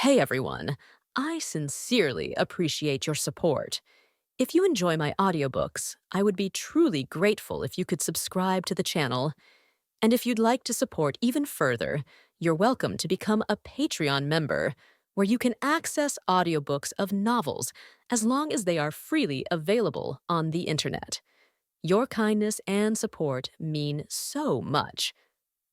Hey everyone, I sincerely appreciate your support. If you enjoy my audiobooks, I would be truly grateful if you could subscribe to the channel. And if you'd like to support even further, you're welcome to become a Patreon member, where you can access audiobooks of novels as long as they are freely available on the internet. Your kindness and support mean so much.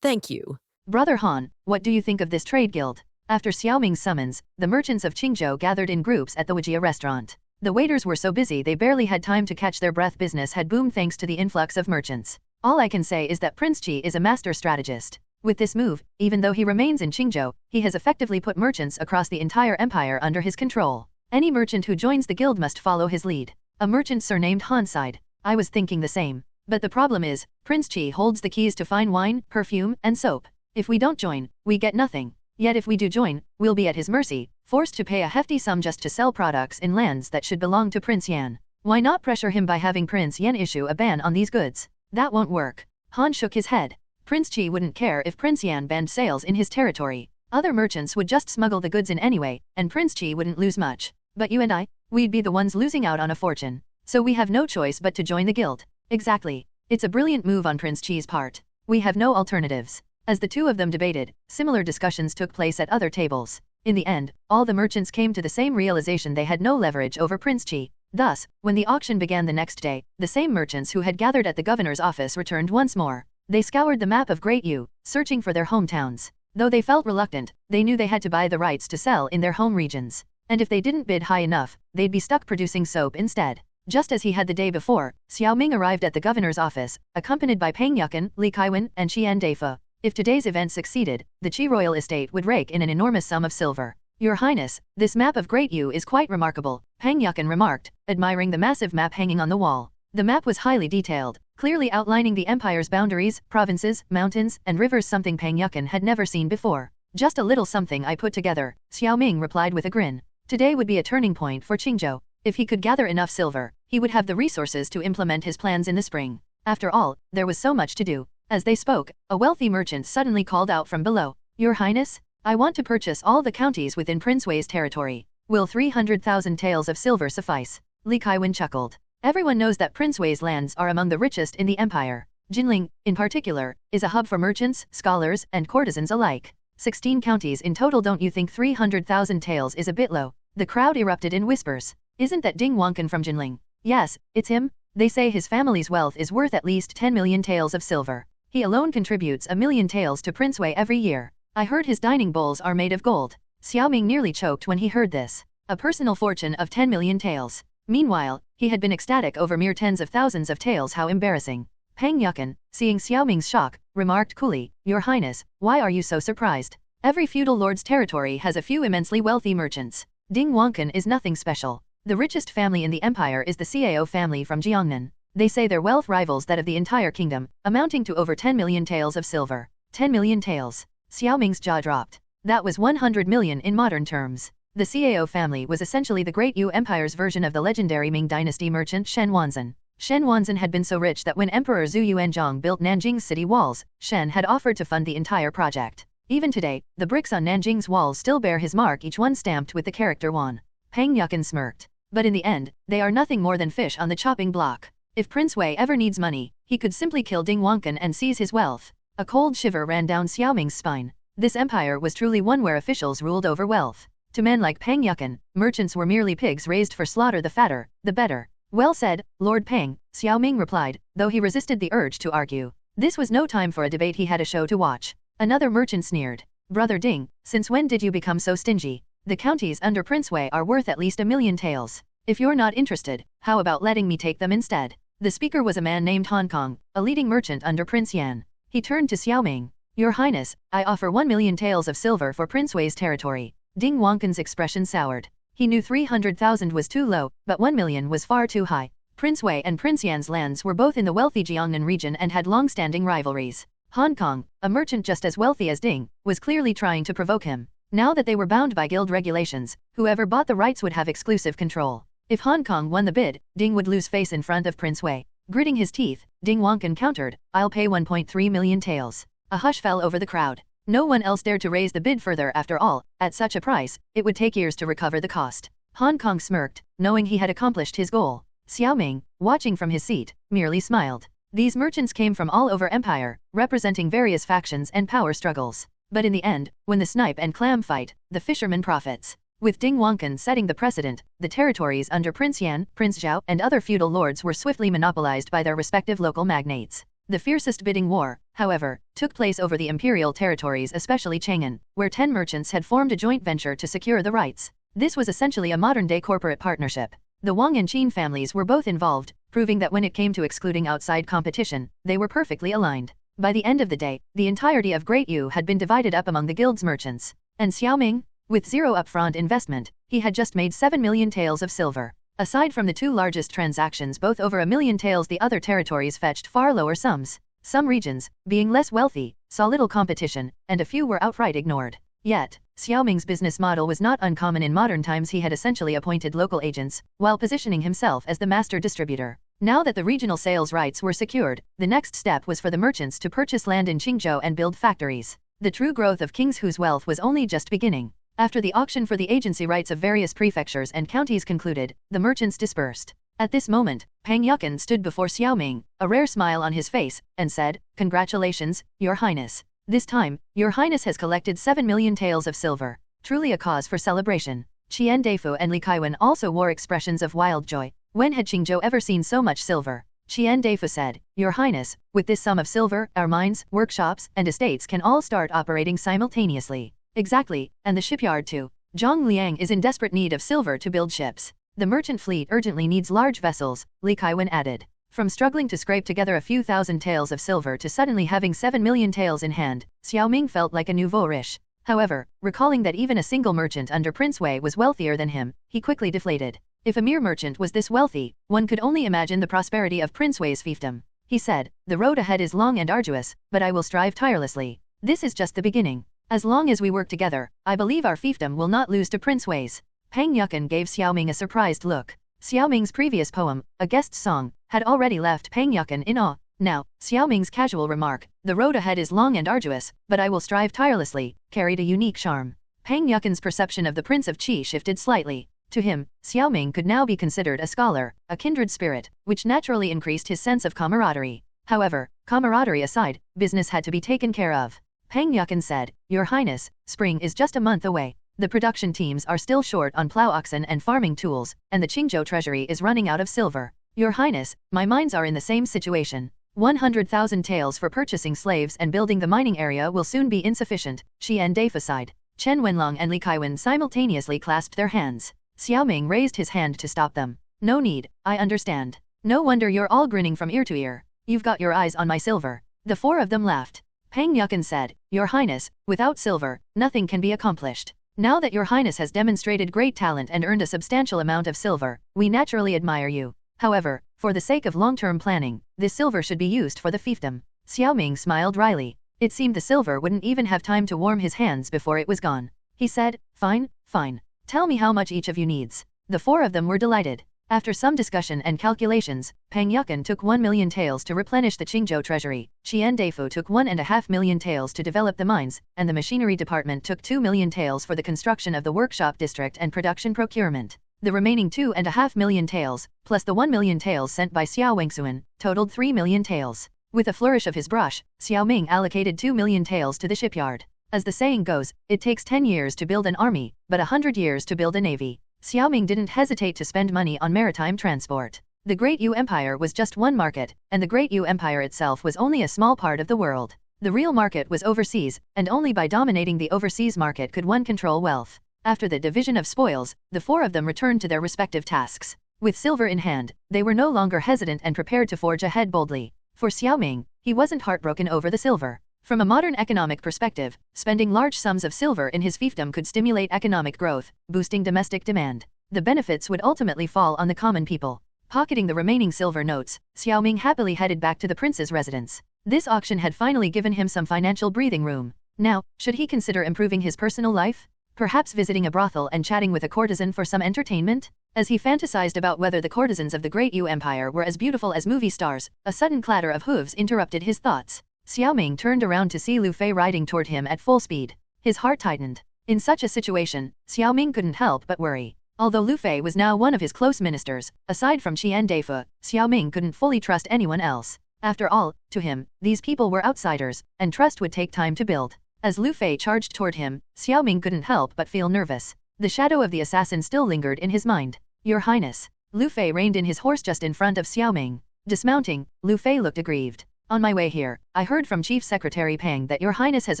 Thank you. Brother Han, what do you think of this trade guild? After Xiao Ming's summons, the merchants of Qingzhou gathered in groups at the Wajia restaurant. The waiters were so busy they barely had time to catch their breath. Business had boomed thanks to the influx of merchants. All I can say is that Prince Qi is a master strategist. With this move, even though he remains in Qingzhou, he has effectively put merchants across the entire empire under his control. Any merchant who joins the guild must follow his lead. A merchant surnamed Han sighed. I was thinking the same. But the problem is, Prince Qi holds the keys to fine wine, perfume, and soap. If we don't join, we get nothing. Yet if we do join, we'll be at his mercy, forced to pay a hefty sum just to sell products in lands that should belong to Prince Yan. Why not pressure him by having Prince Yan issue a ban on these goods? That won't work. Han shook his head. Prince Qi wouldn't care if Prince Yan banned sales in his territory. Other merchants would just smuggle the goods in anyway, and Prince Qi wouldn't lose much. But you and I, we'd be the ones losing out on a fortune. So we have no choice but to join the guild. Exactly. It's a brilliant move on Prince Qi's part. We have no alternatives. As the two of them debated, similar discussions took place at other tables. In the end, all the merchants came to the same realization: they had no leverage over Prince Qi. Thus, when the auction began the next day, the same merchants who had gathered at the governor's office returned once more. They scoured the map of Great Yu, searching for their hometowns. Though they felt reluctant, they knew they had to buy the rights to sell in their home regions. And if they didn't bid high enough, they'd be stuck producing soap instead. Just as he had the day before, Xiao Ming arrived at the governor's office, accompanied by Peng Yukan, Li Kaiwen, and Qian Deifa. If today's event succeeded, the Qi royal estate would rake in an enormous sum of silver. Your Highness, this map of Great Yu is quite remarkable, Peng Yukan remarked, admiring the massive map hanging on the wall. The map was highly detailed, clearly outlining the empire's boundaries, provinces, mountains, and rivers, something Peng Yukan had never seen before. Just a little something I put together, Xiao Ming replied with a grin. Today would be a turning point for Qingzhou. If he could gather enough silver, he would have the resources to implement his plans in the spring. After all, there was so much to do. As they spoke, a wealthy merchant suddenly called out from below. Your Highness, I want to purchase all the counties within Prince Wei's territory. Will 300,000 taels of silver suffice? Li Kaiwen chuckled. Everyone knows that Prince Wei's lands are among the richest in the empire. Jinling, in particular, is a hub for merchants, scholars, and courtesans alike. 16 counties in total. Don't you think 300,000 taels is a bit low? The crowd erupted in whispers. Isn't that Ding Wankan from Jinling? Yes, it's him. They say his family's wealth is worth at least 10 million taels of silver. He alone contributes 1,000,000 taels to Prince Wei every year. I heard his dining bowls are made of gold. Xiao Ming nearly choked when he heard this. A personal fortune of 10 million taels. Meanwhile, he had been ecstatic over mere tens of thousands of taels. How embarrassing. Peng Yukan, seeing Xiao Ming's shock, remarked coolly, Your Highness, why are you so surprised? Every feudal lord's territory has a few immensely wealthy merchants. Ding Wankan is nothing special. The richest family in the empire is the Cao family from Jiangnan. They say their wealth rivals that of the entire kingdom, amounting to over 10 million taels of silver. 10 million taels. Xiao Ming's jaw dropped. That was 100 million in modern terms. The Cao family was essentially the Great Yu Empire's version of the legendary Ming dynasty merchant Shen Wanzan. Shen Wanzan had been so rich that when Emperor Zhu Yuanzhang built Nanjing's city walls, Shen had offered to fund the entire project. Even today, the bricks on Nanjing's walls still bear his mark, each one stamped with the character Wan. Peng Yukan smirked. But in the end, they are nothing more than fish on the chopping block. If Prince Wei ever needs money, he could simply kill Ding Wankan and seize his wealth. A cold shiver ran down Xiao Ming's spine. This empire was truly one where officials ruled over wealth. To men like Peng Yukan, merchants were merely pigs raised for slaughter. The fatter, the better. Well said, Lord Peng, Xiao Ming replied, though he resisted the urge to argue. This was no time for a debate, he had a show to watch. Another merchant sneered. Brother Ding, since when did you become so stingy? The counties under Prince Wei are worth at least 1,000,000 taels. If you're not interested, how about letting me take them instead? The speaker was a man named Hong Kong, a leading merchant under Prince Yan. He turned to Xiao Ming. Your Highness, I offer 1,000,000 taels of silver for Prince Wei's territory. Ding Wankan's expression soured. He knew 300,000 was too low, but 1,000,000 was far too high. Prince Wei and Prince Yan's lands were both in the wealthy Jiangnan region and had long-standing rivalries. Hong Kong, a merchant just as wealthy as Ding, was clearly trying to provoke him. Now that they were bound by guild regulations, whoever bought the rights would have exclusive control. If Hong Kong won the bid, Ding would lose face in front of Prince Wei. Gritting his teeth, Ding Wankan countered, I'll pay 1.3 million taels. A hush fell over the crowd. No one else dared to raise the bid further after all, at such a price, it would take years to recover the cost. Hong Kong smirked, knowing he had accomplished his goal. Xiao Ming, watching from his seat, merely smiled. These merchants came from all over empire, representing various factions and power struggles. But in the end, when the snipe and clam fight, the fisherman profits. With Ding Wangkan setting the precedent, the territories under Prince Yan, Prince Zhao, and other feudal lords were swiftly monopolized by their respective local magnates. The fiercest bidding war, however, took place over the imperial territories, especially Chang'an, where 10 merchants had formed a joint venture to secure the rights. This was essentially a modern-day corporate partnership. The Wang and Qin families were both involved, proving that when it came to excluding outside competition, they were perfectly aligned. By the end of the day, the entirety of Great Yu had been divided up among the guild's merchants. And Xiao Ming? With zero upfront investment, he had just made 7 million taels of silver. Aside from the 2 largest transactions, both over 1 million taels, the other territories fetched far lower sums. Some regions, being less wealthy, saw little competition, and a few were outright ignored. Yet, Xiao Ming's business model was not uncommon in modern times. He had essentially appointed local agents, while positioning himself as the master distributor. Now that the regional sales rights were secured, the next step was for the merchants to purchase land in Qingzhou and build factories. The true growth of Kings Hu's wealth was only just beginning. After the auction for the agency rights of various prefectures and counties concluded, the merchants dispersed. At this moment, Pang Yukan stood before Xiao Ming, a rare smile on his face, and said, "Congratulations, Your Highness. This time, Your Highness has collected 7 million taels of silver. Truly a cause for celebration." Qian Deifu and Li Kaiwen also wore expressions of wild joy. When had Qingzhou ever seen so much silver? Qian Deifu said, "Your Highness, with this sum of silver, our mines, workshops, and estates can all start operating simultaneously." "Exactly, and the shipyard too. Zhang Liang is in desperate need of silver to build ships. The merchant fleet urgently needs large vessels," Li Kaiwen added. From struggling to scrape together a few thousand taels of silver to suddenly having 7 million taels in hand, Xiao Ming felt like a nouveau riche. However, recalling that even a single merchant under Prince Wei was wealthier than him, he quickly deflated. If a mere merchant was this wealthy, one could only imagine the prosperity of Prince Wei's fiefdom. He said, "The road ahead is long and arduous, but I will strive tirelessly. This is just the beginning. As long as we work together, I believe our fiefdom will not lose to Prince Wei's." Pang Yukan gave Xiao Ming a surprised look. Xiao Ming's previous poem, a guest song, had already left Pang Yukan in awe. Now, Xiao Ming's casual remark, "The road ahead is long and arduous, but I will strive tirelessly," carried a unique charm. Pang Yukan's perception of the Prince of Qi shifted slightly. To him, Xiao Ming could now be considered a scholar, a kindred spirit, which naturally increased his sense of camaraderie. However, camaraderie aside, business had to be taken care of. Pang Yukan said, "Your Highness, spring is just a month away. The production teams are still short on plow oxen and farming tools, and the Qingzhou treasury is running out of silver. Your Highness, my mines are in the same situation. 100,000 taels for purchasing slaves and building the mining area will soon be insufficient." Qian Deifu sighed. Chen Wenlong and Li Kaiwen simultaneously clasped their hands. Xiao Ming raised his hand to stop them. "No need, I understand. No wonder you're all grinning from ear to ear. You've got your eyes on my silver." The 4 of them laughed. Pang Yukan said, "Your Highness, without silver, nothing can be accomplished. Now that Your Highness has demonstrated great talent and earned a substantial amount of silver, we naturally admire you. However, for the sake of long-term planning, this silver should be used for the fiefdom." Xiao Ming smiled wryly. It seemed the silver wouldn't even have time to warm his hands before it was gone. He said, "Fine, fine. Tell me how much each of you needs." The 4 of them were delighted. After some discussion and calculations, Pang Yukan took 1 million taels to replenish the Qingzhou treasury, Qian Deifu took 1.5 million taels to develop the mines, and the machinery department took 2 million taels for the construction of the workshop district and production procurement. The remaining 2.5 million taels, plus the 1 million taels sent by Xiao Wengsuan, totaled 3 million taels. With a flourish of his brush, Xiao Ming allocated 2 million taels to the shipyard. As the saying goes, it takes 10 years to build an army, but 100 years to build a navy. Xiao Ming didn't hesitate to spend money on maritime transport. The Great Yu Empire was just one market, and the Great Yu Empire itself was only a small part of the world. The real market was overseas, and only by dominating the overseas market could one control wealth. After the division of spoils, the 4 of them returned to their respective tasks. With silver in hand, they were no longer hesitant and prepared to forge ahead boldly. For Xiao Ming, he wasn't heartbroken over the silver. From a modern economic perspective, spending large sums of silver in his fiefdom could stimulate economic growth, boosting domestic demand. The benefits would ultimately fall on the common people. Pocketing the remaining silver notes, Xiao Ming happily headed back to the prince's residence. This auction had finally given him some financial breathing room. Now, should he consider improving his personal life? Perhaps visiting a brothel and chatting with a courtesan for some entertainment? As he fantasized about whether the courtesans of the Great Yu Empire were as beautiful as movie stars, a sudden clatter of hooves interrupted his thoughts. Xiao Ming turned around to see Lu Fei riding toward him at full speed. His heart tightened. In such a situation, Xiao Ming couldn't help but worry. Although Lu Fei was now one of his close ministers, aside from Qian Deifu, Xiao Ming couldn't fully trust anyone else. After all, to him, these people were outsiders, and trust would take time to build. As Lu Fei charged toward him, Xiao Ming couldn't help but feel nervous. The shadow of the assassin still lingered in his mind. Your Highness. Lu Fei reined in his horse just in front of Xiao Ming. Dismounting, Lu Fei looked aggrieved. On my way here, I heard from Chief Secretary Pang that Your Highness has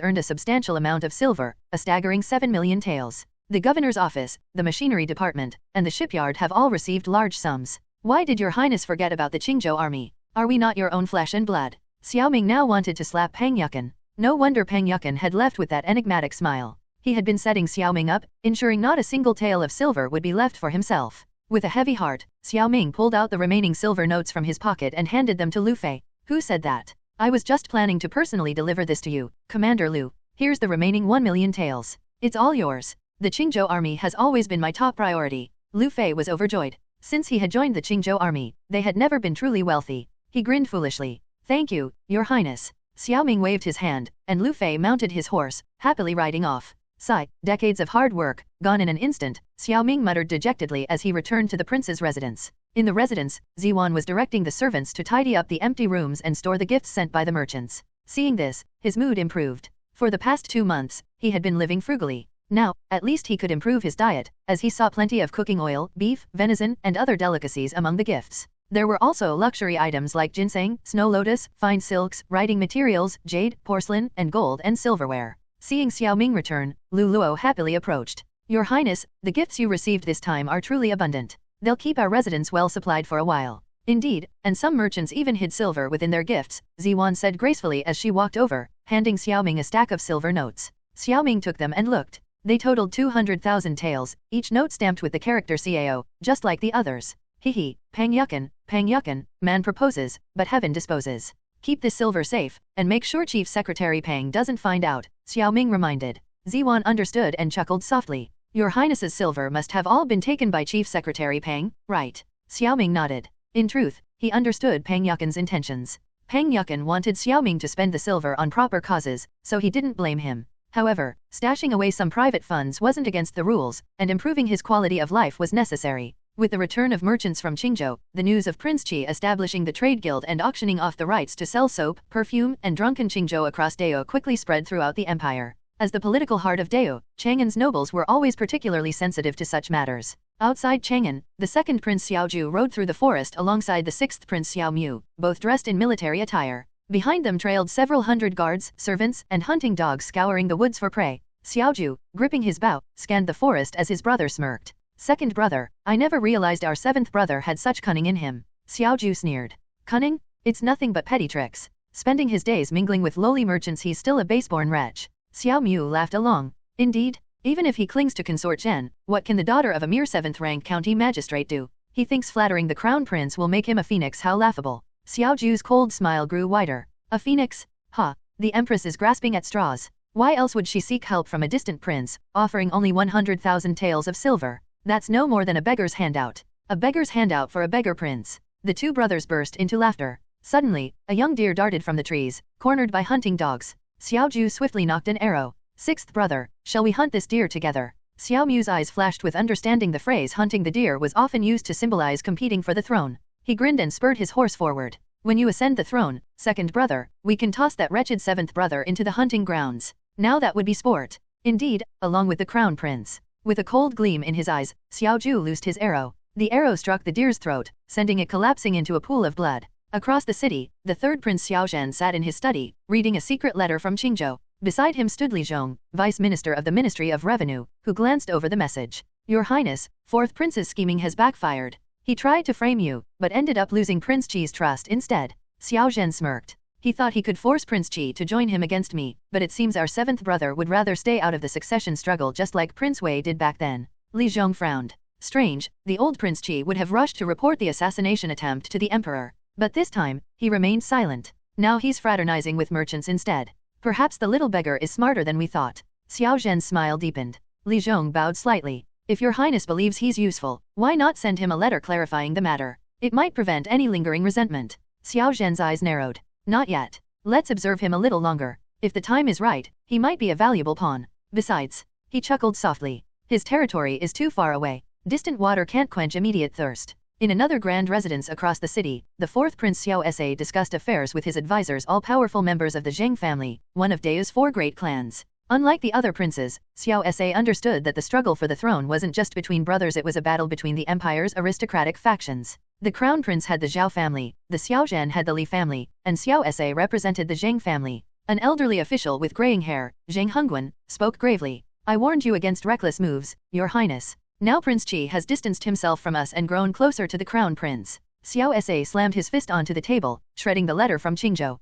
earned a substantial amount of silver, a staggering 7 million taels. The governor's office, the machinery department, and the shipyard have all received large sums. Why did Your Highness forget about the Qingzhou army? Are we not your own flesh and blood? Xiao Ming now wanted to slap Pang Yukan. No wonder Pang Yukan had left with that enigmatic smile. He had been setting Xiao Ming up, ensuring not a single tael of silver would be left for himself. With a heavy heart, Xiao Ming pulled out the remaining silver notes from his pocket and handed them to Lu Fei. Who said that? I was just planning to personally deliver this to you, Commander Lu. Here's the remaining 1 million taels. It's all yours. The Qingzhou army has always been my top priority. Lu Fei was overjoyed. Since he had joined the Qingzhou army, they had never been truly wealthy. He grinned foolishly. Thank you, Your Highness. Xiao Ming waved his hand, and Lu Fei mounted his horse, happily riding off. Sigh, decades of hard work, gone in an instant, Xiao Ming muttered dejectedly as he returned to the prince's residence. In the residence, Ziwan was directing the servants to tidy up the empty rooms and store the gifts sent by the merchants. Seeing this, his mood improved. For the past 2 months, he had been living frugally. Now, at least he could improve his diet, as he saw plenty of cooking oil, beef, venison, and other delicacies among the gifts. There were also luxury items like ginseng, snow lotus, fine silks, writing materials, jade, porcelain, and gold and silverware. Seeing Xiao Ming return, Lu Luo happily approached. Your Highness, the gifts you received this time are truly abundant. They'll keep our residence well supplied for a while. Indeed, and some merchants even hid silver within their gifts, Ziwan said gracefully as she walked over, handing Xiao Ming a stack of silver notes. Xiao Ming took them and looked. They totaled 200,000 taels, each note stamped with the character CAO, just like the others. Hihi, Pang Yukan, man proposes, but heaven disposes. Keep this silver safe, and make sure Chief Secretary Pang doesn't find out, Xiao Ming reminded. Ziwan understood and chuckled softly. Your Highness's silver must have all been taken by Chief Secretary Pang, right? Xiao Ming nodded. In truth, he understood Pang Yukan's intentions. Pang Yukan wanted Xiao Ming to spend the silver on proper causes, so he didn't blame him. However, stashing away some private funds wasn't against the rules, and improving his quality of life was necessary. With the return of merchants from Qingzhou, the news of Prince Qi establishing the trade guild and auctioning off the rights to sell soap, perfume, and drunken Qingzhou across Dao quickly spread throughout the empire. As the political heart of Dao, Chang'an's nobles were always particularly sensitive to such matters. Outside Chang'an, the second Prince Xiaoju rode through the forest alongside the sixth Prince Xiao Mu, both dressed in military attire. Behind them trailed several hundred guards, servants, and hunting dogs scouring the woods for prey. Xiaoju, gripping his bow, scanned the forest as his brother smirked. Second brother, I never realized our seventh brother had such cunning in him. Xiaoju sneered. Cunning? It's nothing but petty tricks. Spending his days mingling with lowly merchants, he's still a baseborn wretch. Xiao Mu laughed along. Indeed, even if he clings to consort Chen, what can the daughter of a mere 7th-rank county magistrate do? He thinks flattering the crown prince will make him a phoenix. How laughable. Xiaoju's cold smile grew wider. A phoenix? Ha! The empress is grasping at straws. Why else would she seek help from a distant prince, offering only 100,000 taels of silver? That's no more than a beggar's handout. A beggar's handout for a beggar prince. The two brothers burst into laughter. Suddenly, a young deer darted from the trees, cornered by hunting dogs. Xiaoju swiftly knocked an arrow. Sixth brother, shall we hunt this deer together? Xiao Mu's eyes flashed with understanding. The phrase hunting the deer was often used to symbolize competing for the throne. He grinned and spurred his horse forward. When you ascend the throne, second brother, we can toss that wretched seventh brother into the hunting grounds. Now that would be sport. Indeed, along with the crown prince. With a cold gleam in his eyes, Xiaoju loosed his arrow. The arrow struck the deer's throat, sending it collapsing into a pool of blood. Across the city, the third Prince Xiaozhen sat in his study, reading a secret letter from Qingzhou. Beside him stood Li Zhong, Vice Minister of the Ministry of Revenue, who glanced over the message. Your Highness, fourth prince's scheming has backfired. He tried to frame you, but ended up losing Prince Qi's trust instead. Xiaozhen smirked. He thought he could force Prince Qi to join him against me, but it seems our seventh brother would rather stay out of the succession struggle just like Prince Wei did back then. Li Zhong frowned. Strange, the old Prince Qi would have rushed to report the assassination attempt to the emperor. But this time, he remained silent. Now he's fraternizing with merchants instead. Perhaps the little beggar is smarter than we thought. Xiao Zhen's smile deepened. Li Zhong bowed slightly. If your highness believes he's useful, why not send him a letter clarifying the matter? It might prevent any lingering resentment. Xiao Zhen's eyes narrowed. Not yet. Let's observe him a little longer. If the time is right, he might be a valuable pawn. Besides, he chuckled softly. His territory is too far away. Distant water can't quench immediate thirst. In another grand residence across the city, the fourth Prince Xiao Sa discussed affairs with his advisors, all powerful members of the Zheng family, one of Dao's 4 great clans. Unlike the other princes, Xiao Sa understood that the struggle for the throne wasn't just between brothers, it was a battle between the empire's aristocratic factions. The crown prince had the Zhao family, the Xiaozhen had the Li family, and Xiao Sa represented the Zheng family. An elderly official with graying hair, Zheng Hongguan, spoke gravely. I warned you against reckless moves, Your Highness. Now Prince Qi has distanced himself from us and grown closer to the crown prince. Xiao Sa slammed his fist onto the table, shredding the letter from Qingzhou.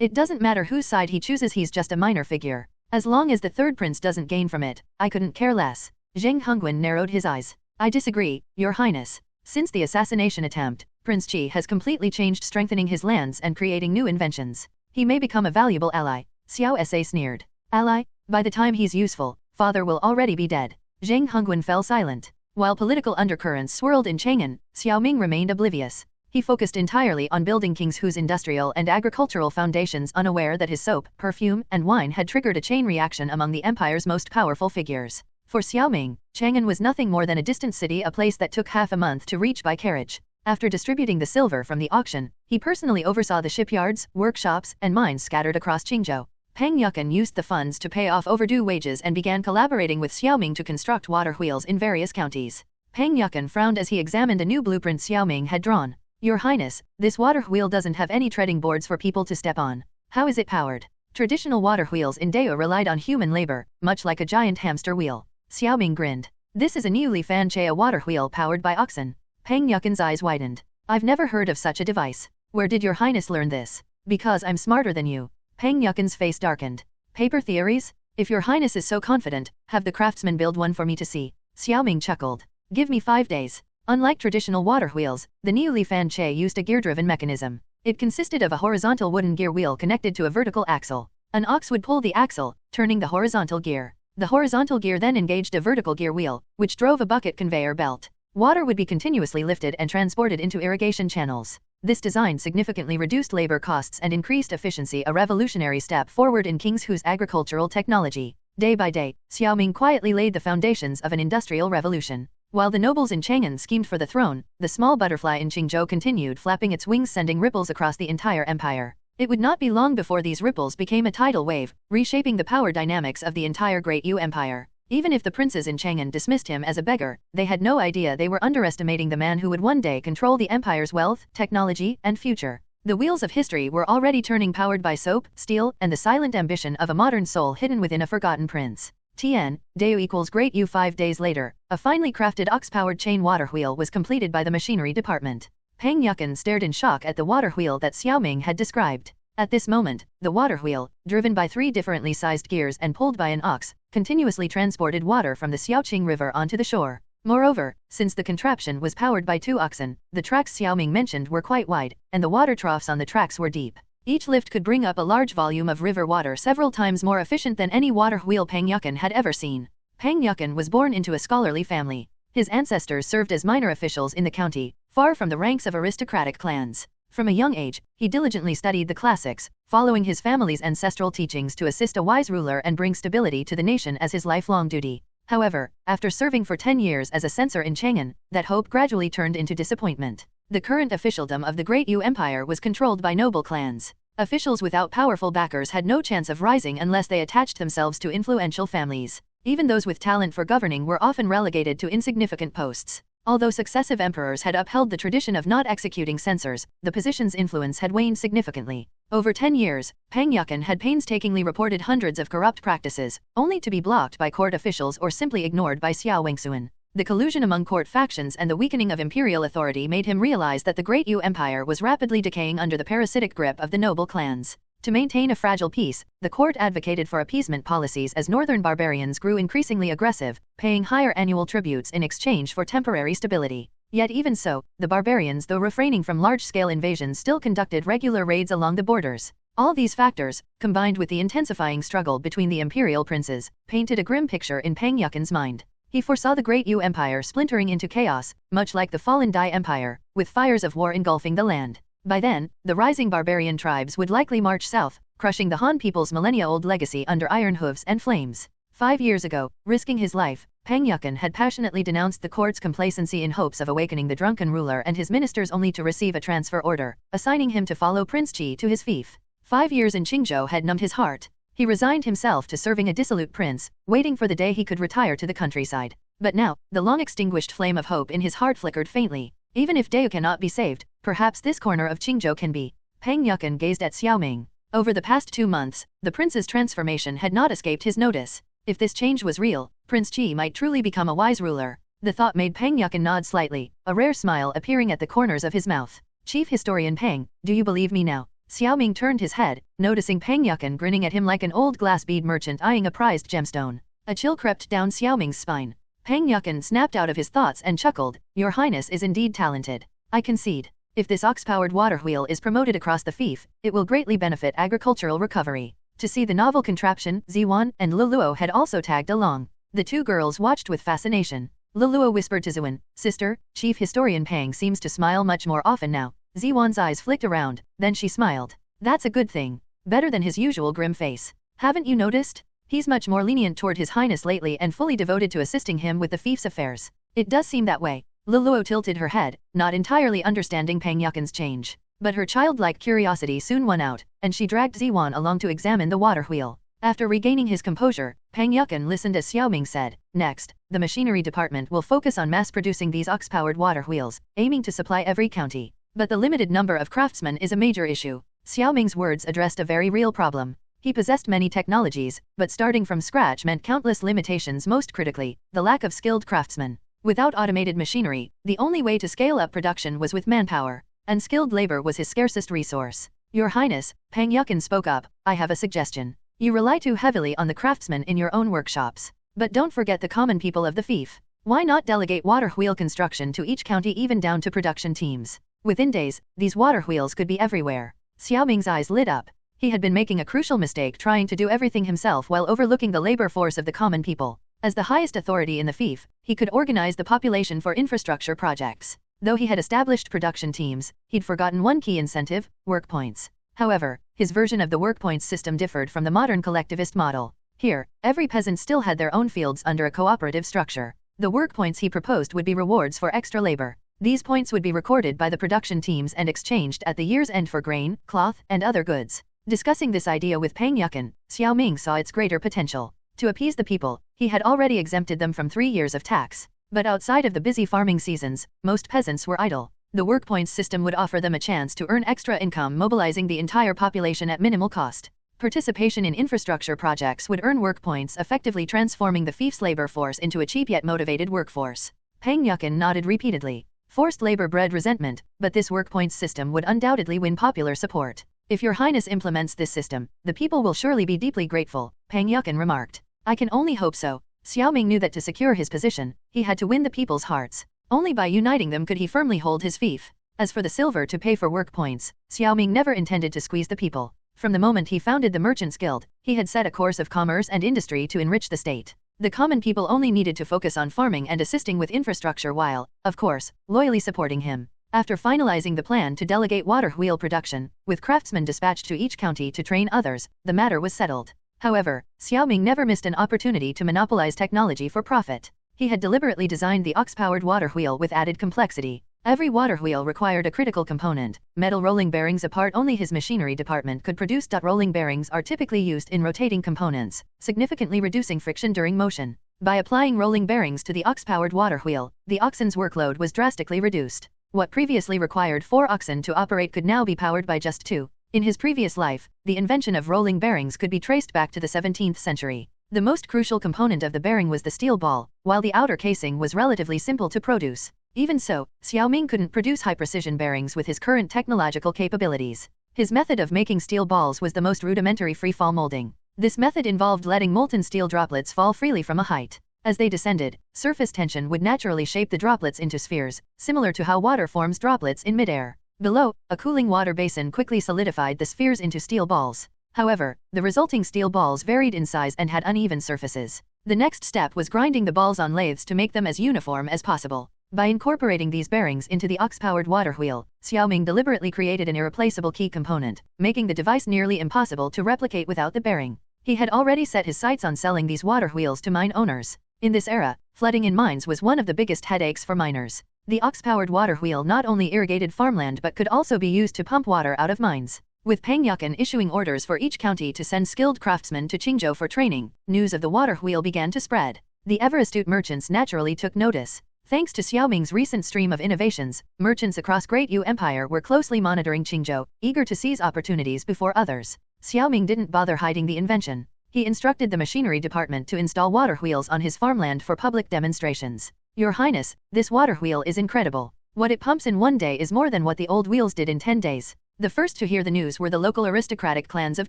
It doesn't matter whose side he chooses, he's just a minor figure. As long as the third prince doesn't gain from it, I couldn't care less. Zheng Hongguan narrowed his eyes. I disagree, Your Highness. Since the assassination attempt, Prince Qi has completely changed, strengthening his lands and creating new inventions. He may become a valuable ally. Xiao Sa sneered. Ally? By the time he's useful, father will already be dead. Zheng Hongguan fell silent. While political undercurrents swirled in Chang'an, Xiao Ming remained oblivious. He focused entirely on building Kingshu's industrial and agricultural foundations, unaware that his soap, perfume, and wine had triggered a chain reaction among the empire's most powerful figures. For Xiao Ming, Chang'an was nothing more than a distant city, a place that took half a month to reach by carriage. After distributing the silver from the auction, he personally oversaw the shipyards, workshops, and mines scattered across Qingzhou. Peng Yukan used the funds to pay off overdue wages and began collaborating with Xiao Ming to construct water wheels in various counties. Peng Yukan frowned as he examined a new blueprint Xiao Ming had drawn. Your Highness, this water wheel doesn't have any treading boards for people to step on. How is it powered? Traditional water wheels in Dao relied on human labor, much like a giant hamster wheel. Xiao Ming grinned. This is a new Li Fan Che, a water wheel powered by oxen. Peng Yukan's eyes widened. I've never heard of such a device. Where did Your Highness learn this? Because I'm smarter than you. Peng Yukan's face darkened. Paper theories? If Your Highness is so confident, have the craftsman build one for me to see. Xiao Ming chuckled. Give me 5 days. Unlike traditional water wheels, the new Li Fan Che used a gear-driven mechanism. It consisted of a horizontal wooden gear wheel connected to a vertical axle. An ox would pull the axle, turning the horizontal gear. The horizontal gear then engaged a vertical gear wheel, which drove a bucket conveyor belt. Water would be continuously lifted and transported into irrigation channels. This design significantly reduced labor costs and increased efficiency, a revolutionary step forward in Kingshu's agricultural technology. Day by day, Xiao Ming quietly laid the foundations of an industrial revolution. While the nobles in Chang'an schemed for the throne, the small butterfly in Qingzhou continued flapping its wings, sending ripples across the entire empire. It would not be long before these ripples became a tidal wave, reshaping the power dynamics of the entire Great Yu Empire. Even if the princes in Chang'an dismissed him as a beggar, they had no idea they were underestimating the man who would one day control the empire's wealth, technology, and future. The wheels of history were already turning, powered by soap, steel, and the silent ambition of a modern soul hidden within a forgotten prince. Tn, Dao equals Great Yu. 5 days later, a finely crafted ox-powered chain water wheel was completed by the machinery department. Peng Yukan stared in shock at the water wheel that Xiao Ming had described. At this moment, the water wheel, driven by 3 differently sized gears and pulled by an ox, continuously transported water from the Xiaoqing River onto the shore. Moreover, since the contraption was powered by 2 oxen, the tracks Xiao Ming mentioned were quite wide, and the water troughs on the tracks were deep. Each lift could bring up a large volume of river water, several times more efficient than any water wheel Peng Yukan had ever seen. Peng Yukan was born into a scholarly family. His ancestors served as minor officials in the county, far from the ranks of aristocratic clans. From a young age, he diligently studied the classics, following his family's ancestral teachings to assist a wise ruler and bring stability to the nation as his lifelong duty. However, after serving for 10 years as a censor in Chang'an, that hope gradually turned into disappointment. The current officialdom of the Great Yu Empire was controlled by noble clans. Officials without powerful backers had no chance of rising unless they attached themselves to influential families. Even those with talent for governing were often relegated to insignificant posts. Although successive emperors had upheld the tradition of not executing censors, the position's influence had waned significantly. Over 10 years, Peng Yukan had painstakingly reported hundreds of corrupt practices, only to be blocked by court officials or simply ignored by Xiao Wengsuan. The collusion among court factions and the weakening of imperial authority made him realize that the Great Yu Empire was rapidly decaying under the parasitic grip of the noble clans. To maintain a fragile peace, the court advocated for appeasement policies as northern barbarians grew increasingly aggressive, paying higher annual tributes in exchange for temporary stability. Yet even so, the barbarians, though refraining from large-scale invasions, still conducted regular raids along the borders. All these factors, combined with the intensifying struggle between the imperial princes, painted a grim picture in Peng Yukan's mind. He foresaw the Great Yu Empire splintering into chaos, much like the fallen Dai Empire, with fires of war engulfing the land. By then, the rising barbarian tribes would likely march south, crushing the Han people's millennia-old legacy under iron hooves and flames. 5 years ago, risking his life, Pang Yukan had passionately denounced the court's complacency in hopes of awakening the drunken ruler and his ministers only to receive a transfer order, assigning him to follow Prince Qi to his fief. 5 years in Qingzhou had numbed his heart. He resigned himself to serving a dissolute prince, waiting for the day he could retire to the countryside. But now, the long-extinguished flame of hope in his heart flickered faintly. Even if Dao cannot be saved, perhaps this corner of Qingzhou can be. Pang Yukan gazed at Xiao Ming. Over the past 2 months, the prince's transformation had not escaped his notice. If this change was real, Prince Qi might truly become a wise ruler. The thought made Pang Yukan nod slightly, a rare smile appearing at the corners of his mouth. Chief Historian Pang, do you believe me now? Xiao Ming turned his head, noticing Pang Yukan grinning at him like an old glass bead merchant eyeing a prized gemstone. A chill crept down Xiao Ming's spine. Pang Yukan snapped out of his thoughts and chuckled, Your Highness is indeed talented. I concede. If this ox-powered water wheel is promoted across the fief, it will greatly benefit agricultural recovery. To see the novel contraption, Ziwan and Luluo had also tagged along. The 2 girls watched with fascination. Luluo whispered to Ziwan, Sister, Chief Historian Pang seems to smile much more often now. Ziwan's eyes flicked around, then she smiled. That's a good thing. Better than his usual grim face. Haven't you noticed? He's much more lenient toward His Highness lately and fully devoted to assisting him with the fief's affairs. It does seem that way. Luluo tilted her head, not entirely understanding Pang Yukan's change. But her childlike curiosity soon won out, and she dragged Ziwan along to examine the water wheel. After regaining his composure, Pang Yukan listened as Xiao Ming said, Next, the machinery department will focus on mass-producing these ox-powered water wheels, aiming to supply every county. But the limited number of craftsmen is a major issue. Xiao Ming's words addressed a very real problem. He possessed many technologies, but starting from scratch meant countless limitations, most critically, the lack of skilled craftsmen. Without automated machinery, the only way to scale up production was with manpower, and skilled labor was his scarcest resource. Your Highness, Pang Yukan spoke up, I have a suggestion. You rely too heavily on the craftsmen in your own workshops. But don't forget the common people of the fief. Why not delegate water wheel construction to each county, even down to production teams? Within days, these water wheels could be everywhere. Xiao Ming's eyes lit up. He had been making a crucial mistake trying to do everything himself while overlooking the labor force of the common people. As the highest authority in the fief, he could organize the population for infrastructure projects. Though he had established production teams, he'd forgotten one key incentive, work points. However, his version of the work points system differed from the modern collectivist model. Here, every peasant still had their own fields under a cooperative structure. The work points he proposed would be rewards for extra labor. These points would be recorded by the production teams and exchanged at the year's end for grain, cloth, and other goods. Discussing this idea with Pang Yukan, Xiao Ming saw its greater potential. To appease the people, he had already exempted them from 3 years of tax. But outside of the busy farming seasons, most peasants were idle. The work points system would offer them a chance to earn extra income, mobilizing the entire population at minimal cost. Participation in infrastructure projects would earn work points, effectively transforming the fief's labor force into a cheap yet motivated workforce. Pang Yukan nodded repeatedly. Forced labor bred resentment, but this work points system would undoubtedly win popular support. If Your Highness implements this system, the people will surely be deeply grateful, Pang Yukan remarked. I can only hope so. Xiao Ming knew that to secure his position, he had to win the people's hearts. Only by uniting them could he firmly hold his fief. As for the silver to pay for work points, Xiao Ming never intended to squeeze the people. From the moment he founded the Merchants Guild, he had set a course of commerce and industry to enrich the state. The common people only needed to focus on farming and assisting with infrastructure while, of course, loyally supporting him. After finalizing the plan to delegate water wheel production, with craftsmen dispatched to each county to train others, the matter was settled. However, Xiao Ming never missed an opportunity to monopolize technology for profit. He had deliberately designed the ox-powered water wheel with added complexity. Every water wheel required a critical component, metal rolling bearings. Apart only his machinery department could produce. Rolling bearings are typically used in rotating components, significantly reducing friction during motion. By applying rolling bearings to the ox-powered water wheel, the oxen's workload was drastically reduced. What previously required 4 oxen to operate could now be powered by just 2. In his previous life, the invention of rolling bearings could be traced back to the 17th century. The most crucial component of the bearing was the steel ball, while the outer casing was relatively simple to produce. Even so, Xiao Ming couldn't produce high-precision bearings with his current technological capabilities. His method of making steel balls was the most rudimentary free-fall molding. This method involved letting molten steel droplets fall freely from a height. As they descended, surface tension would naturally shape the droplets into spheres, similar to how water forms droplets in midair. Below, a cooling water basin quickly solidified the spheres into steel balls. However, the resulting steel balls varied in size and had uneven surfaces. The next step was grinding the balls on lathes to make them as uniform as possible. By incorporating these bearings into the ox-powered water wheel, Xiao Ming deliberately created an irreplaceable key component, making the device nearly impossible to replicate without the bearing. He had already set his sights on selling these water wheels to mine owners. In this era, flooding in mines was one of the biggest headaches for miners. The ox-powered water wheel not only irrigated farmland but could also be used to pump water out of mines. With Peng Yukan issuing orders for each county to send skilled craftsmen to Qingzhou for training, news of the water wheel began to spread. The ever-astute merchants naturally took notice. Thanks to Xiao Ming's recent stream of innovations, merchants across Great Yu Empire were closely monitoring Qingzhou, eager to seize opportunities before others. Xiao Ming didn't bother hiding the invention. He instructed the machinery department to install water wheels on his farmland for public demonstrations. Your Highness, this water wheel is incredible. What it pumps in one day is more than what the old wheels did in 10 days. The first to hear the news were the local aristocratic clans of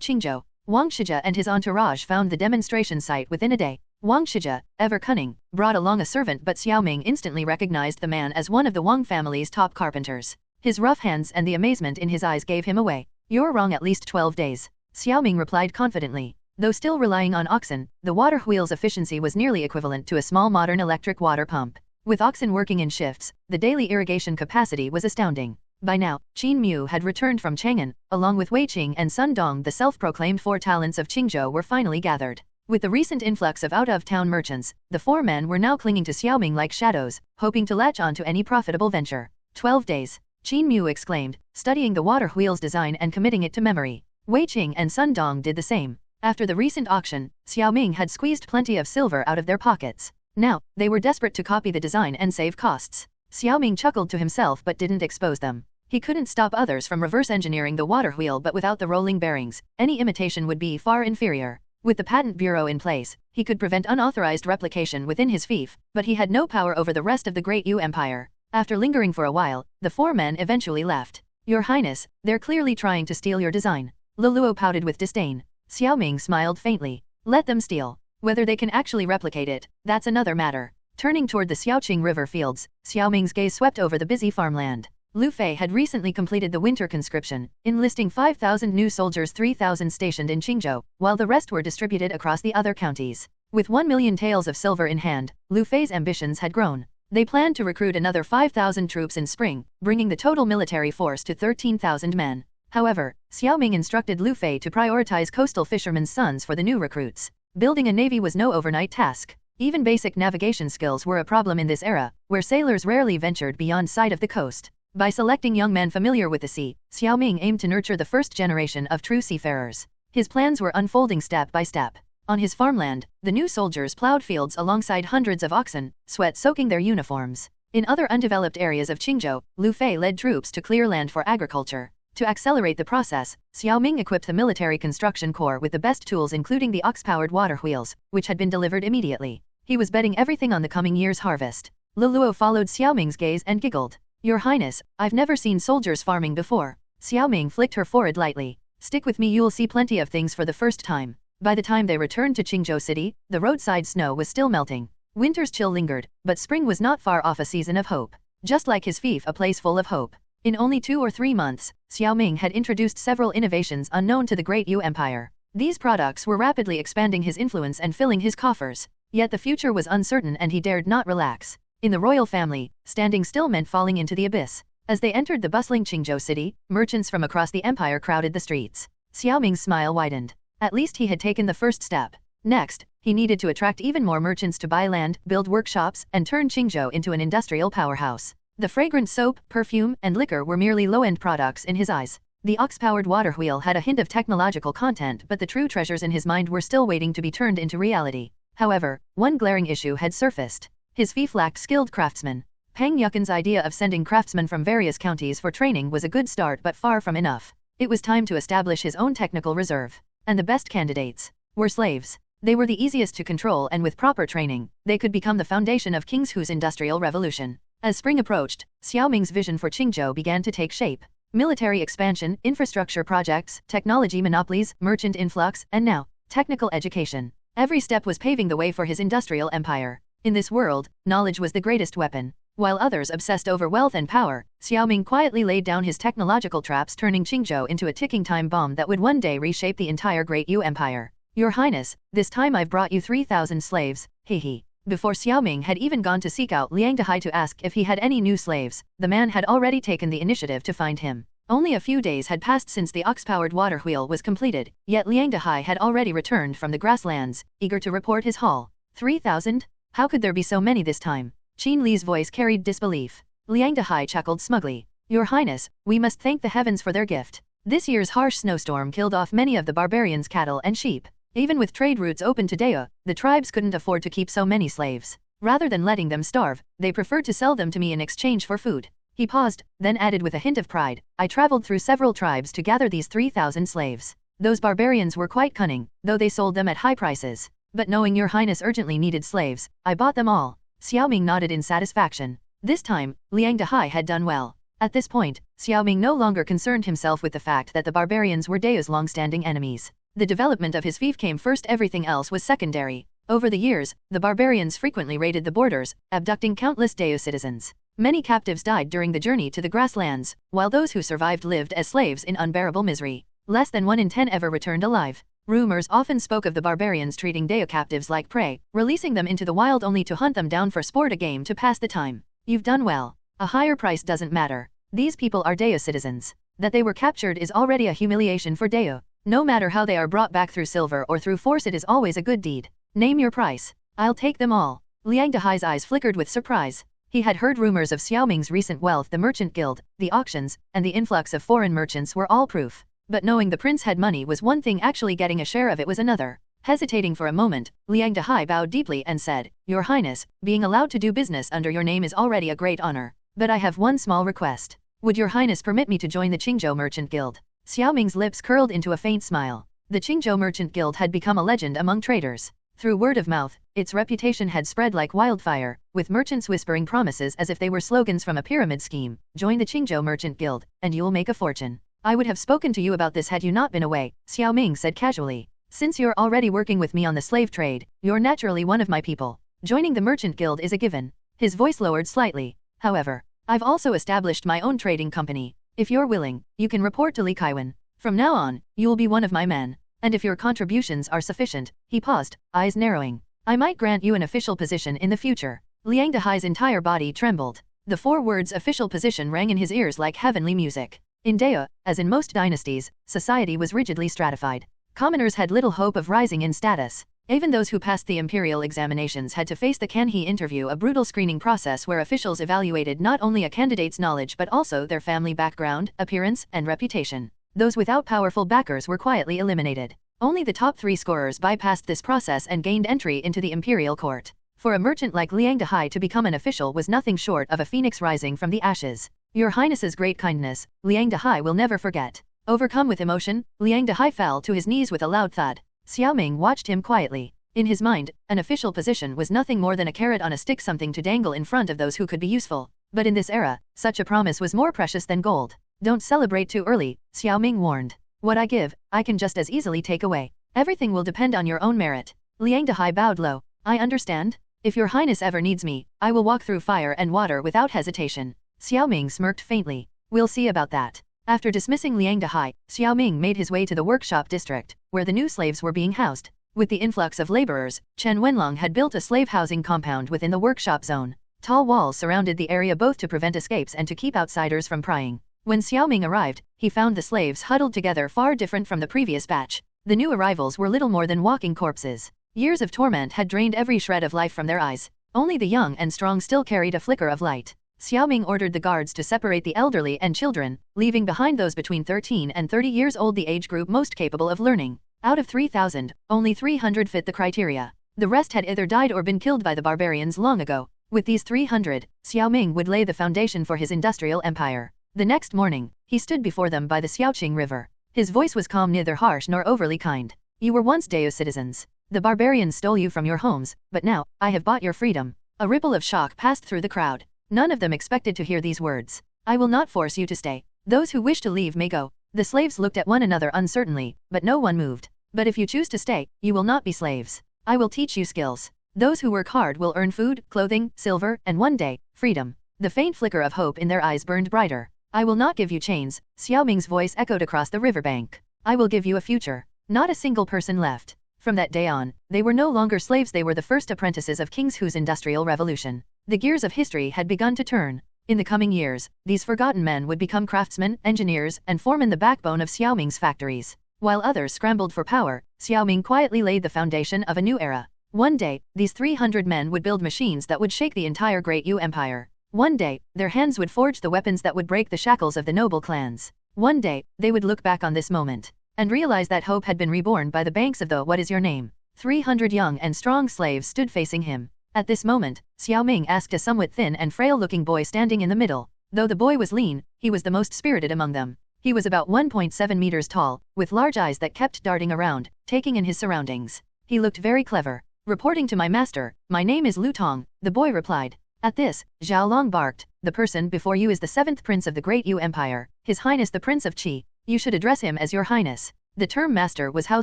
Qingzhou. Wang Shijia and his entourage found the demonstration site within a day. Wang Shijia, ever cunning, brought along a servant, but Xiao Ming instantly recognized the man as one of the Wang family's top carpenters. His rough hands and the amazement in his eyes gave him away. You're wrong, at least 12 days. Xiao Ming replied confidently. Though still relying on oxen, the water wheel's efficiency was nearly equivalent to a small modern electric water pump. With oxen working in shifts, the daily irrigation capacity was astounding. By now, Qin Mu had returned from Chang'an, along with Wei Qing and Sun Dong. The self-proclaimed four talents of Qingzhou were finally gathered. With the recent influx of out-of-town merchants, the four men were now clinging to Xiao Ming like shadows, hoping to latch on to any profitable venture. 12 days. Qin Mu exclaimed, studying the water wheel's design and committing it to memory. Wei Qing and Sun Dong did the same. After the recent auction, Xiao Ming had squeezed plenty of silver out of their pockets. Now, they were desperate to copy the design and save costs. Xiao Ming chuckled to himself but didn't expose them. He couldn't stop others from reverse engineering the water wheel, but without the rolling bearings, any imitation would be far inferior. With the patent bureau in place, he could prevent unauthorized replication within his fief, but he had no power over the rest of the Great Yu Empire. After lingering for a while, the four men eventually left. Your Highness, they're clearly trying to steal your design. Luluo pouted with disdain. Xiao Ming smiled faintly. Let them steal. Whether they can actually replicate it, that's another matter. Turning toward the Xiaoqing River fields, Xiao Ming's gaze swept over the busy farmland. Lu Fei had recently completed the winter conscription, enlisting 5,000 new soldiers, 3,000 stationed in Qingzhou, while the rest were distributed across the other counties. With 1 million taels of silver in hand, Lu Fei's ambitions had grown. They planned to recruit another 5,000 troops in spring, bringing the total military force to 13,000 men. However, Xiao Ming instructed Lu Fei to prioritize coastal fishermen's sons for the new recruits. Building a navy was no overnight task. Even basic navigation skills were a problem in this era, where sailors rarely ventured beyond sight of the coast. By selecting young men familiar with the sea, Xiao Ming aimed to nurture the first generation of true seafarers. His plans were unfolding step by step. On his farmland, the new soldiers plowed fields alongside hundreds of oxen, sweat soaking their uniforms. In other undeveloped areas of Qingzhou, Lu Fei led troops to clear land for agriculture. To accelerate the process, Xiao Ming equipped the military construction corps with the best tools, including the ox-powered water wheels, which had been delivered immediately. He was betting everything on the coming year's harvest. Luluo followed Xiao Ming's gaze and giggled. Your Highness, I've never seen soldiers farming before. Xiao Ming flicked her forehead lightly. Stick with me, you'll see plenty of things for the first time. By the time they returned to Qingzhou City, the roadside snow was still melting. Winter's chill lingered, but spring was not far off, a season of hope. Just like his fief, a place full of hope. In only 2 or 3 months, Xiao Ming had introduced several innovations unknown to the Great Yu Empire. These products were rapidly expanding his influence and filling his coffers. Yet the future was uncertain and he dared not relax. In the royal family, standing still meant falling into the abyss. As they entered the bustling Qingzhou city, merchants from across the empire crowded the streets. Xiao Ming's smile widened. At least he had taken the first step. Next, he needed to attract even more merchants to buy land, build workshops, and turn Qingzhou into an industrial powerhouse. The fragrant soap, perfume, and liquor were merely low-end products in his eyes. The ox-powered water wheel had a hint of technological content, but the true treasures in his mind were still waiting to be turned into reality. However, one glaring issue had surfaced. His fief lacked skilled craftsmen. Peng Yukan's idea of sending craftsmen from various counties for training was a good start, but far from enough. It was time to establish his own technical reserve. And the best candidates were slaves. They were the easiest to control, and with proper training, they could become the foundation of King Hu's industrial revolution. As spring approached, Xiao Ming's vision for Qingzhou began to take shape. Military expansion, infrastructure projects, technology monopolies, merchant influx, and now, technical education. Every step was paving the way for his industrial empire. In this world, knowledge was the greatest weapon. While others obsessed over wealth and power, Xiao Ming quietly laid down his technological traps, turning Qingzhou into a ticking time bomb that would one day reshape the entire Great Yu Empire. Your Highness, this time I've brought you 3,000 slaves, hehe. Before Xiao Ming had even gone to seek out Liang Dehai to ask if he had any new slaves, the man had already taken the initiative to find him. Only a few days had passed since the ox-powered water wheel was completed, yet Liang Dehai had already returned from the grasslands, eager to report his haul. 3,000? How could there be so many this time? Qin Li's voice carried disbelief. Liang Dehai chuckled smugly. Your Highness, we must thank the heavens for their gift. This year's harsh snowstorm killed off many of the barbarians' cattle and sheep. Even with trade routes open to Dea, the tribes couldn't afford to keep so many slaves. Rather than letting them starve, they preferred to sell them to me in exchange for food. He paused, then added with a hint of pride, I traveled through several tribes to gather these 3,000 slaves. Those barbarians were quite cunning, though they sold them at high prices. But knowing your Highness urgently needed slaves, I bought them all. Xiao Ming nodded in satisfaction. This time, Liang Dehai had done well. At this point, Xiao Ming no longer concerned himself with the fact that the barbarians were Dea's long-standing enemies. The development of his fief came first, everything else was secondary. Over the years, the barbarians frequently raided the borders, abducting countless Deo citizens. Many captives died during the journey to the grasslands, while those who survived lived as slaves in unbearable misery. Less than 1 in 10 ever returned alive. Rumors often spoke of the barbarians treating Deo captives like prey, releasing them into the wild only to hunt them down for sport, a game to pass the time. You've done well. A higher price doesn't matter. These people are Deo citizens. That they were captured is already a humiliation for Deo. No matter how they are brought back through silver or through force, it is always a good deed. Name your price. I'll take them all. Liang Dehai's eyes flickered with surprise. He had heard rumors of Xiao Ming's recent wealth, the merchant guild, the auctions, and the influx of foreign merchants were all proof. But knowing the prince had money was one thing, actually getting a share of it was another. Hesitating for a moment, Liang Dehai bowed deeply and said, Your Highness, being allowed to do business under your name is already a great honor. But I have one small request. Would your Highness permit me to join the Qingzhou Merchant Guild? Xiao Ming's lips curled into a faint smile. The Qingzhou Merchant Guild had become a legend among traders. Through word of mouth, its reputation had spread like wildfire, with merchants whispering promises as if they were slogans from a pyramid scheme. Join the Qingzhou Merchant Guild, and you'll make a fortune. I would have spoken to you about this had you not been away, Xiao Ming said casually. Since you're already working with me on the slave trade, you're naturally one of my people. Joining the Merchant Guild is a given. His voice lowered slightly. However, I've also established my own trading company. If you're willing, you can report to Li Kaiwan. From now on, you will be one of my men. And if your contributions are sufficient, he paused, eyes narrowing. I might grant you an official position in the future. Liang Dehai's entire body trembled. The 4 words official position rang in his ears like heavenly music. In Dea, as in most dynasties, society was rigidly stratified. Commoners had little hope of rising in status. Even those who passed the imperial examinations had to face the Kanhe interview, a brutal screening process where officials evaluated not only a candidate's knowledge but also their family background, appearance, and reputation. Those without powerful backers were quietly eliminated. Only the top 3 scorers bypassed this process and gained entry into the imperial court. For a merchant like Liang Dehai to become an official was nothing short of a phoenix rising from the ashes. Your Highness's great kindness, Liang Dehai will never forget. Overcome with emotion, Liang Dehai fell to his knees with a loud thud. Xiao Ming watched him quietly. In his mind, an official position was nothing more than a carrot on a stick, something to dangle in front of those who could be useful. But in this era, such a promise was more precious than gold. Don't celebrate too early, Xiao Ming warned. What I give, I can just as easily take away. Everything will depend on your own merit. Liang Dehai bowed low. I understand. If your Highness ever needs me, I will walk through fire and water without hesitation. Xiao Ming smirked faintly. We'll see about that. After dismissing Liang Dehai, Xiao Ming made his way to the workshop district, where the new slaves were being housed. With the influx of laborers, Chen Wenlong had built a slave housing compound within the workshop zone. Tall walls surrounded the area both to prevent escapes and to keep outsiders from prying. When Xiao Ming arrived, he found the slaves huddled together, far different from the previous batch. The new arrivals were little more than walking corpses. Years of torment had drained every shred of life from their eyes. Only the young and strong still carried a flicker of light. Xiao Ming ordered the guards to separate the elderly and children, leaving behind those between 13 and 30 years old, the age group most capable of learning. Out of 3,000, only 300 fit the criteria. The rest had either died or been killed by the barbarians long ago. With these 300, Xiao Ming would lay the foundation for his industrial empire. The next morning, he stood before them by the Xiaoqing River. His voice was calm, neither harsh nor overly kind. You were once Deo citizens. The barbarians stole you from your homes, but now, I have bought your freedom. A ripple of shock passed through the crowd. None of them expected to hear these words. I will not force you to stay. Those who wish to leave may go. The slaves looked at one another uncertainly, but no one moved. But if you choose to stay, you will not be slaves. I will teach you skills. Those who work hard will earn food, clothing, silver, and one day, freedom. The faint flicker of hope in their eyes burned brighter. I will not give you chains, Xiao Ming's voice echoed across the riverbank. I will give you a future. Not a single person left. From that day on, they were no longer slaves, they were the first apprentices of King Hu's industrial revolution. The gears of history had begun to turn. In the coming years, these forgotten men would become craftsmen, engineers, and foremen, the backbone of Xiao Ming's factories. While others scrambled for power, Xiao Ming quietly laid the foundation of a new era. One day, these 300 men would build machines that would shake the entire Great Yu Empire. One day, their hands would forge the weapons that would break the shackles of the noble clans. One day, they would look back on this moment and realize that hope had been reborn by the banks of the What is your name? 300 young and strong slaves stood facing him. At this moment, Xiao Ming asked a somewhat thin and frail-looking boy standing in the middle. Though the boy was lean, he was the most spirited among them. He was about 1.7 meters tall, with large eyes that kept darting around, taking in his surroundings. He looked very clever. "Reporting to my master, my name is Lu Tong," the boy replied. At this, Zhao Long barked, "The person before you is the 7th prince of the Great Yu Empire, His Highness the Prince of Qi. You should address him as your highness." The term master was how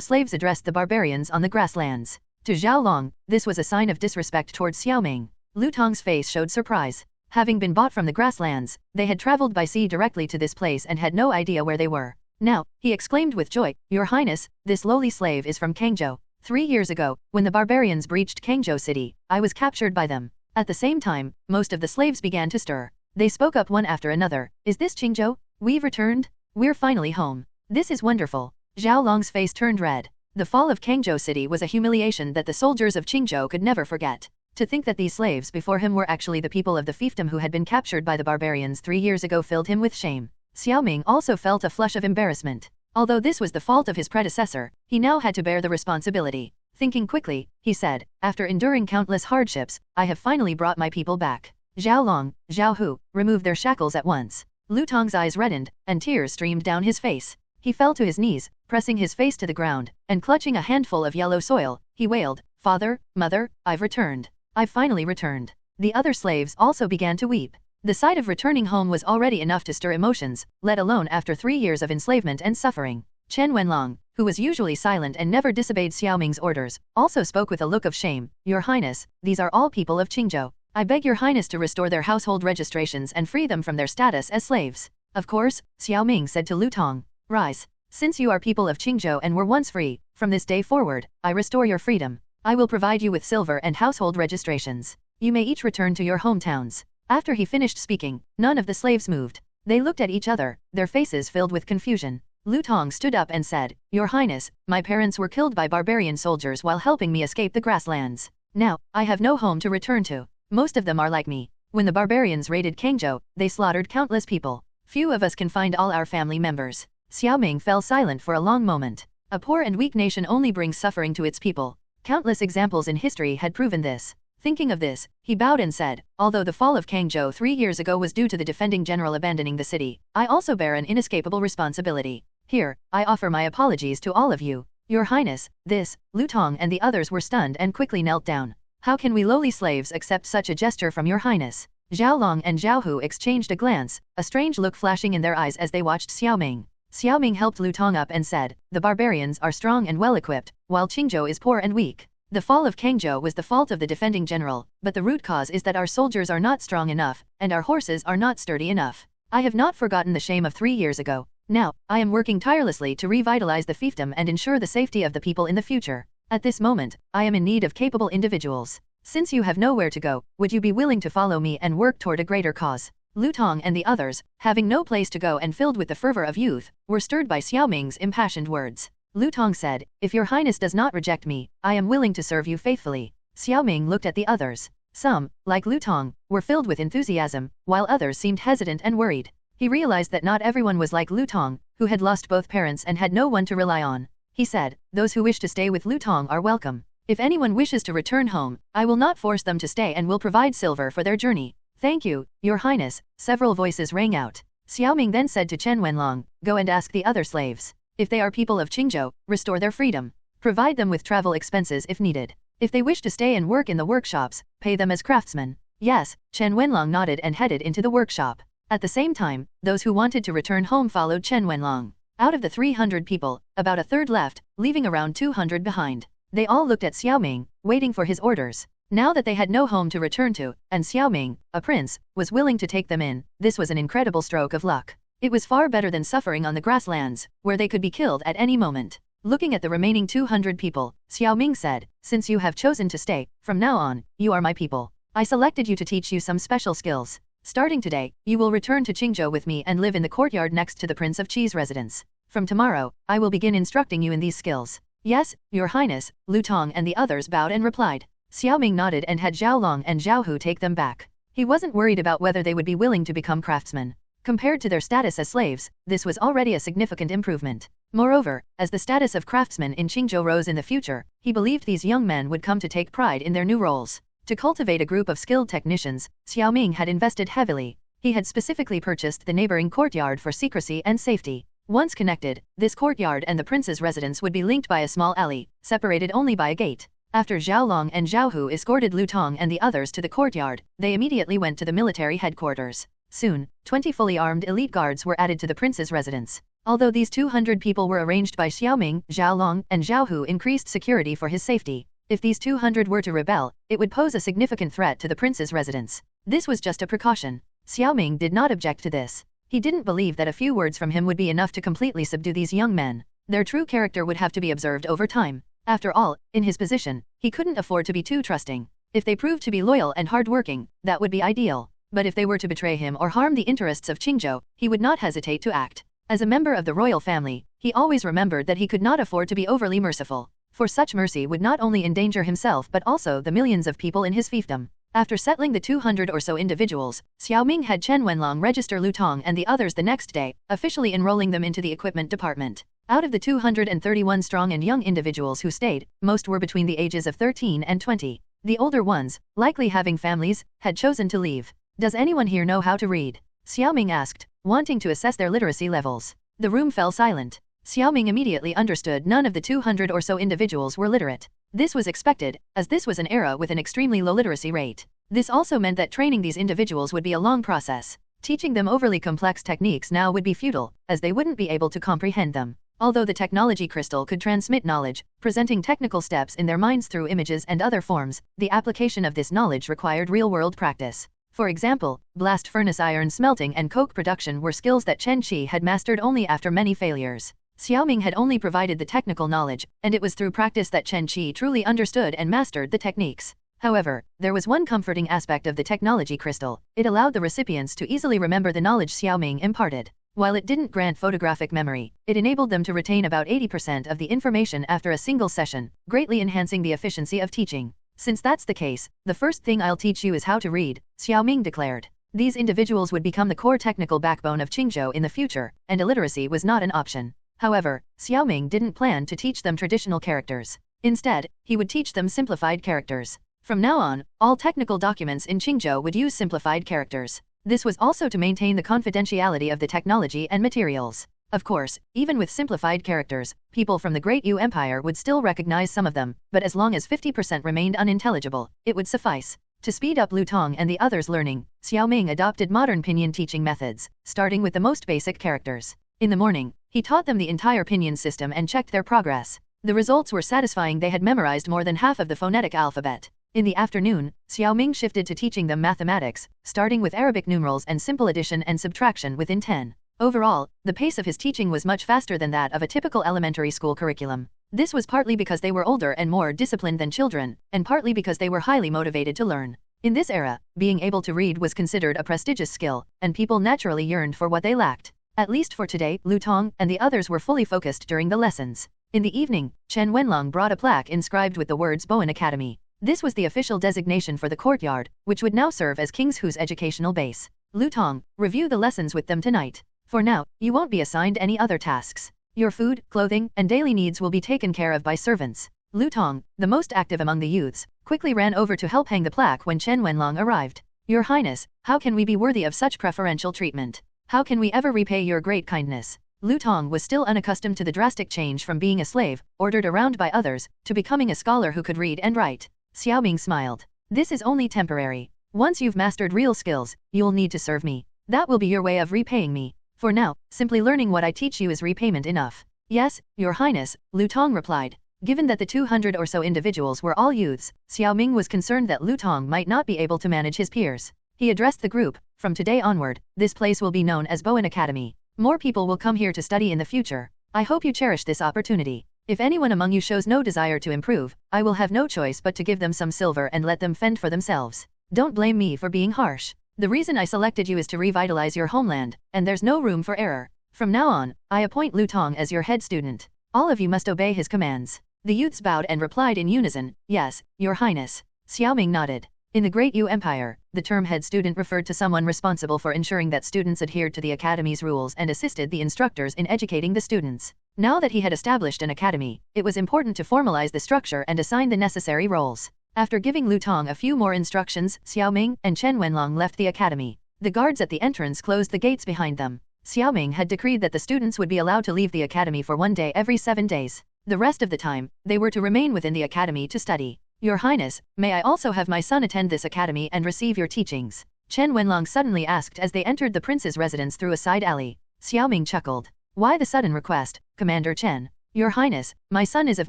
slaves addressed the barbarians on the grasslands. To Zhao Long, this was a sign of disrespect towards Xiao Ming. Lu Tong's face showed surprise. Having been bought from the grasslands, they had traveled by sea directly to this place and had no idea where they were. Now, he exclaimed with joy, "Your Highness, this lowly slave is from Kangzhou. 3 years ago, when the barbarians breached Kangzhou City, I was captured by them." At the same time, most of the slaves began to stir. They spoke up one after another. "Is this Qingzhou? We've returned? We're finally home. This is wonderful." Zhao Long's face turned red. The fall of Kangzhou City was a humiliation that the soldiers of Qingzhou could never forget. To think that these slaves before him were actually the people of the fiefdom who had been captured by the barbarians 3 years ago filled him with shame. Xiao Ming also felt a flush of embarrassment. Although this was the fault of his predecessor, he now had to bear the responsibility. Thinking quickly, he said, "After enduring countless hardships, I have finally brought my people back." Zhao Long, Zhao Hu, removed their shackles at once. Lu Tong's eyes reddened, and tears streamed down his face. He fell to his knees, pressing his face to the ground, and clutching a handful of yellow soil, he wailed, "Father, Mother, I've returned. I've finally returned." The other slaves also began to weep. The sight of returning home was already enough to stir emotions, let alone after 3 years of enslavement and suffering. Chen Wenlong, who was usually silent and never disobeyed Xiao Ming's orders, also spoke with a look of shame, "Your Highness, these are all people of Qingzhou. I beg your Highness to restore their household registrations and free them from their status as slaves." "Of course," Xiao Ming said to Lu Tong. "Rise. Since you are people of Qingzhou and were once free, from this day forward, I restore your freedom. I will provide you with silver and household registrations. You may each return to your hometowns." After he finished speaking, none of the slaves moved. They looked at each other, their faces filled with confusion. Lu Tong stood up and said, "Your Highness, my parents were killed by barbarian soldiers while helping me escape the grasslands. Now, I have no home to return to. Most of them are like me. When the barbarians raided Kangzhou, they slaughtered countless people. Few of us can find all our family members." Xiao Ming fell silent for a long moment. A poor and weak nation only brings suffering to its people. Countless examples in history had proven this. Thinking of this, he bowed and said, "Although the fall of Kangzhou 3 years ago was due to the defending general abandoning the city, I also bear an inescapable responsibility. Here, I offer my apologies to all of you. Your Highness." This, Lu Tong and the others were stunned and quickly knelt down. "How can we lowly slaves accept such a gesture from your Highness?" Zhao Long and Zhao Hu exchanged a glance, a strange look flashing in their eyes as they watched Xiao Ming. Xiao Ming helped Lu Tong up and said, "The barbarians are strong and well-equipped, while Qingzhou is poor and weak. The fall of Kangzhou was the fault of the defending general, but the root cause is that our soldiers are not strong enough, and our horses are not sturdy enough. I have not forgotten the shame of 3 years ago. Now, I am working tirelessly to revitalize the fiefdom and ensure the safety of the people in the future. At this moment, I am in need of capable individuals. Since you have nowhere to go, would you be willing to follow me and work toward a greater cause?" Lu Tong and the others, having no place to go and filled with the fervor of youth, were stirred by Xiao Ming's impassioned words. Lu Tong said, "If your Highness does not reject me, I am willing to serve you faithfully." Xiao Ming looked at the others. Some, like Lu Tong, were filled with enthusiasm, while others seemed hesitant and worried. He realized that not everyone was like Lu Tong, who had lost both parents and had no one to rely on. He said, "Those who wish to stay with Lu Tong are welcome. If anyone wishes to return home, I will not force them to stay and will provide silver for their journey." "Thank you, Your Highness," several voices rang out. Xiao Ming then said to Chen Wenlong, "Go and ask the other slaves. If they are people of Qingzhou, restore their freedom. Provide them with travel expenses if needed. If they wish to stay and work in the workshops, pay them as craftsmen." "Yes," Chen Wenlong nodded and headed into the workshop. At the same time, those who wanted to return home followed Chen Wenlong. Out of the 300 people, about a third left, leaving around 200 behind. They all looked at Xiao Ming, waiting for his orders. Now that they had no home to return to, and Xiao Ming, a prince, was willing to take them in, this was an incredible stroke of luck. It was far better than suffering on the grasslands, where they could be killed at any moment. Looking at the remaining 200 people, Xiao Ming said, "Since you have chosen to stay, from now on, you are my people. I selected you to teach you some special skills. Starting today, you will return to Qingzhou with me and live in the courtyard next to the Prince of Qi's residence. From tomorrow, I will begin instructing you in these skills." "Yes, Your Highness," Lu Tong and the others bowed and replied. Xiao Ming nodded and had Zhao Long and Zhao Hu take them back. He wasn't worried about whether they would be willing to become craftsmen. Compared to their status as slaves, this was already a significant improvement. Moreover, as the status of craftsmen in Qingzhou rose in the future, he believed these young men would come to take pride in their new roles. To cultivate a group of skilled technicians, Xiao Ming had invested heavily. He had specifically purchased the neighboring courtyard for secrecy and safety. Once connected, this courtyard and the prince's residence would be linked by a small alley, separated only by a gate. After Zhao Long and Zhao Hu escorted Lu Tong and the others to the courtyard, they immediately went to the military headquarters. Soon, 20 fully armed elite guards were added to the prince's residence. Although these 200 people were arranged by Xiao Ming, Zhao Long, and Zhao Hu increased security for his safety. If these 200 were to rebel, it would pose a significant threat to the prince's residence. This was just a precaution. Xiao Ming did not object to this. He didn't believe that a few words from him would be enough to completely subdue these young men. Their true character would have to be observed over time. After all, in his position, he couldn't afford to be too trusting. If they proved to be loyal and hardworking, that would be ideal. But if they were to betray him or harm the interests of Qingzhou, he would not hesitate to act. As a member of the royal family, he always remembered that he could not afford to be overly merciful, for such mercy would not only endanger himself but also the millions of people in his fiefdom. After settling the 200 or so individuals, Xiao Ming had Chen Wenlong register Lu Tong and the others the next day, officially enrolling them into the equipment department. Out of the 231 strong and young individuals who stayed, most were between the ages of 13 and 20. The older ones, likely having families, had chosen to leave. "Does anyone here know how to read?" Xiao Ming asked, wanting to assess their literacy levels. The room fell silent. Xiao Ming immediately understood none of the 200 or so individuals were literate. This was expected, as this was an era with an extremely low literacy rate. This also meant that training these individuals would be a long process. Teaching them overly complex techniques now would be futile, as they wouldn't be able to comprehend them. Although the technology crystal could transmit knowledge, presenting technical steps in their minds through images and other forms, the application of this knowledge required real-world practice. For example, blast furnace iron smelting and coke production were skills that Chen Qi had mastered only after many failures. Xiao Ming had only provided the technical knowledge, and it was through practice that Chen Qi truly understood and mastered the techniques. However, there was one comforting aspect of the technology crystal: it allowed the recipients to easily remember the knowledge Xiao Ming imparted. While it didn't grant photographic memory, it enabled them to retain about 80% of the information after a single session, greatly enhancing the efficiency of teaching. "Since that's the case, the first thing I'll teach you is how to read," Xiao Ming declared. These individuals would become the core technical backbone of Qingzhou in the future, and illiteracy was not an option. However, Xiao Ming didn't plan to teach them traditional characters. Instead, he would teach them simplified characters. From now on, all technical documents in Qingzhou would use simplified characters. This was also to maintain the confidentiality of the technology and materials. Of course, even with simplified characters, people from the Great Yu Empire would still recognize some of them, but as long as 50% remained unintelligible, it would suffice. To speed up Lu Tong and the others' learning, Xiao Ming adopted modern pinyin teaching methods, starting with the most basic characters. In the morning, he taught them the entire pinyin system and checked their progress. The results were satisfying. They had memorized more than half of the phonetic alphabet. In the afternoon, Xiao Ming shifted to teaching them mathematics, starting with Arabic numerals and simple addition and subtraction within 10. Overall, the pace of his teaching was much faster than that of a typical elementary school curriculum. This was partly because they were older and more disciplined than children, and partly because they were highly motivated to learn. In this era, being able to read was considered a prestigious skill, and people naturally yearned for what they lacked. At least for today, Lu Tong and the others were fully focused during the lessons. In the evening, Chen Wenlong brought a plaque inscribed with the words Bowen Academy. This was the official designation for the courtyard, which would now serve as King's Hu's educational base. "Lu Tong, review the lessons with them tonight. For now, you won't be assigned any other tasks. Your food, clothing, and daily needs will be taken care of by servants." Lu Tong, the most active among the youths, quickly ran over to help hang the plaque when Chen Wenlong arrived. "Your Highness, how can we be worthy of such preferential treatment? How can we ever repay your great kindness?" Lu Tong was still unaccustomed to the drastic change from being a slave, ordered around by others, to becoming a scholar who could read and write. Xiao Ming smiled. "This is only temporary. Once you've mastered real skills, you'll need to serve me. That will be your way of repaying me. For now, simply learning what I teach you is repayment enough." "Yes, Your Highness," Lu Tong replied. Given that the 200 or so individuals were all youths, Xiao Ming was concerned that Lu Tong might not be able to manage his peers. He addressed the group, "From today onward, this place will be known as Bowen Academy. More people will come here to study in the future. I hope you cherish this opportunity." If anyone among you shows no desire to improve, I will have no choice but to give them some silver and let them fend for themselves. Don't blame me for being harsh. The reason I selected you is to revitalize your homeland, and there's no room for error. From now on, I appoint Lu Tong as your head student. All of you must obey his commands." The youths bowed and replied in unison, "Yes, Your Highness." Xiao Ming nodded. In the Great Yu Empire, the term head student referred to someone responsible for ensuring that students adhered to the academy's rules and assisted the instructors in educating the students. Now that he had established an academy, it was important to formalize the structure and assign the necessary roles. After giving Lu Tong a few more instructions, Xiao Ming and Chen Wenlong left the academy. The guards at the entrance closed the gates behind them. Xiao Ming had decreed that the students would be allowed to leave the academy for 1 day every 7 days. The rest of the time, they were to remain within the academy to study. "Your Highness, may I also have my son attend this academy and receive your teachings?" Chen Wenlong suddenly asked as they entered the prince's residence through a side alley. Xiao Ming chuckled. "Why the sudden request, Commander Chen?" "Your Highness, my son is of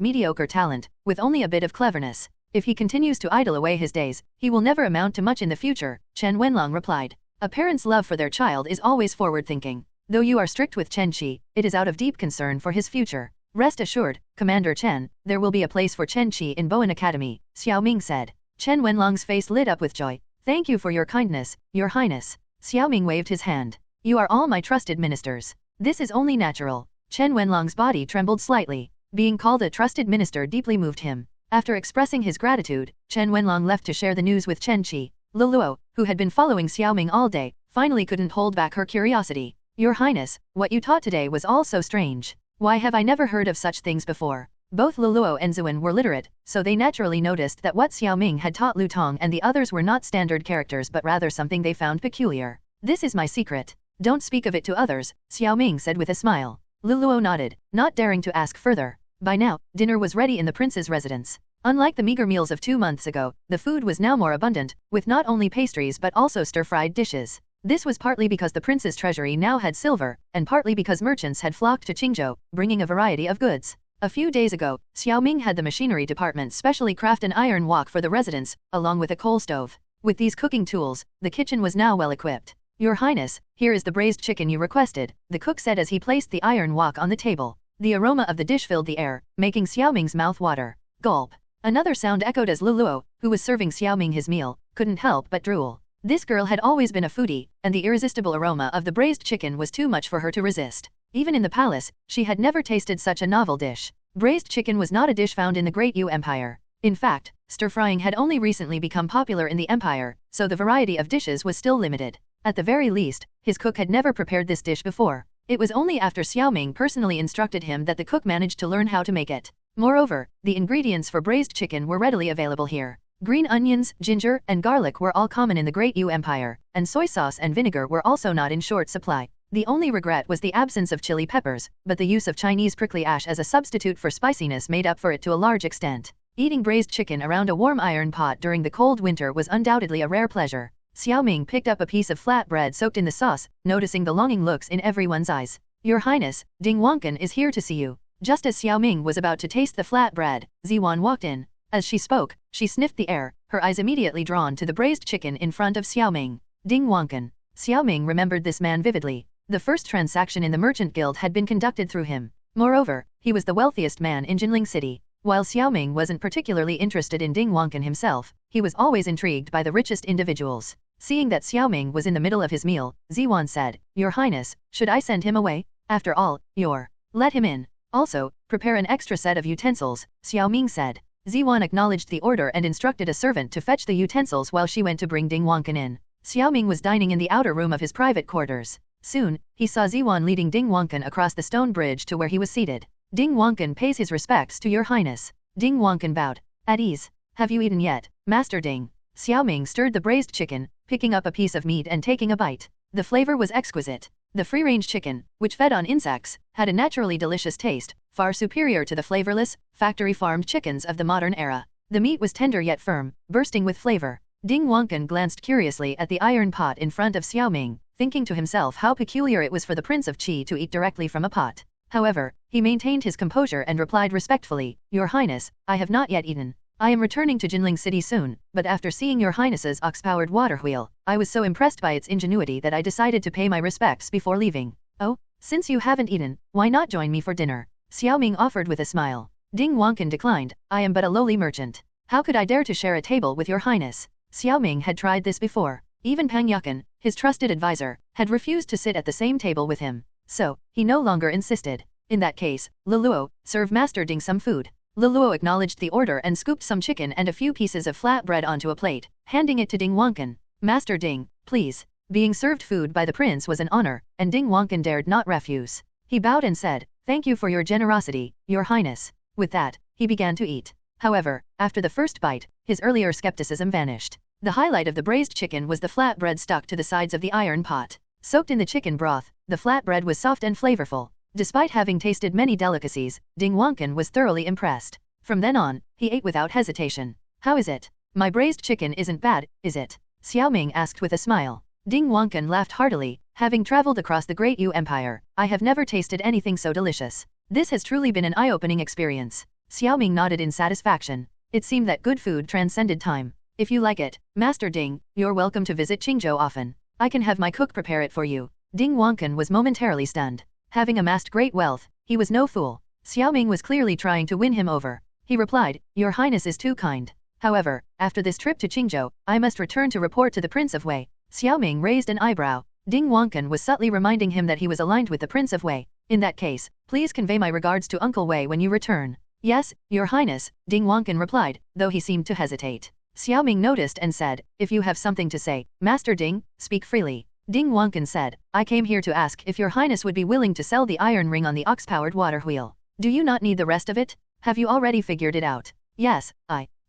mediocre talent, with only a bit of cleverness. If he continues to idle away his days, he will never amount to much in the future," Chen Wenlong replied. A parent's love for their child is always forward-thinking. Though you are strict with Chen Qi, it is out of deep concern for his future. "Rest assured, Commander Chen, there will be a place for Chen Qi in Bowen Academy," Xiao Ming said. Chen Wenlong's face lit up with joy. "Thank you for your kindness, Your Highness." Xiao Ming waved his hand. "You are all my trusted ministers. This is only natural." Chen Wenlong's body trembled slightly. Being called a trusted minister deeply moved him. After expressing his gratitude, Chen Wenlong left to share the news with Chen Qi. Luluo, who had been following Xiao Ming all day, finally couldn't hold back her curiosity. "Your Highness, what you taught today was all so strange. Why have I never heard of such things before?" Both Luluo and Zuan were literate, so they naturally noticed that what Xiao Ming had taught Lu Tong and the others were not standard characters but rather something they found peculiar. "This is my secret. Don't speak of it to others," Xiao Ming said with a smile. Luluo nodded, not daring to ask further. By now, dinner was ready in the prince's residence. Unlike the meager meals of 2 months ago, the food was now more abundant, with not only pastries but also stir-fried dishes. This was partly because the prince's treasury now had silver, and partly because merchants had flocked to Qingzhou, bringing a variety of goods. A few days ago, Xiao Ming had the machinery department specially craft an iron wok for the residents, along with a coal stove. With these cooking tools, the kitchen was now well equipped. "Your Highness, here is the braised chicken you requested," the cook said as he placed the iron wok on the table. The aroma of the dish filled the air, making Xiao Ming's mouth water. Gulp. Another sound echoed as Luluo, who was serving Xiao Ming his meal, couldn't help but drool. This girl had always been a foodie, and the irresistible aroma of the braised chicken was too much for her to resist. Even in the palace, she had never tasted such a novel dish. Braised chicken was not a dish found in the Great Yu Empire. In fact, stir-frying had only recently become popular in the empire, so the variety of dishes was still limited. At the very least, his cook had never prepared this dish before. It was only after Xiao Ming personally instructed him that the cook managed to learn how to make it. Moreover, the ingredients for braised chicken were readily available here. Green onions, ginger, and garlic were all common in the Great Yu Empire, and soy sauce and vinegar were also not in short supply. The only regret was the absence of chili peppers, but the use of Chinese prickly ash as a substitute for spiciness made up for it to a large extent. Eating braised chicken around a warm iron pot during the cold winter was undoubtedly a rare pleasure. Xiao Ming picked up a piece of flat bread soaked in the sauce, noticing the longing looks in everyone's eyes. "Your Highness, Ding Wankan is here to see you." Just as Xiao Ming was about to taste the flat bread, Ziwan walked in. As she spoke, she sniffed the air, her eyes immediately drawn to the braised chicken in front of Xiao Ming. Ding Wankan. Xiao Ming remembered this man vividly. The first transaction in the merchant guild had been conducted through him. Moreover, he was the wealthiest man in Jinling City. While Xiao Ming wasn't particularly interested in Ding Wankan himself, he was always intrigued by the richest individuals. Seeing that Xiao Ming was in the middle of his meal, Ziwan said, "Your Highness, should I send him away? After all, you're... Let him in. Also, prepare an extra set of utensils," Xiao Ming said. Ziwan acknowledged the order and instructed a servant to fetch the utensils while she went to bring Ding Wankan in. Xiao Ming was dining in the outer room of his private quarters. Soon, he saw Ziwan leading Ding Wankan across the stone bridge to where he was seated. "Ding Wankan pays his respects to your highness." Ding Wankan bowed. "At ease. Have you eaten yet, Master Ding?" Xiao Ming stirred the braised chicken, picking up a piece of meat and taking a bite. The flavor was exquisite. The free-range chicken, which fed on insects, had a naturally delicious taste, far superior to the flavorless, factory-farmed chickens of the modern era. The meat was tender yet firm, bursting with flavor. Ding Wankan glanced curiously at the iron pot in front of Xiao Ming, thinking to himself how peculiar it was for the Prince of Qi to eat directly from a pot. However, he maintained his composure and replied respectfully, "Your Highness, I have not yet eaten. I am returning to Jinling City soon, but after seeing your Highness's ox-powered water wheel, I was so impressed by its ingenuity that I decided to pay my respects before leaving." "Oh, since you haven't eaten, why not join me for dinner?" Xiao Ming offered with a smile. Ding Wankan declined, I am but a lowly merchant. How could I dare to share a table with your highness? Xiao Ming had tried this before. Even Pang Yukan, his trusted advisor, had refused to sit at the same table with him. So, he no longer insisted. In that case, Leluo, serve Master Ding some food. Leluo acknowledged the order and scooped some chicken and a few pieces of flat bread onto a plate, handing it to Ding Wankan. Master Ding, please. Being served food by the prince was an honor, and Ding Wankan dared not refuse. He bowed and said, thank you for your generosity, your highness. With that, he began to eat. However, after the first bite, his earlier skepticism vanished. The highlight of the braised chicken was the flat bread stuck to the sides of the iron pot. Soaked in the chicken broth, the flat bread was soft and flavorful. Despite having tasted many delicacies, Ding Wankan was thoroughly impressed. From then on, he ate without hesitation. How is it? My braised chicken isn't bad, is it? Xiao Ming asked with a smile. Ding Wankan laughed heartily. Having traveled across the Great Yu Empire, I have never tasted anything so delicious. This has truly been an eye-opening experience. Xiao Ming nodded in satisfaction. It seemed that good food transcended time. If you like it, Master Ding, you're welcome to visit Qingzhou often. I can have my cook prepare it for you. Ding Wankan was momentarily stunned. Having amassed great wealth, he was no fool. Xiao Ming was clearly trying to win him over. He replied, your highness is too kind. However, after this trip to Qingzhou, I must return to report to the Prince of Wei. Xiao Ming raised an eyebrow. Ding Wankan was subtly reminding him that he was aligned with the Prince of Wei. In that case, please convey my regards to Uncle Wei when you return. Yes, your highness, Ding Wankan replied, though he seemed to hesitate. Xiao Ming noticed and said, if you have something to say, Master Ding, speak freely. Ding Wankan said, I came here to ask if your highness would be willing to sell the iron ring on the ox-powered water wheel. Do you not need the rest of it? Have you already figured it out? Yes,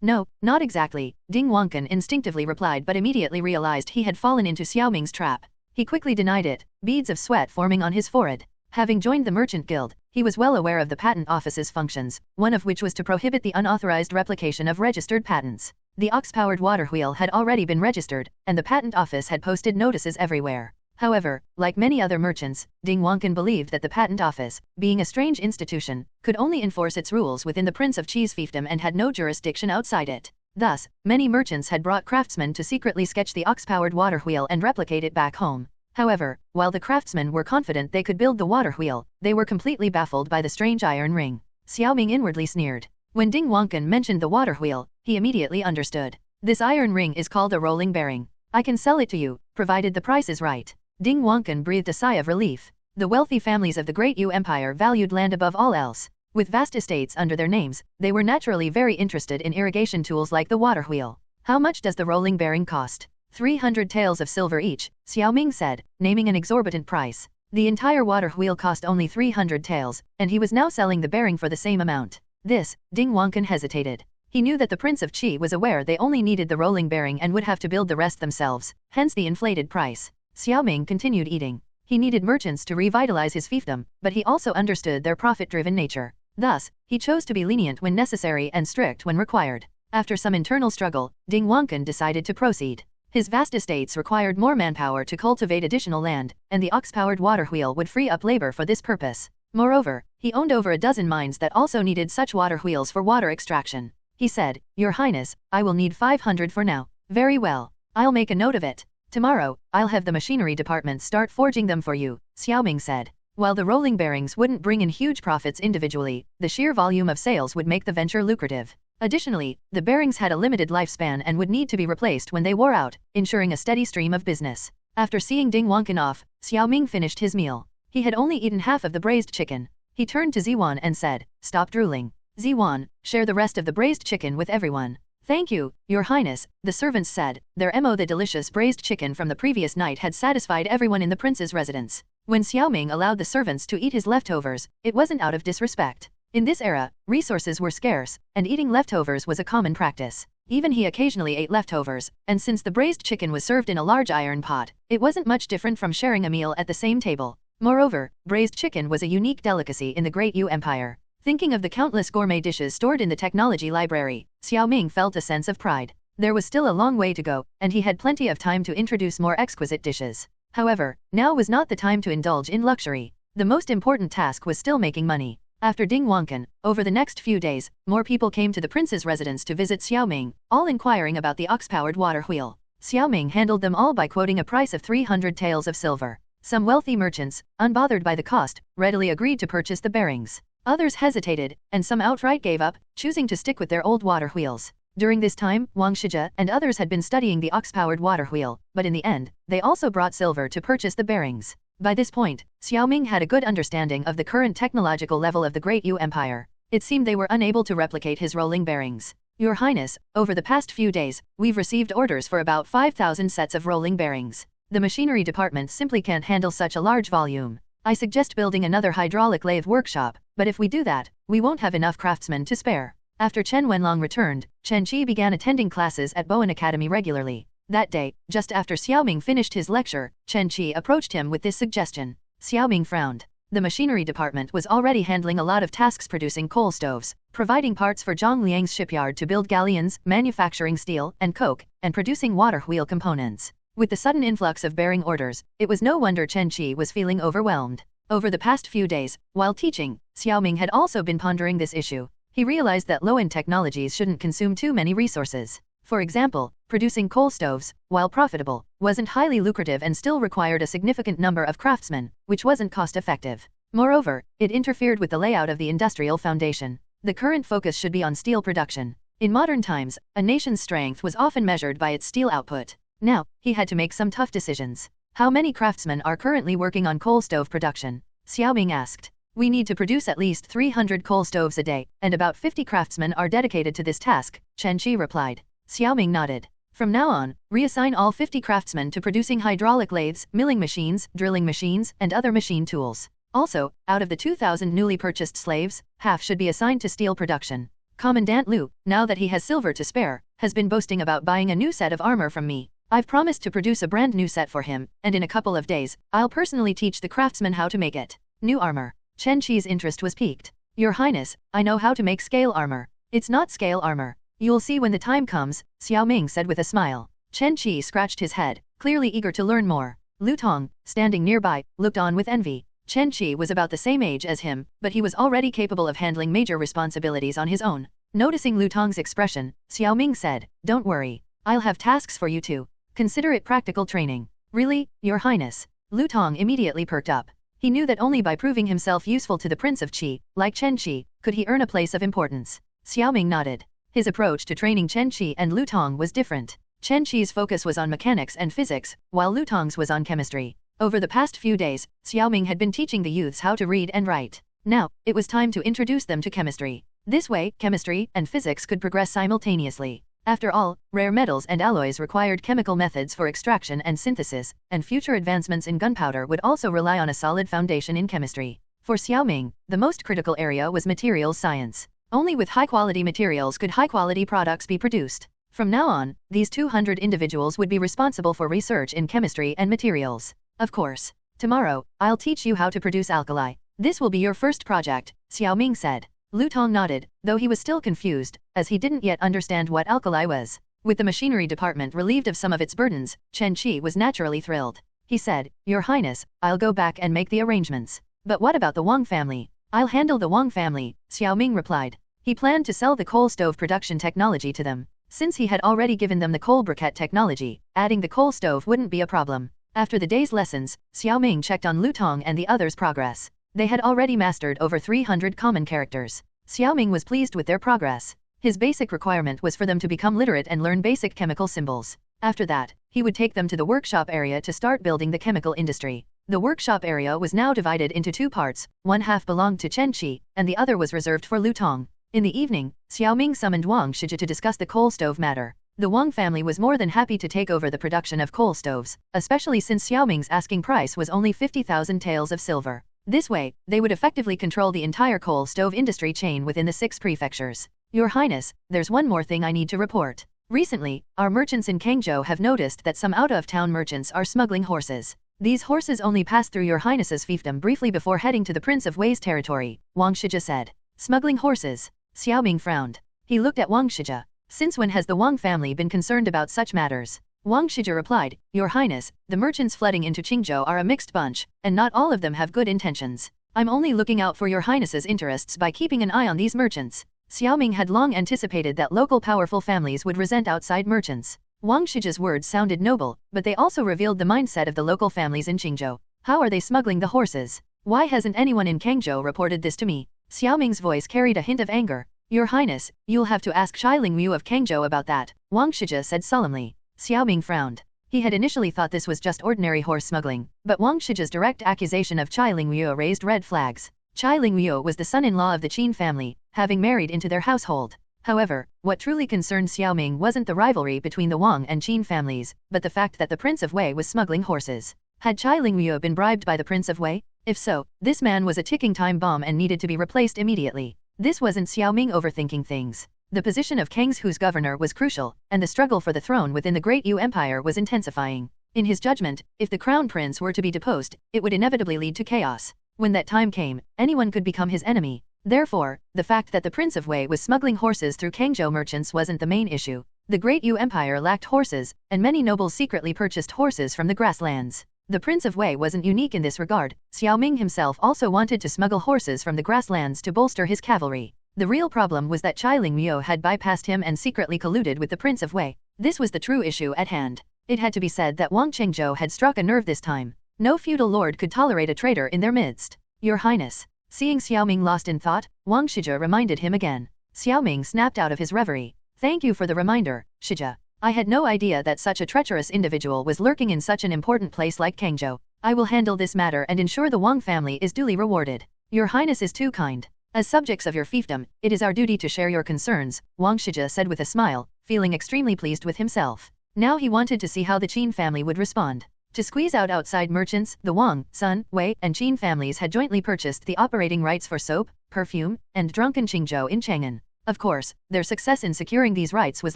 No, not exactly, Ding Wankan instinctively replied but immediately realized he had fallen into Xiao Ming's trap. He quickly denied it, beads of sweat forming on his forehead. Having joined the merchant guild, he was well aware of the patent office's functions, one of which was to prohibit the unauthorized replication of registered patents. The ox-powered water wheel had already been registered, and the patent office had posted notices everywhere. However, like many other merchants, Ding Wankan believed that the patent office, being a strange institution, could only enforce its rules within the Prince of Qi's fiefdom and had no jurisdiction outside it. Thus, many merchants had brought craftsmen to secretly sketch the ox-powered water wheel and replicate it back home. However, while the craftsmen were confident they could build the water wheel, they were completely baffled by the strange iron ring. Xiao Ming inwardly sneered. When Ding Wankan mentioned the water wheel, he immediately understood. This iron ring is called a rolling bearing. I can sell it to you, provided the price is right. Ding Wankan breathed a sigh of relief. The wealthy families of the Great Yu Empire valued land above all else. With vast estates under their names, they were naturally very interested in irrigation tools like the water wheel. How much does the rolling bearing cost? 300 taels of silver each, Xiao Ming said, naming an exorbitant price. The entire water wheel cost only 300 taels, and he was now selling the bearing for the same amount. This, Ding Wankan hesitated. He knew that the Prince of Qi was aware they only needed the rolling bearing and would have to build the rest themselves, hence the inflated price. Xiao Ming continued eating. He needed merchants to revitalize his fiefdom, but he also understood their profit-driven nature. Thus, he chose to be lenient when necessary and strict when required. After some internal struggle, Ding Wankan decided to proceed. His vast estates required more manpower to cultivate additional land, and the ox-powered water wheel would free up labor for this purpose. Moreover, he owned over a dozen mines that also needed such water wheels for water extraction. He said, Your Highness, I will need 500 for now. Very well. I'll make a note of it. Tomorrow, I'll have the machinery department start forging them for you, Xiao Ming said. While the rolling bearings wouldn't bring in huge profits individually, the sheer volume of sales would make the venture lucrative. Additionally, the bearings had a limited lifespan and would need to be replaced when they wore out, ensuring a steady stream of business. After seeing Ding Wankan off, Xiao Ming finished his meal. He had only eaten half of the braised chicken. He turned to Ziwan and said, Stop drooling. Ziwan, share the rest of the braised chicken with everyone. Thank you, Your Highness, the servants said. Their mo the delicious braised chicken from the previous night had satisfied everyone in the prince's residence. When Xiao Ming allowed the servants to eat his leftovers, it wasn't out of disrespect. In this era, resources were scarce, and eating leftovers was a common practice. Even he occasionally ate leftovers, and since the braised chicken was served in a large iron pot, it wasn't much different from sharing a meal at the same table. Moreover, braised chicken was a unique delicacy in the Great Yu Empire. Thinking of the countless gourmet dishes stored in the technology library, Xiao Ming felt a sense of pride. There was still a long way to go, and he had plenty of time to introduce more exquisite dishes. However, now was not the time to indulge in luxury. The most important task was still making money. After Ding Wankan, over the next few days, more people came to the prince's residence to visit Xiao Ming, all inquiring about the ox-powered water wheel. Xiao Ming handled them all by quoting a price of 300 taels of silver. Some wealthy merchants, unbothered by the cost, readily agreed to purchase the bearings. Others hesitated, and some outright gave up, choosing to stick with their old water wheels. During this time, Wang Shizhe and others had been studying the ox-powered water wheel, but in the end, they also brought silver to purchase the bearings. By this point, Xiao Ming had a good understanding of the current technological level of the Great Yu Empire. It seemed they were unable to replicate his rolling bearings. Your Highness, over the past few days, we've received orders for about 5,000 sets of rolling bearings. The machinery department simply can't handle such a large volume. I suggest building another hydraulic lathe workshop, but if we do that, we won't have enough craftsmen to spare. After Chen Wenlong returned, Chen Qi began attending classes at Bowen Academy regularly. That day, just after Xiao Ming finished his lecture, Chen Qi approached him with this suggestion. Xiao Ming frowned. The machinery department was already handling a lot of tasks producing coal stoves, providing parts for Zhang Liang's shipyard to build galleons, manufacturing steel and coke, and producing water wheel components. With the sudden influx of bearing orders, it was no wonder Chen Qi was feeling overwhelmed. Over the past few days, while teaching, Xiao Ming had also been pondering this issue. He realized that low-end technologies shouldn't consume too many resources. For example, producing coal stoves, while profitable, wasn't highly lucrative and still required a significant number of craftsmen, which wasn't cost-effective. Moreover, it interfered with the layout of the industrial foundation. The current focus should be on steel production. In modern times, a nation's strength was often measured by its steel output. Now, he had to make some tough decisions. How many craftsmen are currently working on coal stove production? Xiao Ming asked. We need to produce at least 300 coal stoves a day, and about 50 craftsmen are dedicated to this task, Chen Qi replied. Xiao Ming nodded. From now on, reassign all 50 craftsmen to producing hydraulic lathes, milling machines, drilling machines, and other machine tools. Also, out of the 2,000 newly purchased slaves, half should be assigned to steel production. Commandant Liu, now that he has silver to spare, has been boasting about buying a new set of armor from me. I've promised to produce a brand new set for him, and in a couple of days, I'll personally teach the craftsmen how to make it. New armor. Chen Qi's interest was piqued. Your Highness, I know how to make scale armor. It's not scale armor. You'll see when the time comes, Xiao Ming said with a smile. Chen Qi scratched his head, clearly eager to learn more. Lu Tong, standing nearby, looked on with envy. Chen Qi was about the same age as him, but he was already capable of handling major responsibilities on his own. Noticing Lu Tong's expression, Xiao Ming said, Don't worry. I'll have tasks for you too. Consider it practical training. Really, Your Highness? Lu Tong immediately perked up. He knew that only by proving himself useful to the Prince of Qi, like Chen Qi, could he earn a place of importance. Xiao Ming nodded. His approach to training Chen Qi and Lu Tong was different. Chen Qi's focus was on mechanics and physics, while Lu Tong's was on chemistry. Over the past few days, Xiao Ming had been teaching the youths how to read and write. Now, it was time to introduce them to chemistry. This way, chemistry and physics could progress simultaneously. After all, rare metals and alloys required chemical methods for extraction and synthesis, and future advancements in gunpowder would also rely on a solid foundation in chemistry. For Xiao Ming, the most critical area was materials science. Only with high-quality materials could high-quality products be produced. From now on, these 200 individuals would be responsible for research in chemistry and materials. Of course. Tomorrow, I'll teach you how to produce alkali. This will be your first project, Xiao Ming said. Lu Tong nodded, though he was still confused, as he didn't yet understand what alkali was. With the machinery department relieved of some of its burdens, Chen Qi was naturally thrilled. He said, Your Highness, I'll go back and make the arrangements. But what about the Wang family? I'll handle the Wang family, Xiao Ming replied. He planned to sell the coal stove production technology to them. Since he had already given them the coal briquette technology, adding the coal stove wouldn't be a problem. After the day's lessons, Xiao Ming checked on Lu Tong and the others' progress. They had already mastered over 300 common characters. Xiao Ming was pleased with their progress. His basic requirement was for them to become literate and learn basic chemical symbols. After that, he would take them to the workshop area to start building the chemical industry. The workshop area was now divided into two parts, one half belonged to Chen Qi, and the other was reserved for Lu Tong. In the evening, Xiao Ming summoned Wang Shizhe to discuss the coal stove matter. The Wang family was more than happy to take over the production of coal stoves, especially since Xiao Ming's asking price was only 50,000 taels of silver. This way, they would effectively control the entire coal stove industry chain within the 6 prefectures. Your Highness, there's one more thing I need to report. Recently, our merchants in Kangzhou have noticed that some out-of-town merchants are smuggling horses. These horses only pass through Your Highness's fiefdom briefly before heading to the Prince of Wei's territory, Wang Shizhe said. Smuggling horses? Xiao Ming frowned. He looked at Wang Shizhe. Since when has the Wang family been concerned about such matters? Wang Shizhe replied, Your Highness, the merchants flooding into Qingzhou are a mixed bunch, and not all of them have good intentions. I'm only looking out for Your Highness's interests by keeping an eye on these merchants. Xiao Ming had long anticipated that local powerful families would resent outside merchants. Wang Shiji's words sounded noble, but they also revealed the mindset of the local families in Qingzhou. How are they smuggling the horses? Why hasn't anyone in Kangzhou reported this to me? Xiao Ming's voice carried a hint of anger. Your Highness, you'll have to ask Chai Lingmu of Kangzhou about that, Wang Shijia said solemnly. Xiao Ming frowned. He had initially thought this was just ordinary horse smuggling, but Wang Shijia's direct accusation of Chai Lingmu raised red flags. Chai Lingmu was the son-in-law of the Qin family, having married into their household. However, what truly concerned Xiao Ming wasn't the rivalry between the Wang and Qin families, but the fact that the Prince of Wei was smuggling horses. Had Chai Lingmu been bribed by the Prince of Wei? If so, this man was a ticking time bomb and needed to be replaced immediately. This wasn't Xiao Ming overthinking things. The position of Kangzhou's governor was crucial, and the struggle for the throne within the Great Yu Empire was intensifying. In his judgment, if the crown prince were to be deposed, it would inevitably lead to chaos. When that time came, anyone could become his enemy. Therefore, the fact that the Prince of Wei was smuggling horses through Kangzhou merchants wasn't the main issue. The Great Yu Empire lacked horses, and many nobles secretly purchased horses from the grasslands. The Prince of Wei wasn't unique in this regard. Xiao Ming himself also wanted to smuggle horses from the grasslands to bolster his cavalry. The real problem was that Chai Lingmu had bypassed him and secretly colluded with the Prince of Wei. This was the true issue at hand. It had to be said that Wang Chengzhou had struck a nerve this time. No feudal lord could tolerate a traitor in their midst. Your Highness. Seeing Xiao Ming lost in thought, Wang Shijia reminded him again. Xiao Ming snapped out of his reverie. Thank you for the reminder, Shijia. I had no idea that such a treacherous individual was lurking in such an important place like Kangzhou. I will handle this matter and ensure the Wang family is duly rewarded. Your Highness is too kind. As subjects of your fiefdom, it is our duty to share your concerns, Wang Shijia said with a smile, feeling extremely pleased with himself. Now he wanted to see how the Qin family would respond. To squeeze out outside merchants, the Wang, Sun, Wei, and Qin families had jointly purchased the operating rights for soap, perfume, and drunken Qingzhou in Chang'an. Of course, their success in securing these rights was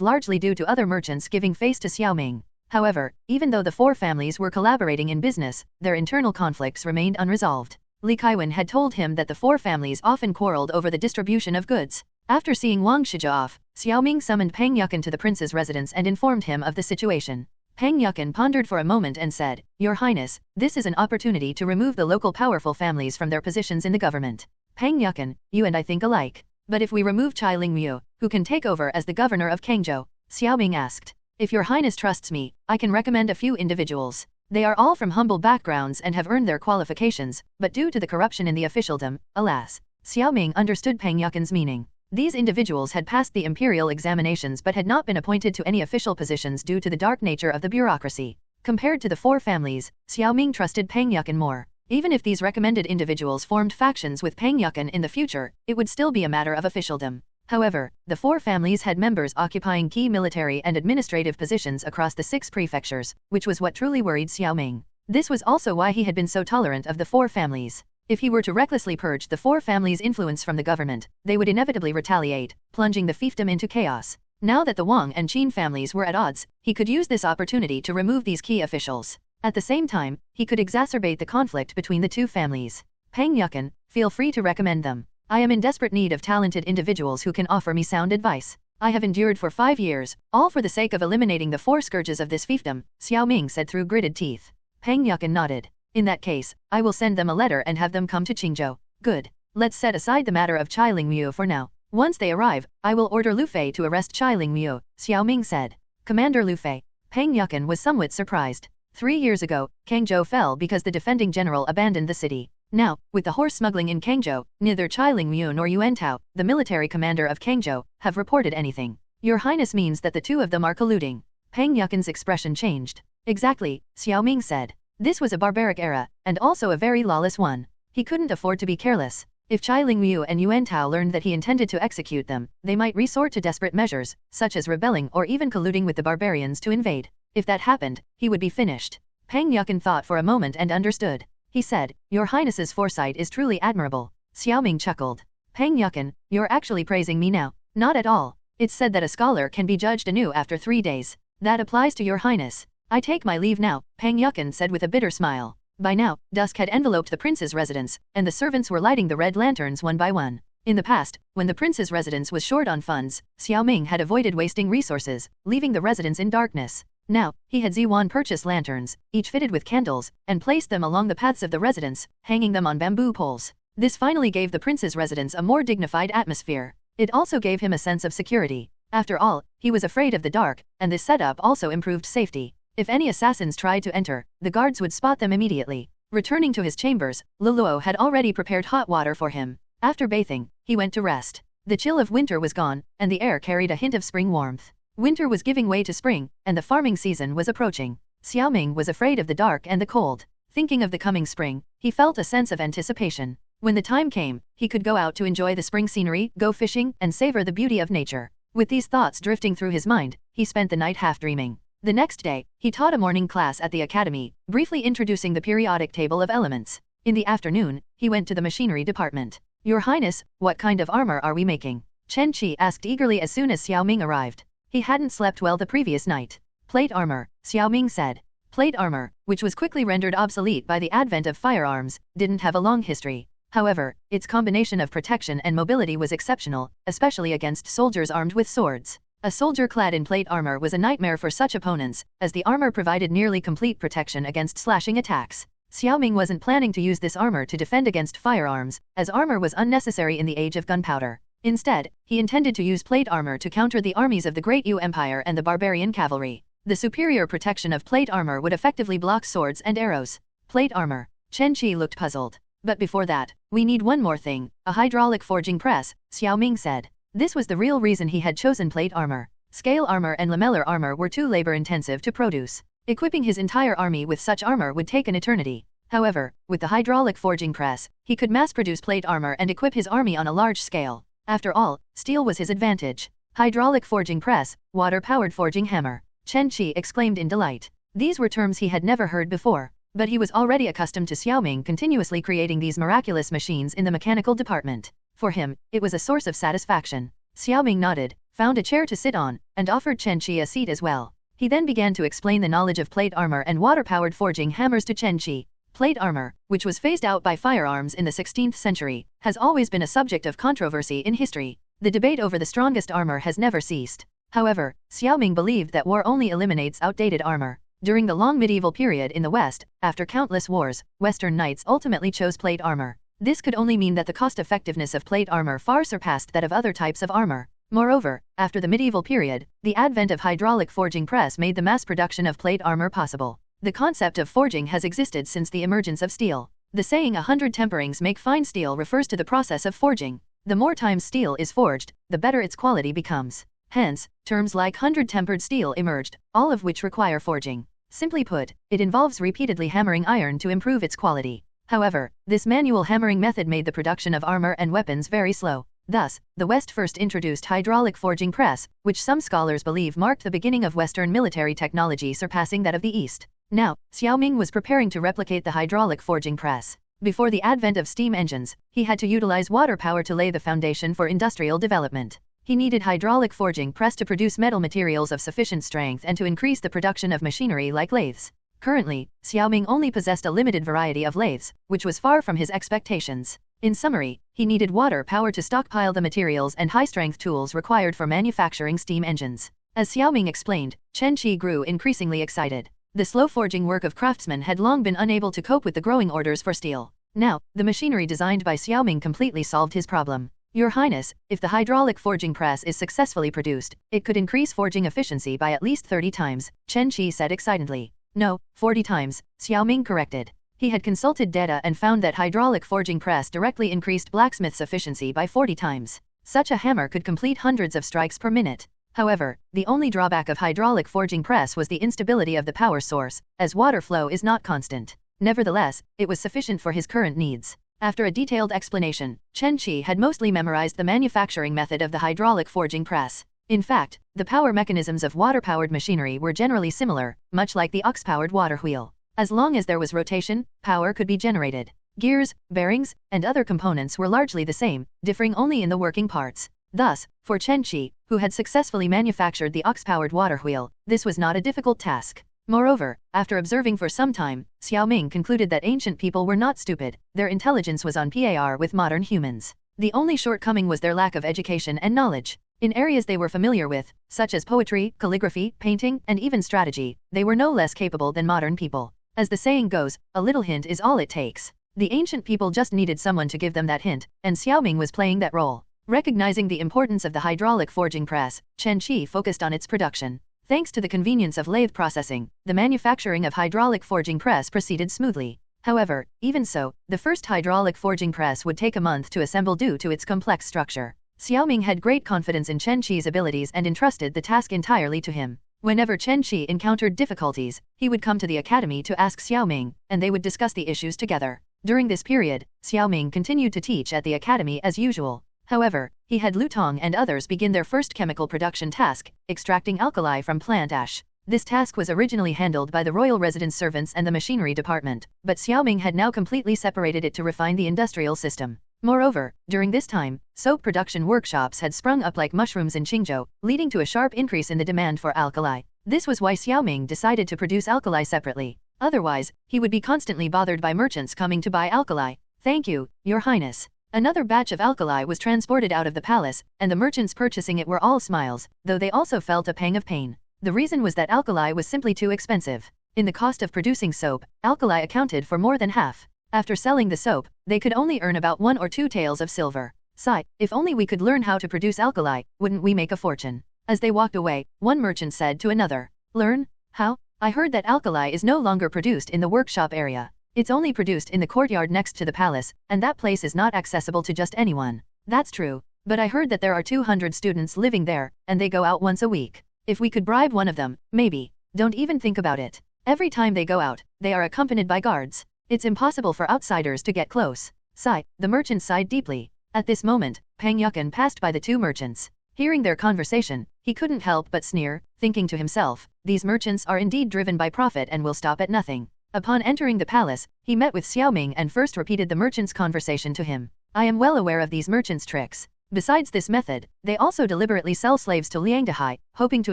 largely due to other merchants giving face to Xiao Ming. However, even though the four families were collaborating in business, their internal conflicts remained unresolved. Li Kaiwen had told him that the four families often quarreled over the distribution of goods. After seeing Wang Shijia off, Xiao Ming summoned Peng Yukan to the prince's residence and informed him of the situation. Peng Yukan pondered for a moment and said, Your Highness, this is an opportunity to remove the local powerful families from their positions in the government. Peng Yukan, you and I think alike. But if we remove Chai Lingmu, who can take over as the governor of Kangzhou? Xiao Ming asked. If your Highness trusts me, I can recommend a few individuals. They are all from humble backgrounds and have earned their qualifications, but due to the corruption in the officialdom, alas. Xiao Ming understood Peng Yukan's meaning. These individuals had passed the imperial examinations but had not been appointed to any official positions due to the dark nature of the bureaucracy. Compared to the four families, Xiao Ming trusted Peng Yukan more. Even if these recommended individuals formed factions with Peng Yukan in the future, it would still be a matter of officialdom. However, the four families had members occupying key military and administrative positions across the 6 prefectures, which was what truly worried Xiao Ming. This was also why he had been so tolerant of the four families. If he were to recklessly purge the four families' influence from the government, they would inevitably retaliate, plunging the fiefdom into chaos. Now that the Wang and Qin families were at odds, he could use this opportunity to remove these key officials. At the same time, he could exacerbate the conflict between the two families. Peng Yukan, feel free to recommend them. I am in desperate need of talented individuals who can offer me sound advice. I have endured for 5 years, all for the sake of eliminating the 4 scourges of this fiefdom, Xiao Ming said through gritted teeth. Peng Yukan nodded. In that case, I will send them a letter and have them come to Qingzhou. Good. Let's set aside the matter of Chai Lingmu for now. Once they arrive, I will order Lu Fei to arrest Chai Lingmu, Xiao Ming said. Commander Lu Fei. Peng Yukan was somewhat surprised. 3 years ago, Kangzhou fell because the defending general abandoned the city. Now, with the horse smuggling in Kangzhou, neither Chai Lingmu nor Yuan Tao, the military commander of Kangzhou, have reported anything. Your Highness means that the two of them are colluding. Peng Yukan's expression changed. Exactly, Xiao Ming said. This was a barbaric era, and also a very lawless one. He couldn't afford to be careless. If Chai Lingmu and Yuan Tao learned that he intended to execute them, they might resort to desperate measures, such as rebelling or even colluding with the barbarians to invade. If that happened, he would be finished. Peng Yukan thought for a moment and understood. He said, Your Highness's foresight is truly admirable. Xiao Ming chuckled. Peng Yukan, you're actually praising me now. Not at all. It's said that a scholar can be judged anew after 3 days. That applies to your Highness. I take my leave now, Peng Yukan said with a bitter smile. By now, dusk had enveloped the prince's residence, and the servants were lighting the red lanterns one by one. In the past, when the prince's residence was short on funds, Xiao Ming had avoided wasting resources, leaving the residence in darkness. Now, he had Ziwan purchase lanterns, each fitted with candles, and placed them along the paths of the residence, hanging them on bamboo poles. This finally gave the prince's residence a more dignified atmosphere. It also gave him a sense of security. After all, he was afraid of the dark, and this setup also improved safety. If any assassins tried to enter, the guards would spot them immediately. Returning to his chambers, Luluo had already prepared hot water for him. After bathing, he went to rest. The chill of winter was gone, and the air carried a hint of spring warmth. Winter was giving way to spring, and the farming season was approaching. Xiao Ming was afraid of the dark and the cold. Thinking of the coming spring, he felt a sense of anticipation. When the time came, he could go out to enjoy the spring scenery, go fishing, and savor the beauty of nature. With these thoughts drifting through his mind, he spent the night half dreaming. The next day, he taught a morning class at the academy, briefly introducing the periodic table of elements. In the afternoon, he went to the machinery department. Your Highness, what kind of armor are we making? Chen Qi asked eagerly as soon as Xiao Ming arrived. He hadn't slept well the previous night. Plate armor, Xiao Ming said. Plate armor, which was quickly rendered obsolete by the advent of firearms, didn't have a long history. However, its combination of protection and mobility was exceptional, especially against soldiers armed with swords. A soldier clad in plate armor was a nightmare for such opponents, as the armor provided nearly complete protection against slashing attacks. Xiao Ming wasn't planning to use this armor to defend against firearms, as armor was unnecessary in the age of gunpowder. Instead, he intended to use plate armor to counter the armies of the Great Yu Empire and the barbarian cavalry. The superior protection of plate armor would effectively block swords and arrows. Plate armor. Chen Qi looked puzzled. But before that, we need one more thing, a hydraulic forging press, Xiao Ming said. This was the real reason he had chosen plate armor. Scale armor and lamellar armor were too labor-intensive to produce. Equipping his entire army with such armor would take an eternity. However, with the hydraulic forging press, he could mass-produce plate armor and equip his army on a large scale. After all, steel was his advantage. Hydraulic forging press, water-powered forging hammer. Chen Qi exclaimed in delight. These were terms he had never heard before, but he was already accustomed to Xiao Ming continuously creating these miraculous machines in the mechanical department. For him, it was a source of satisfaction. Xiao Ming nodded, found a chair to sit on, and offered Chen Qi a seat as well. He then began to explain the knowledge of plate armor and water-powered forging hammers to Chen Qi. Plate armor, which was phased out by firearms in the 16th century, has always been a subject of controversy in history. The debate over the strongest armor has never ceased. However, Xiao Ming believed that war only eliminates outdated armor. During the long medieval period in the West, after countless wars, Western knights ultimately chose plate armor. This could only mean that the cost-effectiveness of plate armor far surpassed that of other types of armor. Moreover, after the medieval period, the advent of hydraulic forging press made the mass production of plate armor possible. The concept of forging has existed since the emergence of steel. The saying 100 temperings make fine steel refers to the process of forging. The more times steel is forged, the better its quality becomes. Hence, terms like 100-tempered steel emerged, all of which require forging. Simply put, it involves repeatedly hammering iron to improve its quality. However, this manual hammering method made the production of armor and weapons very slow. Thus, the West first introduced hydraulic forging press, which some scholars believe marked the beginning of Western military technology surpassing that of the East. Now, Xiao Ming was preparing to replicate the hydraulic forging press. Before the advent of steam engines, he had to utilize water power to lay the foundation for industrial development. He needed hydraulic forging press to produce metal materials of sufficient strength and to increase the production of machinery like lathes. Currently, Xiao Ming only possessed a limited variety of lathes, which was far from his expectations. In summary, he needed water power to stockpile the materials and high-strength tools required for manufacturing steam engines. As Xiao Ming explained, Chen Qi grew increasingly excited. The slow forging work of craftsmen had long been unable to cope with the growing orders for steel. Now, the machinery designed by Xiao Ming completely solved his problem. Your Highness, if the hydraulic forging press is successfully produced, it could increase forging efficiency by at least 30 times, Chen Qi said excitedly. No, 40 times, Xiao Ming corrected. He had consulted data and found that hydraulic forging press directly increased blacksmith's efficiency by 40 times. Such a hammer could complete hundreds of strikes per minute. However, the only drawback of hydraulic forging press was the instability of the power source, as water flow is not constant. Nevertheless, it was sufficient for his current needs. After a detailed explanation, Chen Qi had mostly memorized the manufacturing method of the hydraulic forging press. In fact, the power mechanisms of water-powered machinery were generally similar, much like the ox-powered water wheel. As long as there was rotation, power could be generated. Gears, bearings, and other components were largely the same, differing only in the working parts. Thus, for Chen Qi, who had successfully manufactured the ox-powered water wheel, this was not a difficult task. Moreover, after observing for some time, Xiao Ming concluded that ancient people were not stupid, their intelligence was on par with modern humans. The only shortcoming was their lack of education and knowledge. In areas they were familiar with, such as poetry, calligraphy, painting, and even strategy, they were no less capable than modern people. As the saying goes, a little hint is all it takes. The ancient people just needed someone to give them that hint, and Xiao Ming was playing that role. Recognizing the importance of the hydraulic forging press, Chen Qi focused on its production. Thanks to the convenience of lathe processing, the manufacturing of hydraulic forging press proceeded smoothly. However, even so, the first hydraulic forging press would take a month to assemble due to its complex structure. Xiao Ming had great confidence in Chen Qi's abilities and entrusted the task entirely to him. Whenever Chen Qi encountered difficulties, he would come to the academy to ask Xiao Ming, and they would discuss the issues together. During this period, Xiao Ming continued to teach at the academy as usual. However, he had Lu Tong and others begin their first chemical production task, extracting alkali from plant ash. This task was originally handled by the royal residence servants and the machinery department, but Xiao Ming had now completely separated it to refine the industrial system. Moreover, during this time, soap production workshops had sprung up like mushrooms in Qingzhou, leading to a sharp increase in the demand for alkali. This was why Xiao Ming decided to produce alkali separately. Otherwise, he would be constantly bothered by merchants coming to buy alkali. Thank you, Your Highness. Another batch of alkali was transported out of the palace, and the merchants purchasing it were all smiles, though they also felt a pang of pain. The reason was that alkali was simply too expensive. In the cost of producing soap, alkali accounted for more than half. After selling the soap, they could only earn about 1 or 2 taels of silver. Sigh, if only we could learn how to produce alkali, wouldn't we make a fortune? As they walked away, one merchant said to another, Learn? How? I heard that alkali is no longer produced in the workshop area. It's only produced in the courtyard next to the palace, and that place is not accessible to just anyone. That's true, but I heard that there are 200 students living there, and they go out once a week. If we could bribe one of them, maybe. Don't even think about it. Every time they go out, they are accompanied by guards. It's impossible for outsiders to get close. Sigh, the merchant sighed deeply. At this moment, Pang Yukan passed by the two merchants. Hearing their conversation, he couldn't help but sneer, thinking to himself, these merchants are indeed driven by profit and will stop at nothing. Upon entering the palace, he met with Xiao Ming and first repeated the merchant's conversation to him. I am well aware of these merchants' tricks. Besides this method, they also deliberately sell slaves to Liangdahai, hoping to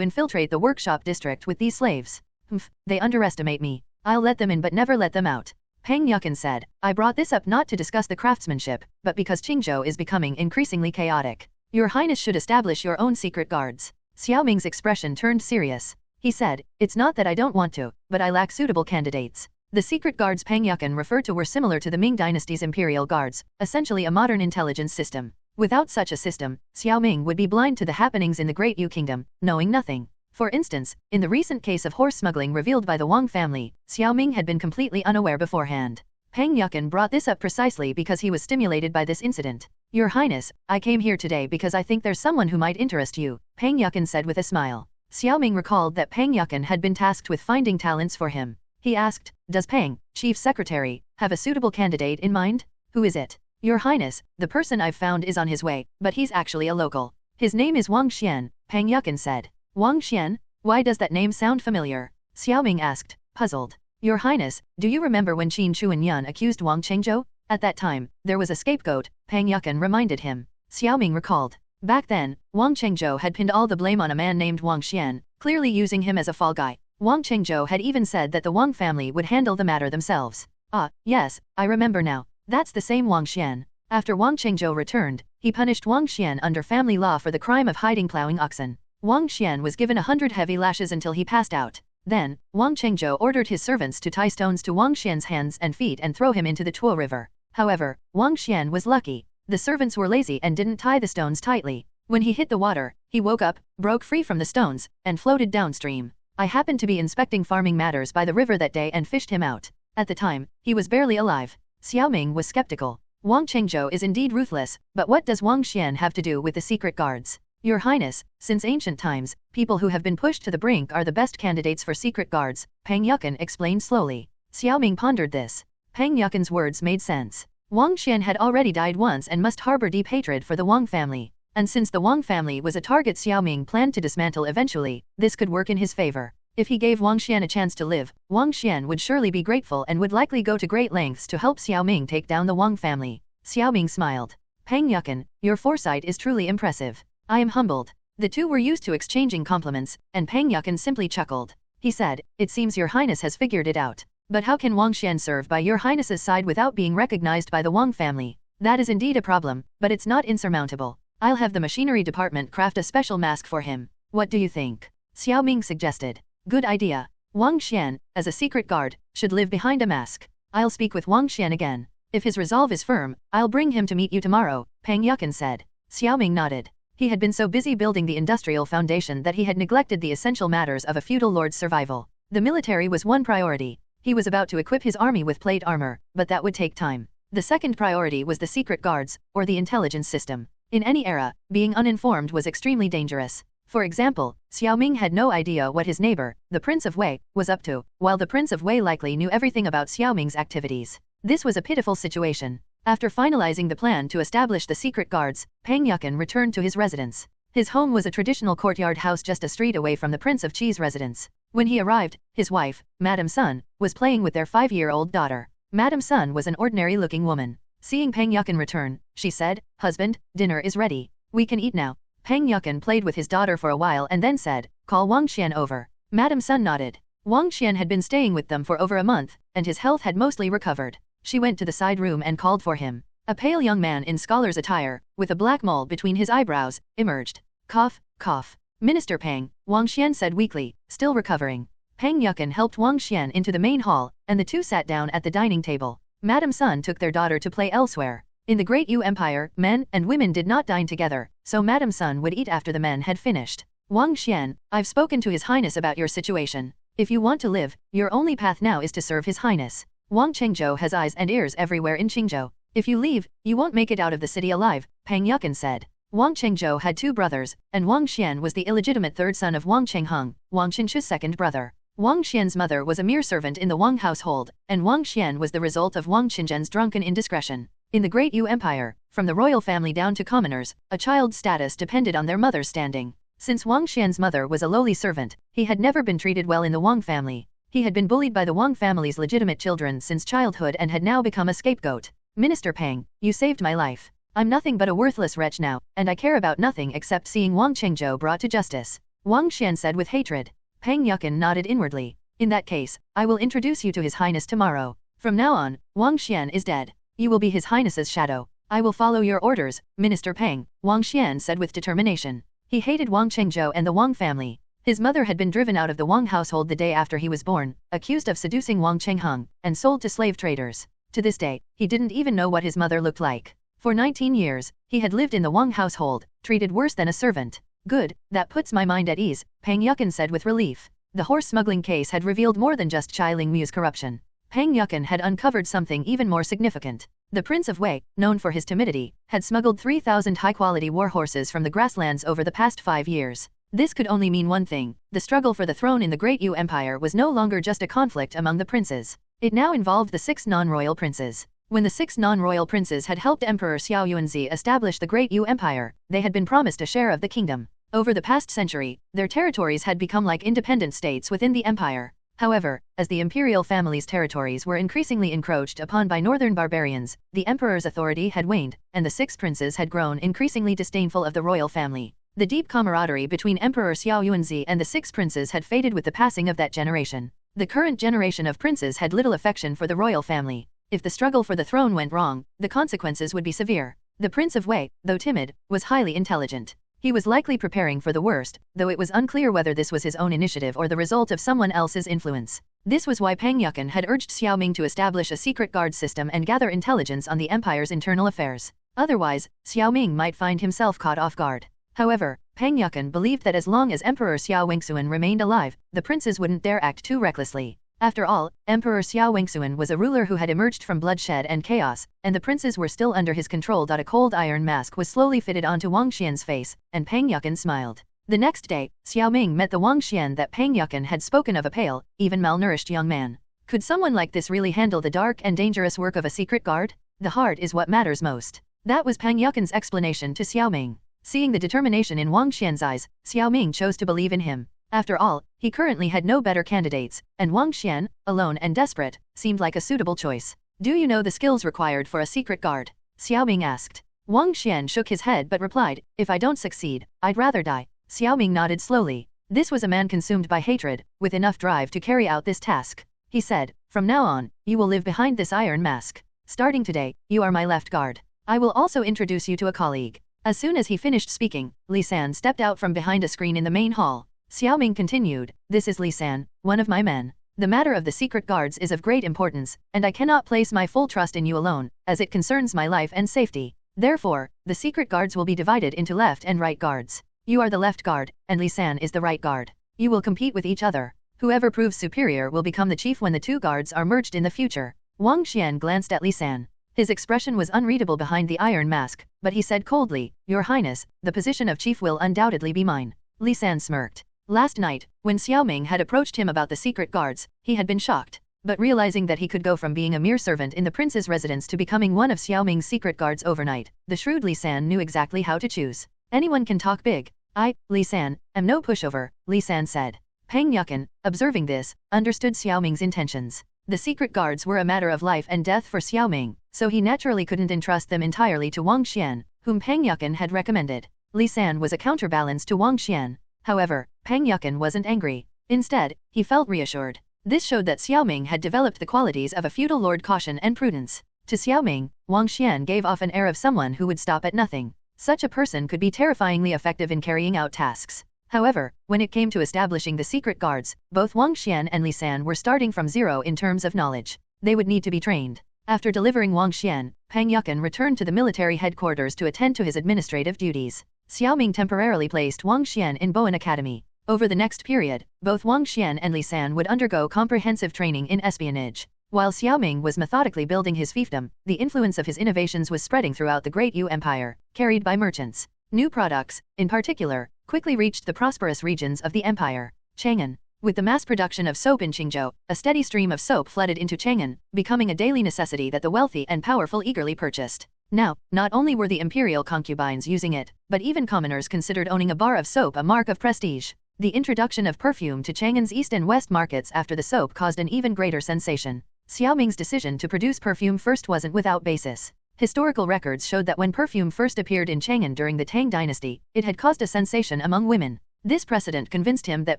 infiltrate the workshop district with these slaves. Humph, they underestimate me. I'll let them in but never let them out. Pang Yukan said, I brought this up not to discuss the craftsmanship, but because Qingzhou is becoming increasingly chaotic. Your Highness should establish your own secret guards. Xiao Ming's expression turned serious. He said, it's not that I don't want to, but I lack suitable candidates. The secret guards Pang Yukan referred to were similar to the Ming dynasty's imperial guards, essentially a modern intelligence system. Without such a system, Xiao Ming would be blind to the happenings in the Great Yu Kingdom, knowing nothing. For instance, in the recent case of horse smuggling revealed by the Wang family, Xiao Ming had been completely unaware beforehand. Pang Yukan brought this up precisely because he was stimulated by this incident. Your Highness, I came here today because I think there's someone who might interest you, Pang Yukan said with a smile. Xiao Ming recalled that Pang Yukan had been tasked with finding talents for him. He asked, does Pang, Chief Secretary, have a suitable candidate in mind? Who is it? Your Highness, the person I've found is on his way, but he's actually a local. His name is Wang Xian, Pang Yukan said. Wang Xian? Why does that name sound familiar? Xiao Ming asked, puzzled. Your Highness, do you remember when Qin Chuanyuan accused Wang Chengzhou? At that time, there was a scapegoat, Pang Yukan reminded him. Xiao Ming recalled. Back then, Wang Chengzhou had pinned all the blame on a man named Wang Xian, clearly using him as a fall guy. Wang Chengzhou had even said that the Wang family would handle the matter themselves. Ah, yes, I remember now. That's the same Wang Xian. After Wang Chengzhou returned, he punished Wang Xian under family law for the crime of hiding plowing oxen. Wang Xian was given 100 heavy lashes until he passed out. Then, Wang Chengzhou ordered his servants to tie stones to Wang Xian's hands and feet and throw him into the Tuo River. However, Wang Xian was lucky. The servants were lazy and didn't tie the stones tightly. When he hit the water, he woke up, broke free from the stones, and floated downstream. I happened to be inspecting farming matters by the river that day and fished him out. At the time, he was barely alive. Xiao Ming was skeptical. Wang Chengzhou is indeed ruthless, but what does Wang Xian have to do with the secret guards? Your Highness, since ancient times, people who have been pushed to the brink are the best candidates for secret guards, Pang Yukan explained slowly. Xiao Ming pondered this. Pang Yukan's words made sense. Wang Xian had already died once and must harbor deep hatred for the Wang family. And since the Wang family was a target Xiao Ming planned to dismantle eventually, this could work in his favor. If he gave Wang Xian a chance to live, Wang Xian would surely be grateful and would likely go to great lengths to help Xiao Ming take down the Wang family. Xiao Ming smiled. Pang Yukan, your foresight is truly impressive. I am humbled. The two were used to exchanging compliments, and Pang Yukan simply chuckled. He said, it seems your Highness has figured it out. But how can Wang Xian serve by your Highness's side without being recognized by the Wang family? That is indeed a problem, but it's not insurmountable. I'll have the machinery department craft a special mask for him. What do you think? Xiao Ming suggested. Good idea. Wang Xian, as a secret guard, should live behind a mask. I'll speak with Wang Xian again. If his resolve is firm, I'll bring him to meet you tomorrow, Pang Yukan said. Xiao Ming nodded. He had been so busy building the industrial foundation that he had neglected the essential matters of a feudal lord's survival. The military was one priority. He was about to equip his army with plate armor, but that would take time. The second priority was the secret guards, or the intelligence system. In any era, being uninformed was extremely dangerous. For example, Xiao Ming had no idea what his neighbor, the Prince of Wei, was up to, while the Prince of Wei likely knew everything about Xiao Ming's activities. This was a pitiful situation. After finalizing the plan to establish the secret guards, Pang Yukin returned to his residence. His home was a traditional courtyard house just a street away from the Prince of Qi's residence. When he arrived, his wife, Madame Sun, was playing with their 5-year-old daughter. Madame Sun was an ordinary-looking woman. Seeing Pang Yukin return, she said, "Husband, dinner is ready. We can eat now." Pang Yukin played with his daughter for a while and then said, "Call Wang Xian over." Madame Sun nodded. Wang Xian had been staying with them for over a month, and his health had mostly recovered. She went to the side room and called for him. A pale young man in scholar's attire, with a black mole between his eyebrows, emerged. Cough, cough. "Minister Pang," Wang Xian said weakly, still recovering. Pang Yukin helped Wang Xian into the main hall, and the two sat down at the dining table. Madame Sun took their daughter to play elsewhere. In the Great Yu Empire, men and women did not dine together, so Madame Sun would eat after the men had finished. "Wang Xian, I've spoken to His Highness about your situation. If you want to live, your only path now is to serve His Highness. Wang Chengzhou has eyes and ears everywhere in Qingzhou. If you leave, you won't make it out of the city alive," Pang Yukin said. Wang Chengzhou had 2 brothers, and Wang Xian was the illegitimate third son of Wang Chengheng, Wang Qinchu's second brother. Wang Xian's mother was a mere servant in the Wang household, and Wang Xian was the result of Wang Qinzhen's drunken indiscretion. In the Great Yu Empire, from the royal family down to commoners, a child's status depended on their mother's standing. Since Wang Xian's mother was a lowly servant, he had never been treated well in the Wang family. He had been bullied by the Wang family's legitimate children since childhood and had now become a scapegoat. "Minister Pang, you saved my life. I'm nothing but a worthless wretch now, and I care about nothing except seeing Wang Chengzhou brought to justice," Wang Xian said with hatred. Pang Yukin nodded inwardly. "In that case, I will introduce you to His Highness tomorrow. From now on, Wang Xian is dead. You will be His Highness's shadow. I will follow your orders, Minister Pang," Wang Xian said with determination. He hated Wang Chengzhou and the Wang family. His mother had been driven out of the Wang household the day after he was born, accused of seducing Wang Chengheng, and sold to slave traders. To this day, he didn't even know what his mother looked like. For 19 years, he had lived in the Wang household, treated worse than a servant. "Good, that puts my mind at ease," Pang Yukin said with relief. The horse smuggling case had revealed more than just Chai Lingmu's corruption. Pang Yukin had uncovered something even more significant. The Prince of Wei, known for his timidity, had smuggled 3,000 high-quality war horses from the grasslands over the past 5 years. This could only mean one thing: the struggle for the throne in the Great Yu Empire was no longer just a conflict among the princes. It now involved the 6 non-royal princes. When the 6 non-royal princes had helped Emperor Xiao Yuanzi establish the Great Yu Empire, they had been promised a share of the kingdom. Over the past century, their territories had become like independent states within the empire. However, as the imperial family's territories were increasingly encroached upon by northern barbarians, the emperor's authority had waned, and the 6 princes had grown increasingly disdainful of the royal family. The deep camaraderie between Emperor Xiao Yuanzi and the 6 princes had faded with the passing of that generation. The current generation of princes had little affection for the royal family. If the struggle for the throne went wrong, the consequences would be severe. The Prince of Wei, though timid, was highly intelligent. He was likely preparing for the worst, though it was unclear whether this was his own initiative or the result of someone else's influence. This was why Pang Yukin had urged Xiao Ming to establish a secret guard system and gather intelligence on the empire's internal affairs. Otherwise, Xiao Ming might find himself caught off guard. However, Pang Yukin believed that as long as Emperor Xiao Wengsuan remained alive, the princes wouldn't dare act too recklessly. After all, Emperor Xiao Wengsuan was a ruler who had emerged from bloodshed and chaos, and the princes were still under his control. A cold iron mask was slowly fitted onto Wang Xian's face, and Pang Yukin smiled. The next day, Xiao Ming met the Wang Xian that Pang Yukin had spoken of, a pale, even malnourished young man. Could someone like this really handle the dark and dangerous work of a secret guard? The heart is what matters most. That was Pang Yukin's explanation to Xiao Ming. Seeing the determination in Wang Xian's eyes, Xiao Ming chose to believe in him. After all, he currently had no better candidates, and Wang Xian, alone and desperate, seemed like a suitable choice. "Do you know the skills required for a secret guard?" Xiao Ming asked. Wang Xian shook his head but replied, "If I don't succeed, I'd rather die." Xiao Ming nodded slowly. This was a man consumed by hatred, with enough drive to carry out this task. He said, "From now on, you will live behind this iron mask. Starting today, you are my left guard. I will also introduce you to a colleague." As soon as he finished speaking, Li San stepped out from behind a screen in the main hall. Xiao Ming continued, "This is Li San, one of my men. The matter of the secret guards is of great importance, and I cannot place my full trust in you alone, as it concerns my life and safety. Therefore, the secret guards will be divided into left and right guards. You are the left guard, and Li San is the right guard. You will compete with each other. Whoever proves superior will become the chief when the two guards are merged in the future. Wang Xian glanced at Li San. His expression was unreadable behind the iron mask, but he said coldly, "Your Highness, the position of chief will undoubtedly be mine." Li San smirked. Last night, when Xiao Ming had approached him about the secret guards, he had been shocked. But realizing that he could go from being a mere servant in the prince's residence to becoming one of Xiao Ming's secret guards overnight, the shrewd Li San knew exactly how to choose. Anyone can talk big. I, Li San, am no pushover, Li San said. Peng Yukan, observing this, understood Xiao Ming's intentions. The secret guards were a matter of life and death for Xiao Ming, so he naturally couldn't entrust them entirely to Wang Xian, whom Peng Yukan had recommended. Li San was a counterbalance to Wang Xian. However, Peng Yukan wasn't angry. Instead, he felt reassured. This showed that Xiao Ming had developed the qualities of a feudal lord: caution and prudence. To Xiao Ming, Wang Xian gave off an air of someone who would stop at nothing. Such a person could be terrifyingly effective in carrying out tasks. However, when it came to establishing the secret guards, both Wang Xian and Li San were starting from zero in terms of knowledge. They would need to be trained. After delivering Wang Xian, Peng Yukan returned to the military headquarters to attend to his administrative duties. Xiao Ming temporarily placed Wang Xian in Boan Academy. Over the next period, both Wang Xian and Li San would undergo comprehensive training in espionage. While Xiao Ming was methodically building his fiefdom, the influence of his innovations was spreading throughout the Great Yu Empire, carried by merchants. New products, in particular, quickly reached the prosperous regions of the empire. Chang'an. With the mass production of soap in Qingzhou, a steady stream of soap flooded into Chang'an, becoming a daily necessity that the wealthy and powerful eagerly purchased. Now, not only were the imperial concubines using it, but even commoners considered owning a bar of soap a mark of prestige. The introduction of perfume to Chang'an's east and west markets after the soap caused an even greater sensation. Xiao Ming's decision to produce perfume first wasn't without basis. Historical records showed that when perfume first appeared in Chang'an during the Tang dynasty, it had caused a sensation among women. This precedent convinced him that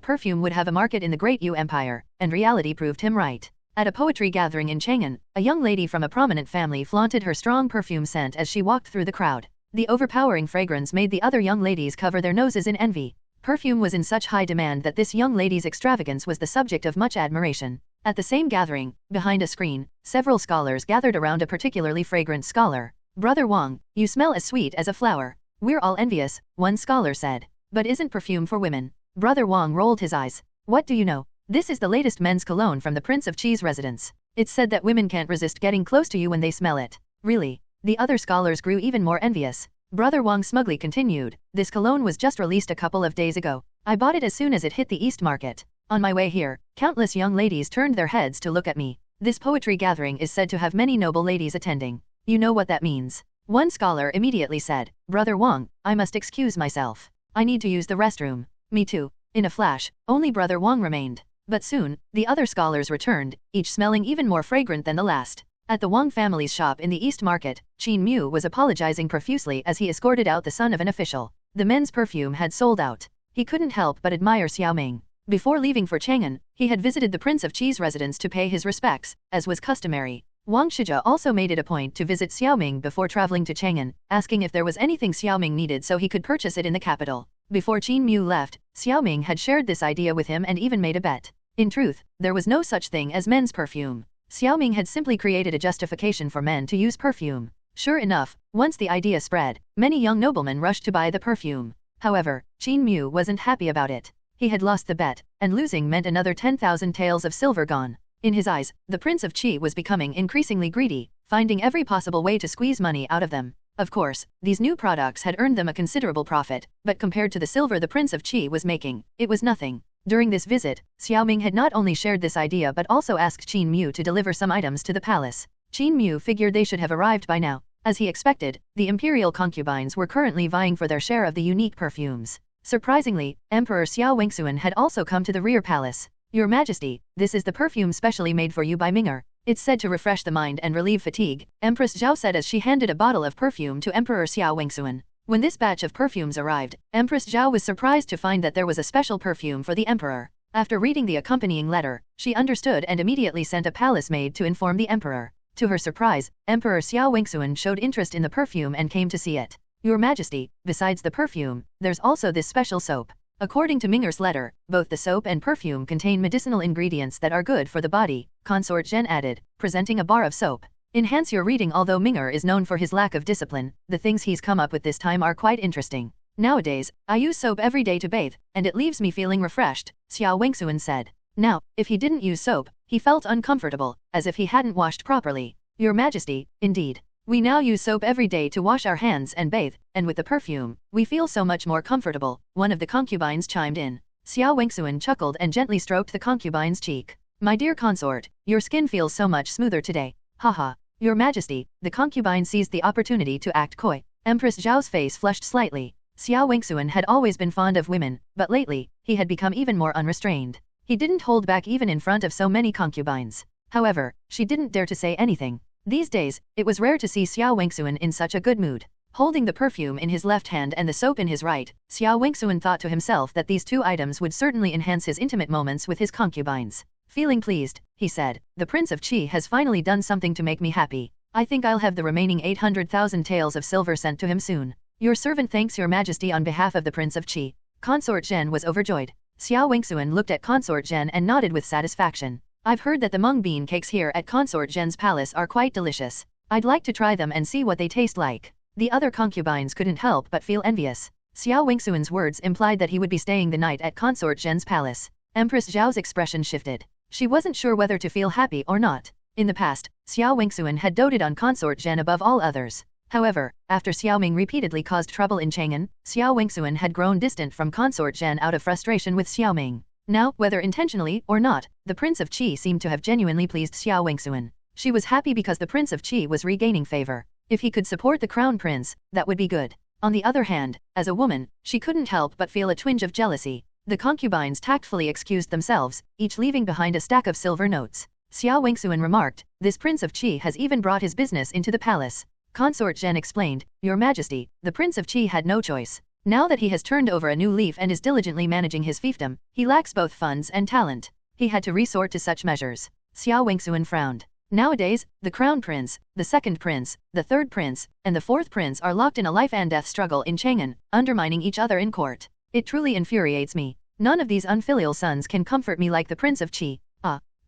perfume would have a market in the Great Yu Empire, and reality proved him right. At a poetry gathering in Chang'an, a young lady from a prominent family flaunted her strong perfume scent as she walked through the crowd. The overpowering fragrance made the other young ladies cover their noses in envy. Perfume was in such high demand that this young lady's extravagance was the subject of much admiration. At the same gathering, behind a screen, several scholars gathered around a particularly fragrant scholar. "Brother Wang, you smell as sweet as a flower." "We're all envious," one scholar said. "But isn't perfume for women?" Brother Wang rolled his eyes. "What do you know? This is the latest men's cologne from the Prince of Qi's residence. It's said that women can't resist getting close to you when they smell it." "Really?" The other scholars grew even more envious. Brother Wang smugly continued, "This cologne was just released a couple of days ago. I bought it as soon as it hit the East Market. On my way here, countless young ladies turned their heads to look at me. This poetry gathering is said to have many noble ladies attending. You know what that means?" One scholar immediately said, "Brother Wang, I must excuse myself. I need to use the restroom." "Me too." In a flash, only Brother Wang remained. But soon, the other scholars returned, each smelling even more fragrant than the last. At the Wang family's shop in the East Market, Qin Mu was apologizing profusely as he escorted out the son of an official. The men's perfume had sold out. He couldn't help but admire Xiao Ming. Before leaving for Chang'an, he had visited the Prince of Qi's residence to pay his respects, as was customary. Wang Shijia also made it a point to visit Xiao Ming before traveling to Chang'an, asking if there was anything Xiao Ming needed so he could purchase it in the capital. Before Qin Mu left, Xiao Ming had shared this idea with him and even made a bet. In truth, there was no such thing as men's perfume. Xiao Ming had simply created a justification for men to use perfume. Sure enough, once the idea spread, many young noblemen rushed to buy the perfume. However, Qin Mu wasn't happy about it. He had lost the bet, and losing meant another 10,000 taels of silver gone. In his eyes, the Prince of Qi was becoming increasingly greedy, finding every possible way to squeeze money out of them. Of course, these new products had earned them a considerable profit, but compared to the silver the Prince of Qi was making, it was nothing. During this visit, Xiao Ming had not only shared this idea but also asked Qin Mu to deliver some items to the palace. Qin Mu figured they should have arrived by now. As he expected, the imperial concubines were currently vying for their share of the unique perfumes. Surprisingly, Emperor Xiao Wengsuan had also come to the rear palace. "Your Majesty, this is the perfume specially made for you by Ming'er. It's said to refresh the mind and relieve fatigue," Empress Zhao said as she handed a bottle of perfume to Emperor Xiao Wengsuan. When this batch of perfumes arrived, Empress Zhao was surprised to find that there was a special perfume for the emperor. After reading the accompanying letter, she understood and immediately sent a palace maid to inform the emperor. To her surprise, Emperor Xiao Wengsuan showed interest in the perfume and came to see it. "Your Majesty, besides the perfume, there's also this special soap." According to Ming'er's letter, both the soap and perfume contain medicinal ingredients that are good for the body, Consort Zhen added, presenting a bar of soap. "Enhance your reading." Although Ming'er is known for his lack of discipline, the things he's come up with this time are quite interesting. "Nowadays, I use soap every day to bathe, and it leaves me feeling refreshed," Xiao Wengsuan said. Now, if he didn't use soap, he felt uncomfortable, as if he hadn't washed properly. Your Majesty, indeed. We now use soap every day to wash our hands and bathe, and with the perfume, we feel so much more comfortable, one of the concubines chimed in. Xiao Wingsuan chuckled and gently stroked the concubine's cheek. My dear consort, your skin feels so much smoother today. Haha. Your Majesty, the concubine seized the opportunity to act coy. Empress Zhao's face flushed slightly. Xiao Wingsuan had always been fond of women, but lately, he had become even more unrestrained. He didn't hold back even in front of so many concubines. However, she didn't dare to say anything. These days, it was rare to see Xiao Wingsuan in such a good mood. Holding the perfume in his left hand and the soap in his right, Xiao Wingsuan thought to himself that these two items would certainly enhance his intimate moments with his concubines. Feeling pleased, he said, the Prince of Qi has finally done something to make me happy. I think I'll have the remaining 800,000 taels of silver sent to him soon. Your servant thanks your Majesty on behalf of the Prince of Qi. Consort Zhen was overjoyed. Xiao Wingsuan looked at Consort Zhen and nodded with satisfaction. I've heard that the mung bean cakes here at Consort Zhen's palace are quite delicious. I'd like to try them and see what they taste like. The other concubines couldn't help but feel envious. Xiao Wingsuan's words implied that he would be staying the night at Consort Zhen's palace. Empress Zhao's expression shifted. She wasn't sure whether to feel happy or not. In the past, Xiao Wingsuan had doted on Consort Zhen above all others. However, after Xiao Ming repeatedly caused trouble in Chang'an, Xiao Wingsuan had grown distant from Consort Zhen out of frustration with Xiao Ming. Now, whether intentionally or not, the Prince of Qi seemed to have genuinely pleased Xiao Wingsuan. She was happy because the Prince of Qi was regaining favor. If he could support the Crown Prince, that would be good. On the other hand, as a woman, she couldn't help but feel a twinge of jealousy. The concubines tactfully excused themselves, each leaving behind a stack of silver notes. Xiao Wingsuan remarked, this Prince of Qi has even brought his business into the palace. Consort Zhen explained, Your Majesty, the Prince of Qi had no choice. Now that he has turned over a new leaf and is diligently managing his fiefdom, he lacks both funds and talent. He had to resort to such measures. Xiao Wingsuan frowned. Nowadays, the Crown Prince, the Second Prince, the Third Prince, and the Fourth Prince are locked in a life and death struggle in Chang'an, undermining each other in court. It truly infuriates me. None of these unfilial sons can comfort me like the Prince of Qi.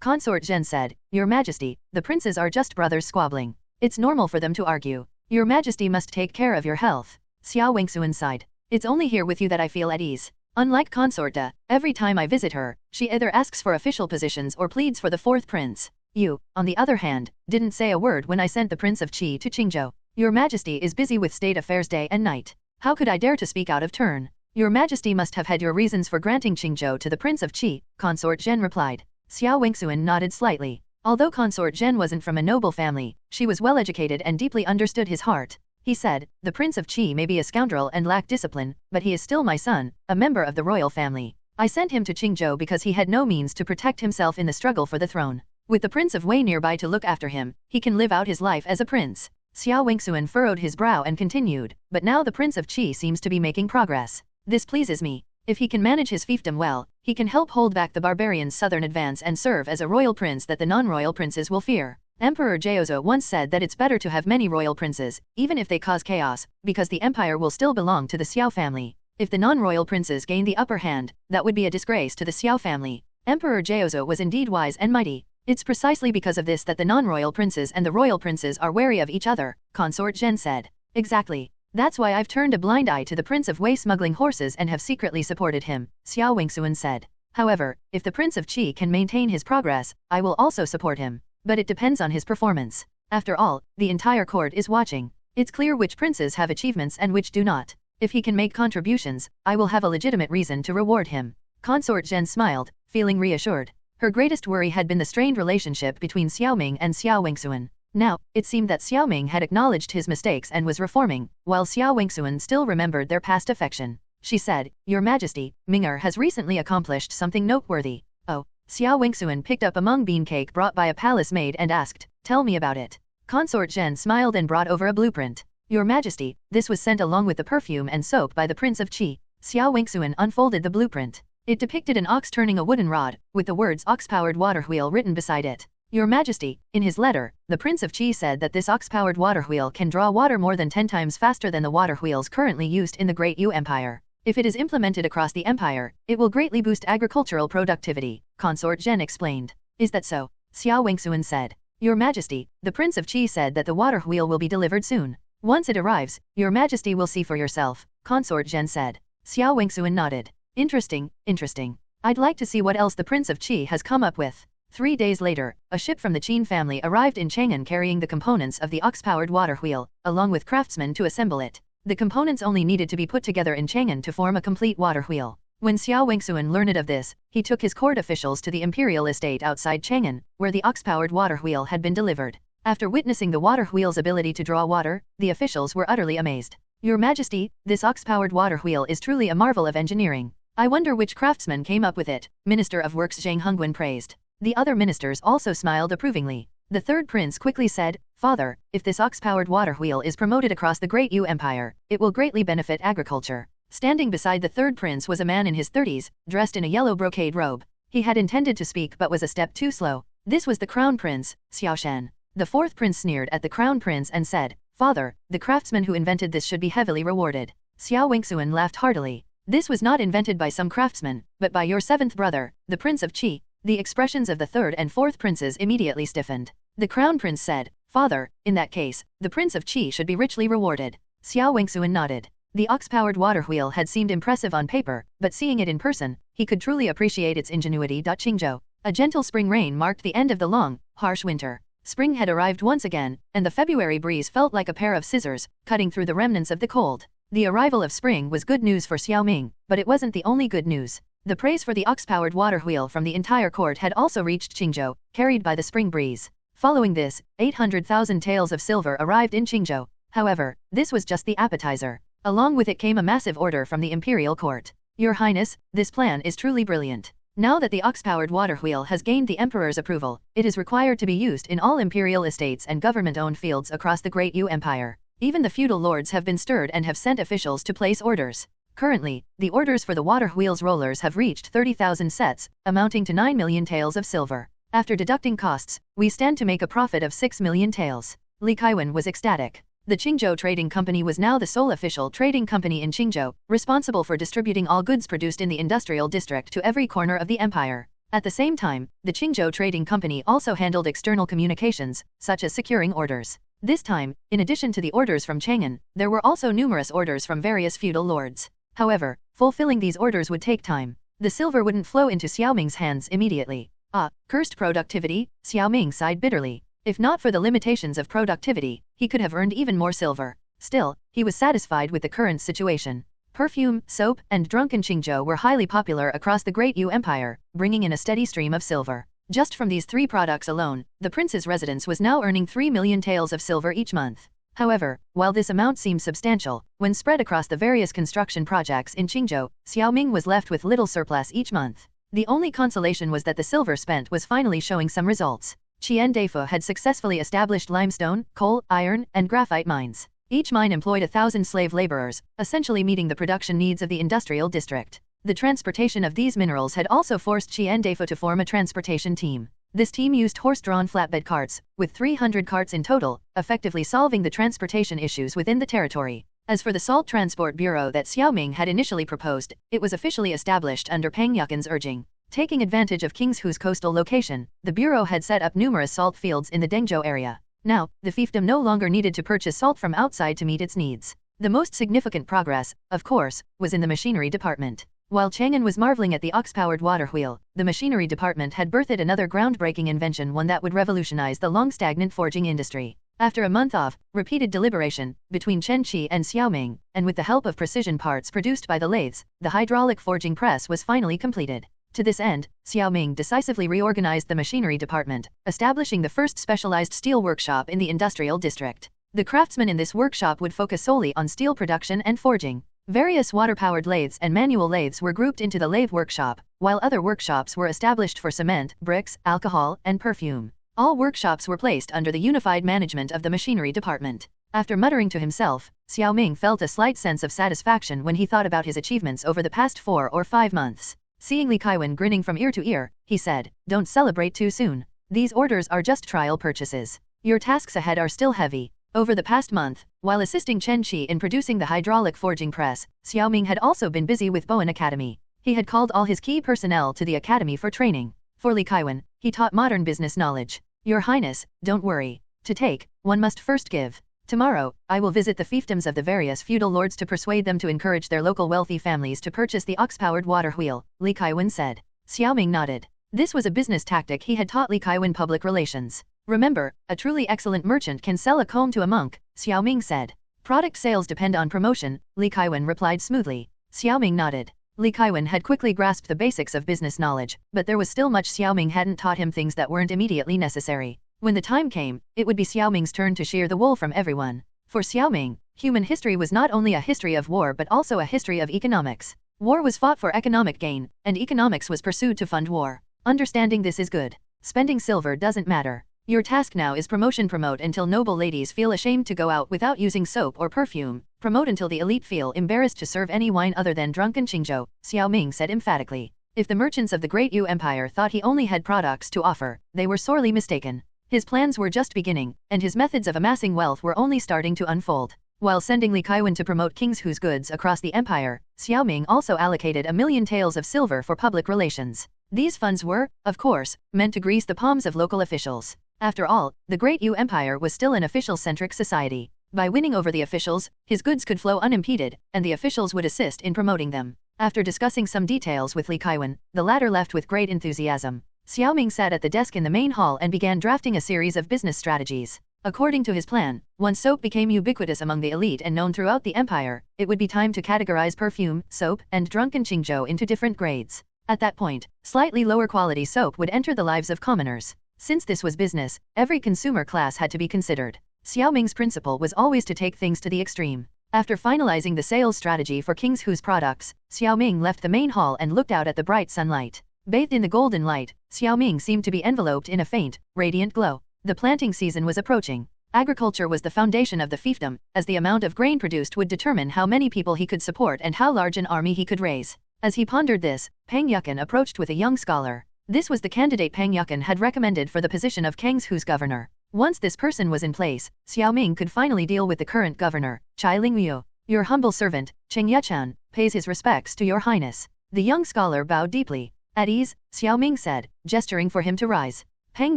Consort Zhen said, Your Majesty, the princes are just brothers squabbling. It's normal for them to argue. Your Majesty must take care of your health. Xiao Wingsuan sighed. It's only here with you that I feel at ease. Unlike Consort De, every time I visit her, she either asks for official positions or pleads for the fourth prince. You, on the other hand, didn't say a word when I sent the Prince of Qi to Qingzhou. Your Majesty is busy with state affairs day and night. How could I dare to speak out of turn? Your Majesty must have had your reasons for granting Qingzhou to the Prince of Qi, Consort Zhen replied. Xiao Wingsuan nodded slightly. Although Consort Zhen wasn't from a noble family, she was well educated and deeply understood his heart. He said, the Prince of Qi may be a scoundrel and lack discipline, but he is still my son, a member of the royal family. I sent him to Qingzhou because he had no means to protect himself in the struggle for the throne. With the Prince of Wei nearby to look after him, he can live out his life as a prince. Xiao Wingsuan furrowed his brow and continued, but now the Prince of Qi seems to be making progress. This pleases me. If he can manage his fiefdom well, he can help hold back the barbarians' southern advance and serve as a royal prince that the non-royal princes will fear. Emperor Jiaozhou once said that it's better to have many royal princes, even if they cause chaos, because the empire will still belong to the Xiao family. If the non-royal princes gain the upper hand, that would be a disgrace to the Xiao family. Emperor Jiaozhou was indeed wise and mighty. It's precisely because of this that the non-royal princes and the royal princes are wary of each other, Consort Zhen said. Exactly. That's why I've turned a blind eye to the Prince of Wei smuggling horses and have secretly supported him, Xiao Wingsuan said. However, if the Prince of Qi can maintain his progress, I will also support him. But it depends on his performance. After all, the entire court is watching. It's clear which princes have achievements and which do not. If he can make contributions, I will have a legitimate reason to reward him. Consort Zhen smiled, feeling reassured. Her greatest worry had been the strained relationship between Xiao Ming and Xiao Wingsuan. Now, it seemed that Xiao Ming had acknowledged his mistakes and was reforming, while Xiao Wingsuan still remembered their past affection. She said, Your Majesty, Ming'er has recently accomplished something noteworthy. Oh. Xiao Wingsuan picked up a mung bean cake brought by a palace maid and asked, Tell me about it. Consort Zhen smiled and brought over a blueprint. Your Majesty, this was sent along with the perfume and soap by the Prince of Qi. Xiao Wingsuan unfolded the blueprint. It depicted an ox turning a wooden rod, with the words ox-powered water wheel written beside it. Your Majesty, in his letter, the Prince of Qi said that this ox-powered water wheel can draw water more than 10 times faster than the water wheels currently used in the Great Yu Empire. If it is implemented across the empire, it will greatly boost agricultural productivity, Consort Zhen explained. Is that so? Xiao Wingsuan said. Your Majesty, the Prince of Qi said that the water wheel will be delivered soon. Once it arrives, Your Majesty will see for yourself, Consort Zhen said. Xiao Wingsuan nodded. Interesting, interesting. I'd like to see what else the Prince of Qi has come up with. 3 days later, a ship from the Qin family arrived in Chang'an carrying the components of the ox-powered water wheel, along with craftsmen to assemble it. The components only needed to be put together in Chang'an to form a complete water wheel. When Xiao Ming learned of this, he took his court officials to the imperial estate outside Chang'an, where the ox-powered water wheel had been delivered. After witnessing the water wheel's ability to draw water, the officials were utterly amazed. Your Majesty, this ox-powered water wheel is truly a marvel of engineering. I wonder which craftsman came up with it, Minister of Works Zhang Hongwen praised. The other ministers also smiled approvingly. The third prince quickly said, Father, if this ox-powered water wheel is promoted across the Great Yu Empire, it will greatly benefit agriculture. Standing beside the third prince was a man in his 30s, dressed in a yellow brocade robe. He had intended to speak but was a step too slow. This was the crown prince, Xiao Shan. The fourth prince sneered at the crown prince and said, Father, the craftsman who invented this should be heavily rewarded. Xiao Ming laughed heartily. This was not invented by some craftsman, but by your seventh brother, the Prince of Qi. The expressions of the third and fourth princes immediately stiffened. The crown prince said, Father, in that case, the Prince of Qi should be richly rewarded. Xiao Ming nodded. The ox-powered water wheel had seemed impressive on paper, but seeing it in person, he could truly appreciate its ingenuity. Qingzhou. A gentle spring rain marked the end of the long, harsh winter. Spring had arrived once again, and the February breeze felt like a pair of scissors, cutting through the remnants of the cold. The arrival of spring was good news for Xiao Ming, but it wasn't the only good news. The praise for the ox-powered water wheel from the entire court had also reached Qingzhou, carried by the spring breeze. Following this, 800,000 taels of silver arrived in Qingzhou. However, this was just the appetizer. Along with it came a massive order from the imperial court. Your Highness, this plan is truly brilliant. Now that the ox-powered water wheel has gained the emperor's approval, it is required to be used in all imperial estates and government-owned fields across the Great Yu Empire. Even the feudal lords have been stirred and have sent officials to place orders. Currently, the orders for the water wheel's rollers have reached 30,000 sets, amounting to 9 million taels of silver. After deducting costs, we stand to make a profit of 6 million taels. Li Kaiwen was ecstatic. The Qingzhou Trading Company was now the sole official trading company in Qingzhou, responsible for distributing all goods produced in the industrial district to every corner of the empire. At the same time, the Qingzhou Trading Company also handled external communications, such as securing orders. This time, in addition to the orders from Chang'an, there were also numerous orders from various feudal lords. However, fulfilling these orders would take time. The silver wouldn't flow into Xiao Ming's hands immediately. Ah, cursed productivity, Xiao Ming sighed bitterly. If not for the limitations of productivity, he could have earned even more silver. Still, he was satisfied with the current situation. Perfume, soap, and drunken Qingzhou were highly popular across the Great Yu Empire, bringing in a steady stream of silver. Just from these 3 products alone, the prince's residence was now earning 3 million taels of silver each month. However, while this amount seemed substantial, when spread across the various construction projects in Qingzhou, Xiao Ming was left with little surplus each month. The only consolation was that the silver spent was finally showing some results. Qian Daifu had successfully established limestone, coal, iron, and graphite mines. Each mine employed 1,000 slave laborers, essentially meeting the production needs of the industrial district. The transportation of these minerals had also forced Qian Daifu to form a transportation team. This team used horse-drawn flatbed carts, with 300 carts in total, effectively solving the transportation issues within the territory. As for the Salt Transport Bureau that Xiao Ming had initially proposed, it was officially established under Peng Yukin's urging. Taking advantage of Kingshu's coastal location, the bureau had set up numerous salt fields in the Dengzhou area. Now, the fiefdom no longer needed to purchase salt from outside to meet its needs. The most significant progress, of course, was in the machinery department. While Chang'an was marveling at the ox-powered water wheel, the machinery department had birthed another groundbreaking invention, one that would revolutionize the long-stagnant forging industry. After a month of repeated deliberation between Chen Qi and Xiao Ming, and with the help of precision parts produced by the lathes, the hydraulic forging press was finally completed. To this end, Xiao Ming decisively reorganized the machinery department, establishing the first specialized steel workshop in the industrial district. The craftsmen in this workshop would focus solely on steel production and forging. Various water-powered lathes and manual lathes were grouped into the lathe workshop, while other workshops were established for cement, bricks, alcohol, and perfume. All workshops were placed under the unified management of the machinery department. After muttering to himself, Xiao Ming felt a slight sense of satisfaction when he thought about his achievements over the past 4 or 5 months. Seeing Li Kaiwen grinning from ear to ear, he said, "Don't celebrate too soon. These orders are just trial purchases. Your tasks ahead are still heavy." Over the past month, while assisting Chen Qi in producing the hydraulic forging press, Xiao Ming had also been busy with Bowen Academy. He had called all his key personnel to the academy for training. For Li Kaiwen, he taught modern business knowledge. "Your Highness, don't worry. To take, one must first give. Tomorrow, I will visit the fiefdoms of the various feudal lords to persuade them to encourage their local wealthy families to purchase the ox-powered water wheel," Li Kaiwen said. Xiao Ming nodded. This was a business tactic he had taught Li Kaiwen public relations. Remember, a truly excellent merchant can sell a comb to a monk, Xiao Ming said. Product sales depend on promotion, Li Kaiwen replied smoothly. Xiao Ming nodded. Li Kaiwen had quickly grasped the basics of business knowledge, but there was still much Xiao Ming hadn't taught him, things that weren't immediately necessary. When the time came, it would be Xiao Ming's turn to shear the wool from everyone. For Xiao Ming, human history was not only a history of war but also a history of economics. War was fought for economic gain, and economics was pursued to fund war. Understanding this is good. Spending silver doesn't matter. Your task now is promote until noble ladies feel ashamed to go out without using soap or perfume. Promote until the elite feel embarrassed to serve any wine other than drunken Qingzhou, Xiao Ming said emphatically. If the merchants of the Great Yu Empire thought he only had products to offer, they were sorely mistaken. His plans were just beginning, and his methods of amassing wealth were only starting to unfold. While sending Li Kaiwen to promote King's Hu's goods across the empire, Xiao Ming also allocated 1,000,000 taels of silver for public relations. These funds were, of course, meant to grease the palms of local officials. After all, the Great Yu Empire was still an official-centric society. By winning over the officials, his goods could flow unimpeded, and the officials would assist in promoting them. After discussing some details with Li Kaiwen, the latter left with great enthusiasm. Xiao Ming sat at the desk in the main hall and began drafting a series of business strategies. According to his plan, once soap became ubiquitous among the elite and known throughout the empire, it would be time to categorize perfume, soap, and drunken Qingzhou into different grades. At that point, slightly lower quality soap would enter the lives of commoners. Since this was business, every consumer class had to be considered. Xiao Ming's principle was always to take things to the extreme. After finalizing the sales strategy for King's Hu's products, Xiao Ming left the main hall and looked out at the bright sunlight. Bathed in the golden light, Xiao Ming seemed to be enveloped in a faint, radiant glow. The planting season was approaching. Agriculture was the foundation of the fiefdom, as the amount of grain produced would determine how many people he could support and how large an army he could raise. As he pondered this, Pang Yukan approached with a young scholar. This was the candidate Pang Yukan had recommended for the position of Kang's Hu's governor. Once this person was in place, Xiao Ming could finally deal with the current governor, Chai Lingyu. Your humble servant, Cheng Yechan, pays his respects to your highness. The young scholar bowed deeply. At ease, Xiao Ming said, gesturing for him to rise. Pang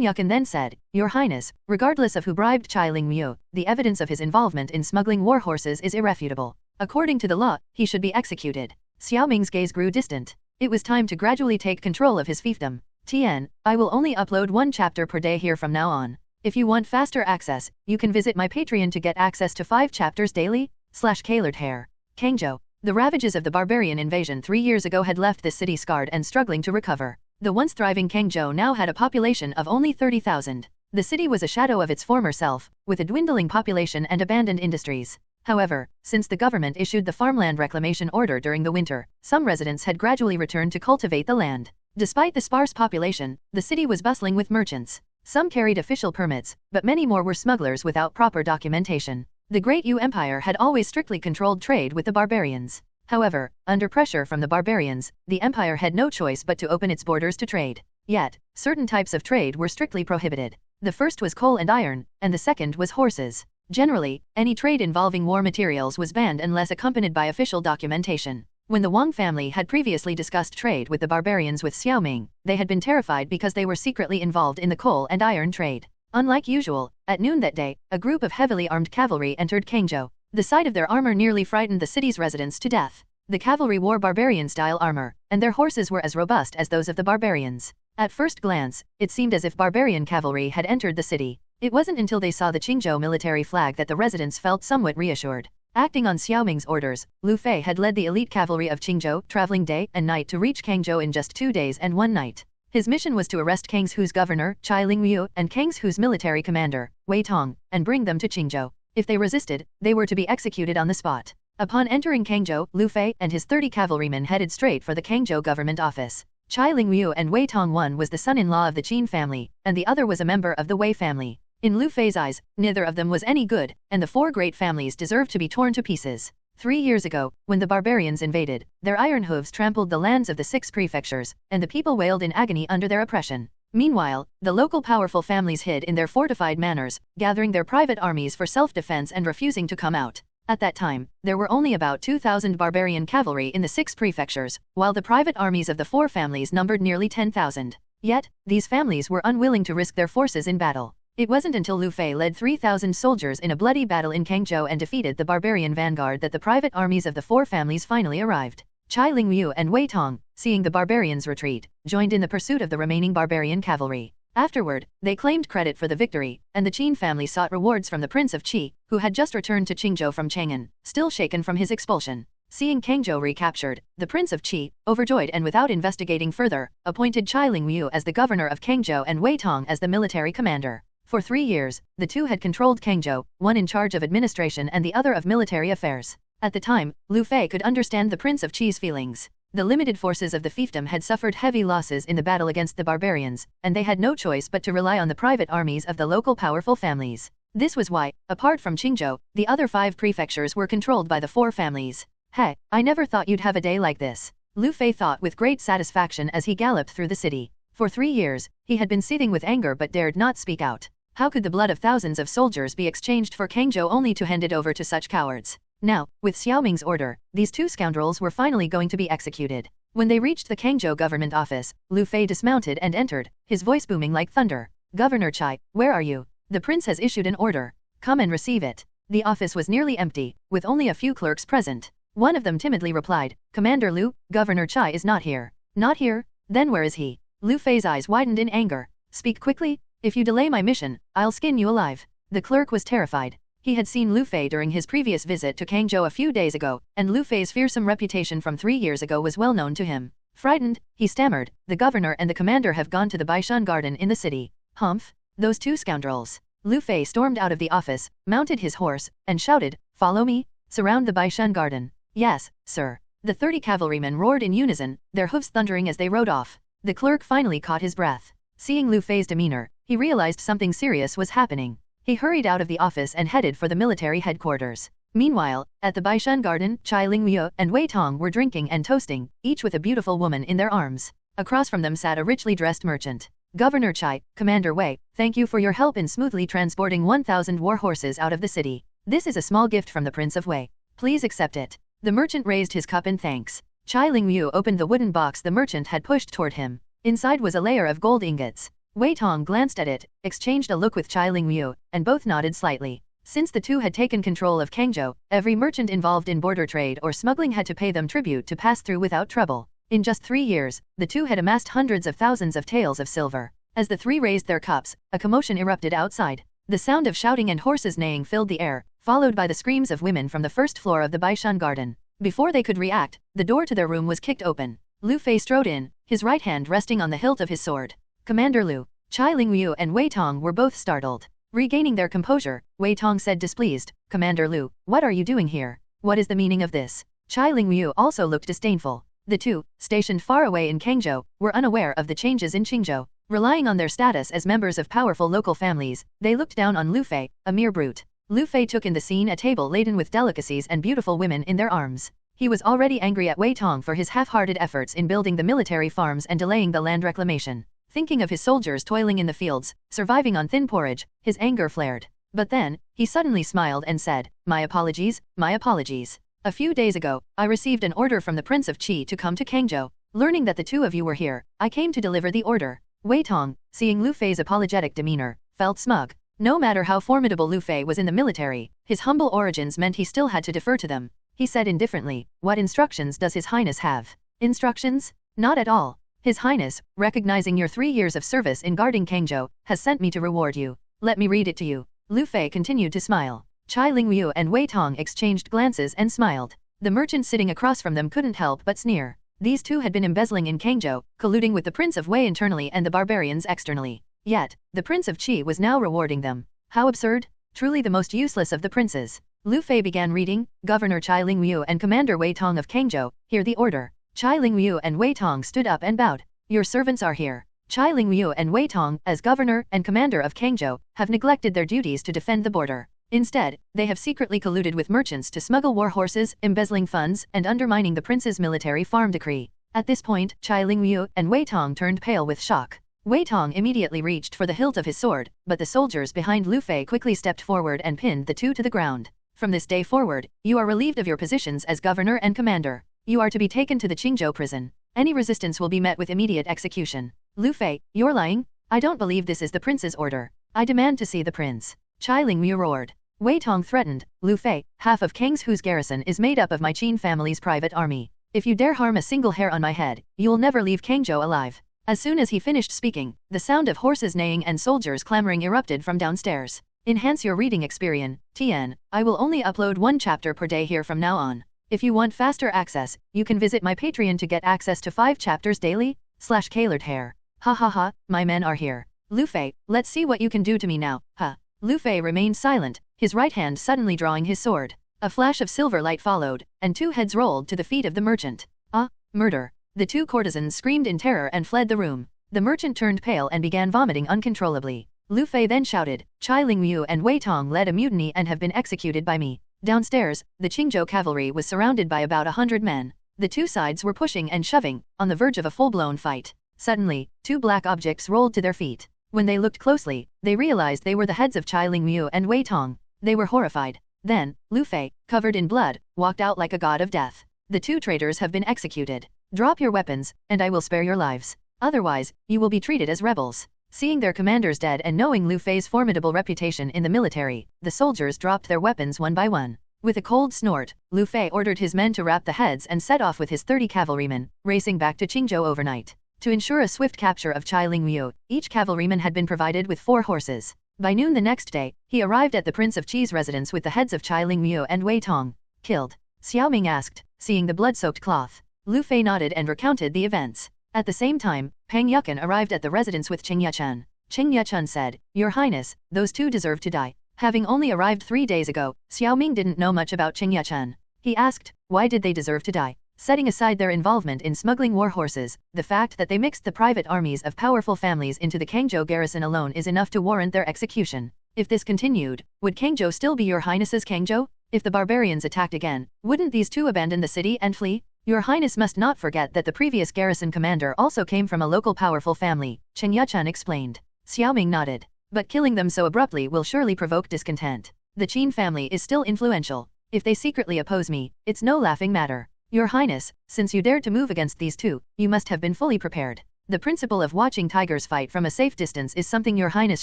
Yukan then said, Your Highness, regardless of who bribed Chai Lingyu, the evidence of his involvement in smuggling war horses is irrefutable. According to the law, he should be executed. Xiao Ming's gaze grew distant. It was time to gradually take control of his fiefdom. Tian, I will only upload 1 chapter per day here from now on. If you want faster access, you can visit my Patreon to get access to 5 chapters daily. /Colored hair. Kangzhou. The ravages of the barbarian invasion 3 years ago had left this city scarred and struggling to recover. The once thriving Kangzhou now had a population of only 30,000. The city was a shadow of its former self, with a dwindling population and abandoned industries. However, since the government issued the farmland reclamation order during the winter, some residents had gradually returned to cultivate the land. Despite the sparse population, the city was bustling with merchants. Some carried official permits, but many more were smugglers without proper documentation. The Great Yu Empire had always strictly controlled trade with the barbarians. However, under pressure from the barbarians, the empire had no choice but to open its borders to trade. Yet, certain types of trade were strictly prohibited. The first was coal and iron, and the second was horses. Generally, any trade involving war materials was banned unless accompanied by official documentation. When the Wang family had previously discussed trade with the barbarians with Xiao Ming, they had been terrified because they were secretly involved in the coal and iron trade. Unlike usual, at noon that day, a group of heavily armed cavalry entered Kangzhou. The sight of their armor nearly frightened the city's residents to death. The cavalry wore barbarian-style armor, and their horses were as robust as those of the barbarians. At first glance, it seemed as if barbarian cavalry had entered the city. It wasn't until they saw the Qingzhou military flag that the residents felt somewhat reassured. Acting on Xiao Ming's orders, Lu Fei had led the elite cavalry of Qingzhou, traveling day and night to reach Kangzhou in just 2 days and 1 night. His mission was to arrest Kang's Hu's governor, Chai Lingyu, and Kang's Hu's military commander, Wei Tong, and bring them to Qingzhou. If they resisted, they were to be executed on the spot. Upon entering Kangzhou, Lu Fei and his 30 cavalrymen headed straight for the Kangzhou government office. Chai Lingyu and Wei Tong, one was the son-in-law of the Qin family, and the other was a member of the Wei family. In Lu Fei's eyes, neither of them was any good, and the 4 great families deserved to be torn to pieces. 3 years ago, when the barbarians invaded, their iron hooves trampled the lands of the 6 prefectures, and the people wailed in agony under their oppression. Meanwhile, the local powerful families hid in their fortified manors, gathering their private armies for self-defense and refusing to come out. At that time, there were only about 2,000 barbarian cavalry in the 6 prefectures, while the private armies of the 4 families numbered nearly 10,000. Yet, these families were unwilling to risk their forces in battle. It wasn't until Lu Fei led 3,000 soldiers in a bloody battle in Kangzhou and defeated the barbarian vanguard that the private armies of the 4 families finally arrived. Chai Lingyu and Wei Tong, seeing the barbarians retreat, joined in the pursuit of the remaining barbarian cavalry. Afterward, they claimed credit for the victory, and the Qin family sought rewards from the Prince of Qi, who had just returned to Qingzhou from Chang'an, still shaken from his expulsion. Seeing Kangzhou recaptured, the Prince of Qi, overjoyed and without investigating further, appointed Chai Lingyu as the governor of Kangzhou and Wei Tong as the military commander. For 3 years, the two had controlled Kangzhou, one in charge of administration and the other of military affairs. At the time, Lu Fei could understand the Prince of Qi's feelings. The limited forces of the fiefdom had suffered heavy losses in the battle against the barbarians, and they had no choice but to rely on the private armies of the local powerful families. This was why, apart from Qingzhou, the other 5 prefectures were controlled by the 4 families. Hey, I never thought you'd have a day like this. Lu Fei thought with great satisfaction as he galloped through the city. For 3 years, he had been seething with anger but dared not speak out. How could the blood of thousands of soldiers be exchanged for Kangzhou only to hand it over to such cowards? Now, with Xiao Ming's order, these 2 scoundrels were finally going to be executed. When they reached the Kangzhou government office, Lu Fei dismounted and entered, his voice booming like thunder. Governor Chai, where are you? The prince has issued an order. Come and receive it. The office was nearly empty, with only a few clerks present. One of them timidly replied, Commander Lu, Governor Chai is not here. Not here? Then where is he? Lu Fei's eyes widened in anger. Speak quickly. If you delay my mission, I'll skin you alive. The clerk was terrified. He had seen Lu Fei during his previous visit to Kangzhou a few days ago, and Lu Fei's fearsome reputation from 3 years ago was well known to him. Frightened, he stammered, the governor and the commander have gone to the Baishan garden in the city. Humph? Those 2 scoundrels. Lu Fei stormed out of the office, mounted his horse, and shouted, Follow me, surround the Baishan garden. Yes, sir. The 30 cavalrymen roared in unison, their hoofs thundering as they rode off. The clerk finally caught his breath. Seeing Lu Fei's demeanor, he realized something serious was happening. He hurried out of the office and headed for the military headquarters. Meanwhile, at the Baishan garden, Chai Lingyu and Wei Tong were drinking and toasting, each with a beautiful woman in their arms. Across from them sat a richly dressed merchant. Governor Chai, Commander Wei, thank you for your help in smoothly transporting 1,000 war horses out of the city. This is a small gift from the Prince of Wei. Please accept it. The merchant raised his cup in thanks. Chai Lingyu opened the wooden box the merchant had pushed toward him. Inside was a layer of gold ingots. Wei Tong glanced at it, exchanged a look with Chai Lingyu, and both nodded slightly. Since the two had taken control of Kangzhou, every merchant involved in border trade or smuggling had to pay them tribute to pass through without trouble. In just 3 years, the two had amassed hundreds of thousands of taels of silver. As the 3 raised their cups, a commotion erupted outside. The sound of shouting and horses neighing filled the air, followed by the screams of women from the first floor of the Baishan garden. Before they could react, the door to their room was kicked open. Lu Fei strode in, his right hand resting on the hilt of his sword. Commander Lu, Chai Lingyu and Wei Tong were both startled. Regaining their composure, Wei Tong said displeased, Commander Lu, what are you doing here? What is the meaning of this? Chai Lingyu also looked disdainful. The two, stationed far away in Kangzhou, were unaware of the changes in Qingzhou. Relying on their status as members of powerful local families, they looked down on Lu Fei, a mere brute. Lu Fei took in the scene a table laden with delicacies and beautiful women in their arms. He was already angry at Wei Tong for his half-hearted efforts in building the military farms and delaying the land reclamation. Thinking of his soldiers toiling in the fields, surviving on thin porridge, his anger flared. But then, he suddenly smiled and said, My apologies, my apologies. A few days ago, I received an order from the Prince of Qi to come to Kangzhou. Learning that the two of you were here, I came to deliver the order. Wei Tong, seeing Lu Fei's apologetic demeanor, felt smug. No matter how formidable Lu Fei was in the military, his humble origins meant he still had to defer to them. He said indifferently, What instructions does His Highness have? Instructions? Not at all. His Highness, recognizing your 3 years of service in guarding Kangzhou, has sent me to reward you. Let me read it to you. Lu Fei continued to smile. Chai Lingyu and Wei Tong exchanged glances and smiled. The merchant sitting across from them couldn't help but sneer. These two had been embezzling in Kangzhou, colluding with the Prince of Wei internally and the barbarians externally. Yet, the Prince of Qi was now rewarding them. How absurd! Truly the most useless of the princes. Lu Fei began reading, Governor Chai Lingyu and Commander Wei Tong of Kangzhou, hear the order. Chai Lingyu and Wei Tong stood up and bowed. Your servants are here. Chai Lingyu and Wei Tong, as governor and commander of Kangzhou, have neglected their duties to defend the border. Instead, they have secretly colluded with merchants to smuggle war horses, embezzling funds, and undermining the prince's military farm decree. At this point, Chai Lingyu and Wei Tong turned pale with shock. Wei Tong immediately reached for the hilt of his sword, but the soldiers behind Lu Fei quickly stepped forward and pinned the two to the ground. From this day forward, you are relieved of your positions as governor and commander. You are to be taken to the Qingzhou prison. Any resistance will be met with immediate execution. Lu Fei, you're lying? I don't believe this is the prince's order. I demand to see the prince. Chai Lingyu roared. Wei Tong threatened, Lu Fei, half of Kangzhou's garrison is made up of my Qin family's private army. If you dare harm a single hair on my head, you'll never leave Kangzhou alive. As soon as he finished speaking, the sound of horses neighing and soldiers clamoring erupted from downstairs. Enhance your reading experience, TN. I will only upload 1 chapter per day here from now on. If you want faster access, you can visit my Patreon to get access to 5 chapters daily, /colored hair. Ha ha ha, my men are here. Lu Fei, let's see what you can do to me now, huh? Lu Fei remained silent, his right hand suddenly drawing his sword. A flash of silver light followed, and 2 heads rolled to the feet of the merchant. Ah, murder. The 2 courtesans screamed in terror and fled the room. The merchant turned pale and began vomiting uncontrollably. Lu Fei then shouted, Chai Lingyu and Wei Tong led a mutiny and have been executed by me. Downstairs, the Qingzhou cavalry was surrounded by about 100 men. The 2 sides were pushing and shoving, on the verge of a full-blown fight. Suddenly, 2 black objects rolled to their feet. When they looked closely, they realized they were the heads of Chai Lingyu and Wei Tong. They were horrified. Then, Lu Fei, covered in blood, walked out like a god of death. The 2 traitors have been executed. Drop your weapons, and I will spare your lives. Otherwise, you will be treated as rebels. Seeing their commanders dead and knowing Lu Fei's formidable reputation in the military, the soldiers dropped their weapons one by one. With a cold snort, Lu Fei ordered his men to wrap the heads and set off with his 30 cavalrymen, racing back to Qingzhou overnight. To ensure a swift capture of Chai Lingyu, each cavalryman had been provided with 4 horses. By noon the next day, he arrived at the Prince of Qi's residence with the heads of Chai Lingyu and Wei Tong. Killed? Xiao Ming asked, seeing the blood-soaked cloth. Lu Fei nodded and recounted the events. At the same time, Pang Yukan arrived at the residence with Qing Yuchun. Qing Yuchun said, Your Highness, those 2 deserve to die. Having only arrived 3 days ago, Xiao Ming didn't know much about Qing Yuchun. He asked, why did they deserve to die? Setting aside their involvement in smuggling war horses, the fact that they mixed the private armies of powerful families into the Kangzhou garrison alone is enough to warrant their execution. If this continued, would Kangzhou still be your Highness's Kangzhou? If the barbarians attacked again, wouldn't these 2 abandon the city and flee? Your Highness must not forget that the previous garrison commander also came from a local powerful family, Qing Yuchun explained. Xiao Ming nodded. But killing them so abruptly will surely provoke discontent. The Qin family is still influential. If they secretly oppose me, it's no laughing matter. Your Highness, since you dared to move against these 2, you must have been fully prepared. The principle of watching tigers fight from a safe distance is something your Highness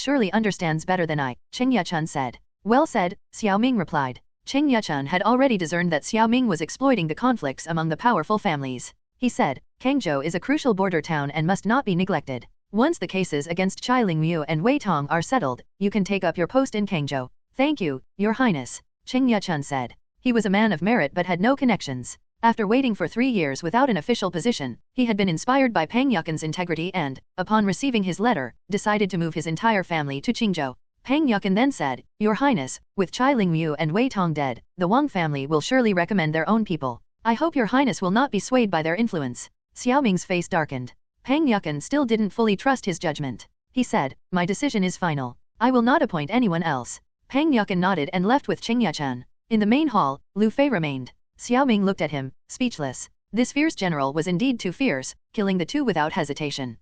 surely understands better than I, Qing Yuchun said. Well said, Xiao Ming replied. Qing Yuchun had already discerned that Xiao Ming was exploiting the conflicts among the powerful families. He said, Kangzhou is a crucial border town and must not be neglected. Once the cases against Chai Lingyu and Wei Tong are settled, you can take up your post in Kangzhou. Thank you, Your Highness, Qing Yuchun said. He was a man of merit but had no connections. After waiting for 3 years without an official position, he had been inspired by Pang Yukan's integrity and, upon receiving his letter, decided to move his entire family to Qingzhou. Pang Yukan then said, Your Highness, with Chai Lingyu and Wei Tong dead, the Wang family will surely recommend their own people. I hope your Highness will not be swayed by their influence. Xiao Ming's face darkened. Pang Yukan still didn't fully trust his judgment. He said, My decision is final. I will not appoint anyone else. Pang Yukan nodded and left with Qing Yuchun. In the main hall, Lu Fei remained. Xiao Ming looked at him, speechless. This fierce general was indeed too fierce, killing the 2 without hesitation.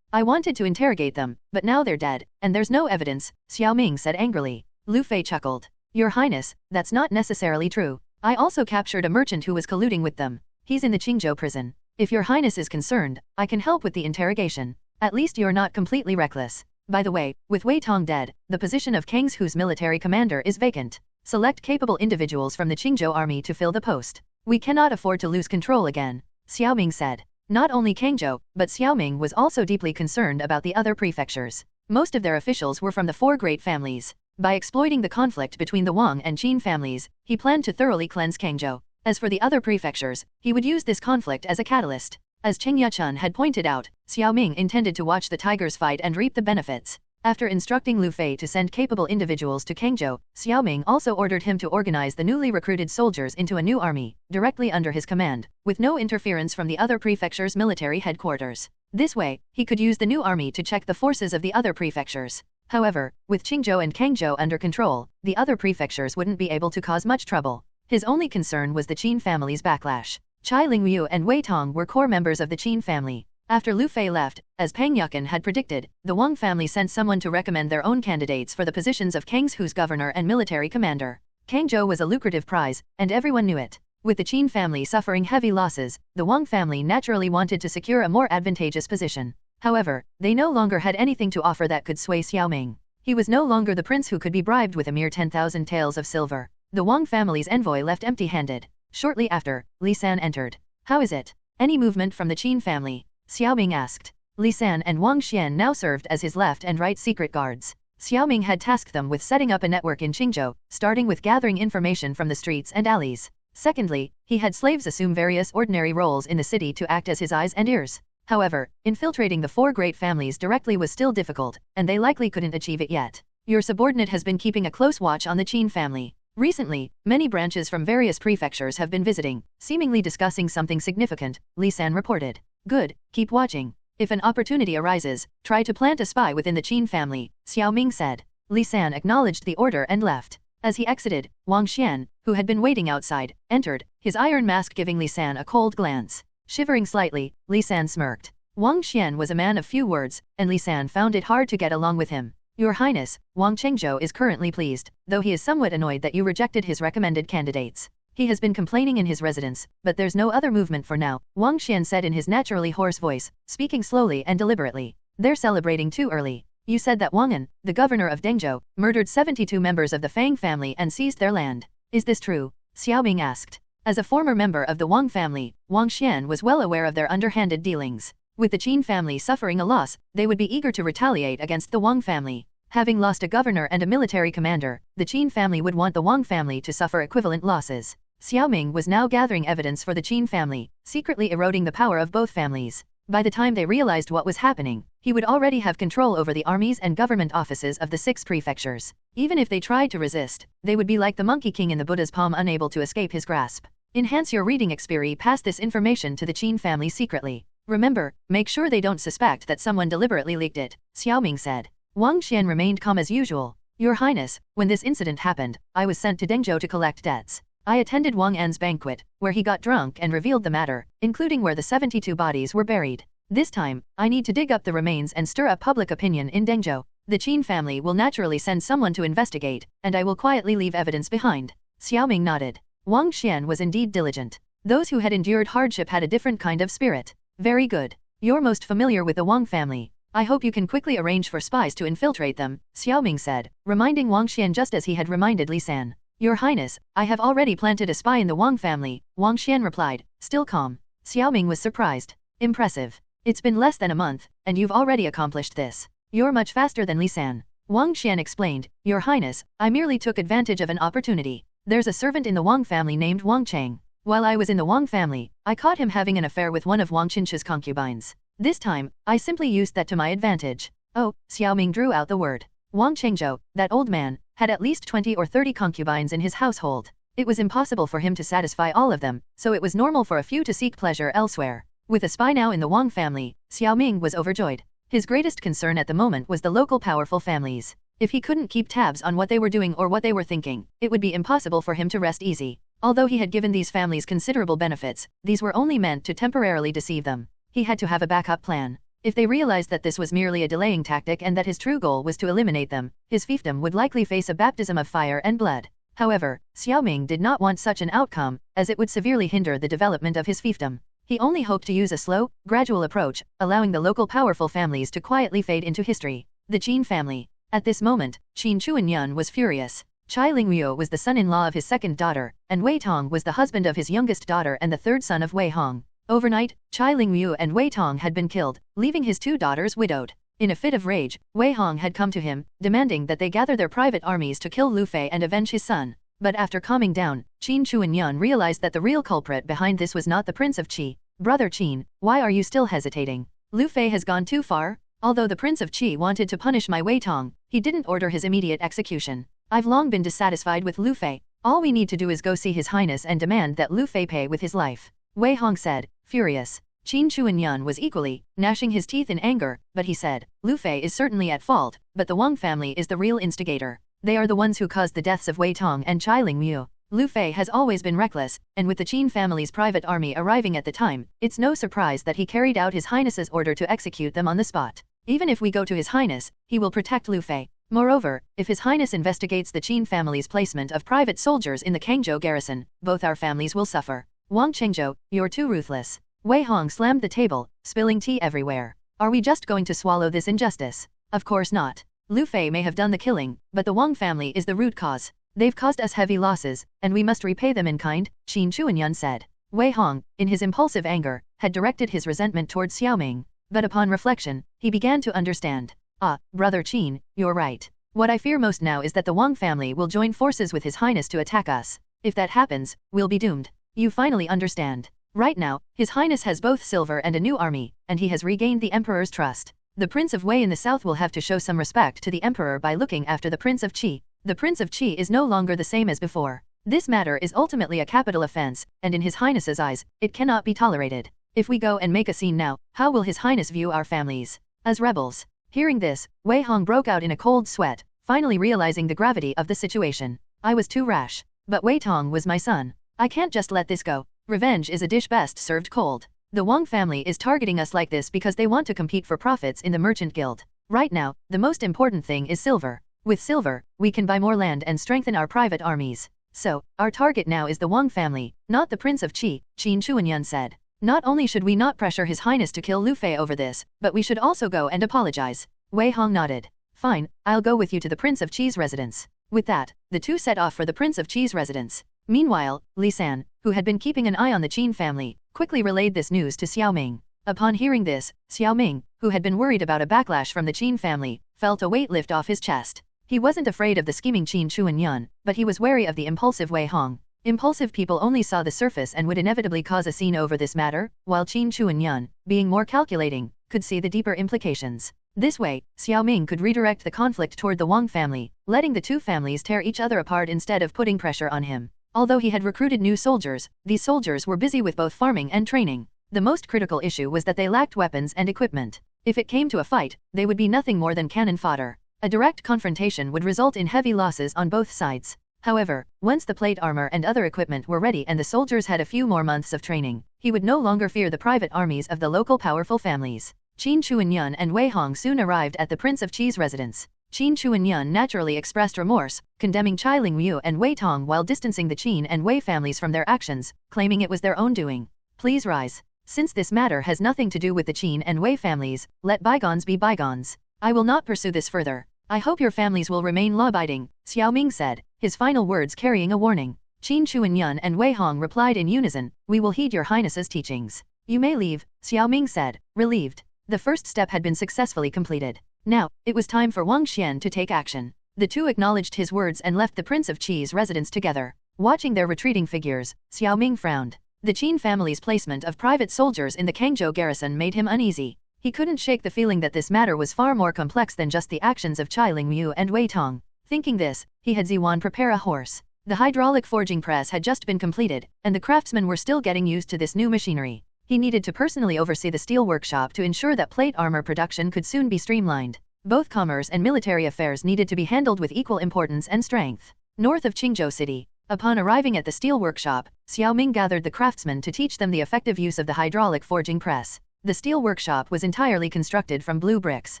I wanted to interrogate them, but now they're dead, and there's no evidence, Xiao Ming said angrily. Lu Fei chuckled. Your Highness, that's not necessarily true. I also captured a merchant who was colluding with them. He's in the Qingzhou prison. If your Highness is concerned, I can help with the interrogation. At least you're not completely reckless. By the way, with Wei Tong dead, the position of Kangzhou's military commander is vacant. Select capable individuals from the Qingzhou army to fill the post. We cannot afford to lose control again, Xiao Ming said. Not only Kangzhou, but Xiao Ming was also deeply concerned about the other prefectures. Most of their officials were from the 4 great families. By exploiting the conflict between the Wang and Qin families, he planned to thoroughly cleanse Kangzhou. As for the other prefectures, he would use this conflict as a catalyst. As Qing Yuchun had pointed out, Xiao Ming intended to watch the tigers fight and reap the benefits. After instructing Lu Fei to send capable individuals to Kangzhou, Xiao Ming also ordered him to organize the newly recruited soldiers into a new army, directly under his command, with no interference from the other prefectures' military headquarters. This way, he could use the new army to check the forces of the other prefectures. However, with Qingzhou and Kangzhou under control, the other prefectures wouldn't be able to cause much trouble. His only concern was the Qin family's backlash. Chai Lingyu and Wei Tong were core members of the Qin family. After Lu Fei left, as Pang Yukan had predicted, the Wang family sent someone to recommend their own candidates for the positions of Kangzhou's governor and military commander. Kangzhou was a lucrative prize, and everyone knew it. With the Qin family suffering heavy losses, the Wang family naturally wanted to secure a more advantageous position. However, they no longer had anything to offer that could sway Xiao Ming. He was no longer the prince who could be bribed with a mere 10,000 taels of silver. The Wang family's envoy left empty-handed. Shortly after, Li San entered. How is it? Any movement from the Qin family? Xiao Ming asked. Li San and Wang Xian now served as his left and right secret guards. Xiao Ming had tasked them with setting up a network in Qingzhou, starting with gathering information from the streets and alleys. Secondly, he had slaves assume various ordinary roles in the city to act as his eyes and ears. However, infiltrating the four great families directly was still difficult, and they likely couldn't achieve it yet. Your subordinate has been keeping a close watch on the Qin family. Recently, many branches from various prefectures have been visiting, seemingly discussing something significant, Li San reported. Good, keep watching. If an opportunity arises, try to plant a spy within the Qin family, Xiao Ming said. Li San acknowledged the order and left. As he exited, Wang Xian, who had been waiting outside, entered, his iron mask giving Li San a cold glance. Shivering slightly, Li San smirked. Wang Xian was a man of few words, and Li San found it hard to get along with him. Your Highness, Wang Chengzhou is currently pleased, though he is somewhat annoyed that you rejected his recommended candidates. He has been complaining in his residence, but there's no other movement for now, Wang Xian said in his naturally hoarse voice, speaking slowly and deliberately. They're celebrating too early. You said that Wang An, the governor of Dengzhou, murdered 72 members of the Fang family and seized their land. Is this true? Xiao Ming asked. As a former member of the Wang family, Wang Xian was well aware of their underhanded dealings. With the Qin family suffering a loss, they would be eager to retaliate against the Wang family. Having lost a governor and a military commander, the Qin family would want the Wang family to suffer equivalent losses. Xiao Ming was now gathering evidence for the Qin family, secretly eroding the power of both families. By the time they realized what was happening, he would already have control over the armies and government offices of the 6 prefectures. Even if they tried to resist, they would be like the Monkey King in the Buddha's palm, unable to escape his grasp. Enhance your reading experience. Pass this information to the Qin family secretly. Remember, make sure they don't suspect that someone deliberately leaked it, Xiao Ming said. Wang Xian remained calm as usual. Your Highness, when this incident happened, I was sent to Dengzhou to collect debts. I attended Wang An's banquet, where he got drunk and revealed the matter, including where the 72 bodies were buried. This time, I need to dig up the remains and stir up public opinion in Dengzhou. The Qin family will naturally send someone to investigate, and I will quietly leave evidence behind. Xiao Ming nodded. Wang Xian was indeed diligent. Those who had endured hardship had a different kind of spirit. Very good. You're most familiar with the Wang family. I hope you can quickly arrange for spies to infiltrate them, Xiao Ming said, reminding Wang Xian just as he had reminded Li San. Your Highness, I have already planted a spy in the Wang family, Wang Xian replied, still calm. Xiao Ming was surprised. Impressive. It's been less than a month, and you've already accomplished this. You're much faster than Li San. Wang Xian explained, Your Highness, I merely took advantage of an opportunity. There's a servant in the Wang family named Wang Cheng. While I was in the Wang family, I caught him having an affair with one of Wang Qinche's concubines. This time, I simply used that to my advantage. Oh, Xiao Ming drew out the word. Wang Chengzhou, that old man, had at least 20 or 30 concubines in his household. It was impossible for him to satisfy all of them, so it was normal for a few to seek pleasure elsewhere. With a spy now in the Wang family, Xiao Ming was overjoyed. His greatest concern at the moment was the local powerful families. If he couldn't keep tabs on what they were doing or what they were thinking, it would be impossible for him to rest easy. Although he had given these families considerable benefits, these were only meant to temporarily deceive them. He had to have a backup plan. If they realized that this was merely a delaying tactic and that his true goal was to eliminate them, his fiefdom would likely face a baptism of fire and blood. However, Xiao Ming did not want such an outcome, as it would severely hinder the development of his fiefdom. He only hoped to use a slow, gradual approach, allowing the local powerful families to quietly fade into history. The Qin family. At this moment, Qin Chuanyun was furious. Chai Lingyu was the son-in-law of his second daughter, and Wei Tong was the husband of his youngest daughter and the third son of Wei Hong. Overnight, Chai Lingyu and Wei Tong had been killed, leaving his 2 daughters widowed. In a fit of rage, Wei Hong had come to him, demanding that they gather their private armies to kill Lu Fei and avenge his son. But after calming down, Qin Chuanyun realized that the real culprit behind this was not the Prince of Qi. Brother Qin, why are you still hesitating? Lu Fei has gone too far? Although the Prince of Qi wanted to punish my Wei Tong, he didn't order his immediate execution. I've long been dissatisfied with Lu Fei. All we need to do is go see His Highness and demand that Lu Fei pay with his life. Wei Hong said, furious. Qin Chuanyun was equally, gnashing his teeth in anger, but he said, Lu Fei is certainly at fault, but the Wang family is the real instigator. They are the ones who caused the deaths of Wei Tong and Chai Lingmu. Lu Fei has always been reckless, and with the Qin family's private army arriving at the time, it's no surprise that he carried out His Highness's order to execute them on the spot. Even if we go to His Highness, he will protect Lu Fei. Moreover, if His Highness investigates the Qin family's placement of private soldiers in the Kangzhou garrison, both our families will suffer. Wang Chengzhou, you're too ruthless. Wei Hong slammed the table, spilling tea everywhere. Are we just going to swallow this injustice? Of course not. Lu Fei may have done the killing, but the Wang family is the root cause. They've caused us heavy losses, and we must repay them in kind, Qin Chuanyun said. Wei Hong, in his impulsive anger, had directed his resentment towards Xiao Ming, but upon reflection, he began to understand. Ah, Brother Qin, you're right. What I fear most now is that the Wang family will join forces with His Highness to attack us. If that happens, we'll be doomed. You finally understand. Right now, His Highness has both silver and a new army, and he has regained the Emperor's trust. The Prince of Wei in the south will have to show some respect to the Emperor by looking after the Prince of Qi. The Prince of Qi is no longer the same as before. This matter is ultimately a capital offense, and in His Highness's eyes, it cannot be tolerated. If we go and make a scene now, how will His Highness view our families? As rebels. Hearing this, Wei Hong broke out in a cold sweat, finally realizing the gravity of the situation. I was too rash. But Wei Tong was my son. I can't just let this go. Revenge is a dish best served cold. The Wang family is targeting us like this because they want to compete for profits in the merchant guild. Right now, the most important thing is silver. With silver, we can buy more land and strengthen our private armies. So, our target now is the Wang family, not the Prince of Qi, Qin Chuanyun said. Not only should we not pressure His Highness to kill Lu Fei over this, but we should also go and apologize. Wei Hong nodded. Fine, I'll go with you to the Prince of Qi's residence. With that, the two set off for the Prince of Qi's residence. Meanwhile, Li San, who had been keeping an eye on the Qin family, quickly relayed this news to Xiao Ming. Upon hearing this, Xiao Ming, who had been worried about a backlash from the Qin family, felt a weight lift off his chest. He wasn't afraid of the scheming Qin Chuanyun, but he was wary of the impulsive Wei Hong. Impulsive people only saw the surface and would inevitably cause a scene over this matter, while Qin Chuanyun, being more calculating, could see the deeper implications. This way, Xiao Ming could redirect the conflict toward the Wang family, letting the two families tear each other apart instead of putting pressure on him. Although he had recruited new soldiers, these soldiers were busy with both farming and training. The most critical issue was that they lacked weapons and equipment. If it came to a fight, they would be nothing more than cannon fodder. A direct confrontation would result in heavy losses on both sides. However, once the plate armor and other equipment were ready and the soldiers had a few more months of training, he would no longer fear the private armies of the local powerful families. Qin Chuanyun and Wei Hong soon arrived at the Prince of Qi's residence. Qin Chuanyun naturally expressed remorse, condemning Chai Lingyu and Wei Tong while distancing the Qin and Wei families from their actions, claiming it was their own doing. Please rise. Since this matter has nothing to do with the Qin and Wei families, let bygones be bygones. I will not pursue this further. I hope your families will remain law-abiding, Xiao Ming said, his final words carrying a warning. Qin Chuanyun and Wei Hong replied in unison, we will heed your highness's teachings. You may leave, Xiao Ming said, relieved. The first step had been successfully completed. Now, it was time for Wang Xian to take action. The two acknowledged his words and left the Prince of Qi's residence together. Watching their retreating figures, Xiao Ming frowned. The Qin family's placement of private soldiers in the Kangzhou garrison made him uneasy. He couldn't shake the feeling that this matter was far more complex than just the actions of Chai Lingyu and Wei Tong. Thinking this, he had Ziwan prepare a horse. The hydraulic forging press had just been completed, and the craftsmen were still getting used to this new machinery. He needed to personally oversee the steel workshop to ensure that plate armor production could soon be streamlined. Both commerce and military affairs needed to be handled with equal importance and strength. North of Qingzhou City, upon arriving at the steel workshop, Xiao Ming gathered the craftsmen to teach them the effective use of the hydraulic forging press. The steel workshop was entirely constructed from blue bricks.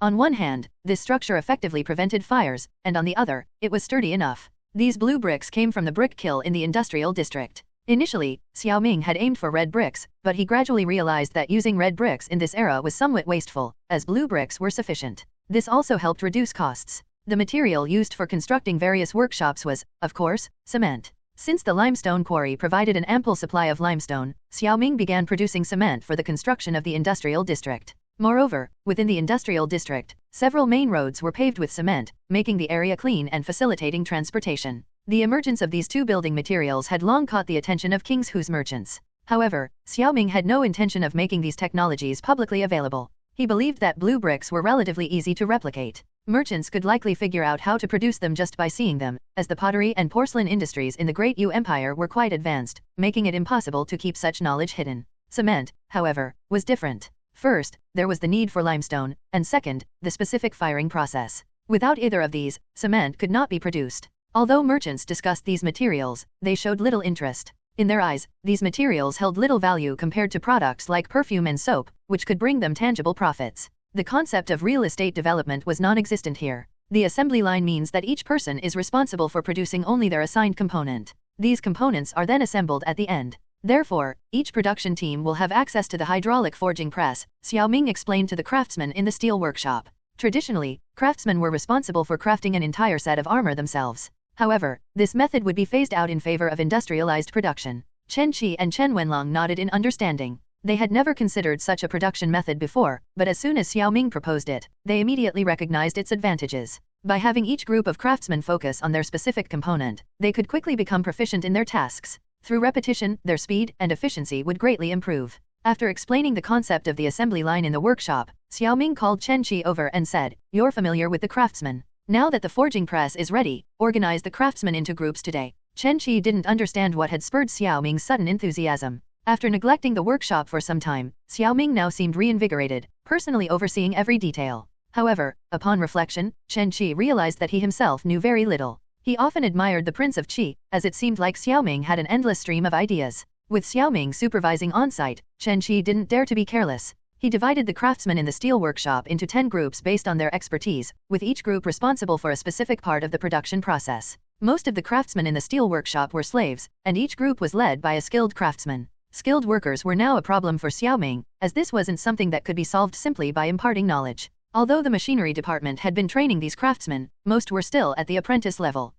On one hand, this structure effectively prevented fires, and on the other, it was sturdy enough. These blue bricks came from the brick kiln in the industrial district. Initially, Xiao Ming had aimed for red bricks, but he gradually realized that using red bricks in this era was somewhat wasteful, as blue bricks were sufficient. This also helped reduce costs. The material used for constructing various workshops was, of course, cement. Since the limestone quarry provided an ample supply of limestone, Xiao Ming began producing cement for the construction of the industrial district. Moreover, within the industrial district, several main roads were paved with cement, making the area clean and facilitating transportation. The emergence of these two building materials had long caught the attention of Kingshu's merchants. However, Xiao Ming had no intention of making these technologies publicly available. He believed that blue bricks were relatively easy to replicate. Merchants could likely figure out how to produce them just by seeing them, as the pottery and porcelain industries in the Great Yu Empire were quite advanced, making it impossible to keep such knowledge hidden. Cement, however, was different. First, there was the need for limestone, and second, the specific firing process. Without either of these, cement could not be produced. Although merchants discussed these materials, they showed little interest. In their eyes, these materials held little value compared to products like perfume and soap, which could bring them tangible profits. The concept of real estate development was non-existent here. The assembly line means that each person is responsible for producing only their assigned component. These components are then assembled at the end. Therefore, each production team will have access to the hydraulic forging press, Xiao Ming explained to the craftsmen in the steel workshop. Traditionally, craftsmen were responsible for crafting an entire set of armor themselves. However, this method would be phased out in favor of industrialized production. Chen Qi and Chen Wenlong nodded in understanding. They had never considered such a production method before, but as soon as Xiao Ming proposed it, they immediately recognized its advantages. By having each group of craftsmen focus on their specific component, they could quickly become proficient in their tasks. Through repetition, their speed and efficiency would greatly improve. After explaining the concept of the assembly line in the workshop, Xiao Ming called Chen Qi over and said, "You're familiar with the craftsmen. Now that the forging press is ready, organize the craftsmen into groups today." Chen Qi didn't understand what had spurred Xiao Ming's sudden enthusiasm. After neglecting the workshop for some time, Xiao Ming now seemed reinvigorated, personally overseeing every detail. However, upon reflection, Chen Qi realized that he himself knew very little. He often admired the Prince of Qi, as it seemed like Xiao Ming had an endless stream of ideas. With Xiao Ming supervising on-site, Chen Qi didn't dare to be careless. He divided the craftsmen in the steel workshop into 10 groups based on their expertise, with each group responsible for a specific part of the production process. Most of the craftsmen in the steel workshop were slaves, and each group was led by a skilled craftsman. Skilled workers were now a problem for Xiao Ming, as this wasn't something that could be solved simply by imparting knowledge. Although the machinery department had been training these craftsmen, most were still at the apprentice level.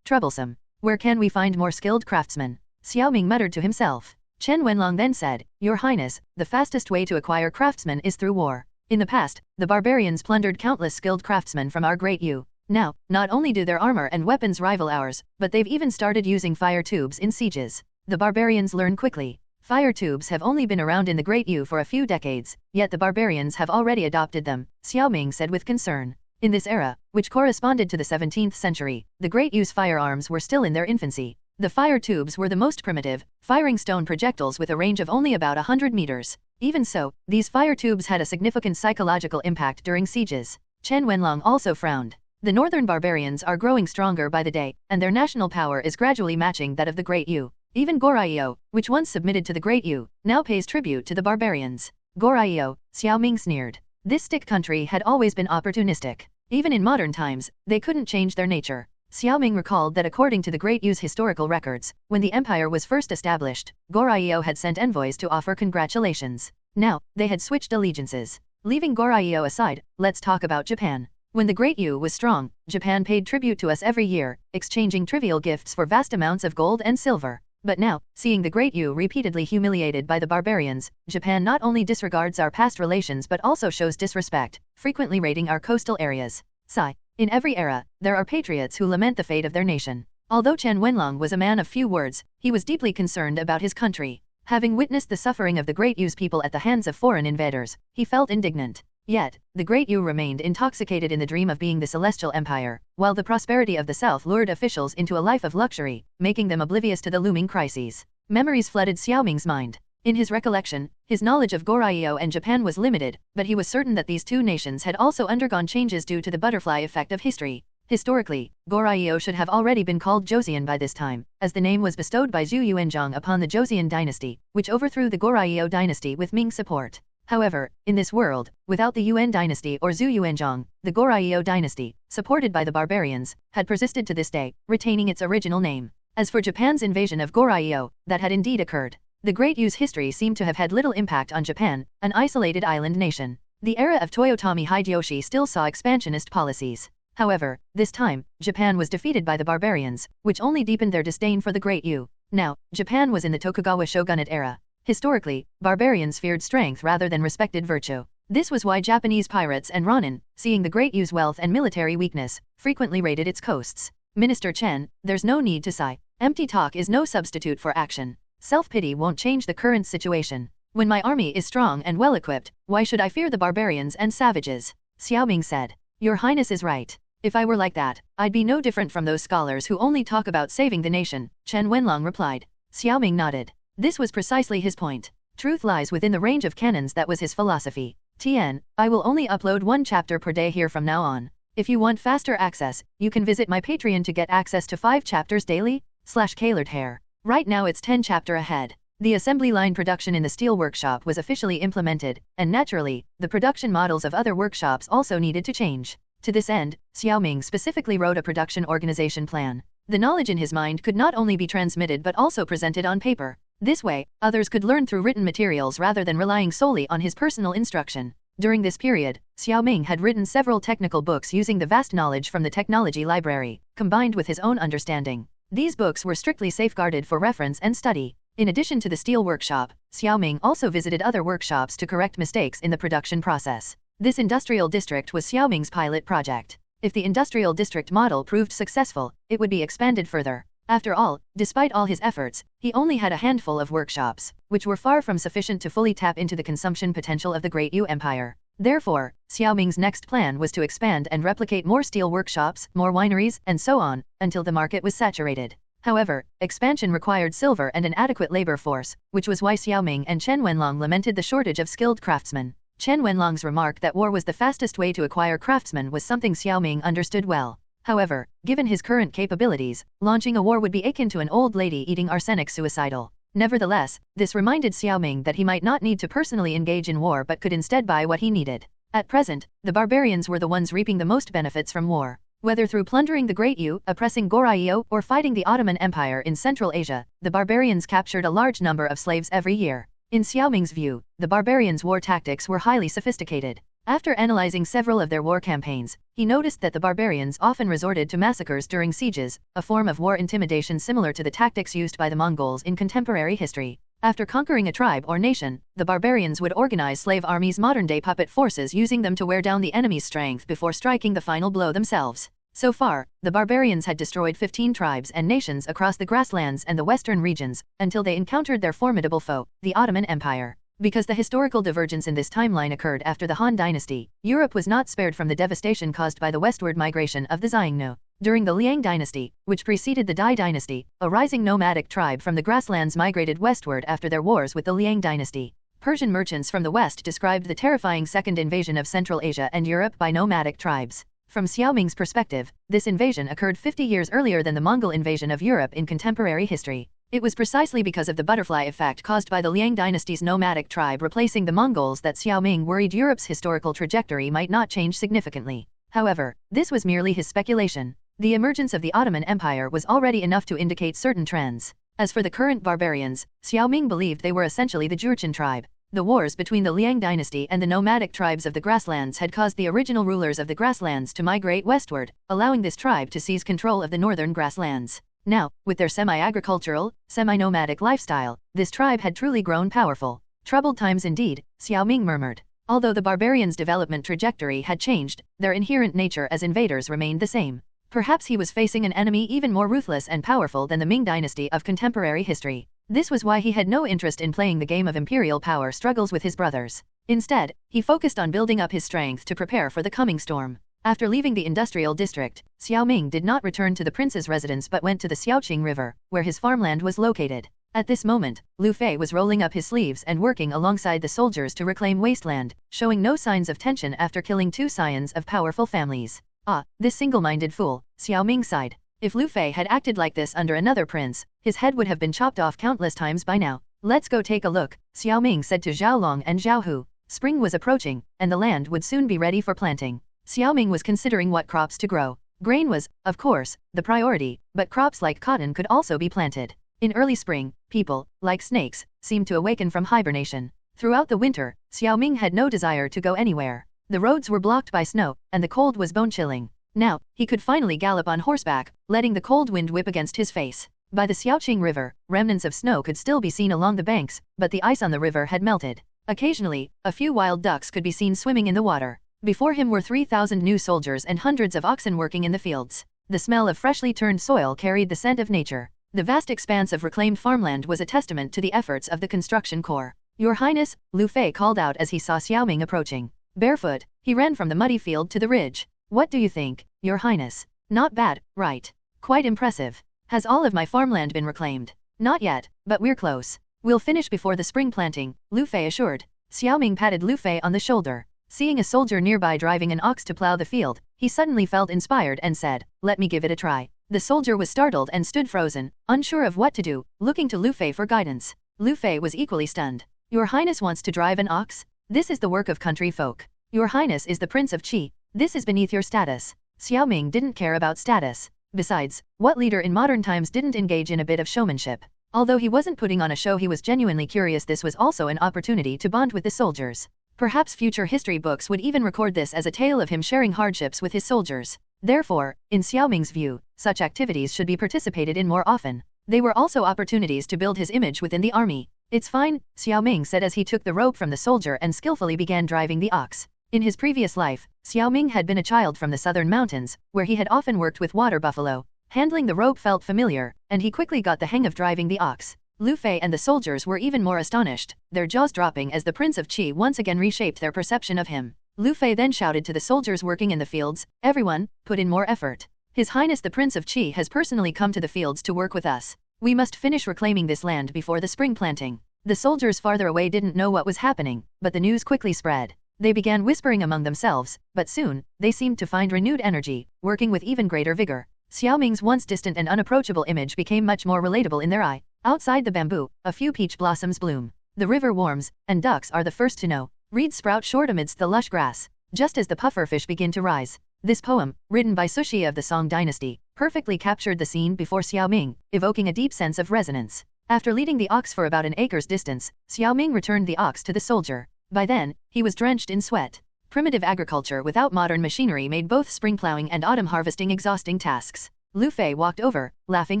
Troublesome. Where can we find more skilled craftsmen? Xiao Ming muttered to himself. Chen Wenlong then said, "Your Highness, the fastest way to acquire craftsmen is through war. In the past, the barbarians plundered countless skilled craftsmen from our great Yu. Now, not only do their armor and weapons rival ours, but they've even started using fire tubes in sieges. The barbarians learn quickly. Fire tubes have only been around in the Great Yu for a few decades, yet the barbarians have already adopted them," Xiao Ming said with concern. In this era, which corresponded to the 17th century, the Great Yu's firearms were still in their infancy. The fire tubes were the most primitive, firing stone projectiles with a range of only about 100 meters. Even so, these fire tubes had a significant psychological impact during sieges. Chen Wenlong also frowned. The northern barbarians are growing stronger by the day, and their national power is gradually matching that of the Great Yu. Even Goryeo, which once submitted to the Great Yu, now pays tribute to the barbarians. Goryeo, Xiao Ming sneered. This stick country had always been opportunistic. Even in modern times, they couldn't change their nature. Xiao Ming recalled that according to the Great Yu's historical records, when the empire was first established, Goryeo had sent envoys to offer congratulations. Now, they had switched allegiances. Leaving Goryeo aside, let's talk about Japan. When the Great Yu was strong, Japan paid tribute to us every year, exchanging trivial gifts for vast amounts of gold and silver. But now, seeing the Great Yu repeatedly humiliated by the barbarians, Japan not only disregards our past relations but also shows disrespect, frequently raiding our coastal areas. Sigh. In every era, there are patriots who lament the fate of their nation. Although Chen Wenlong was a man of few words, he was deeply concerned about his country. Having witnessed the suffering of the Great Yu's people at the hands of foreign invaders, he felt indignant. Yet, the Great Yu remained intoxicated in the dream of being the celestial empire, while the prosperity of the south lured officials into a life of luxury, making them oblivious to the looming crises. Memories flooded Xiao Ming's mind. In his recollection, his knowledge of Goryeo and Japan was limited, but he was certain that these two nations had also undergone changes due to the butterfly effect of history. Historically, Goryeo should have already been called Joseon by this time, as the name was bestowed by Zhu Yuanzhang upon the Joseon dynasty, which overthrew the Goryeo dynasty with Ming support. However, in this world, without the Yuan dynasty or Zhu Yuanzhang, the Goryeo dynasty, supported by the barbarians, had persisted to this day, retaining its original name. As for Japan's invasion of Goryeo, that had indeed occurred. The Great Yu's history seemed to have had little impact on Japan, an isolated island nation. The era of Toyotomi Hideyoshi still saw expansionist policies. However, this time, Japan was defeated by the barbarians, which only deepened their disdain for the Great Yu. Now, Japan was in the Tokugawa shogunate era. Historically, barbarians feared strength rather than respected virtue. This was why Japanese pirates and Ronin, seeing the Great Yu's wealth and military weakness, frequently raided its coasts. Minister Chen, there's no need to sigh. Empty talk is no substitute for action. Self-pity won't change the current situation. When my army is strong and well-equipped, why should I fear the barbarians and savages? Xiao Ming said. Your Highness is right. If I were like that, I'd be no different from those scholars who only talk about saving the nation, Chen Wenlong replied. Xiao Ming nodded. This was precisely his point. Truth lies within the range of canons. That was his philosophy. TN, I will only upload 1 chapter per day here from now on. If you want faster access, you can visit my Patreon to get access to 5 chapters daily, /Colored Hair. Right now it's 10 chapter ahead. The assembly line production in the steel workshop was officially implemented, and naturally, the production models of other workshops also needed to change. To this end, Xiao Ming specifically wrote a production organization plan. The knowledge in his mind could not only be transmitted but also presented on paper. This way, others could learn through written materials rather than relying solely on his personal instruction. During this period, Xiao Ming had written several technical books using the vast knowledge from the technology library, combined with his own understanding. These books were strictly safeguarded for reference and study. In addition to the steel workshop, Xiao Ming also visited other workshops to correct mistakes in the production process. This industrial district was Xiao Ming's pilot project. If the industrial district model proved successful, it would be expanded further. After all, despite all his efforts, he only had a handful of workshops, which were far from sufficient to fully tap into the consumption potential of the Great Yu Empire. Therefore, Xiao Ming's next plan was to expand and replicate more steel workshops, more wineries, and so on, until the market was saturated. However, expansion required silver and an adequate labor force, which was why Xiao Ming and Chen Wenlong lamented the shortage of skilled craftsmen. Chen Wenlong's remark that war was the fastest way to acquire craftsmen was something Xiao Ming understood well. However, given his current capabilities, launching a war would be akin to an old lady eating arsenic suicidal. Nevertheless, this reminded Xiao Ming that he might not need to personally engage in war but could instead buy what he needed. At present, the barbarians were the ones reaping the most benefits from war. Whether through plundering the Great Yu, oppressing Goryeo, or fighting the Ottoman Empire in Central Asia, the barbarians captured a large number of slaves every year. In Xiao Ming's view, the barbarians' war tactics were highly sophisticated. After analyzing several of their war campaigns, he noticed that the barbarians often resorted to massacres during sieges, a form of war intimidation similar to the tactics used by the Mongols in contemporary history. After conquering a tribe or nation, the barbarians would organize slave armies, modern-day puppet forces, using them to wear down the enemy's strength before striking the final blow themselves. So far, the barbarians had destroyed 15 tribes and nations across the grasslands and the western regions, until they encountered their formidable foe, the Ottoman Empire. Because the historical divergence in this timeline occurred after the Han Dynasty, Europe was not spared from the devastation caused by the westward migration of the Xiongnu. During the Liang Dynasty, which preceded the Dai Dynasty, a rising nomadic tribe from the grasslands migrated westward after their wars with the Liang Dynasty. Persian merchants from the west described the terrifying second invasion of Central Asia and Europe by nomadic tribes. From Xiao Ming's perspective, this invasion occurred 50 years earlier than the Mongol invasion of Europe in contemporary history. It was precisely because of the butterfly effect caused by the Liang dynasty's nomadic tribe replacing the Mongols that Xiao Ming worried Europe's historical trajectory might not change significantly. However, this was merely his speculation. The emergence of the Ottoman Empire was already enough to indicate certain trends. As for the current barbarians, Xiao Ming believed they were essentially the Jurchen tribe. The wars between the Liang dynasty and the nomadic tribes of the grasslands had caused the original rulers of the grasslands to migrate westward, allowing this tribe to seize control of the northern grasslands. Now, with their semi-agricultural, semi-nomadic lifestyle, this tribe had truly grown powerful. Troubled times indeed, Xiao Ming murmured. Although the barbarians' development trajectory had changed, their inherent nature as invaders remained the same. Perhaps he was facing an enemy even more ruthless and powerful than the Ming dynasty of contemporary history. This was why he had no interest in playing the game of imperial power struggles with his brothers. Instead, he focused on building up his strength to prepare for the coming storm. After leaving the industrial district, Xiao Ming did not return to the prince's residence but went to the Xiaoqing River, where his farmland was located. At this moment, Lu Fei was rolling up his sleeves and working alongside the soldiers to reclaim wasteland, showing no signs of tension after killing 2 scions of powerful families. Ah, this single-minded fool, Xiao Ming sighed. If Lu Fei had acted like this under another prince, his head would have been chopped off countless times by now. Let's go take a look, Xiao Ming said to Zhao Long and Zhao Hu. Spring was approaching, and the land would soon be ready for planting. Xiao Ming was considering what crops to grow. Grain was, of course, the priority, but crops like cotton could also be planted. In early spring, people, like snakes, seemed to awaken from hibernation. Throughout the winter, Xiao Ming had no desire to go anywhere. The roads were blocked by snow, and the cold was bone-chilling. Now, he could finally gallop on horseback, letting the cold wind whip against his face. By the Xiaoqing River, remnants of snow could still be seen along the banks, but the ice on the river had melted. Occasionally, a few wild ducks could be seen swimming in the water. Before him were 3,000 new soldiers and hundreds of oxen working in the fields. The smell of freshly turned soil carried the scent of nature. The vast expanse of reclaimed farmland was a testament to the efforts of the construction corps. Your Highness, Lu Fei called out as he saw Xiao Ming approaching. Barefoot, he ran from the muddy field to the ridge. What do you think, Your Highness? Not bad, right? Quite impressive. Has all of my farmland been reclaimed? Not yet, but we're close. We'll finish before the spring planting, Lu Fei assured. Xiao Ming patted Lu Fei on the shoulder. Seeing a soldier nearby driving an ox to plow the field, he suddenly felt inspired and said, "Let me give it a try." The soldier was startled and stood frozen, unsure of what to do, looking to Lu Fei for guidance. Lu Fei was equally stunned. Your Highness wants to drive an ox? This is the work of country folk. Your Highness is the Prince of Qi. This is beneath your status. Xiao Ming didn't care about status. Besides, what leader in modern times didn't engage in a bit of showmanship? Although he wasn't putting on a show, he was genuinely curious. This was also an opportunity to bond with the soldiers. Perhaps future history books would even record this as a tale of him sharing hardships with his soldiers. Therefore, in Xiao Ming's view, such activities should be participated in more often. They were also opportunities to build his image within the army. It's fine, Xiao Ming said as he took the rope from the soldier and skillfully began driving the ox. In his previous life, Xiao Ming had been a child from the southern mountains, where he had often worked with water buffalo. Handling the rope felt familiar, and he quickly got the hang of driving the ox. Lu Fei and the soldiers were even more astonished, their jaws dropping as the Prince of Qi once again reshaped their perception of him. Lu Fei then shouted to the soldiers working in the fields, "Everyone, put in more effort. His Highness the Prince of Qi has personally come to the fields to work with us. We must finish reclaiming this land before the spring planting." The soldiers farther away didn't know what was happening, but the news quickly spread. They began whispering among themselves, but soon, they seemed to find renewed energy, working with even greater vigor. Xiao Ming's once distant and unapproachable image became much more relatable in their eye. Outside the bamboo, a few peach blossoms bloom. The river warms, and ducks are the first to know. Reeds sprout short amidst the lush grass, just as the pufferfish begin to rise. This poem, written by Sushi of the Song dynasty, perfectly captured the scene before Xiao Ming, evoking a deep sense of resonance. After leading the ox for about an acre's distance, Xiao Ming returned the ox to the soldier. By then, he was drenched in sweat. Primitive agriculture without modern machinery made both spring plowing and autumn harvesting exhausting tasks. Lu Fei walked over, laughing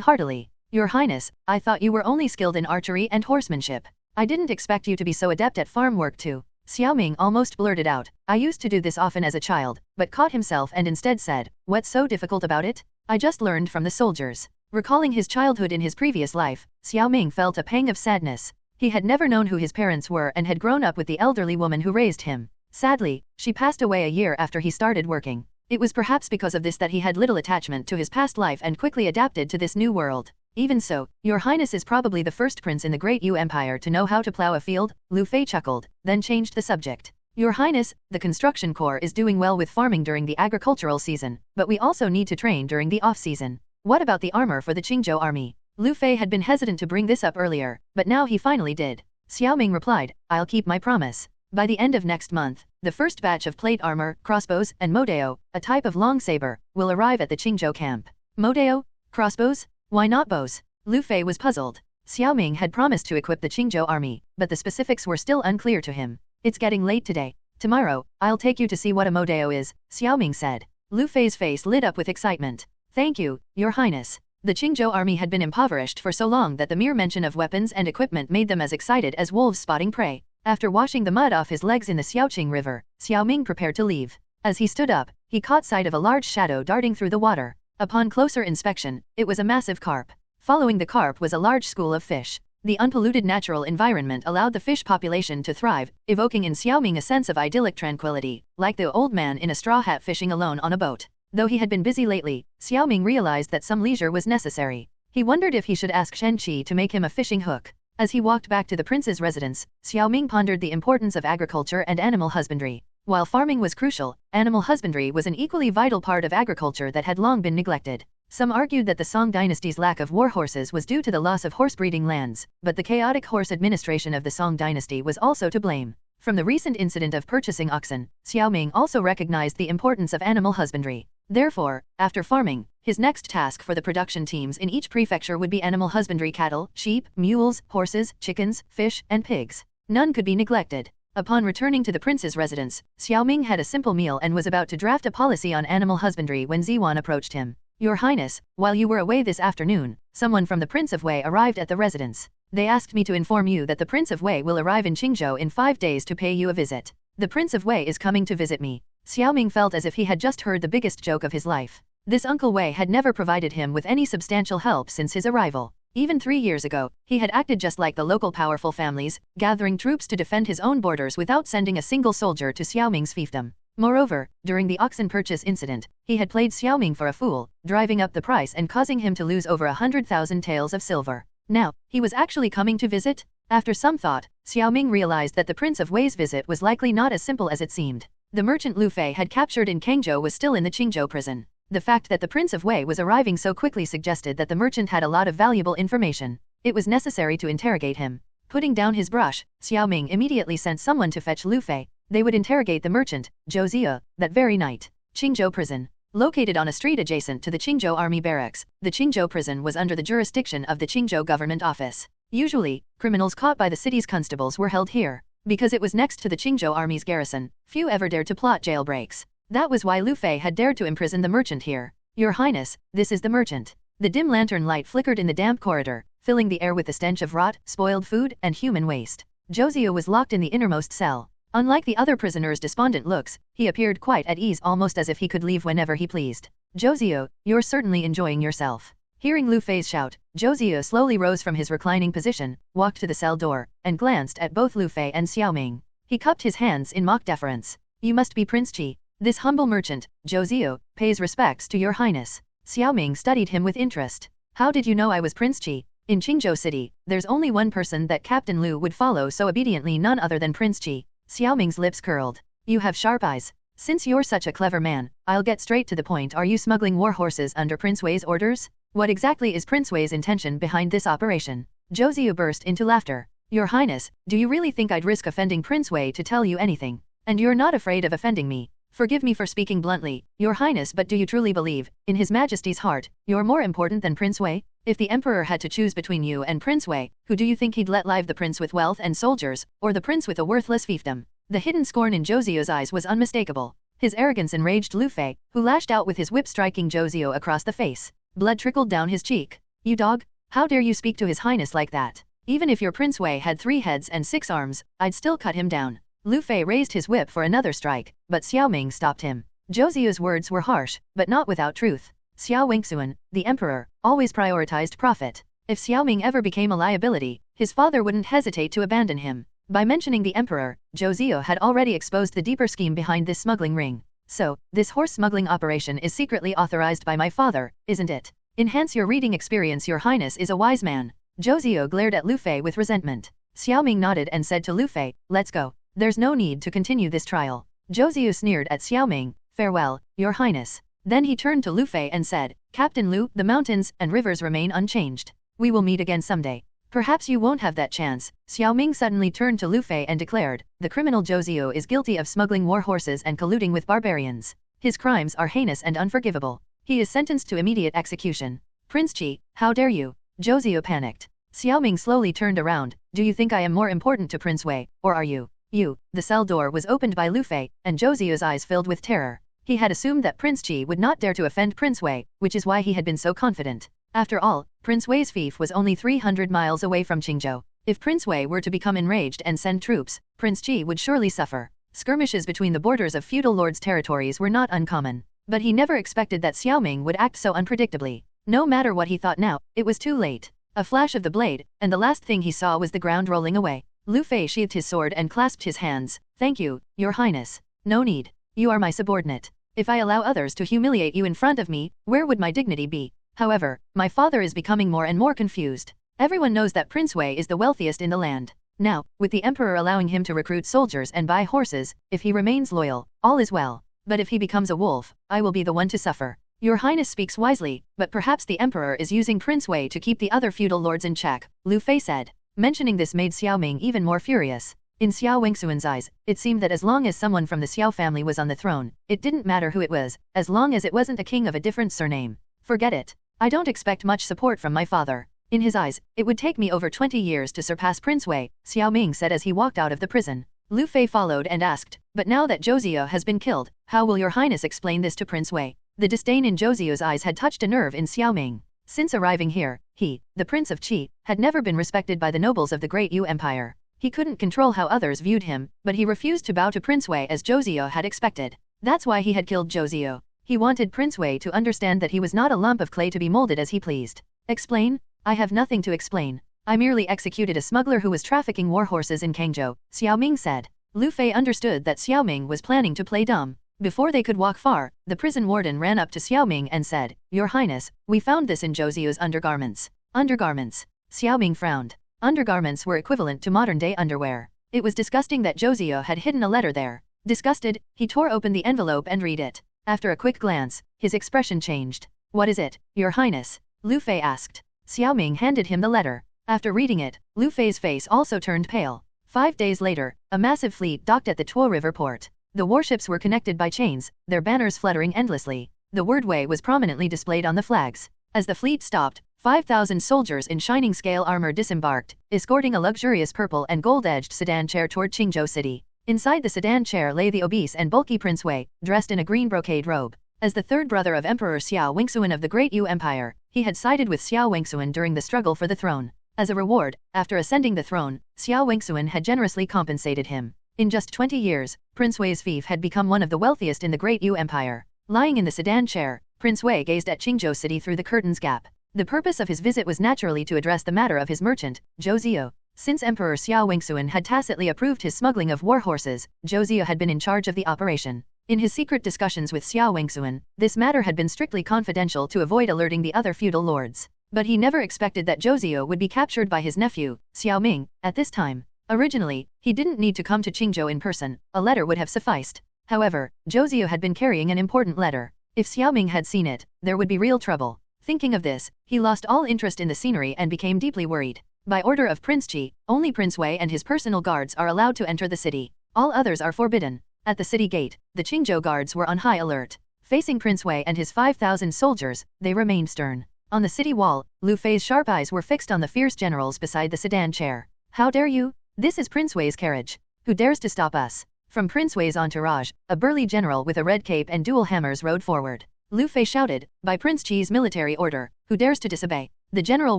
heartily. "Your Highness, I thought you were only skilled in archery and horsemanship. I didn't expect you to be so adept at farm work too." Xiao Ming almost blurted out, "I used to do this often as a child," but caught himself and instead said, "What's so difficult about it? I just learned from the soldiers." Recalling his childhood in his previous life, Xiao Ming felt a pang of sadness. He had never known who his parents were and had grown up with the elderly woman who raised him. Sadly, she passed away a year after he started working. It was perhaps because of this that he had little attachment to his past life and quickly adapted to this new world. "Even so, your Highness is probably the first prince in the Great Yu Empire to know how to plow a field," Lu Fei chuckled, then changed the subject. "Your Highness, the construction corps is doing well with farming during the agricultural season, but we also need to train during the off-season. What about the armor for the Qingzhou army?" Lu Fei had been hesitant to bring this up earlier, but now he finally did. Xiao Ming replied, "I'll keep my promise. By the end of next month, the first batch of plate armor, crossbows, and modeo, a type of long saber, will arrive at the Qingzhou camp." Modeo? Crossbows? Why not bows? Lu Fei was puzzled. Xiao Ming had promised to equip the Qingzhou army, but the specifics were still unclear to him. "It's getting late today. Tomorrow, I'll take you to see what a modeo is," Xiao Ming said. Lu Fei's face lit up with excitement. "Thank you, Your Highness." The Qingzhou army had been impoverished for so long that the mere mention of weapons and equipment made them as excited as wolves spotting prey. After washing the mud off his legs in the Xiaoqing River, Xiao Ming prepared to leave. As he stood up, he caught sight of a large shadow darting through the water. Upon closer inspection, it was a massive carp. Following the carp was a large school of fish. The unpolluted natural environment allowed the fish population to thrive, evoking in Xiao Ming a sense of idyllic tranquility, like the old man in a straw hat fishing alone on a boat. Though he had been busy lately, Xiao Ming realized that some leisure was necessary. He wondered if he should ask Shen Qi to make him a fishing hook. As he walked back to the prince's residence, Xiao Ming pondered the importance of agriculture and animal husbandry. While farming was crucial, animal husbandry was an equally vital part of agriculture that had long been neglected. Some argued that the Song dynasty's lack of war horses was due to the loss of horse-breeding lands, but the chaotic horse administration of the Song dynasty was also to blame. From the recent incident of purchasing oxen, Xiao Ming also recognized the importance of animal husbandry. Therefore, after farming, his next task for the production teams in each prefecture would be animal husbandry: cattle, sheep, mules, horses, chickens, fish, and pigs. None could be neglected. Upon returning to the prince's residence, Xiao Ming had a simple meal and was about to draft a policy on animal husbandry when Ziwan approached him. "Your Highness, while you were away this afternoon, someone from the Prince of Wei arrived at the residence. They asked me to inform you that the Prince of Wei will arrive in Qingzhou in 5 days to pay you a visit. The Prince of Wei is coming to visit me." Xiao Ming felt as if he had just heard the biggest joke of his life. This Uncle Wei had never provided him with any substantial help since his arrival. Even 3 years ago, he had acted just like the local powerful families, gathering troops to defend his own borders without sending a single soldier to Xiao Ming's fiefdom. Moreover, during the oxen purchase incident, he had played Xiao Ming for a fool, driving up the price and causing him to lose over 100,000 taels of silver. Now, he was actually coming to visit? After some thought, Xiao Ming realized that the Prince of Wei's visit was likely not as simple as it seemed. The merchant Lu Fei had captured in Kangzhou was still in the Qingzhou prison. The fact that the Prince of Wei was arriving so quickly suggested that the merchant had a lot of valuable information. It was necessary to interrogate him. Putting down his brush, Xiao Ming immediately sent someone to fetch Lu Fei. They would interrogate the merchant, Zhou Zia, that very night. Qingzhou prison. Located on a street adjacent to the Qingzhou army barracks, the Qingzhou prison was under the jurisdiction of the Qingzhou government office. Usually, criminals caught by the city's constables were held here. Because it was next to the Qingzhou army's garrison, few ever dared to plot jailbreaks. That was why Lu Fei had dared to imprison the merchant here. "Your Highness, this is the merchant." The dim lantern light flickered in the damp corridor, filling the air with the stench of rot, spoiled food, and human waste. Josio was locked in the innermost cell. Unlike the other prisoners' despondent looks, he appeared quite at ease, almost as if he could leave whenever he pleased. Josio, you're certainly enjoying yourself. Hearing Lu Fei's shout, Josio slowly rose from his reclining position, walked to the cell door, and glanced at both Lu Fei and Xiao Ming. He cupped his hands in mock deference. You must be Prince Qi. This humble merchant, Josio, pays respects to your highness. Xiao Ming studied him with interest. How did you know I was Prince Qi? In Qingzhou City, there's only one person that Captain Lu would follow, so obediently none other than Prince Qi. Xiao Ming's lips curled. You have sharp eyes. Since you're such a clever man, I'll get straight to the point. Are you smuggling war horses under Prince Wei's orders? What exactly is Prince Wei's intention behind this operation? Josio burst into laughter. Your Highness, do you really think I'd risk offending Prince Wei to tell you anything? And you're not afraid of offending me? Forgive me for speaking bluntly, Your Highness, but do you truly believe, in His Majesty's heart, you're more important than Prince Wei? If the Emperor had to choose between you and Prince Wei, who do you think he'd let live, the prince with wealth and soldiers, or the prince with a worthless fiefdom? The hidden scorn in Josio's eyes was unmistakable. His arrogance enraged Lu Fei, who lashed out with his whip, striking Josio across the face. Blood trickled down his cheek. You dog! How dare you speak to His Highness like that? Even if your Prince Wei had 3 heads and 6 arms, I'd still cut him down. Lu Fei raised his whip for another strike, but Xiao Ming stopped him. Josio's words were harsh, but not without truth. Xiao Wingxuan, the emperor, always prioritized profit. If Xiao Ming ever became a liability, his father wouldn't hesitate to abandon him. By mentioning the emperor, Josio had already exposed the deeper scheme behind this smuggling ring. So, this horse smuggling operation is secretly authorized by my father, isn't it? Enhance your reading experience. Your Highness is a wise man. Josio glared at Lu Fei with resentment. Xiao Ming nodded and said to Lu Fei, let's go. There's no need to continue this trial. Josio sneered at Xiao Ming. Farewell, Your Highness. Then he turned to Lu Fei and said, Captain Lu, the mountains and rivers remain unchanged. We will meet again someday. Perhaps you won't have that chance. Xiao Ming suddenly turned to Lu Fei and declared, the criminal Josio is guilty of smuggling war horses and colluding with barbarians. His crimes are heinous and unforgivable. He is sentenced to immediate execution. Prince Qi, how dare you? Josio panicked. Xiao Ming slowly turned around. Do you think I am more important to Prince Wei, or are you? You. The cell door was opened by Lu Fei, and Josio's eyes filled with terror. He had assumed that Prince Qi would not dare to offend Prince Wei, which is why he had been so confident. After all, Prince Wei's fief was only 300 miles away from Qingzhou. If Prince Wei were to become enraged and send troops, Prince Qi would surely suffer. Skirmishes between the borders of feudal lords' territories were not uncommon. But he never expected that Xiao Ming would act so unpredictably. No matter what he thought now, it was too late. A flash of the blade, and the last thing he saw was the ground rolling away. Lu Fei sheathed his sword and clasped his hands. Thank you, Your Highness. No need. You are my subordinate. If I allow others to humiliate you in front of me, where would my dignity be? However, my father is becoming more and more confused. Everyone knows that Prince Wei is the wealthiest in the land. Now, with the Emperor allowing him to recruit soldiers and buy horses, if he remains loyal, all is well. But if he becomes a wolf, I will be the one to suffer. Your Highness speaks wisely, but perhaps the Emperor is using Prince Wei to keep the other feudal lords in check, Lu Fei said. Mentioning this made Xiao Ming even more furious. In Xiao Wingxuan's eyes, it seemed that as long as someone from the Xiao family was on the throne, it didn't matter who it was, as long as it wasn't a king of a different surname. Forget it. I don't expect much support from my father. In his eyes, it would take me over 20 years to surpass Prince Wei, Xiao Ming said as he walked out of the prison. Lu Fei followed and asked, but now that Josio has been killed, how will Your Highness explain this to Prince Wei? The disdain in Josio's eyes had touched a nerve in Xiao Ming. Since arriving here, he, the Prince of Qi, had never been respected by the nobles of the Great Yu Empire. He couldn't control how others viewed him, but he refused to bow to Prince Wei as Josio had expected. That's why he had killed Josio. He wanted Prince Wei to understand that he was not a lump of clay to be molded as he pleased. Explain? I have nothing to explain. I merely executed a smuggler who was trafficking war horses in Qingzhou, Xiao Ming said. Lu Fei understood that Xiao Ming was planning to play dumb. Before they could walk far, the prison warden ran up to Xiao Ming and said, Your Highness, we found this in Josio's undergarments. Undergarments? Xiao Ming frowned. Undergarments were equivalent to modern-day underwear. It was disgusting that Josio had hidden a letter there. Disgusted, he tore open the envelope and read it. After a quick glance, his expression changed. What is it, Your Highness? Lu Fei asked. Xiao Ming handed him the letter. After reading it, Lu Fei's face also turned pale. 5 days later, a massive fleet docked at the Tuo River port. The warships were connected by chains, their banners fluttering endlessly. The word Wei was prominently displayed on the flags. As the fleet stopped, 5,000 soldiers in shining scale armor disembarked, escorting a luxurious purple and gold-edged sedan chair toward Qingzhou City. Inside the sedan chair lay the obese and bulky Prince Wei, dressed in a green brocade robe. As the third brother of Emperor Xiao Ming of the Great Yu Empire, he had sided with Xiao Ming during the struggle for the throne. As a reward, after ascending the throne, Xiao Ming had generously compensated him. In just 20 years, Prince Wei's fief had become one of the wealthiest in the Great Yu Empire. Lying in the sedan chair, Prince Wei gazed at Qingzhou City through the curtain's gap. The purpose of his visit was naturally to address the matter of his merchant, Zhou Ziyou. Since Emperor Xiao Ming had tacitly approved his smuggling of war horses, Zhou Ziyou had been in charge of the operation. In his secret discussions with Xiao Ming, this matter had been strictly confidential to avoid alerting the other feudal lords. But he never expected that Zhou Ziyou would be captured by his nephew, Xiao Ming, at this time. Originally, he didn't need to come to Qingzhou in person, a letter would have sufficed. However, Zhou Ziyou had been carrying an important letter. If Xiao Ming had seen it, there would be real trouble. Thinking of this, he lost all interest in the scenery and became deeply worried. By order of Prince Qi, only Prince Wei and his personal guards are allowed to enter the city. All others are forbidden. At the city gate, the Qingzhou guards were on high alert. Facing Prince Wei and his 5,000 soldiers, they remained stern. On the city wall, Lu Fei's sharp eyes were fixed on the fierce generals beside the sedan chair. How dare you? This is Prince Wei's carriage. Who dares to stop us? From Prince Wei's entourage, a burly general with a red cape and dual hammers rode forward. Lu Fei shouted, by Prince Qi's military order, who dares to disobey? The general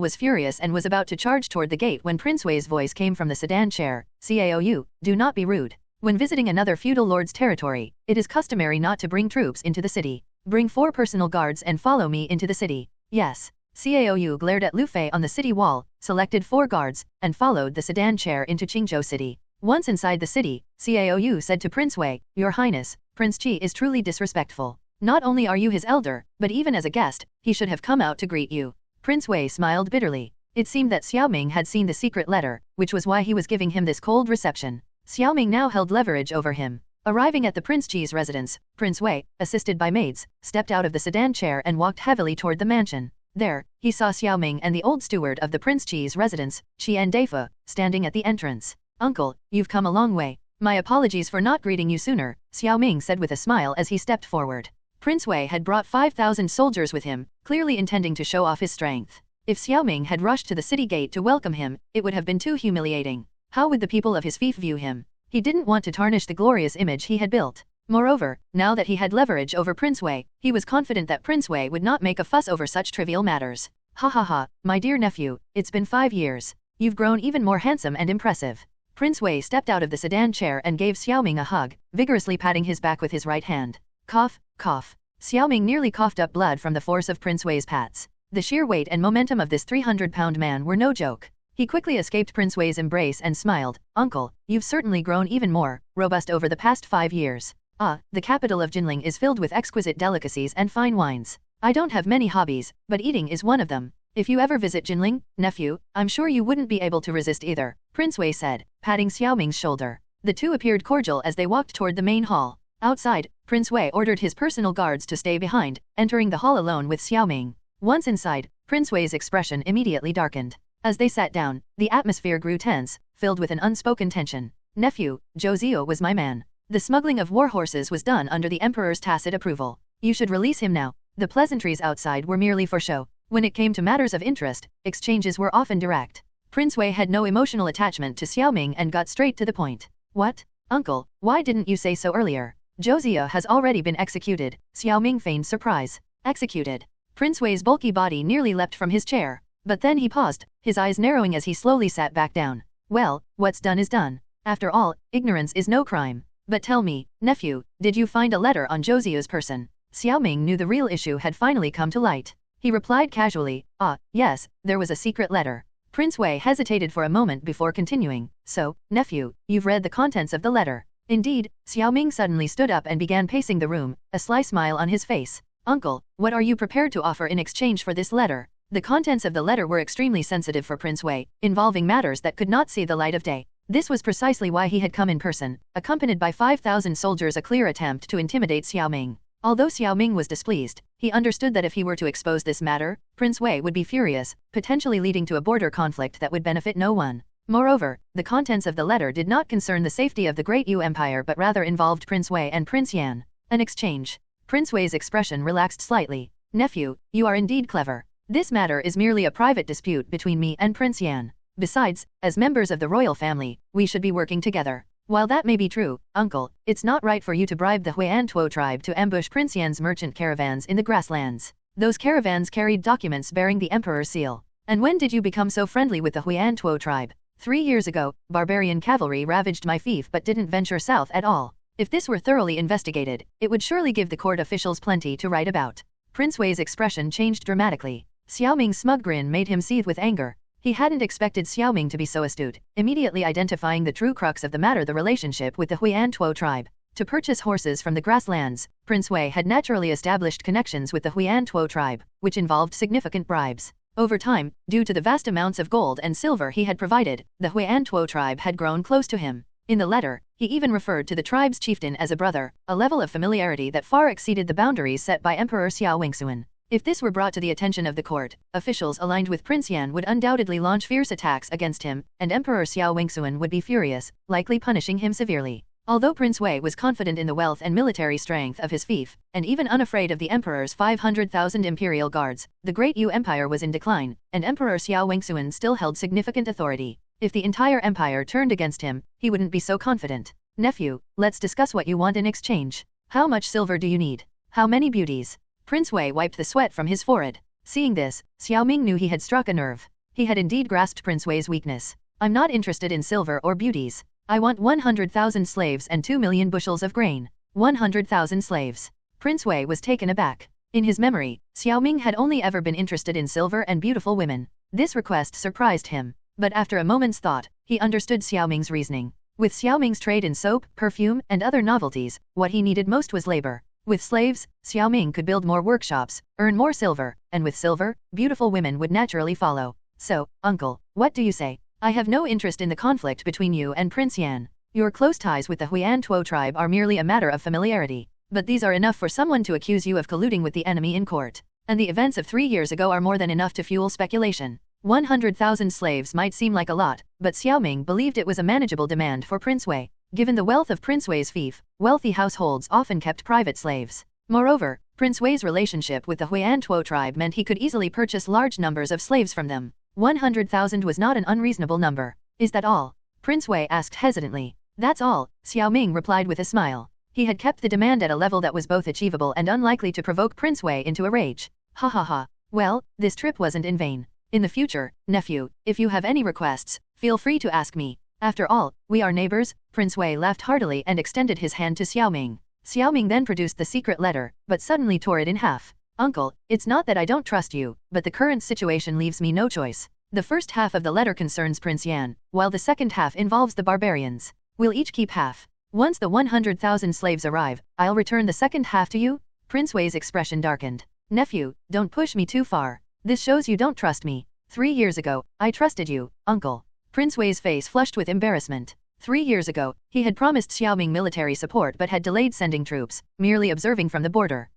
was furious and was about to charge toward the gate when Prince Wei's voice came from the sedan chair. Caou, do not be rude. When visiting another feudal lord's territory, it is customary not to bring troops into the city. Bring 4 personal guards and follow me into the city. Yes. Caou glared at Lu Fei on the city wall, selected 4 guards, and followed the sedan chair into Qingzhou City. Once inside the city, Caou said to Prince Wei, Your Highness, Prince Qi is truly disrespectful. Not only are you his elder, but even as a guest, he should have come out to greet you. Prince Wei smiled bitterly. It seemed that Xiao Ming had seen the secret letter, which was why he was giving him this cold reception. Xiao Ming now held leverage over him. Arriving at the Prince Qi's residence, Prince Wei, assisted by maids, stepped out of the sedan chair and walked heavily toward the mansion. There, he saw Xiao Ming and the old steward of the Prince Qi's residence, Qi and Deifu, standing at the entrance. Uncle, you've come a long way. My apologies for not greeting you sooner, Xiao Ming said with a smile as he stepped forward. Prince Wei had brought 5,000 soldiers with him, clearly intending to show off his strength. If Xiao Ming had rushed to the city gate to welcome him, it would have been too humiliating. How would the people of his fief view him? He didn't want to tarnish the glorious image he had built. Moreover, now that he had leverage over Prince Wei, he was confident that Prince Wei would not make a fuss over such trivial matters. Ha ha ha, my dear nephew, it's been 5 years. You've grown even more handsome and impressive. Prince Wei stepped out of the sedan chair and gave Xiao Ming a hug, vigorously patting his back with his right hand. Cough, cough. Xiao Ming nearly coughed up blood from the force of Prince Wei's pats. The sheer weight and momentum of this 300-pound man were no joke. He quickly escaped Prince Wei's embrace and smiled. Uncle, you've certainly grown even more robust over the past 5 years. Ah, the capital of Jinling is filled with exquisite delicacies and fine wines. I don't have many hobbies, but eating is one of them. If you ever visit Jinling, nephew, I'm sure you wouldn't be able to resist either, Prince Wei said, patting Xiao Ming's shoulder. The two appeared cordial as they walked toward the main hall. Outside, Prince Wei ordered his personal guards to stay behind, entering the hall alone with Xiao Ming. Once inside, Prince Wei's expression immediately darkened. As they sat down, the atmosphere grew tense, filled with an unspoken tension. Nephew, Zhou Ziyou was my man. The smuggling of war horses was done under the Emperor's tacit approval. You should release him now. The pleasantries outside were merely for show. When it came to matters of interest, exchanges were often direct. Prince Wei had no emotional attachment to Xiao Ming and got straight to the point. What? Uncle, why didn't you say so earlier? Zhou Ziyou has already been executed, Xiao Ming feigned surprise. Executed. Prince Wei's bulky body nearly leapt from his chair. But then he paused, his eyes narrowing as he slowly sat back down. Well, what's done is done. After all, ignorance is no crime. But tell me, nephew, did you find a letter on Zhou Ziyou's person? Xiao Ming knew the real issue had finally come to light. He replied casually, yes, there was a secret letter. Prince Wei hesitated for a moment before continuing. So, nephew, you've read the contents of the letter. Indeed, Xiao Ming suddenly stood up and began pacing the room, a sly smile on his face. Uncle, what are you prepared to offer in exchange for this letter? The contents of the letter were extremely sensitive for Prince Wei, involving matters that could not see the light of day. This was precisely why he had come in person, accompanied by 5,000 soldiers, a clear attempt to intimidate Xiao Ming. Although Xiao Ming was displeased, he understood that if he were to expose this matter, Prince Wei would be furious, potentially leading to a border conflict that would benefit no one. Moreover, the contents of the letter did not concern the safety of the Great Yu Empire but rather involved Prince Wei and Prince Yan. An exchange. Prince Wei's expression relaxed slightly. Nephew, you are indeed clever. This matter is merely a private dispute between me and Prince Yan. Besides, as members of the royal family, we should be working together. While that may be true, uncle, it's not right for you to bribe the Huan Tuo tribe to ambush Prince Yan's merchant caravans in the grasslands. Those caravans carried documents bearing the emperor's seal. And when did you become so friendly with the Huan Tuo tribe? 3 years ago, barbarian cavalry ravaged my fief but didn't venture south at all. If this were thoroughly investigated, it would surely give the court officials plenty to write about. Prince Wei's expression changed dramatically. Xiao Ming's smug grin made him seethe with anger. He hadn't expected Xiao Ming to be so astute, immediately identifying the true crux of the matter, the relationship with the Huan Tuo tribe. To purchase horses from the grasslands, Prince Wei had naturally established connections with the Huan Tuo tribe, which involved significant bribes. Over time, due to the vast amounts of gold and silver he had provided, the Huan Tuo tribe had grown close to him. In the letter, he even referred to the tribe's chieftain as a brother, a level of familiarity that far exceeded the boundaries set by Emperor Xiao Wingsuan. If this were brought to the attention of the court, officials aligned with Prince Yan would undoubtedly launch fierce attacks against him, and Emperor Xiao Wingsuan would be furious, likely punishing him severely. Although Prince Wei was confident in the wealth and military strength of his fief, and even unafraid of the emperor's 500,000 imperial guards, the Great Yu Empire was in decline, and Emperor Xiao Wingsuan still held significant authority. If the entire empire turned against him, he wouldn't be so confident. Nephew, let's discuss what you want in exchange. How much silver do you need? How many beauties? Prince Wei wiped the sweat from his forehead. Seeing this, Xiao Ming knew he had struck a nerve. He had indeed grasped Prince Wei's weakness. I'm not interested in silver or beauties. I want 100,000 slaves and 2 million bushels of grain. 100,000 slaves. Prince Wei was taken aback. In his memory, Xiao Ming had only ever been interested in silver and beautiful women. This request surprised him. But after a moment's thought, he understood Xiao Ming's reasoning. With Xiao Ming's trade in soap, perfume, and other novelties, what he needed most was labor. With slaves, Xiao Ming could build more workshops, earn more silver, and with silver, beautiful women would naturally follow. So, uncle, what do you say? I have no interest in the conflict between you and Prince Yan. Your close ties with the Huan Tuo tribe are merely a matter of familiarity. But these are enough for someone to accuse you of colluding with the enemy in court. And the events of 3 years ago are more than enough to fuel speculation. 100,000 slaves might seem like a lot, but Xiao Ming believed it was a manageable demand for Prince Wei. Given the wealth of Prince Wei's fief, wealthy households often kept private slaves. Moreover, Prince Wei's relationship with the Huan Tuo tribe meant he could easily purchase large numbers of slaves from them. 100,000 was not an unreasonable number. Is that all? Prince Wei asked hesitantly. That's all, Xiao Ming replied with a smile. He had kept the demand at a level that was both achievable and unlikely to provoke Prince Wei into a rage. Ha ha ha. Well, this trip wasn't in vain. In the future, nephew, if you have any requests, feel free to ask me. After all, we are neighbors. Prince Wei laughed heartily and extended his hand to Xiao Ming. Xiao Ming then produced the secret letter, but suddenly tore it in half. Uncle, it's not that I don't trust you, but the current situation leaves me no choice. The first half of the letter concerns Prince Yan, while the second half involves the barbarians. We'll each keep half. Once the 100,000 slaves arrive, I'll return the second half to you? Prince Wei's expression darkened. Nephew, don't push me too far. This shows you don't trust me. 3 years ago, I trusted you, uncle. Prince Wei's face flushed with embarrassment. 3 years ago, he had promised Xiao Ming military support but had delayed sending troops, merely observing from the border.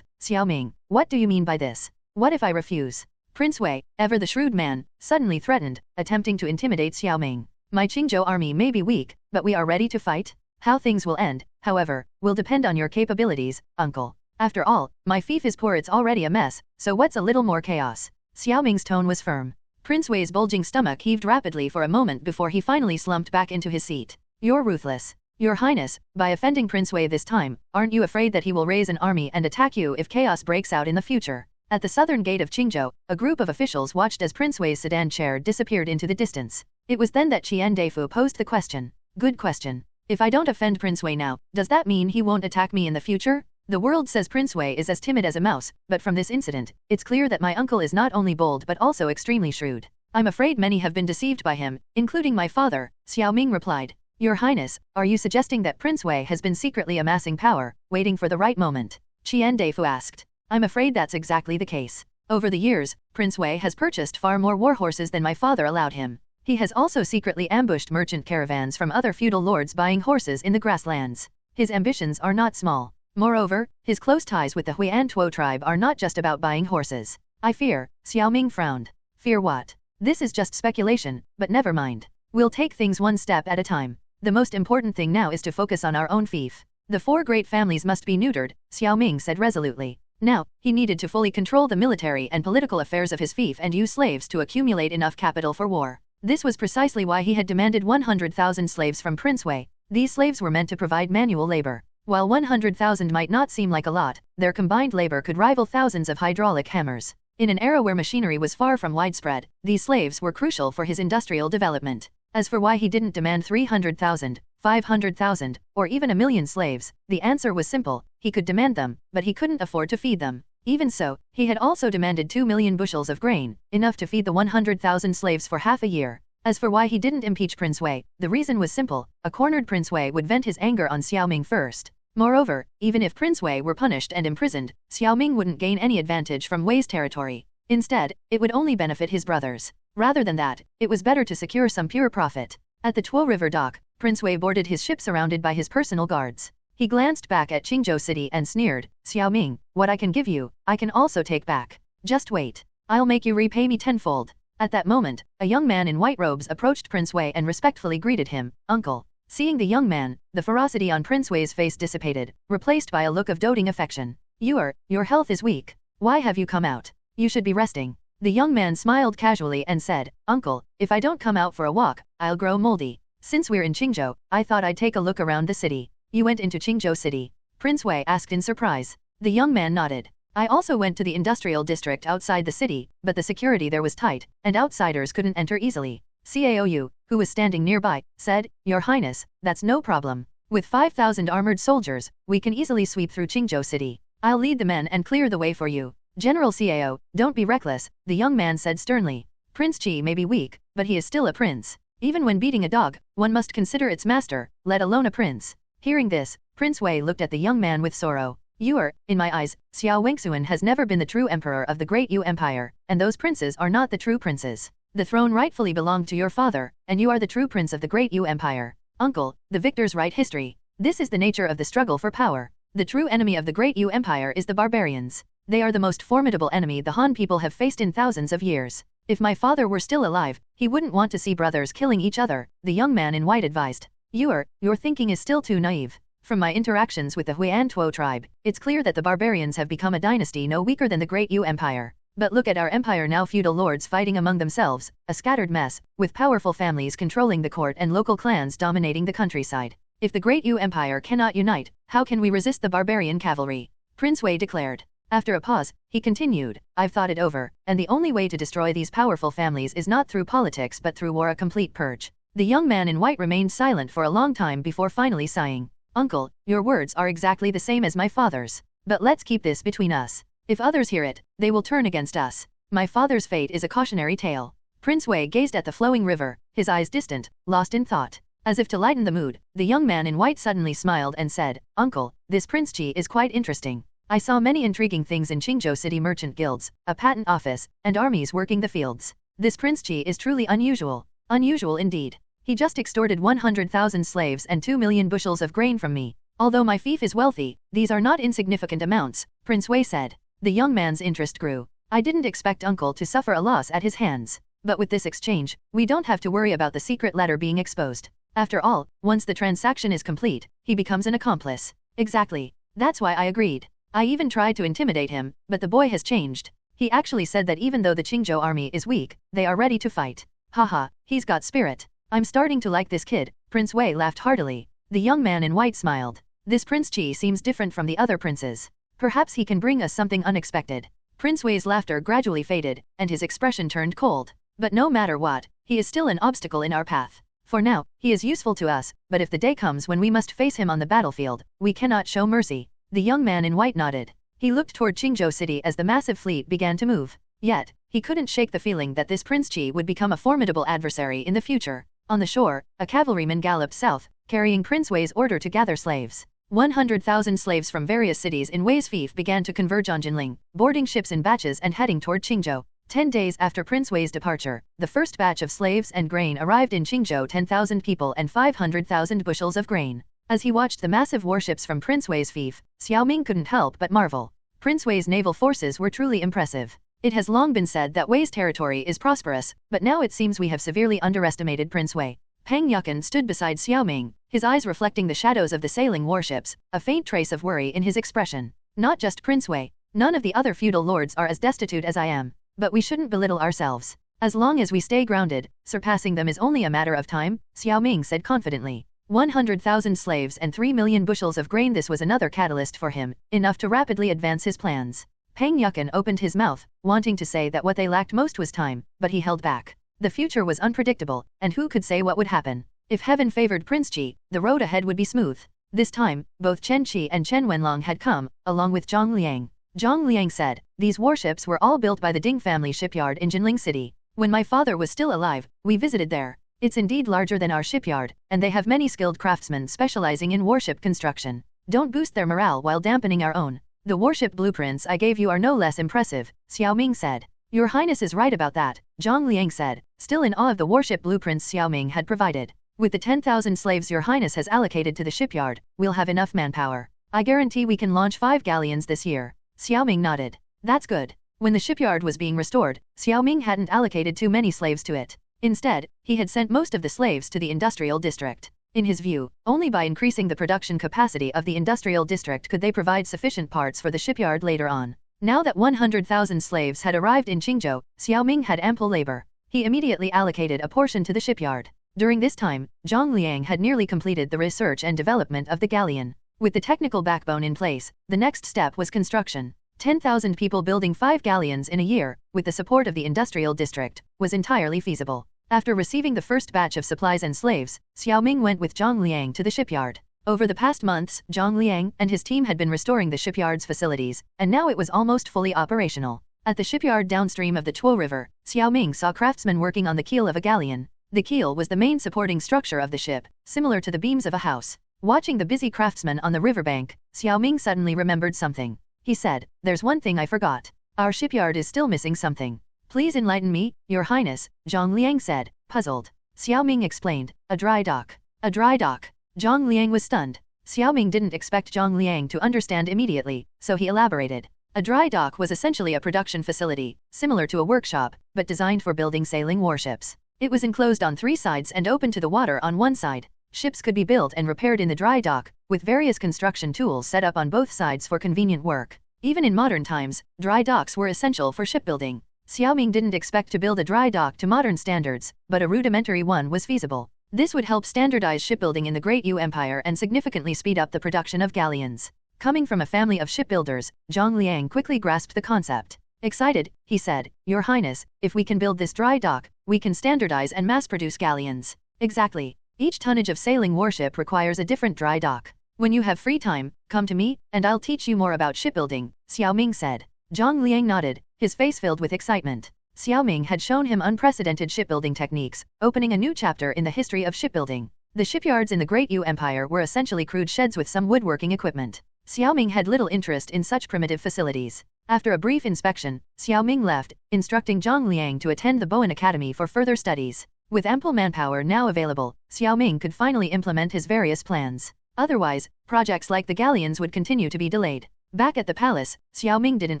Xiao Ming, what do you mean by this? What if I refuse? Prince Wei, ever the shrewd man, suddenly threatened, attempting to intimidate Xiao Ming. My Qingzhou army may be weak, but we are ready to fight. How things will end, however, will depend on your capabilities, uncle. After all, my fief is poor, it's already a mess, so what's a little more chaos? Xiao Ming's tone was firm. Prince Wei's bulging stomach heaved rapidly for a moment before he finally slumped back into his seat. You're ruthless. Your Highness, by offending Prince Wei this time, aren't you afraid that he will raise an army and attack you if chaos breaks out in the future? At the southern gate of Qingzhou, a group of officials watched as Prince Wei's sedan chair disappeared into the distance. It was then that Qian Deifu posed the question. Good question. If I don't offend Prince Wei now, does that mean he won't attack me in the future? The world says Prince Wei is as timid as a mouse, but from this incident, it's clear that my uncle is not only bold but also extremely shrewd. I'm afraid many have been deceived by him, including my father, Xiao Ming replied. Your Highness, are you suggesting that Prince Wei has been secretly amassing power, waiting for the right moment? Qian Deifu asked. I'm afraid that's exactly the case. Over the years, Prince Wei has purchased far more war horses than my father allowed him. He has also secretly ambushed merchant caravans from other feudal lords buying horses in the grasslands. His ambitions are not small. Moreover, his close ties with the Huan Tuo tribe are not just about buying horses. I fear, Xiao Ming frowned. Fear what? This is just speculation, but never mind. We'll take things one step at a time. The most important thing now is to focus on our own fief. The 4 great families must be neutered, Xiao Ming said resolutely. Now, he needed to fully control the military and political affairs of his fief and use slaves to accumulate enough capital for war. This was precisely why he had demanded 100,000 slaves from Prince Wei. These slaves were meant to provide manual labor. While 100,000 might not seem like a lot, their combined labor could rival thousands of hydraulic hammers. In an era where machinery was far from widespread, these slaves were crucial for his industrial development. As for why he didn't demand 300,000, 500,000, or even 1,000,000 slaves, the answer was simple: he could demand them, but he couldn't afford to feed them. Even so, he had also demanded 2 million bushels of grain, enough to feed the 100,000 slaves for half a year. As for why he didn't impeach Prince Wei, the reason was simple: a cornered Prince Wei would vent his anger on Xiao Ming first. Moreover, even if Prince Wei were punished and imprisoned, Xiao Ming wouldn't gain any advantage from Wei's territory. Instead, it would only benefit his brothers. Rather than that, it was better to secure some pure profit. At the Tuo River dock, Prince Wei boarded his ship surrounded by his personal guards. He glanced back at Qingzhou City and sneered, "Xiao Ming, what I can give you, I can also take back. Just wait. I'll make you repay me tenfold." At that moment, a young man in white robes approached Prince Wei and respectfully greeted him, "Uncle." Seeing the young man, the ferocity on Prince Wei's face dissipated, replaced by a look of doting affection. Your health is weak. Why have you come out? You should be resting." The young man smiled casually and said, "Uncle, if I don't come out for a walk, I'll grow moldy. Since we're in Qingzhou, I thought I'd take a look around the city." "You went into Qingzhou City?" Prince Wei asked in surprise. The young man nodded. "I also went to the industrial district outside the city, but the security there was tight, and outsiders couldn't enter easily." Cao, who was standing nearby, said, "Your Highness, that's no problem. With 5,000 armored soldiers, we can easily sweep through Qingzhou City. I'll lead the men and clear the way for you." "General Cao, don't be reckless," the young man said sternly. "Prince Qi may be weak, but he is still a prince. Even when beating a dog, one must consider its master, let alone a prince." Hearing this, Prince Wei looked at the young man with sorrow. In my eyes, Xiao Wengxuan has never been the true emperor of the Great Yu Empire, and those princes are not the true princes. The throne rightfully belonged to your father, and you are the true prince of the Great Yu Empire. Uncle, the victors write history. This is the nature of the struggle for power. The true enemy of the Great Yu Empire is the barbarians. They are the most formidable enemy the Han people have faced in thousands of years. If my father were still alive, he wouldn't want to see brothers killing each other, the young man in white advised. Your thinking is still too naive. From my interactions with the Huian Tuo tribe, it's clear that the barbarians have become a dynasty no weaker than the Great Yu Empire. But look at our empire now, feudal lords fighting among themselves, a scattered mess, with powerful families controlling the court and local clans dominating the countryside. If the Great Yu Empire cannot unite, how can we resist the barbarian cavalry?" Prince Wei declared. After a pause, he continued, "I've thought it over, and the only way to destroy these powerful families is not through politics but through war, a complete purge." The young man in white remained silent for a long time before finally sighing. "Uncle, your words are exactly the same as my father's. But let's keep this between us. If others hear it, they will turn against us. My father's fate is a cautionary tale." Prince Wei gazed at the flowing river, his eyes distant, lost in thought. As if to lighten the mood, the young man in white suddenly smiled and said, "Uncle, this Prince Qi is quite interesting. I saw many intriguing things in Qingzhou City merchant guilds, a patent office, and armies working the fields. This Prince Qi is truly unusual. Unusual indeed. He just extorted 100,000 slaves and 2 million bushels of grain from me. Although my fief is wealthy, these are not insignificant amounts," Prince Wei said. The young man's interest grew. "I didn't expect uncle to suffer a loss at his hands. But with this exchange, we don't have to worry about the secret letter being exposed. After all, once the transaction is complete, he becomes an accomplice." "Exactly. That's why I agreed. I even tried to intimidate him, but the boy has changed. He actually said that even though the Qingzhou army is weak, they are ready to fight. Haha, he's got spirit. I'm starting to like this kid." Prince Wei laughed heartily. The young man in white smiled. "This Prince Qi seems different from the other princes. Perhaps he can bring us something unexpected." Prince Wei's laughter gradually faded, and his expression turned cold. "But no matter what, he is still an obstacle in our path. For now, he is useful to us, but if the day comes when we must face him on the battlefield, we cannot show mercy." The young man in white nodded. He looked toward Qingzhou City as the massive fleet began to move. Yet, he couldn't shake the feeling that this Prince Qi would become a formidable adversary in the future. On the shore, a cavalryman galloped south, carrying Prince Wei's order to gather slaves. 100,000 slaves from various cities in Wei's fief began to converge on Jinling, boarding ships in batches and heading toward Qingzhou. 10 days after Prince Wei's departure, the first batch of slaves and grain arrived in Qingzhou, 10,000 people and 500,000 bushels of grain. As he watched the massive warships from Prince Wei's fief, Xiao Ming couldn't help but marvel. Prince Wei's naval forces were truly impressive. It has long been said that Wei's territory is prosperous, but now it seems we have severely underestimated Prince Wei. Peng Yukan stood beside Xiao Ming, his eyes reflecting the shadows of the sailing warships, a faint trace of worry in his expression. "Not just Prince Wei. None of the other feudal lords are as destitute as I am. But we shouldn't belittle ourselves. As long as we stay grounded, surpassing them is only a matter of time," Xiao Ming said confidently. 100,000 slaves and 3 million bushels of grain. This was another catalyst for him, enough to rapidly advance his plans. Peng Yukan opened his mouth, wanting to say that what they lacked most was time, but he held back. The future was unpredictable, and who could say what would happen? If heaven favored Prince Qi, the road ahead would be smooth. This time, both Chen Qi and Chen Wenlong had come, along with Zhang Liang. Zhang Liang said, "These warships were all built by the Ding family shipyard in Jinling City. When my father was still alive, we visited there. It's indeed larger than our shipyard, and they have many skilled craftsmen specializing in warship construction. Don't boost their morale while dampening our own. The warship blueprints I gave you are no less impressive," Xiao Ming said. "Your Highness is right about that," Zhang Liang said, still in awe of the warship blueprints Xiao Ming had provided. "With the 10,000 slaves your Highness has allocated to the shipyard, we'll have enough manpower. I guarantee we can launch 5 galleons this year." Xiao Ming nodded. "That's good." When the shipyard was being restored, Xiao Ming hadn't allocated too many slaves to it. Instead, he had sent most of the slaves to the industrial district. In his view, only by increasing the production capacity of the industrial district could they provide sufficient parts for the shipyard later on. Now that 100,000 slaves had arrived in Qingzhou, Xiao Ming had ample labor. He immediately allocated a portion to the shipyard. During this time, Zhang Liang had nearly completed the research and development of the galleon. With the technical backbone in place, the next step was construction. 10,000 people building 5 galleons in a year, with the support of the industrial district, was entirely feasible. After receiving the first batch of supplies and slaves, Xiao Ming went with Zhang Liang to the shipyard. Over the past months, Zhang Liang and his team had been restoring the shipyard's facilities, and now it was almost fully operational. At the shipyard downstream of the Tuo River, Xiao Ming saw craftsmen working on the keel of a galleon. The keel was the main supporting structure of the ship, similar to the beams of a house. Watching the busy craftsmen on the riverbank, Xiao Ming suddenly remembered something. He said, "There's one thing I forgot. Our shipyard is still missing something." "Please enlighten me, Your Highness," Zhang Liang said, puzzled. Xiao Ming explained, "A dry dock." "A dry dock?" Zhang Liang was stunned. Xiao Ming didn't expect Zhang Liang to understand immediately, so he elaborated. A dry dock was essentially a production facility, similar to a workshop, but designed for building sailing warships. It was enclosed on 3 sides and open to the water on one side. Ships could be built and repaired in the dry dock, with various construction tools set up on both sides for convenient work. Even in modern times, dry docks were essential for shipbuilding. Xiao Ming didn't expect to build a dry dock to modern standards, but a rudimentary one was feasible. This would help standardize shipbuilding in the Great Yu Empire and significantly speed up the production of galleons. Coming from a family of shipbuilders, Zhang Liang quickly grasped the concept. Excited, he said, "Your Highness, if we can build this dry dock, we can standardize and mass-produce galleons." "Exactly. Each tonnage of sailing warship requires a different dry dock. When you have free time, come to me, and I'll teach you more about shipbuilding," Xiao Ming said. Zhang Liang nodded, his face filled with excitement. Xiao Ming had shown him unprecedented shipbuilding techniques, opening a new chapter in the history of shipbuilding. The shipyards in the Great Yu Empire were essentially crude sheds with some woodworking equipment. Xiao Ming had little interest in such primitive facilities. After a brief inspection, Xiao Ming left, instructing Zhang Liang to attend the Bowen Academy for further studies. With ample manpower now available, Xiao Ming could finally implement his various plans. Otherwise, projects like the galleons would continue to be delayed. Back at the palace, Xiao Ming didn't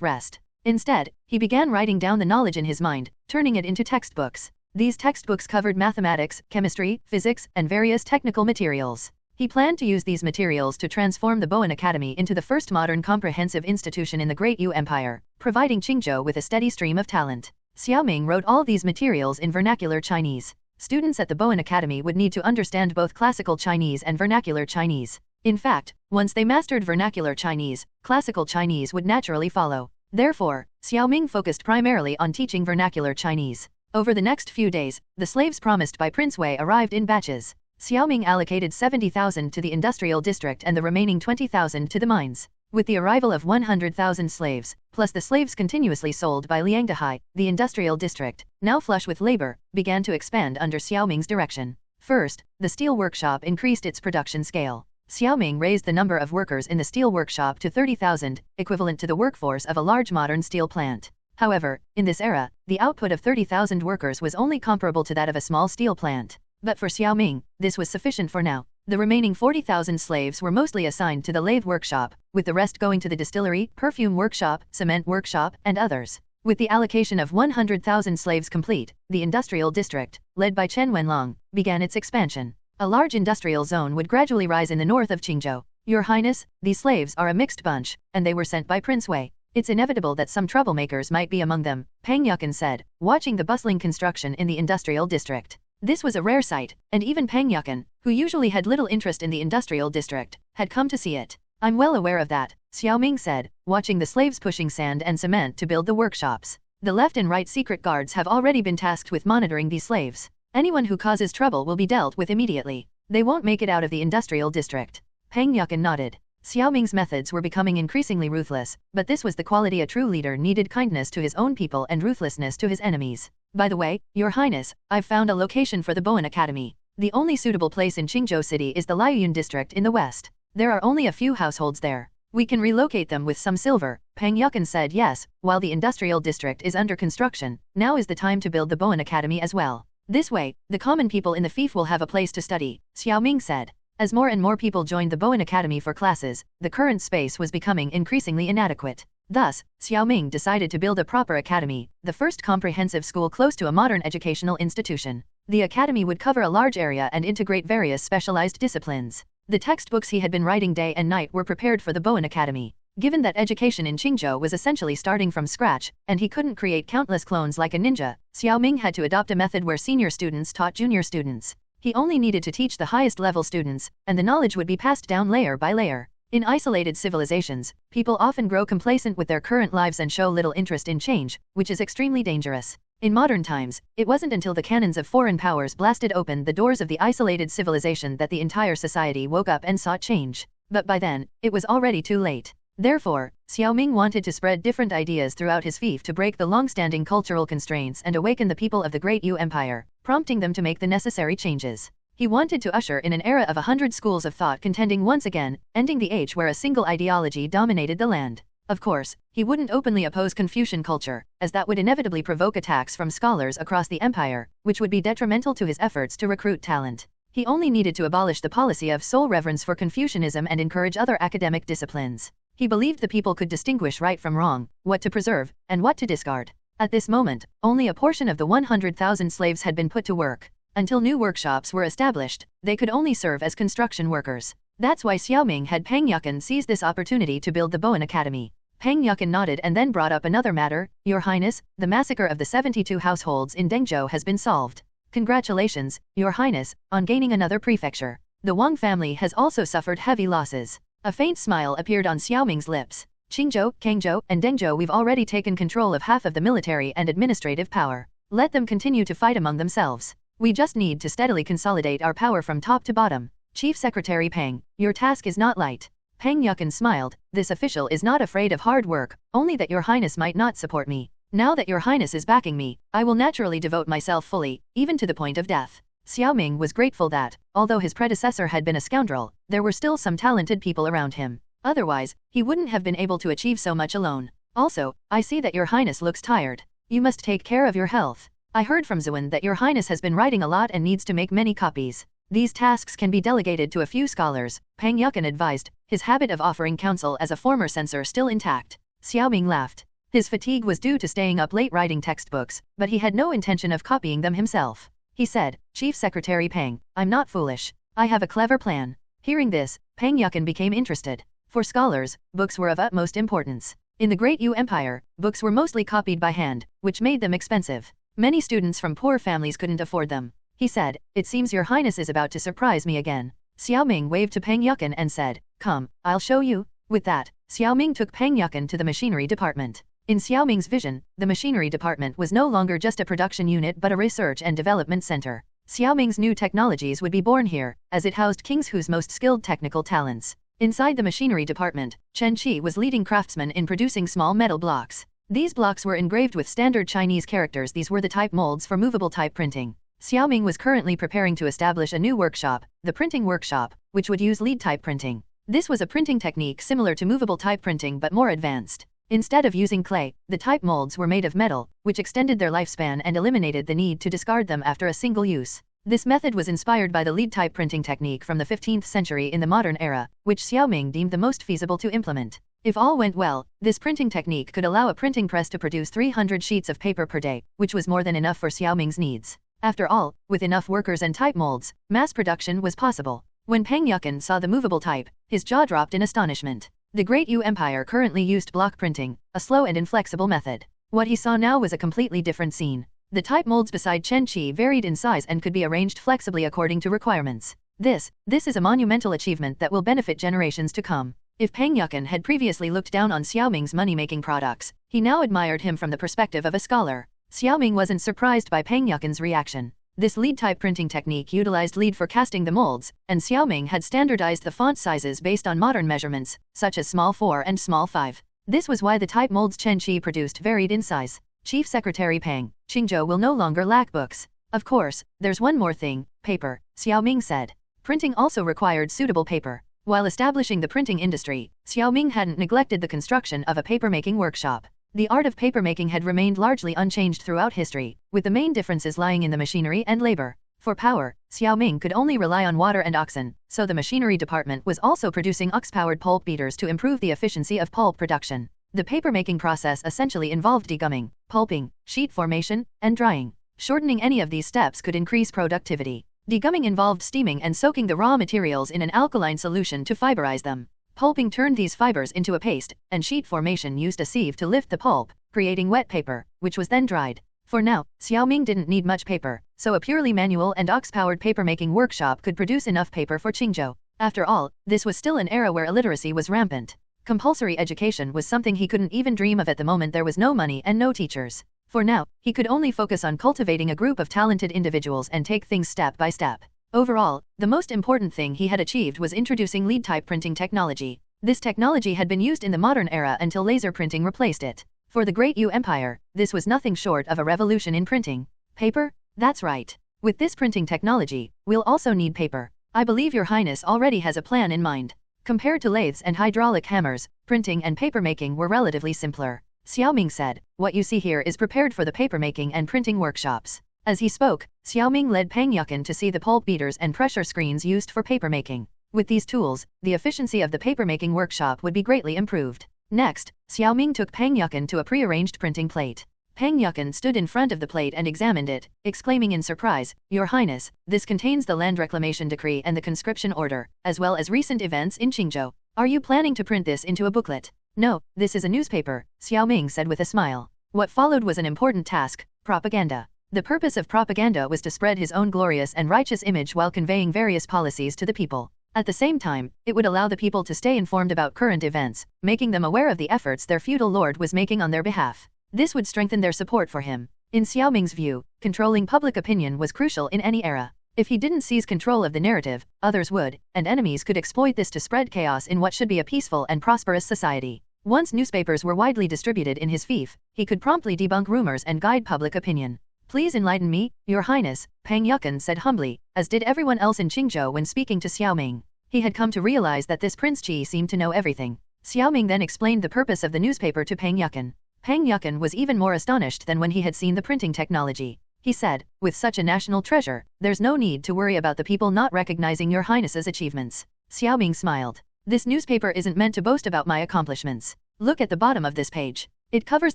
rest. Instead, he began writing down the knowledge in his mind, turning it into textbooks. These textbooks covered mathematics, chemistry, physics, and various technical materials. He planned to use these materials to transform the Bowen Academy into the first modern comprehensive institution in the Great Yu Empire, providing Qingzhou with a steady stream of talent. Xiao Ming wrote all these materials in vernacular Chinese. Students at the Bowen Academy would need to understand both classical Chinese and vernacular Chinese. In fact, once they mastered vernacular Chinese, classical Chinese would naturally follow. Therefore, Xiao Ming focused primarily on teaching vernacular Chinese. Over the next few days, the slaves promised by Prince Wei arrived in batches. Xiao Ming allocated 70,000 to the industrial district and the remaining 20,000 to the mines. With the arrival of 100,000 slaves, plus the slaves continuously sold by Liang Dehai, the industrial district, now flush with labor, began to expand under Xiao Ming's direction. First, the steel workshop increased its production scale. Xiao Ming raised the number of workers in the steel workshop to 30,000, equivalent to the workforce of a large modern steel plant. However, in this era, the output of 30,000 workers was only comparable to that of a small steel plant. But for Xiao Ming, this was sufficient for now. The remaining 40,000 slaves were mostly assigned to the lathe workshop, with the rest going to the distillery, perfume workshop, cement workshop, and others. With the allocation of 100,000 slaves complete, the industrial district, led by Chen Wenlong, began its expansion. A large industrial zone would gradually rise in the north of Qingzhou. "Your Highness, these slaves are a mixed bunch, and they were sent by Prince Wei. It's inevitable that some troublemakers might be among them," Peng Yukan said, watching the bustling construction in the industrial district. This was a rare sight, and even Pang Yukan, who usually had little interest in the industrial district, had come to see it. I'm well aware of that, Xiao Ming said, watching the slaves pushing sand and cement to build the workshops. The left and right secret guards have already been tasked with monitoring these slaves. Anyone who causes trouble will be dealt with immediately. They won't make it out of the industrial district. Pang Yukan nodded. Xiao Ming's methods were becoming increasingly ruthless, but this was the quality a true leader needed: kindness to his own people and ruthlessness to his enemies. By the way, Your Highness, I've found a location for the Bowen Academy. The only suitable place in Qingzhou City is the Liuyun district in the west. There are only a few households there. We can relocate them with some silver. Pang Yukan said yes, while the industrial district is under construction, now is the time to build the Bowen Academy as well. This way, the common people in the fief will have a place to study, Xiao Ming said. As more and more people joined the Bowen Academy for classes, the current space was becoming increasingly inadequate. Thus, Xiao Ming decided to build a proper academy, the first comprehensive school close to a modern educational institution. The academy would cover a large area and integrate various specialized disciplines. The textbooks he had been writing day and night were prepared for the Bowen Academy. Given that education in Qingzhou was essentially starting from scratch, and he couldn't create countless clones like a ninja, Xiao Ming had to adopt a method where senior students taught junior students. He only needed to teach the highest level students, and the knowledge would be passed down layer by layer. In isolated civilizations, people often grow complacent with their current lives and show little interest in change, which is extremely dangerous. In modern times, it wasn't until the cannons of foreign powers blasted open the doors of the isolated civilization that the entire society woke up and sought change. But by then, it was already too late. Therefore, Xiao Ming wanted to spread different ideas throughout his fief to break the long-standing cultural constraints and awaken the people of the Great Yu Empire, prompting them to make the necessary changes. He wanted to usher in an era of 100 schools of thought contending once again, ending the age where a single ideology dominated the land. Of course, he wouldn't openly oppose Confucian culture, as that would inevitably provoke attacks from scholars across the empire, which would be detrimental to his efforts to recruit talent. He only needed to abolish the policy of sole reverence for Confucianism and encourage other academic disciplines. He believed the people could distinguish right from wrong, what to preserve, and what to discard. At this moment, only a portion of the 100,000 slaves had been put to work. Until new workshops were established, they could only serve as construction workers. That's why Xiao Ming had Pang Yukan seize this opportunity to build the Bowen Academy. Pang Yukan nodded and then brought up another matter. Your Highness, the massacre of the 72 households in Dengzhou has been solved. Congratulations, Your Highness, on gaining another prefecture. The Wang family has also suffered heavy losses. A faint smile appeared on Xiao Ming's lips. Qingzhou, Kangzhou, and Dengzhou, we've already taken control of half of the military and administrative power. Let them continue to fight among themselves. We just need to steadily consolidate our power from top to bottom. Chief Secretary Pang, your task is not light. Pang Yukan smiled. This official is not afraid of hard work, only that Your Highness might not support me. Now that Your Highness is backing me, I will naturally devote myself fully, even to the point of death. Xiao Ming was grateful that, although his predecessor had been a scoundrel, there were still some talented people around him. Otherwise, he wouldn't have been able to achieve so much alone. Also, I see that Your Highness looks tired. You must take care of your health. I heard from Zuan that Your Highness has been writing a lot and needs to make many copies. These tasks can be delegated to a few scholars, Pang Yukan advised, his habit of offering counsel as a former censor still intact. Xiao Ming laughed. His fatigue was due to staying up late writing textbooks, but he had no intention of copying them himself. He said, Chief Secretary Pang, I'm not foolish. I have a clever plan. Hearing this, Pang Yukan became interested. For scholars, books were of utmost importance. In the Great Yu Empire, books were mostly copied by hand, which made them expensive. Many students from poor families couldn't afford them. He said, it seems Your Highness is about to surprise me again. Xiao Ming waved to Pang Yukan and said, come, I'll show you. With that, Xiao Ming took Pang Yukan to the machinery department. In Xiao Ming's vision, the machinery department was no longer just a production unit but a research and development center. Xiao Ming's new technologies would be born here, as it housed King's Hu's most skilled technical talents. Inside the machinery department, Chen Qi was leading craftsman in producing small metal blocks. These blocks were engraved with standard Chinese characters. These were the type molds for movable type printing. Xiao Ming was currently preparing to establish a new workshop, the printing workshop, which would use lead type printing. This was a printing technique similar to movable type printing but more advanced. Instead of using clay, the type molds were made of metal, which extended their lifespan and eliminated the need to discard them after a single use. This method was inspired by the lead type printing technique from the 15th century in the modern era, which Xiao Ming deemed the most feasible to implement. If all went well, this printing technique could allow a printing press to produce 300 sheets of paper per day, which was more than enough for Xiao Ming's needs. After all, with enough workers and type molds, mass production was possible. When Pang Yukan saw the movable type, his jaw dropped in astonishment. The Great Yu Empire currently used block printing, a slow and inflexible method. What he saw now was a completely different scene. The type molds beside Chen Qi varied in size and could be arranged flexibly according to requirements. This is a monumental achievement that will benefit generations to come. If Peng Yukan had previously looked down on Xiao Ming's money-making products, he now admired him from the perspective of a scholar. Xiao Ming wasn't surprised by Peng Yukan's reaction. This lead-type printing technique utilized lead for casting the molds, and Xiao Ming had standardized the font sizes based on modern measurements, such as small 4 and small 5. This was why the type molds Chen Qi produced varied in size. Chief Secretary Peng, Qingzhou will no longer lack books. Of course, there's one more thing, paper, Xiao Ming said. Printing also required suitable paper. While establishing the printing industry, Xiao Ming hadn't neglected the construction of a papermaking workshop. The art of papermaking had remained largely unchanged throughout history, with the main differences lying in the machinery and labor. For power, Xiao Ming could only rely on water and oxen, so the machinery department was also producing ox-powered pulp beaters to improve the efficiency of pulp production. The papermaking process essentially involved degumming, pulping, sheet formation, and drying. Shortening any of these steps could increase productivity. Degumming involved steaming and soaking the raw materials in an alkaline solution to fiberize them. Pulping turned these fibers into a paste, and sheet formation used a sieve to lift the pulp, creating wet paper, which was then dried. For now, Xiao Ming didn't need much paper, so a purely manual and ox-powered papermaking workshop could produce enough paper for Qingzhou. After all, this was still an era where illiteracy was rampant. Compulsory education was something he couldn't even dream of at the moment. There was no money and no teachers. For now, he could only focus on cultivating a group of talented individuals and take things step by step. Overall, the most important thing he had achieved was introducing lead-type printing technology. This technology had been used in the modern era until laser printing replaced it. For the Great Yu Empire, this was nothing short of a revolution in printing. Paper? That's right. With this printing technology, we'll also need paper. I believe Your Highness already has a plan in mind. Compared to lathes and hydraulic hammers, printing and papermaking were relatively simpler. Xiao Ming said, "What you see here is prepared for the papermaking and printing workshops." As he spoke, Xiao Ming led Peng Yukan to see the pulp beaters and pressure screens used for papermaking. With these tools, the efficiency of the papermaking workshop would be greatly improved. Next, Xiao Ming took Peng Yukan to a pre-arranged printing plate. Peng Yukan stood in front of the plate and examined it, exclaiming in surprise, "Your Highness, this contains the land reclamation decree and the conscription order, as well as recent events in Qingzhou. Are you planning to print this into a booklet?" "No, this is a newspaper," Xiao Ming said with a smile. What followed was an important task, propaganda. The purpose of propaganda was to spread his own glorious and righteous image while conveying various policies to the people. At the same time, it would allow the people to stay informed about current events, making them aware of the efforts their feudal lord was making on their behalf. This would strengthen their support for him. In Xiao Ming's view, controlling public opinion was crucial in any era. If he didn't seize control of the narrative, others would, and enemies could exploit this to spread chaos in what should be a peaceful and prosperous society. Once newspapers were widely distributed in his fief, he could promptly debunk rumors and guide public opinion. "Please enlighten me, Your Highness," Peng Yukan said humbly, as did everyone else in Qingzhou when speaking to Xiao Ming. He had come to realize that this Prince Qi seemed to know everything. Xiao Ming then explained the purpose of the newspaper to Peng Yukan. Peng Yukan was even more astonished than when he had seen the printing technology. He said, "With such a national treasure, there's no need to worry about the people not recognizing Your Highness's achievements." Xiao Ming smiled. "This newspaper isn't meant to boast about my accomplishments. Look at the bottom of this page. It covers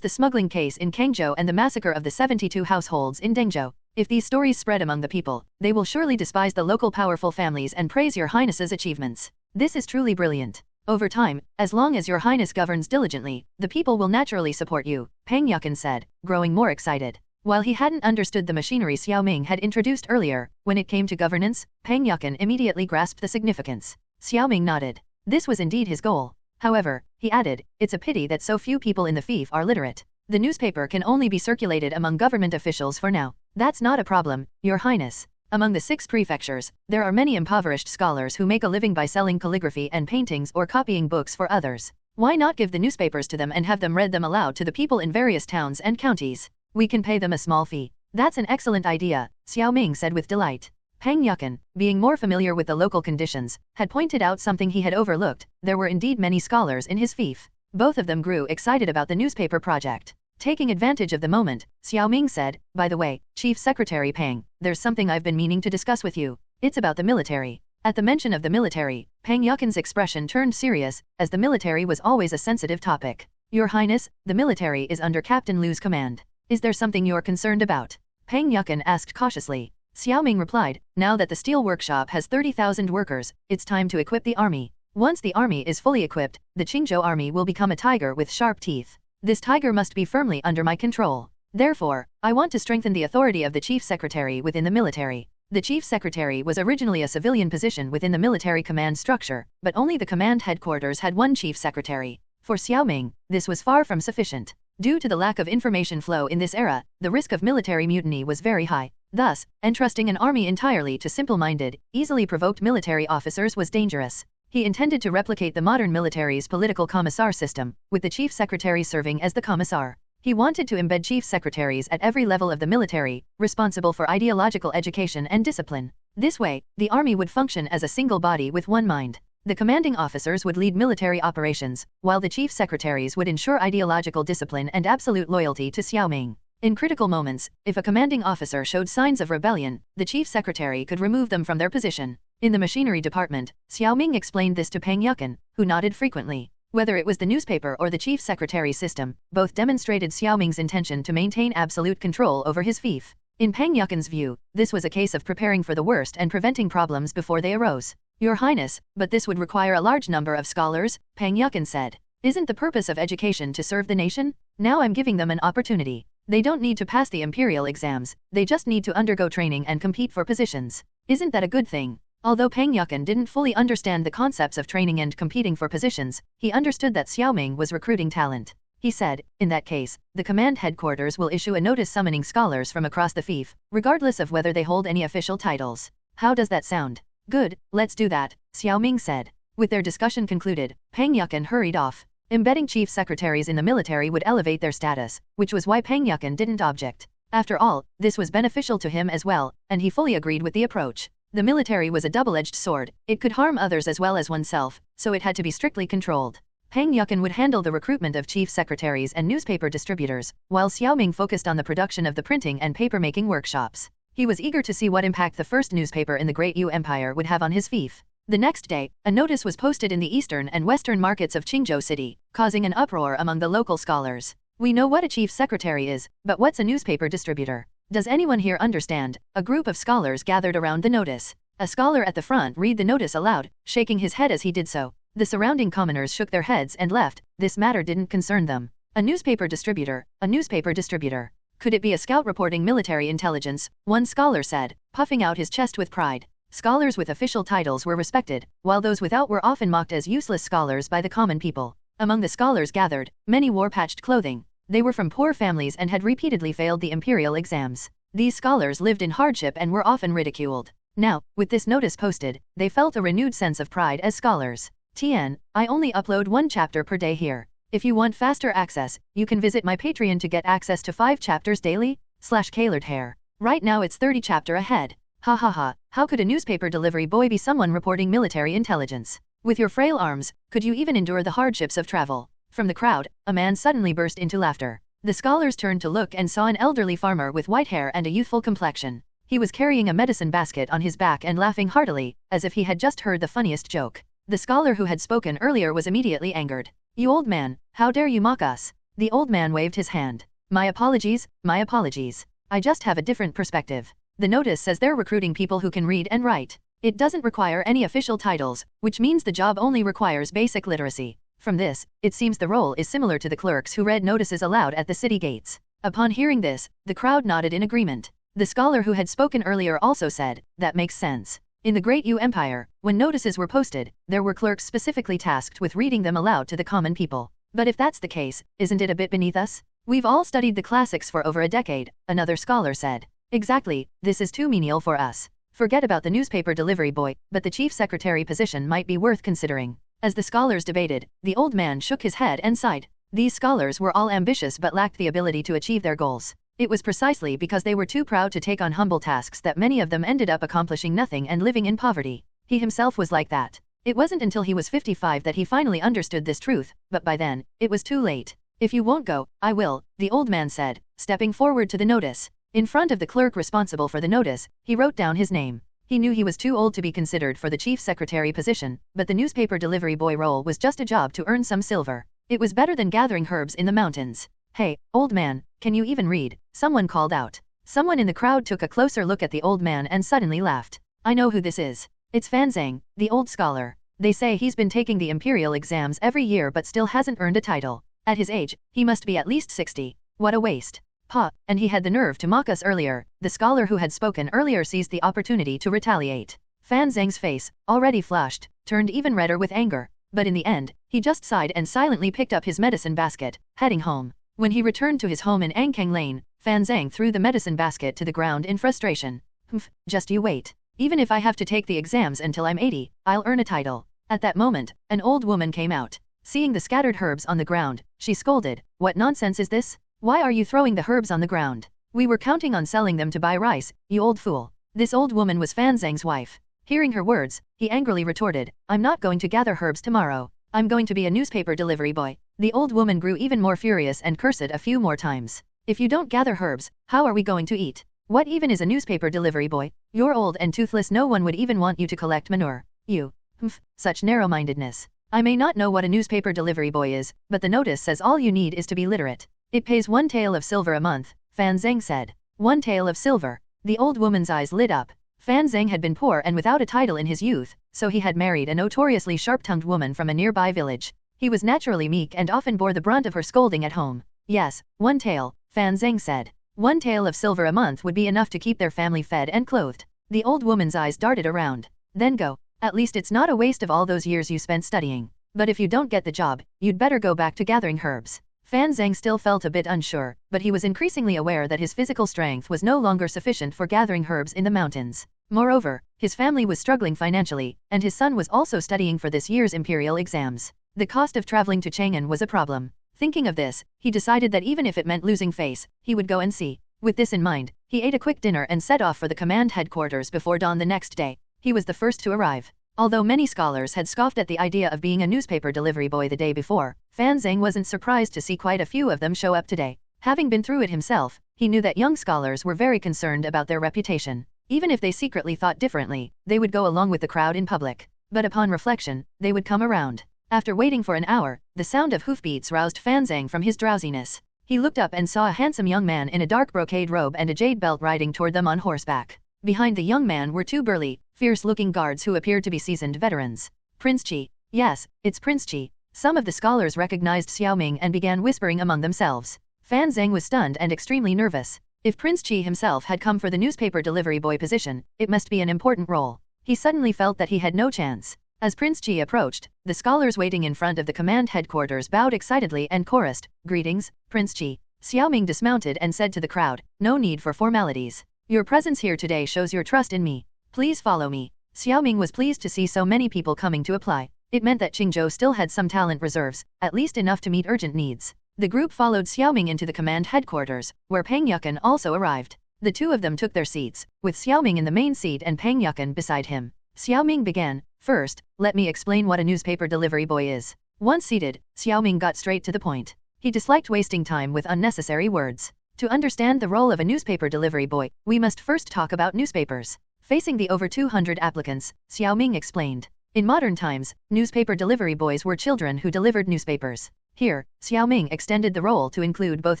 the smuggling case in Kangzhou and the massacre of the 72 households in Dengzhou. If these stories spread among the people, they will surely despise the local powerful families and praise Your Highness's achievements. This is truly brilliant. Over time, as long as Your Highness governs diligently, the people will naturally support you," Peng Yukan said, growing more excited. While he hadn't understood the machinery Xiao Ming had introduced earlier, when it came to governance, Peng Yukan immediately grasped the significance. Xiao Ming nodded. This was indeed his goal. However, he added, "It's a pity that so few people in the fief are literate. The newspaper can only be circulated among government officials for now." "That's not a problem, Your Highness. Among the 6 prefectures, there are many impoverished scholars who make a living by selling calligraphy and paintings or copying books for others. Why not give the newspapers to them and have them read them aloud to the people in various towns and counties? We can pay them a small fee." "That's an excellent idea," Xiao Ming said with delight. Peng Yukan, being more familiar with the local conditions, had pointed out something he had overlooked. There were indeed many scholars in his fief. Both of them grew excited about the newspaper project. Taking advantage of the moment, Xiao Ming said, "By the way, Chief Secretary Peng, there's something I've been meaning to discuss with you. It's about the military." At the mention of the military, Peng Yukan's expression turned serious, as the military was always a sensitive topic. "Your Highness, the military is under Captain Lu's command. Is there something you're concerned about?" Peng Yukan asked cautiously. Xiao Ming replied, "Now that the steel workshop has 30,000 workers, it's time to equip the army. Once the army is fully equipped, the Qingzhou army will become a tiger with sharp teeth. This tiger must be firmly under my control." Therefore, I want to strengthen the authority of the chief secretary within the military. The chief secretary was originally a civilian position within the military command structure, but only the command headquarters had one chief secretary. For Xiao Ming, this was far from sufficient. Due to the lack of information flow in this era, the risk of military mutiny was very high. Thus, entrusting an army entirely to simple-minded, easily provoked military officers was dangerous. He intended to replicate the modern military's political commissar system, with the chief secretary serving as the commissar. He wanted to embed chief secretaries at every level of the military, responsible for ideological education and discipline. This way, the army would function as a single body with one mind. The commanding officers would lead military operations, while the chief secretaries would ensure ideological discipline and absolute loyalty to Xiao Ming. In critical moments, if a commanding officer showed signs of rebellion, the chief secretary could remove them from their position. In the machinery department, Xiao Ming explained this to Peng Yukan, who nodded frequently. Whether it was the newspaper or the chief secretary's system, both demonstrated Xiao Ming's intention to maintain absolute control over his fief. In Peng Yukan's view, this was a case of preparing for the worst and preventing problems before they arose. Your Highness, but this would require a large number of scholars, Peng Yukan said. Isn't the purpose of education to serve the nation? Now I'm giving them an opportunity. They don't need to pass the imperial exams, they just need to undergo training and compete for positions. Isn't that a good thing? Although Peng Yukan didn't fully understand the concepts of training and competing for positions, he understood that Xiao Ming was recruiting talent. He said, in that case, the command headquarters will issue a notice summoning scholars from across the fief, regardless of whether they hold any official titles. How does that sound? Good, let's do that, Xiao Ming said. With their discussion concluded, Peng Yukan hurried off. Embedding chief secretaries in the military would elevate their status, which was why Peng Yukan didn't object. After all, this was beneficial to him as well, and he fully agreed with the approach. The military was a double-edged sword. It could harm others as well as oneself, so it had to be strictly controlled. Peng Yukan would handle the recruitment of chief secretaries and newspaper distributors, while Xiao Ming focused on the production of the printing and paper-making workshops. He was eager to see what impact the first newspaper in the Great Yu Empire would have on his fief. The next day, a notice was posted in the eastern and western markets of Qingzhou City, causing an uproar among the local scholars. We know what a chief secretary is, but what's a newspaper distributor? Does anyone here understand? A group of scholars gathered around the notice. A scholar at the front read the notice aloud, shaking his head as he did so. The surrounding commoners shook their heads and left. This matter didn't concern them. A newspaper distributor, a newspaper distributor. Could it be a scout reporting military intelligence? One scholar said, puffing out his chest with pride. Scholars with official titles were respected, while those without were often mocked as useless scholars by the common people. Among the scholars gathered, many wore patched clothing. They were from poor families and had repeatedly failed the imperial exams. These scholars lived in hardship and were often ridiculed. Now, with this notice posted, they felt a renewed sense of pride as scholars. Tian, I only upload 1 chapter per day here. If you want faster access, you can visit my Patreon to get access to 5 chapters daily, /colored hair. Right now it's 30 chapter ahead. Ha ha ha, how could a newspaper delivery boy be someone reporting military intelligence? With your frail arms, could you even endure the hardships of travel? From the crowd, a man suddenly burst into laughter. The scholars turned to look and saw an elderly farmer with white hair and a youthful complexion. He was carrying a medicine basket on his back and laughing heartily, as if he had just heard the funniest joke. The scholar who had spoken earlier was immediately angered. You old man, how dare you mock us? The old man waved his hand. My apologies, my apologies. I just have a different perspective. The notice says they're recruiting people who can read and write. It doesn't require any official titles, which means the job only requires basic literacy. From this, it seems the role is similar to the clerks who read notices aloud at the city gates. Upon hearing this, the crowd nodded in agreement. The scholar who had spoken earlier also said, that makes sense. In the Great Yu Empire, when notices were posted, there were clerks specifically tasked with reading them aloud to the common people. But if that's the case, isn't it a bit beneath us? We've all studied the classics for over a decade, another scholar said. Exactly, this is too menial for us. Forget about the newspaper delivery boy, but the chief secretary position might be worth considering. As the scholars debated, the old man shook his head and sighed. These scholars were all ambitious but lacked the ability to achieve their goals. It was precisely because they were too proud to take on humble tasks that many of them ended up accomplishing nothing and living in poverty. He himself was like that. It wasn't until he was 55 that he finally understood this truth, but by then, it was too late. If you won't go, I will, the old man said, stepping forward to the notice. In front of the clerk responsible for the notice, he wrote down his name. He knew he was too old to be considered for the chief secretary position, but the newspaper delivery boy role was just a job to earn some silver. It was better than gathering herbs in the mountains. Hey, old man, can you even read? Someone called out. Someone in the crowd took a closer look at the old man and suddenly laughed. I know who this is. It's Fan Zhang, the old scholar. They say he's been taking the imperial exams every year but still hasn't earned a title. At his age, he must be at least 60. What a waste. Pa, and he had the nerve to mock us earlier. The scholar who had spoken earlier seized the opportunity to retaliate. Fan Zhang's face, already flushed, turned even redder with anger. But in the end, he just sighed and silently picked up his medicine basket, heading home. When he returned to his home in Angkang Lane, Fan Zhang threw the medicine basket to the ground in frustration. Humph, just you wait. Even if I have to take the exams until I'm 80, I'll earn a title. At that moment, an old woman came out. Seeing the scattered herbs on the ground, she scolded, "What nonsense is this? Why are you throwing the herbs on the ground? We were counting on selling them to buy rice, you old fool." This old woman was Fan Zhang's wife. Hearing her words, he angrily retorted, "I'm not going to gather herbs tomorrow. I'm going to be a newspaper delivery boy." The old woman grew even more furious and cursed a few more times. "If you don't gather herbs, how are we going to eat? What even is a newspaper delivery boy? You're old and toothless, no one would even want you to collect manure. You. Humph, such narrow-mindedness. I may not know what a newspaper delivery boy is, but the notice says all you need is to be literate. It pays 1 tael of silver a month," Fan Zhang said. 1 tael of silver. The old woman's eyes lit up. Fan Zhang had been poor and without a title in his youth, so he had married a notoriously sharp-tongued woman from a nearby village. He was naturally meek and often bore the brunt of her scolding at home. "Yes, 1 tael," Fan Zhang said. 1 tael of silver a month would be enough to keep their family fed and clothed. The old woman's eyes darted around. "Then go. At least it's not a waste of all those years you spent studying. But if you don't get the job, you'd better go back to gathering herbs." Fan Zhang still felt a bit unsure, but he was increasingly aware that his physical strength was no longer sufficient for gathering herbs in the mountains. Moreover, his family was struggling financially, and his son was also studying for this year's imperial exams. The cost of traveling to Chang'an was a problem. Thinking of this, he decided that even if it meant losing face, he would go and see. With this in mind, he ate a quick dinner and set off for the command headquarters before dawn the next day. He was the first to arrive. Although many scholars had scoffed at the idea of being a newspaper delivery boy the day before, Fan Zhang wasn't surprised to see quite a few of them show up today. Having been through it himself, he knew that young scholars were very concerned about their reputation. Even if they secretly thought differently, they would go along with the crowd in public. But upon reflection, they would come around. After waiting for an hour, the sound of hoofbeats roused Fan Zhang from his drowsiness. He looked up and saw a handsome young man in a dark brocade robe and a jade belt riding toward them on horseback. Behind the young man were 2 burly, fierce-looking guards who appeared to be seasoned veterans. "Prince Qi." "Yes, it's Prince Qi." Some of the scholars recognized Xiao Ming and began whispering among themselves. Fan Zhang was stunned and extremely nervous. If Prince Qi himself had come for the newspaper delivery boy position, it must be an important role. He suddenly felt that he had no chance. As Prince Qi approached, the scholars waiting in front of the command headquarters bowed excitedly and chorused, "Greetings, Prince Qi." Xiao Ming dismounted and said to the crowd, "No need for formalities. Your presence here today shows your trust in me. Please follow me." Xiao Ming was pleased to see so many people coming to apply. It meant that Qingzhou still had some talent reserves, at least enough to meet urgent needs. The group followed Xiao Ming into the command headquarters, where Peng Yukan also arrived. The two of them took their seats, with Xiao Ming in the main seat and Peng Yukan beside him. Xiao Ming began, "First, let me explain what a newspaper delivery boy is." Once seated, Xiao Ming got straight to the point. He disliked wasting time with unnecessary words. To understand the role of a newspaper delivery boy, we must first talk about newspapers. Facing the over 200 applicants, Xiao Ming explained. In modern times, newspaper delivery boys were children who delivered newspapers. Here, Xiao Ming extended the role to include both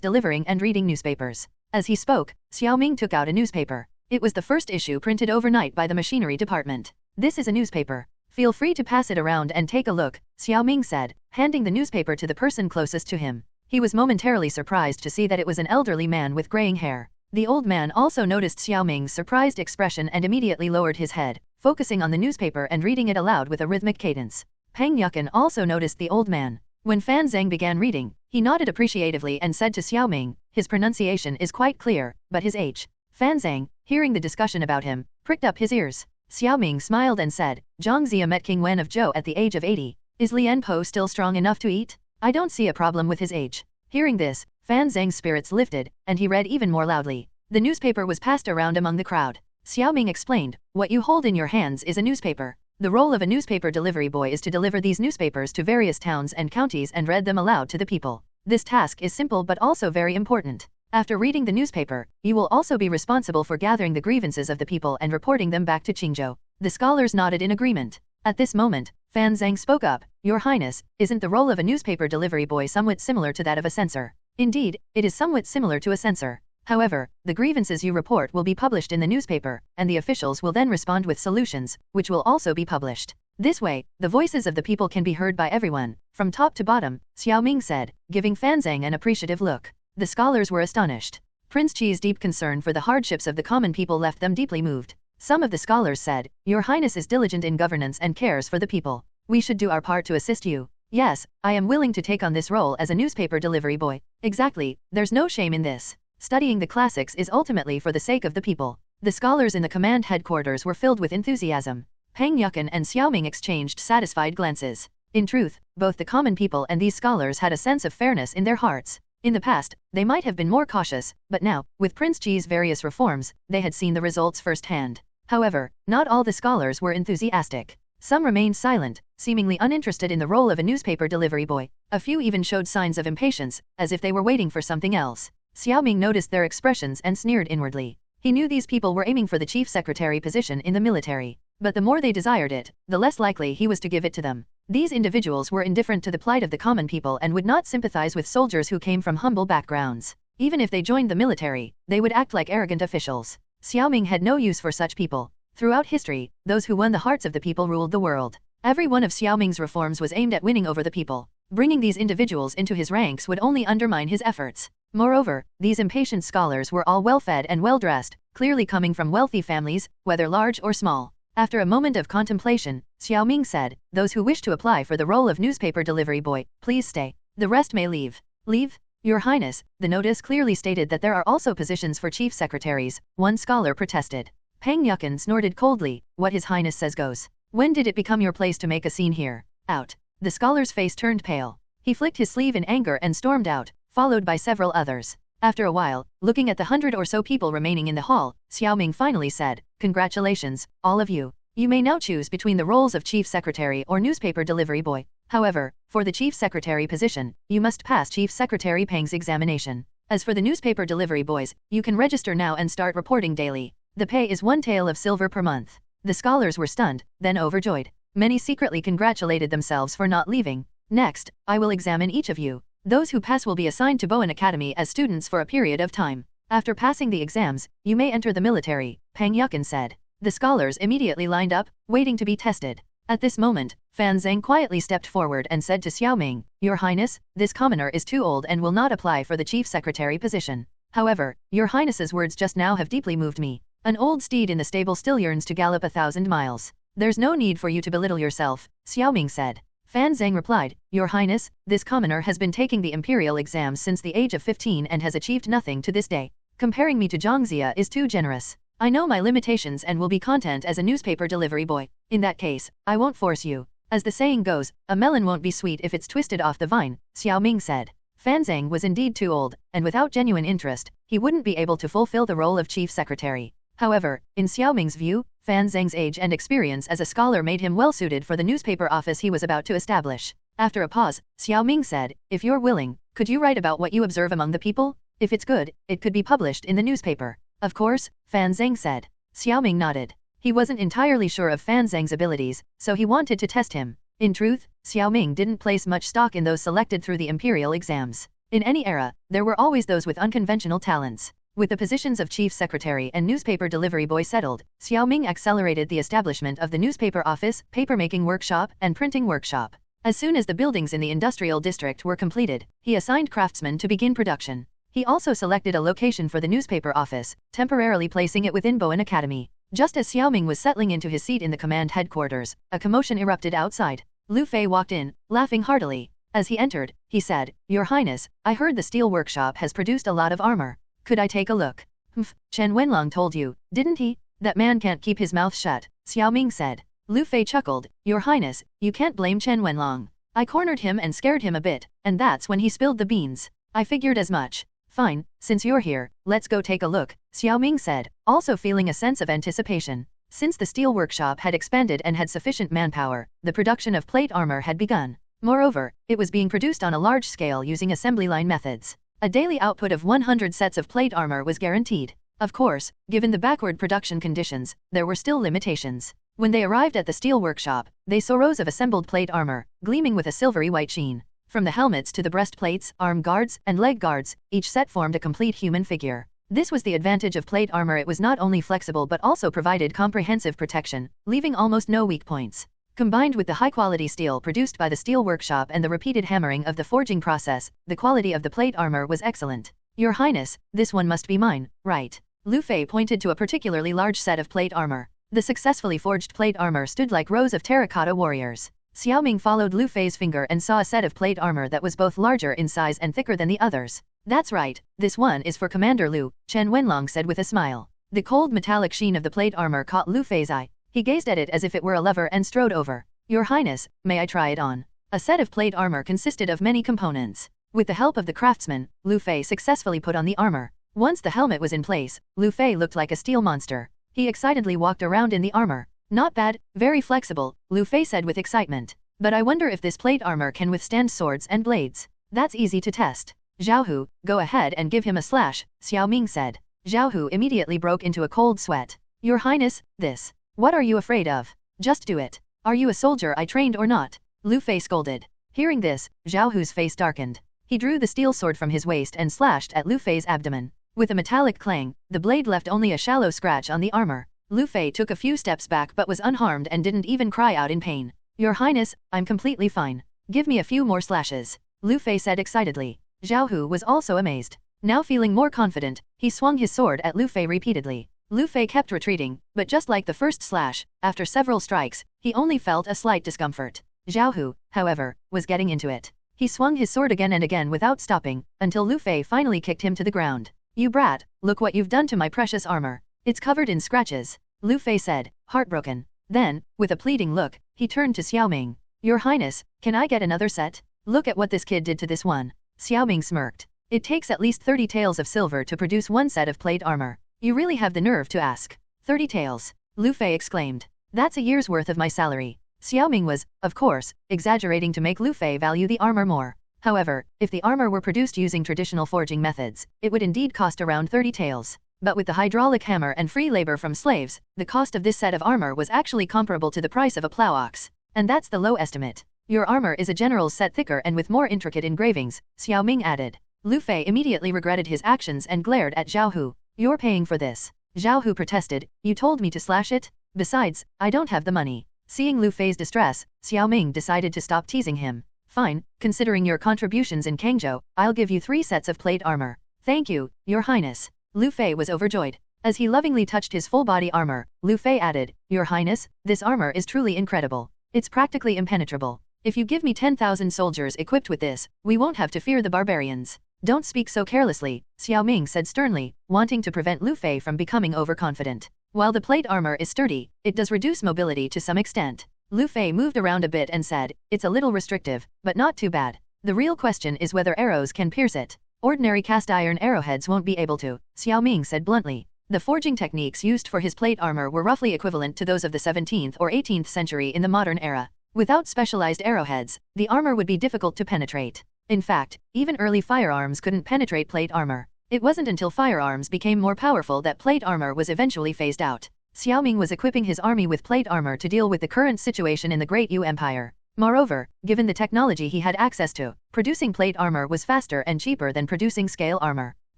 delivering and reading newspapers. As he spoke, Xiao Ming took out a newspaper. It was the first issue printed overnight by the machinery department. "This is a newspaper. Feel free to pass it around and take a look," Xiao Ming said, handing the newspaper to the person closest to him. He was momentarily surprised to see that it was an elderly man with graying hair. The old man also noticed Xiao Ming's surprised expression and immediately lowered his head, focusing on the newspaper and reading it aloud with a rhythmic cadence. Peng Yukan also noticed the old man. When Fan Zhang began reading, he nodded appreciatively and said to Xiao Ming, "His pronunciation is quite clear, but his age." Fan Zhang, hearing the discussion about him, pricked up his ears. Xiao Ming smiled and said, "Zhang Zia met King Wen of Zhou at the age of 80. Is Lian Po still strong enough to eat? I don't see a problem with his age." Hearing this, Fan Zhang's spirits lifted, and he read even more loudly. The newspaper was passed around among the crowd. Xiao Ming explained, "What you hold in your hands is a newspaper. The role of a newspaper delivery boy is to deliver these newspapers to various towns and counties and read them aloud to the people. This task is simple but also very important. After reading the newspaper, you will also be responsible for gathering the grievances of the people and reporting them back to Qingzhou." The scholars nodded in agreement. At this moment, Fan Zhang spoke up, "Your Highness, isn't the role of a newspaper delivery boy somewhat similar to that of a censor?" "Indeed, it is somewhat similar to a censor. However, the grievances you report will be published in the newspaper, and the officials will then respond with solutions, which will also be published. This way, the voices of the people can be heard by everyone, from top to bottom," Xiao Ming said, giving Fan Zhang an appreciative look. The scholars were astonished. Prince Chi's deep concern for the hardships of the common people left them deeply moved. Some of the scholars said, "Your Highness is diligent in governance and cares for the people. We should do our part to assist you." "Yes, I am willing to take on this role as a newspaper delivery boy." "Exactly, there's no shame in this. Studying the classics is ultimately for the sake of the people." The scholars in the command headquarters were filled with enthusiasm. Peng Yukin and Xiao Ming exchanged satisfied glances. In truth, both the common people and these scholars had a sense of fairness in their hearts. In the past, they might have been more cautious, but now, with Prince Chi's various reforms, they had seen the results firsthand. However, not all the scholars were enthusiastic. Some remained silent, seemingly uninterested in the role of a newspaper delivery boy. A few even showed signs of impatience, as if they were waiting for something else. Xiao Ming noticed their expressions and sneered inwardly. He knew these people were aiming for the chief secretary position in the military. But the more they desired it, the less likely he was to give it to them. These individuals were indifferent to the plight of the common people and would not sympathize with soldiers who came from humble backgrounds. Even if they joined the military, they would act like arrogant officials. Xiao Ming had no use for such people. Throughout history, those who won the hearts of the people ruled the world. Every one of Xiao Ming's reforms was aimed at winning over the people. Bringing these individuals into his ranks would only undermine his efforts. Moreover, these impatient scholars were all well-fed and well-dressed, clearly coming from wealthy families, whether large or small. After a moment of contemplation, Xiao Ming said, "Those who wish to apply for the role of newspaper delivery boy, please stay. The rest may leave." "Leave? Your Highness," the notice clearly stated that there are also positions for chief secretaries, one scholar protested. Peng Yukin snorted coldly, "What His Highness says goes. When did it become your place to make a scene here? Out." The scholar's face turned pale. He flicked his sleeve in anger and stormed out, followed by several others. After a while, looking at the 100 or so people remaining in the hall, Xiao Ming finally said, "Congratulations, all of you. You may now choose between the roles of chief secretary or newspaper delivery boy. However, for the chief secretary position, you must pass Chief Secretary Peng's examination. As for the newspaper delivery boys, you can register now and start reporting daily. The pay is 1 tael of silver per month." The scholars were stunned, then overjoyed. Many secretly congratulated themselves for not leaving. "Next, I will examine each of you. Those who pass will be assigned to Bowen Academy as students for a period of time. After passing the exams, you may enter the military," Peng Yukin said. The scholars immediately lined up, waiting to be tested. At this moment, Fan Zheng quietly stepped forward and said to Xiao Ming, "Your Highness, this commoner is too old and will not apply for the chief secretary position. However, Your Highness's words just now have deeply moved me. An old steed in the stable still yearns to gallop 1,000 miles. There's no need for you to belittle yourself," Xiao Ming said. Fan Zheng replied, "Your Highness, this commoner has been taking the imperial exams since the age of 15 and has achieved nothing to this day. Comparing me to Zhang Xia is too generous. I know my limitations and will be content as a newspaper delivery boy. In that case, I won't force you. As the saying goes, a melon won't be sweet if it's twisted off the vine," Xiao Ming said. Fan Zheng was indeed too old, and without genuine interest, he wouldn't be able to fulfill the role of chief secretary. However, in Xiao Ming's view, Fan Zheng's age and experience as a scholar made him well suited for the newspaper office he was about to establish. After a pause, Xiao Ming said, "If you're willing, could you write about what you observe among the people? If it's good, it could be published in the newspaper." "Of course," Fan Zheng said. Xiao Ming nodded. He wasn't entirely sure of Fan Zheng's abilities, so he wanted to test him. In truth, Xiao Ming didn't place much stock in those selected through the imperial exams. In any era, there were always those with unconventional talents. With the positions of chief secretary and newspaper delivery boy settled, Xiao Ming accelerated the establishment of the newspaper office, papermaking workshop, and printing workshop. As soon as the buildings in the industrial district were completed, he assigned craftsmen to begin production. He also selected a location for the newspaper office, temporarily placing it within Bowen Academy. Just as Xiao Ming was settling into his seat in the command headquarters, a commotion erupted outside. Lu Fei walked in, laughing heartily. As he entered, he said, "Your Highness, I heard the steel workshop has produced a lot of armor. Could I take a look?" "Humph, Chen Wenlong told you, didn't he? That man can't keep his mouth shut," Xiao Ming said. Lu Fei chuckled, "Your Highness, you can't blame Chen Wenlong. I cornered him and scared him a bit, and that's when he spilled the beans. I figured as much." "Fine, since you're here, let's go take a look," Xiao Ming said, also feeling a sense of anticipation. Since the steel workshop had expanded and had sufficient manpower, the production of plate armor had begun. Moreover, it was being produced on a large scale using assembly line methods. A daily output of 100 sets of plate armor was guaranteed. Of course, given the backward production conditions, there were still limitations. When they arrived at the steel workshop, they saw rows of assembled plate armor, gleaming with a silvery white sheen. From the helmets to the breastplates, arm guards, and leg guards, each set formed a complete human figure. This was the advantage of plate armor. It was not only flexible but also provided comprehensive protection, leaving almost no weak points. Combined with the high-quality steel produced by the steel workshop and the repeated hammering of the forging process, the quality of the plate armor was excellent. Your Highness, this one must be mine, right? Lu Fei pointed to a particularly large set of plate armor. The successfully forged plate armor stood like rows of terracotta warriors. Xiao Ming followed Lu Fei's finger and saw a set of plate armor that was both larger in size and thicker than the others. That's right, this one is for Commander Lu, Chen Wenlong said with a smile. The cold metallic sheen of the plate armor caught Lu Fei's eye. He gazed at it as if it were a lever and strode over. Your Highness, may I try it on? A set of plate armor consisted of many components. With the help of the craftsman, Lu Fei successfully put on the armor. Once the helmet was in place, Lu Fei looked like a steel monster. He excitedly walked around in the armor. Not bad, very flexible, Lu Fei said with excitement. But I wonder if this plate armor can withstand swords and blades. That's easy to test. Zhao Hu, go ahead and give him a slash, Xiao Ming said. Zhao Hu immediately broke into a cold sweat. Your Highness, this. What are you afraid of? Just do it. Are you a soldier I trained or not? Lu Fei scolded. Hearing this, Zhao Hu's face darkened. He drew the steel sword from his waist and slashed at Lu Fei's abdomen. With a metallic clang, the blade left only a shallow scratch on the armor. Lu Fei took a few steps back but was unharmed and didn't even cry out in pain. Your Highness, I'm completely fine. Give me a few more slashes, Lu Fei said excitedly. Zhao Hu was also amazed. Now feeling more confident, he swung his sword at Lu Fei repeatedly. Lu Fei kept retreating, but just like the first slash, after several strikes, he only felt a slight discomfort. Zhao Hu, however, was getting into it. He swung his sword again and again without stopping, until Lu Fei finally kicked him to the ground. You brat, look what you've done to my precious armor. It's covered in scratches, Lu Fei said, heartbroken. Then, with a pleading look, he turned to Xiao Ming. Your Highness, can I get another set? Look at what this kid did to this one. Xiao Ming smirked. It takes at least 30 taels of silver to produce one set of plate armor. You really have the nerve to ask. 30 taels, Lu Fei exclaimed. That's a year's worth of my salary. Xiao Ming was, of course, exaggerating to make Lu Fei value the armor more. However, if the armor were produced using traditional forging methods, it would indeed cost around 30 taels. But with the hydraulic hammer and free labor from slaves, the cost of this set of armor was actually comparable to the price of a plow ox. And that's the low estimate. Your armor is a general's set thicker and with more intricate engravings, Xiao Ming added. Lu Fei immediately regretted his actions and glared at Zhao Hu. You're paying for this. Zhao Hu protested, you told me to slash it? Besides, I don't have the money. Seeing Lu Fei's distress, Xiao Ming decided to stop teasing him. Fine, considering your contributions in Kangzhou, I'll give you 3 sets of plate armor. Thank you, Your Highness. Lu Fei was overjoyed. As he lovingly touched his full body armor, Lu Fei added, Your Highness, this armor is truly incredible. It's practically impenetrable. If you give me 10,000 soldiers equipped with this, we won't have to fear the barbarians. Don't speak so carelessly, Xiao Ming said sternly, wanting to prevent Lu Fei from becoming overconfident. While the plate armor is sturdy, it does reduce mobility to some extent. Lu Fei moved around a bit and said, it's a little restrictive, but not too bad. The real question is whether arrows can pierce it. Ordinary cast iron arrowheads won't be able to, Xiao Ming said bluntly. The forging techniques used for his plate armor were roughly equivalent to those of the 17th or 18th century in the modern era. Without specialized arrowheads, the armor would be difficult to penetrate. In fact, even early firearms couldn't penetrate plate armor. It wasn't until firearms became more powerful that plate armor was eventually phased out. Xiao Ming was equipping his army with plate armor to deal with the current situation in the Great Yu Empire. Moreover, given the technology he had access to, producing plate armor was faster and cheaper than producing scale armor.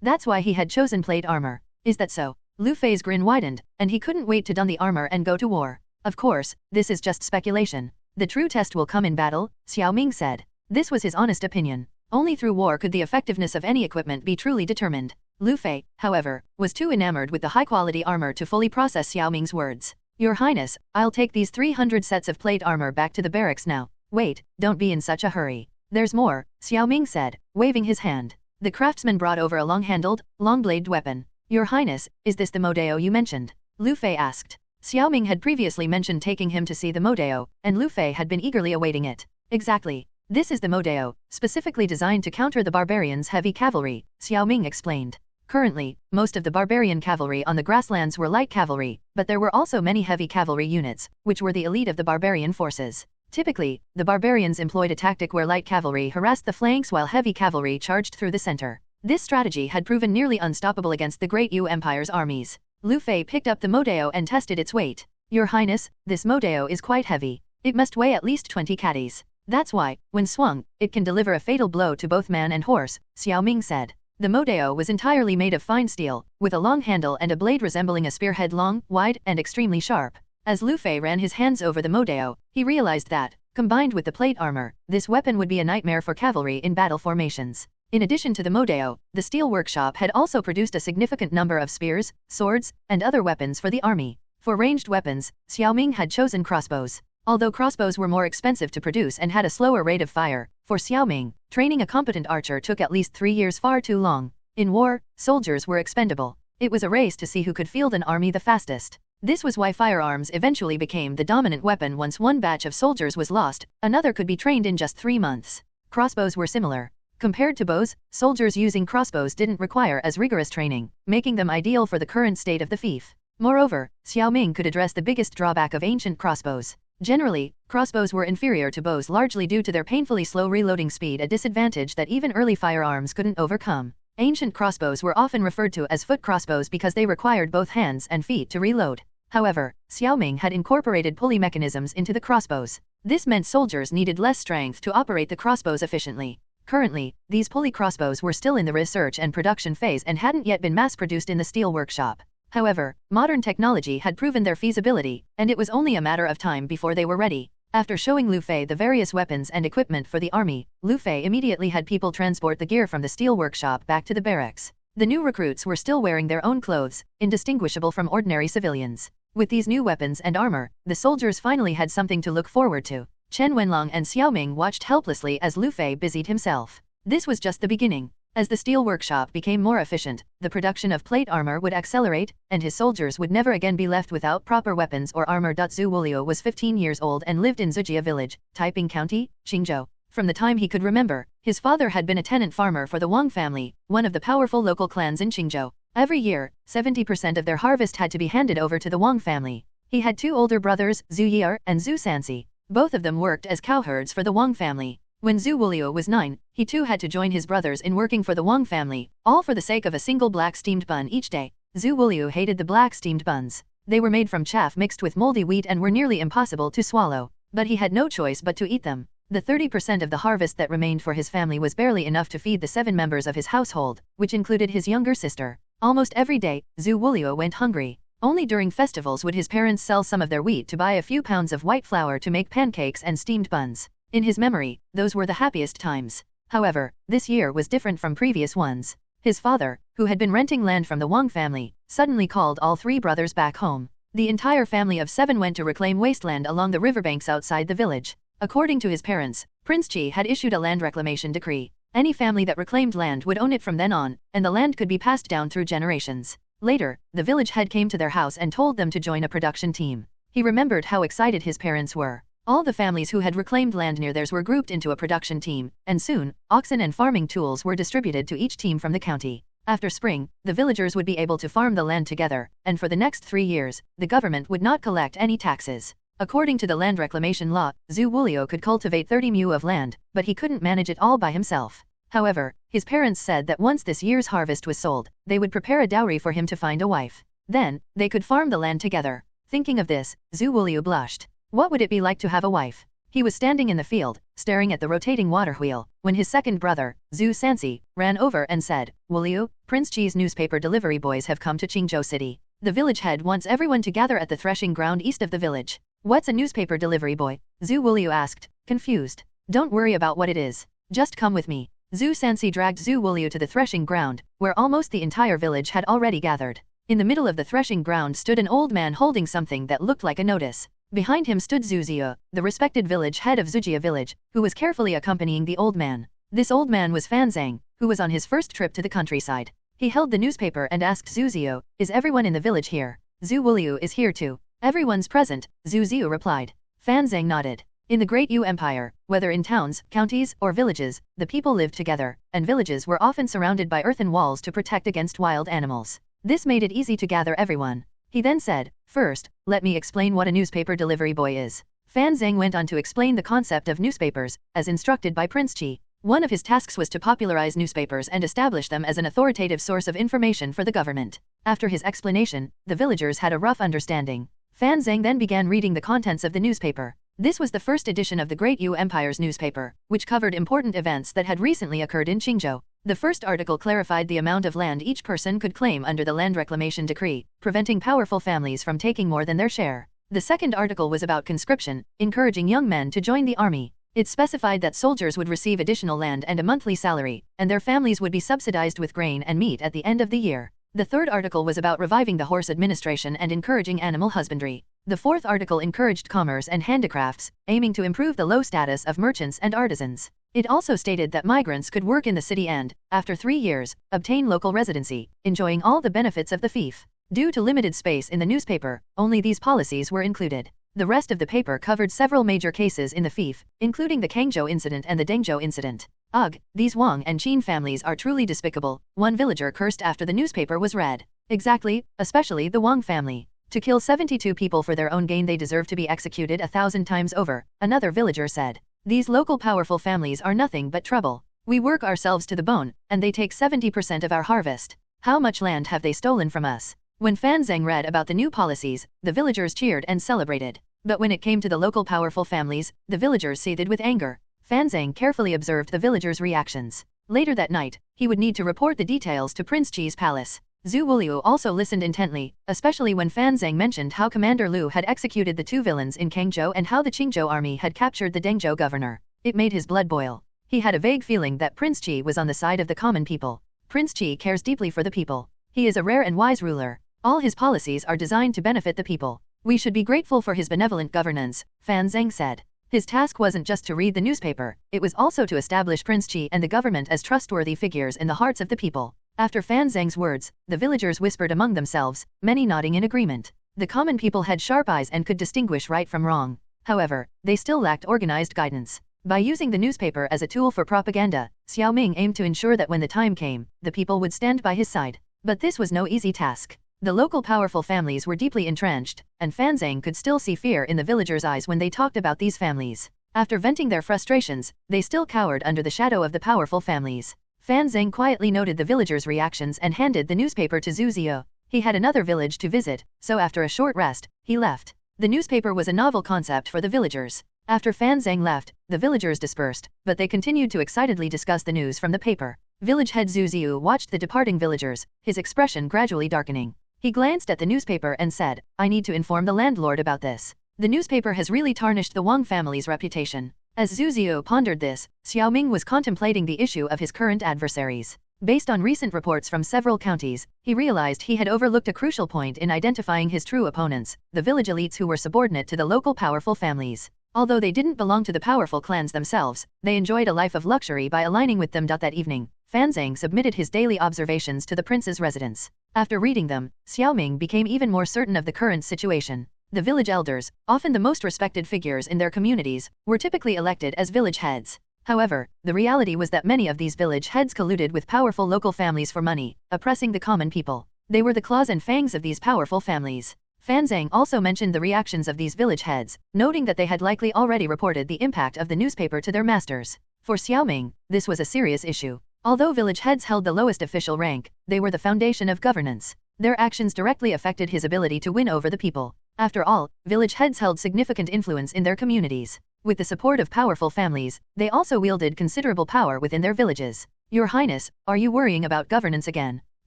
That's why he had chosen plate armor. Is that so? Lu Fei's grin widened, and he couldn't wait to don the armor and go to war. Of course, this is just speculation. The true test will come in battle, Xiao Ming said. This was his honest opinion. Only through war could the effectiveness of any equipment be truly determined. Lu Fei, however, was too enamored with the high-quality armor to fully process Xiao Ming's words. Your Highness, I'll take these 300 sets of plate armor back to the barracks now. Wait, don't be in such a hurry. There's more, Xiao Ming said, waving his hand. The craftsman brought over a long-handled, long-bladed weapon. Your Highness, is this the Modeo you mentioned? Lu Fei asked. Xiao Ming had previously mentioned taking him to see the Modeo, and Lu Fei had been eagerly awaiting it. Exactly. This is the Modeo, specifically designed to counter the barbarians' heavy cavalry, Xiao Ming explained. Currently, most of the barbarian cavalry on the grasslands were light cavalry, but there were also many heavy cavalry units, which were the elite of the barbarian forces. Typically, the barbarians employed a tactic where light cavalry harassed the flanks while heavy cavalry charged through the center. This strategy had proven nearly unstoppable against the Great Yu Empire's armies. Lu Fei picked up the Modeo and tested its weight. Your Highness, this Modeo is quite heavy. It must weigh at least 20 catties. That's why, when swung, it can deliver a fatal blow to both man and horse, Xiao Ming said. The Modeo was entirely made of fine steel, with a long handle and a blade resembling a spearhead long, wide, and extremely sharp. As Lu Fei ran his hands over the Modeo, he realized that, combined with the plate armor, this weapon would be a nightmare for cavalry in battle formations. In addition to the Modeo, the steel workshop had also produced a significant number of spears, swords, and other weapons for the army. For ranged weapons, Xiao Ming had chosen crossbows. Although crossbows were more expensive to produce and had a slower rate of fire, for Xiao Ming, training a competent archer took at least 3 years, far too long. In war, soldiers were expendable. It was a race to see who could field an army the fastest. This was why firearms eventually became the dominant weapon. Once one batch of soldiers was lost, another could be trained in just 3 months. Crossbows were similar. Compared to bows, soldiers using crossbows didn't require as rigorous training, making them ideal for the current state of the fief. Moreover, Xiao Ming could address the biggest drawback of ancient crossbows. Generally, crossbows were inferior to bows largely due to their painfully slow reloading speed, a disadvantage that even early firearms couldn't overcome. Ancient crossbows were often referred to as foot crossbows because they required both hands and feet to reload. However, Xiao Ming had incorporated pulley mechanisms into the crossbows. This meant soldiers needed less strength to operate the crossbows efficiently. Currently, these pulley crossbows were still in the research and production phase and hadn't yet been mass-produced in the steel workshop. However, modern technology had proven their feasibility, and it was only a matter of time before they were ready. After showing Lu Fei the various weapons and equipment for the army, Lu Fei immediately had people transport the gear from the steel workshop back to the barracks. The new recruits were still wearing their own clothes, indistinguishable from ordinary civilians. With these new weapons and armor, the soldiers finally had something to look forward to. Chen Wenlong and Xiao Ming watched helplessly as Lu Fei busied himself. This was just the beginning. As the steel workshop became more efficient, the production of plate armor would accelerate, and his soldiers would never again be left without proper weapons or armor. Zhu Wuliu was 15 years old and lived in Zujia village, Taiping County, Qingzhou. From the time he could remember, his father had been a tenant farmer for the Wang family, one of the powerful local clans in Qingzhou. Every year, 70% of their harvest had to be handed over to the Wang family. He had 2 older brothers, Zhu Yi'er and Zhu Sanxi. Both of them worked as cowherds for the Wang family. When Zhu Wuliu was 9, he too had to join his brothers in working for the Wang family, all for the sake of a single black steamed bun each day. Zhu Wuliu hated the black steamed buns. They were made from chaff mixed with moldy wheat and were nearly impossible to swallow. But he had no choice but to eat them. The 30% of the harvest that remained for his family was barely enough to feed the 7 members of his household, which included his younger sister. Almost every day, Zhu Wuliu went hungry. Only during festivals would his parents sell some of their wheat to buy a few pounds of white flour to make pancakes and steamed buns. In his memory, those were the happiest times. However, this year was different from previous ones. His father, who had been renting land from the Wang family, suddenly called all 3 brothers back home. The entire family of 7 went to reclaim wasteland along the riverbanks outside the village. According to his parents, Prince Qi had issued a land reclamation decree. Any family that reclaimed land would own it from then on, and the land could be passed down through generations. Later, the village head came to their house and told them to join a production team. He remembered how excited his parents were. All the families who had reclaimed land near theirs were grouped into a production team, and soon, oxen and farming tools were distributed to each team from the county. After spring, the villagers would be able to farm the land together, and for the next 3 years, the government would not collect any taxes. According to the land reclamation law, Zhu Wuliu could cultivate 30 mu of land, but he couldn't manage it all by himself. However, his parents said that once this year's harvest was sold, they would prepare a dowry for him to find a wife. Then, they could farm the land together. Thinking of this, Zhu Wuliu blushed. What would it be like to have a wife? He was standing in the field, staring at the rotating water wheel, when his second brother, Zhu Sanxi, ran over and said, Wuliu, Prince Qi's newspaper delivery boys have come to Qingzhou City. The village head wants everyone to gather at the threshing ground east of the village. What's a newspaper delivery boy? Zhu Wuliu asked, confused. Don't worry about what it is. Just come with me. Zhu Sanxi dragged Zhu Wuliu to the threshing ground, where almost the entire village had already gathered. In the middle of the threshing ground stood an old man holding something that looked like a notice. Behind him stood Zhu Ziyu, the respected village head of Zujia village, who was carefully accompanying the old man. This old man was Fan Zhang, who was on his first trip to the countryside. He held the newspaper and asked Zhu Ziyu, is everyone in the village here? Zhu Wuliu is here too. Everyone's present, Zhu Ziyu replied. Fan Zhang nodded. In the Great Yu Empire, whether in towns, counties, or villages, the people lived together, and villages were often surrounded by earthen walls to protect against wild animals. This made it easy to gather everyone. He then said, first, let me explain what a newspaper delivery boy is. Fan Zhang went on to explain the concept of newspapers, as instructed by Prince Qi. One of his tasks was to popularize newspapers and establish them as an authoritative source of information for the government. After his explanation, the villagers had a rough understanding. Fan Zhang then began reading the contents of the newspaper. This was the first edition of the Great Yu Empire's newspaper, which covered important events that had recently occurred in Qingzhou. The first article clarified the amount of land each person could claim under the land reclamation decree, preventing powerful families from taking more than their share. The second article was about conscription, encouraging young men to join the army. It specified that soldiers would receive additional land and a monthly salary, and their families would be subsidized with grain and meat at the end of the year. The third article was about reviving the horse administration and encouraging animal husbandry. The fourth article encouraged commerce and handicrafts, aiming to improve the low status of merchants and artisans. It also stated that migrants could work in the city and, after 3 years, obtain local residency, enjoying all the benefits of the fief. Due to limited space in the newspaper, only these policies were included. The rest of the paper covered several major cases in the fief, including the Kangzhou incident and the Dengzhou incident. Ugh, these Wang and Qin families are truly despicable, one villager cursed after the newspaper was read. Exactly, especially the Wang family. To kill 72 people for their own gain, they deserve to be executed 1,000 times over, another villager said. These local powerful families are nothing but trouble. We work ourselves to the bone, and they take 70% of our harvest. How much land have they stolen from us? When Fan Zheng read about the new policies, the villagers cheered and celebrated. But when it came to the local powerful families, the villagers seethed with anger. Fan Zheng carefully observed the villagers' reactions. Later that night, he would need to report the details to Prince Qi's palace. Zhu Wuliu also listened intently, especially when Fan Zheng mentioned how Commander Lu had executed the 2 villains in Kangzhou and how the Qingzhou army had captured the Dengzhou governor. It made his blood boil. He had a vague feeling that Prince Qi was on the side of the common people. Prince Qi cares deeply for the people. He is a rare and wise ruler. All his policies are designed to benefit the people. We should be grateful for his benevolent governance, Fan Zheng said. His task wasn't just to read the newspaper, it was also to establish Prince Qi and the government as trustworthy figures in the hearts of the people. After Fan Zheng's words, the villagers whispered among themselves, many nodding in agreement. The common people had sharp eyes and could distinguish right from wrong. However, they still lacked organized guidance. By using the newspaper as a tool for propaganda, Xiao Ming aimed to ensure that when the time came, the people would stand by his side. But this was no easy task. The local powerful families were deeply entrenched, and Fan Zheng could still see fear in the villagers' eyes when they talked about these families. After venting their frustrations, they still cowered under the shadow of the powerful families. Fan Zheng quietly noted the villagers' reactions and handed the newspaper to Zhu Ziyou. He had another village to visit, so after a short rest, he left. The newspaper was a novel concept for the villagers. After Fan Zheng left, the villagers dispersed, but they continued to excitedly discuss the news from the paper. Village head Zhu Ziyou watched the departing villagers, his expression gradually darkening. He glanced at the newspaper and said, I need to inform the landlord about this. The newspaper has really tarnished the Wang family's reputation. As Zhu Ziyou pondered this, Xiao Ming was contemplating the issue of his current adversaries. Based on recent reports from several counties, he realized he had overlooked a crucial point in identifying his true opponents, the village elites who were subordinate to the local powerful families. Although they didn't belong to the powerful clans themselves, they enjoyed a life of luxury by aligning with them. That evening, Fan Zheng submitted his daily observations to the prince's residence. After reading them, Xiao Ming became even more certain of the current situation. The village elders, often the most respected figures in their communities, were typically elected as village heads. However, the reality was that many of these village heads colluded with powerful local families for money, oppressing the common people. They were the claws and fangs of these powerful families. Fan Zheng also mentioned the reactions of these village heads, noting that they had likely already reported the impact of the newspaper to their masters. For Xiao Ming, this was a serious issue. Although village heads held the lowest official rank, they were the foundation of governance. Their actions directly affected his ability to win over the people. After all, village heads held significant influence in their communities. With the support of powerful families, they also wielded considerable power within their villages. Your Highness, are you worrying about governance again?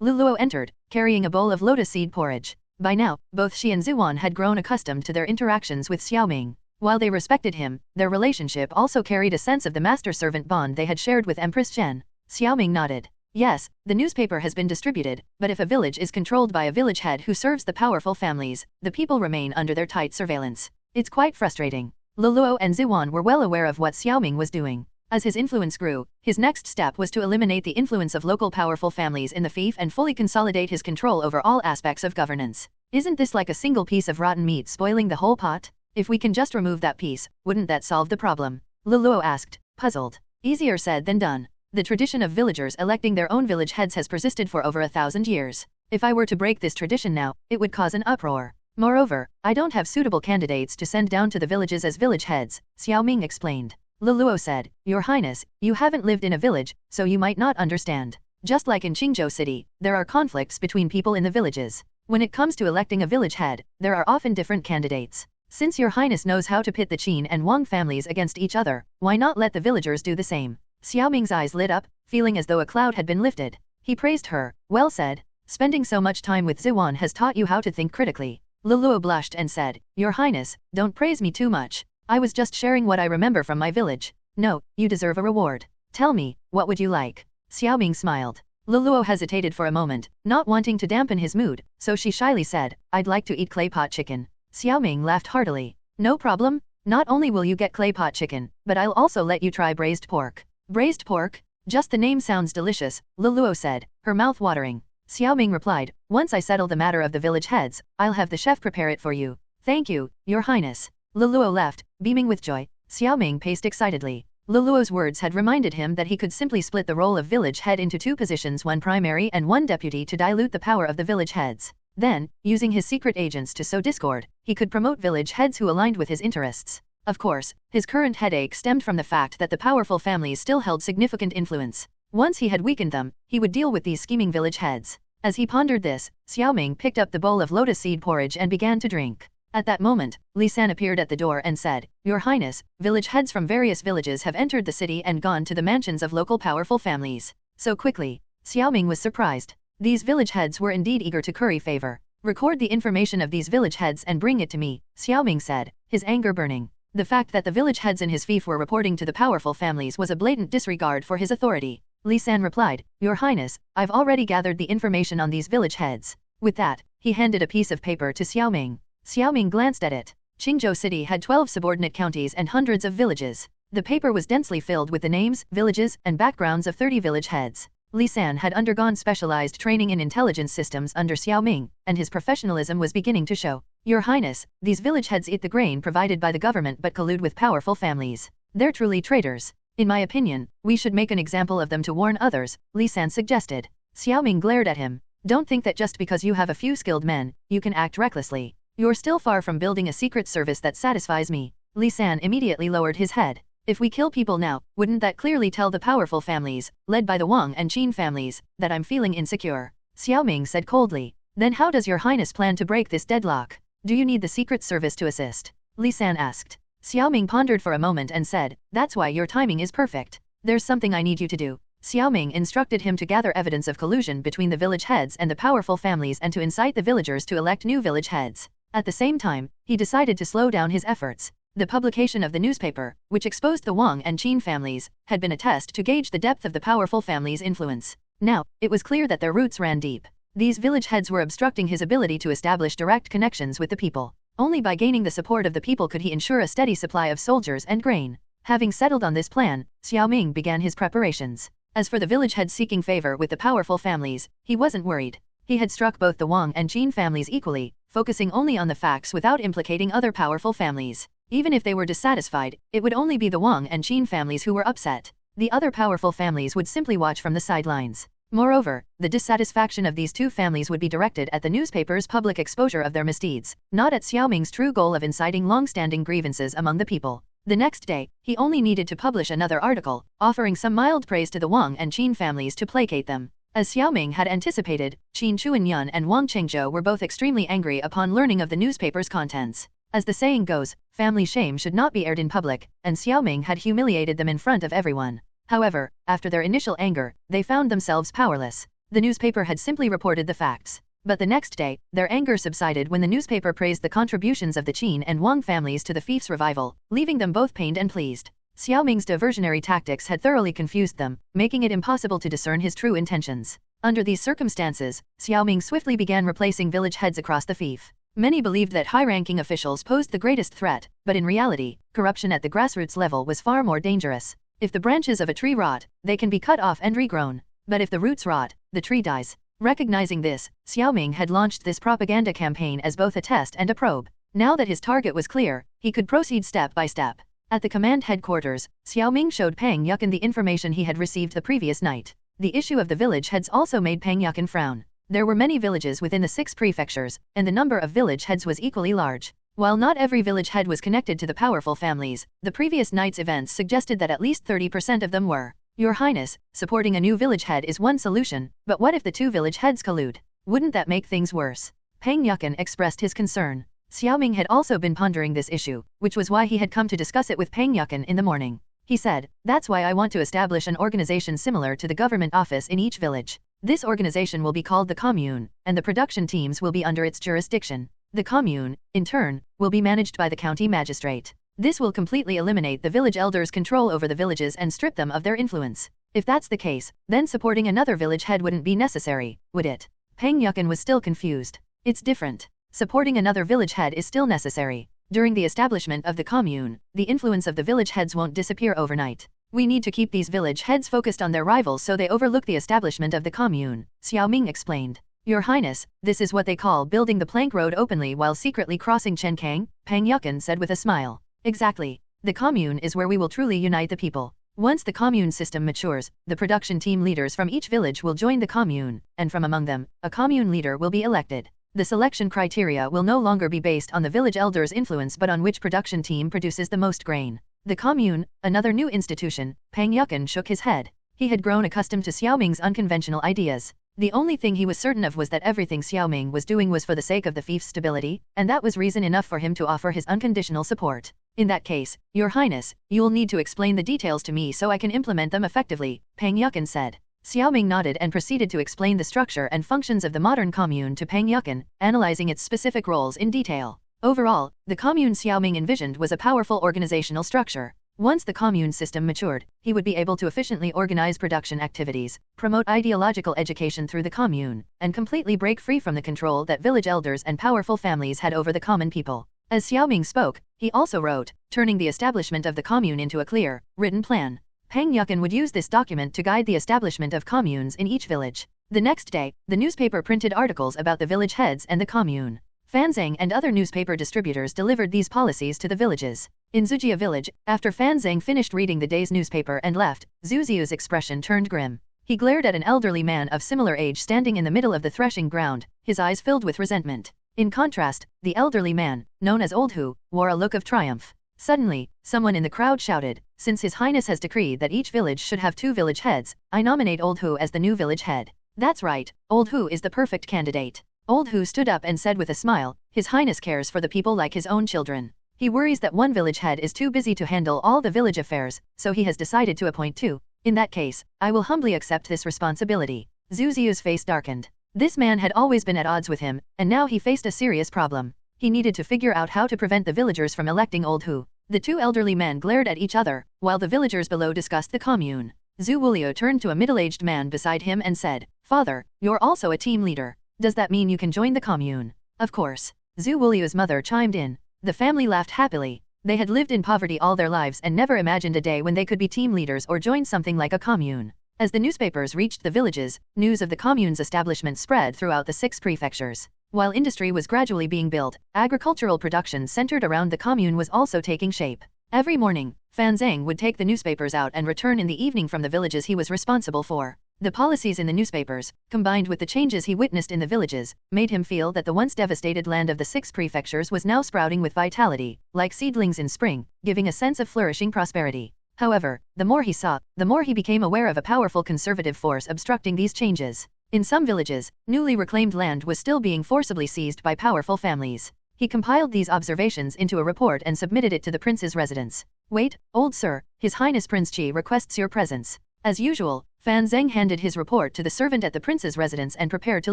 Luluo entered, carrying a bowl of lotus seed porridge. By now, both she and Zuan had grown accustomed to their interactions with Xiao Ming. While they respected him, their relationship also carried a sense of the master-servant bond they had shared with Empress Chen. Xiao Ming nodded. Yes, the newspaper has been distributed, but if a village is controlled by a village head who serves the powerful families, the people remain under their tight surveillance. It's quite frustrating. Luluo and Zuan were well aware of what Xiao Ming was doing. As his influence grew, his next step was to eliminate the influence of local powerful families in the fief and fully consolidate his control over all aspects of governance. Isn't this like a single piece of rotten meat spoiling the whole pot? If we can just remove that piece, wouldn't that solve the problem? Luluo asked, puzzled. Easier said than done. The tradition of villagers electing their own village heads has persisted for over 1,000 years. If I were to break this tradition now, it would cause an uproar. Moreover, I don't have suitable candidates to send down to the villages as village heads, Xiao Ming explained. Luluo said, Your Highness, you haven't lived in a village, so you might not understand. Just like in Qingzhou City, there are conflicts between people in the villages. When it comes to electing a village head, there are often different candidates. Since Your Highness knows how to pit the Qin and Wang families against each other, why not let the villagers do the same? Xiao Ming's eyes lit up, feeling as though a cloud had been lifted. He praised her. Well said. Spending so much time with Zuan has taught you how to think critically. Luluo blushed and said, Your Highness, don't praise me too much. I was just sharing what I remember from my village. No, you deserve a reward. Tell me, what would you like? Xiao Ming smiled. Luluo hesitated for a moment, not wanting to dampen his mood, so she shyly said, I'd like to eat clay pot chicken. Xiao Ming laughed heartily. No problem. Not only will you get clay pot chicken, but I'll also let you try braised pork. Braised pork? Just the name sounds delicious, Luluo said, her mouth watering. Xiao Ming replied, once I settle the matter of the village heads, I'll have the chef prepare it for you. Thank you, Your Highness. Luluo left, beaming with joy. Xiao Ming paced excitedly. Luluo's words had reminded him that he could simply split the role of village head into two positions, one primary and one deputy, to dilute the power of the village heads. Then, using his secret agents to sow discord, he could promote village heads who aligned with his interests. Of course, his current headache stemmed from the fact that the powerful families still held significant influence. Once he had weakened them, he would deal with these scheming village heads. As he pondered this, Xiao Ming picked up the bowl of lotus seed porridge and began to drink. At that moment, Li San appeared at the door and said, Your Highness, village heads from various villages have entered the city and gone to the mansions of local powerful families. So quickly. Xiao Ming was surprised. These village heads were indeed eager to curry favor. Record the information of these village heads and bring it to me, Xiao Ming said, his anger burning. The fact that the village heads in his fief were reporting to the powerful families was a blatant disregard for his authority. Li San replied, Your Highness, I've already gathered the information on these village heads. With that, he handed a piece of paper to Xiao Ming. Xiao Ming glanced at it. Qingzhou City had 12 subordinate counties and hundreds of villages. The paper was densely filled with the names, villages, and backgrounds of 30 village heads. Li San had undergone specialized training in intelligence systems under Xiao Ming, and his professionalism was beginning to show. Your Highness, these village heads eat the grain provided by the government but collude with powerful families. They're truly traitors. In my opinion, we should make an example of them to warn others, Li San suggested. Xiao Ming glared at him. Don't think that just because you have a few skilled men, you can act recklessly. You're still far from building a secret service that satisfies me. Li San immediately lowered his head. If we kill people now, wouldn't that clearly tell the powerful families, led by the Wang and Qin families, that I'm feeling insecure? Xiao Ming said coldly. Then how does Your Highness plan to break this deadlock? Do you need the secret service to assist? Li San asked. Xiao Ming pondered for a moment and said, That's why your timing is perfect. There's something I need you to do. Xiao Ming instructed him to gather evidence of collusion between the village heads and the powerful families and to incite the villagers to elect new village heads. At the same time, he decided to slow down his efforts. The publication of the newspaper, which exposed the Wang and Qin families, had been a test to gauge the depth of the powerful families' influence. Now, it was clear that their roots ran deep. These village heads were obstructing his ability to establish direct connections with the people. Only by gaining the support of the people could he ensure a steady supply of soldiers and grain. Having settled on this plan, Xiao Ming began his preparations. As for the village heads seeking favor with the powerful families, he wasn't worried. He had struck both the Wang and Qin families equally, focusing only on the facts without implicating other powerful families. Even if they were dissatisfied, it would only be the Wang and Qin families who were upset. The other powerful families would simply watch from the sidelines. Moreover, the dissatisfaction of these two families would be directed at the newspaper's public exposure of their misdeeds, not at Xiao Ming's true goal of inciting long-standing grievances among the people. The next day, he only needed to publish another article, offering some mild praise to the Wang and Qin families to placate them. As Xiao Ming had anticipated, Qin Chuanyuan and Wang Qingzhou were both extremely angry upon learning of the newspaper's contents. As the saying goes, family shame should not be aired in public, and Xiao Ming had humiliated them in front of everyone. However, after their initial anger, they found themselves powerless. The newspaper had simply reported the facts. But the next day, their anger subsided when the newspaper praised the contributions of the Qin and Wang families to the fief's revival, leaving them both pained and pleased. Xiao Ming's diversionary tactics had thoroughly confused them, making it impossible to discern his true intentions. Under these circumstances, Xiao Ming swiftly began replacing village heads across the fief. Many believed that high-ranking officials posed the greatest threat, but in reality, corruption at the grassroots level was far more dangerous. If the branches of a tree rot, they can be cut off and regrown. But if the roots rot, the tree dies. Recognizing this, Xiao Ming had launched this propaganda campaign as both a test and a probe. Now that his target was clear, he could proceed step by step. At the command headquarters, Xiao Ming showed Pang Yukan the information he had received the previous night. The issue of the village heads also made Pang Yukan frown. There were many villages within the 6 prefectures, and the number of village heads was equally large. While not every village head was connected to the powerful families, the previous night's events suggested that at least 30% of them were. Your Highness, supporting a new village head is one solution, but what if the 2 village heads collude? Wouldn't that make things worse? Pang Yukan expressed his concern. Xiao Ming had also been pondering this issue, which was why he had come to discuss it with Pang Yukan in the morning. He said, That's why I want to establish an organization similar to the government office in each village. This organization will be called the commune, and the production teams will be under its jurisdiction. The commune, in turn, will be managed by the county magistrate. This will completely eliminate the village elders' control over the villages and strip them of their influence. If that's the case, then supporting another village head wouldn't be necessary, would it? Peng Yukin was still confused. It's different. Supporting another village head is still necessary. During the establishment of the commune, the influence of the village heads won't disappear overnight. We need to keep these village heads focused on their rivals so they overlook the establishment of the commune, Xiao Ming explained. Your Highness, this is what they call building the plank road openly while secretly crossing Chenkang, Peng Yukin said with a smile. Exactly. The commune is where we will truly unite the people. Once the commune system matures, the production team leaders from each village will join the commune, and from among them, a commune leader will be elected. The selection criteria will no longer be based on the village elders' influence but on which production team produces the most grain. The commune, another new institution, Peng Yukin shook his head. He had grown accustomed to Xiao Ming's unconventional ideas. The only thing he was certain of was that everything Xiao Ming was doing was for the sake of the fief's stability, and that was reason enough for him to offer his unconditional support. In that case, Your Highness, you'll need to explain the details to me so I can implement them effectively, Peng Yukin said. Xiao Ming nodded and proceeded to explain the structure and functions of the modern commune to Peng Yukin, analyzing its specific roles in detail. Overall, the commune Xiao Ming envisioned was a powerful organizational structure. Once the commune system matured, he would be able to efficiently organize production activities, promote ideological education through the commune, and completely break free from the control that village elders and powerful families had over the common people. As Xiao Ming spoke, he also wrote, turning the establishment of the commune into a clear, written plan. Peng Yukin would use this document to guide the establishment of communes in each village. The next day, the newspaper printed articles about the village heads and the commune. Fanzang and other newspaper distributors delivered these policies to the villages. In Zujia village, after Fanzang finished reading the day's newspaper and left, Zhu Ziu's expression turned grim. He glared at an elderly man of similar age standing in the middle of the threshing ground, his eyes filled with resentment. In contrast, the elderly man, known as Old Hu, wore a look of triumph. Suddenly, someone in the crowd shouted, "Since His Highness has decreed that each village should have 2 village heads, I nominate Old Hu as the new village head." That's right, Old Hu is the perfect candidate. Old Hu stood up and said with a smile, His Highness cares for the people like his own children. He worries that one village head is too busy to handle all the village affairs, so he has decided to appoint 2. In that case, I will humbly accept this responsibility. Zhu Ziu's face darkened. This man had always been at odds with him, and now he faced a serious problem. He needed to figure out how to prevent the villagers from electing Old Hu. The 2 elderly men glared at each other, while the villagers below discussed the commune. Zhu Wulio turned to a middle-aged man beside him and said, "Father, you're also a team leader. Does that mean you can join the commune?" Of course. Zhu Wulio's mother chimed in. The family laughed happily. They had lived in poverty all their lives and never imagined a day when they could be team leaders or join something like a commune. As the newspapers reached the villages, news of the commune's establishment spread throughout the 6 prefectures. While industry was gradually being built, agricultural production centered around the commune was also taking shape. Every morning, Fan Zhang would take the newspapers out and return in the evening from the villages he was responsible for. The policies in the newspapers, combined with the changes he witnessed in the villages, made him feel that the once devastated land of the 6 prefectures was now sprouting with vitality, like seedlings in spring, giving a sense of flourishing prosperity. However, the more he saw, the more he became aware of a powerful conservative force obstructing these changes. In some villages, newly reclaimed land was still being forcibly seized by powerful families. He compiled these observations into a report and submitted it to the prince's residence. "Wait, old sir, His Highness Prince Qi requests your presence." As usual, Fan Zheng handed his report to the servant at the prince's residence and prepared to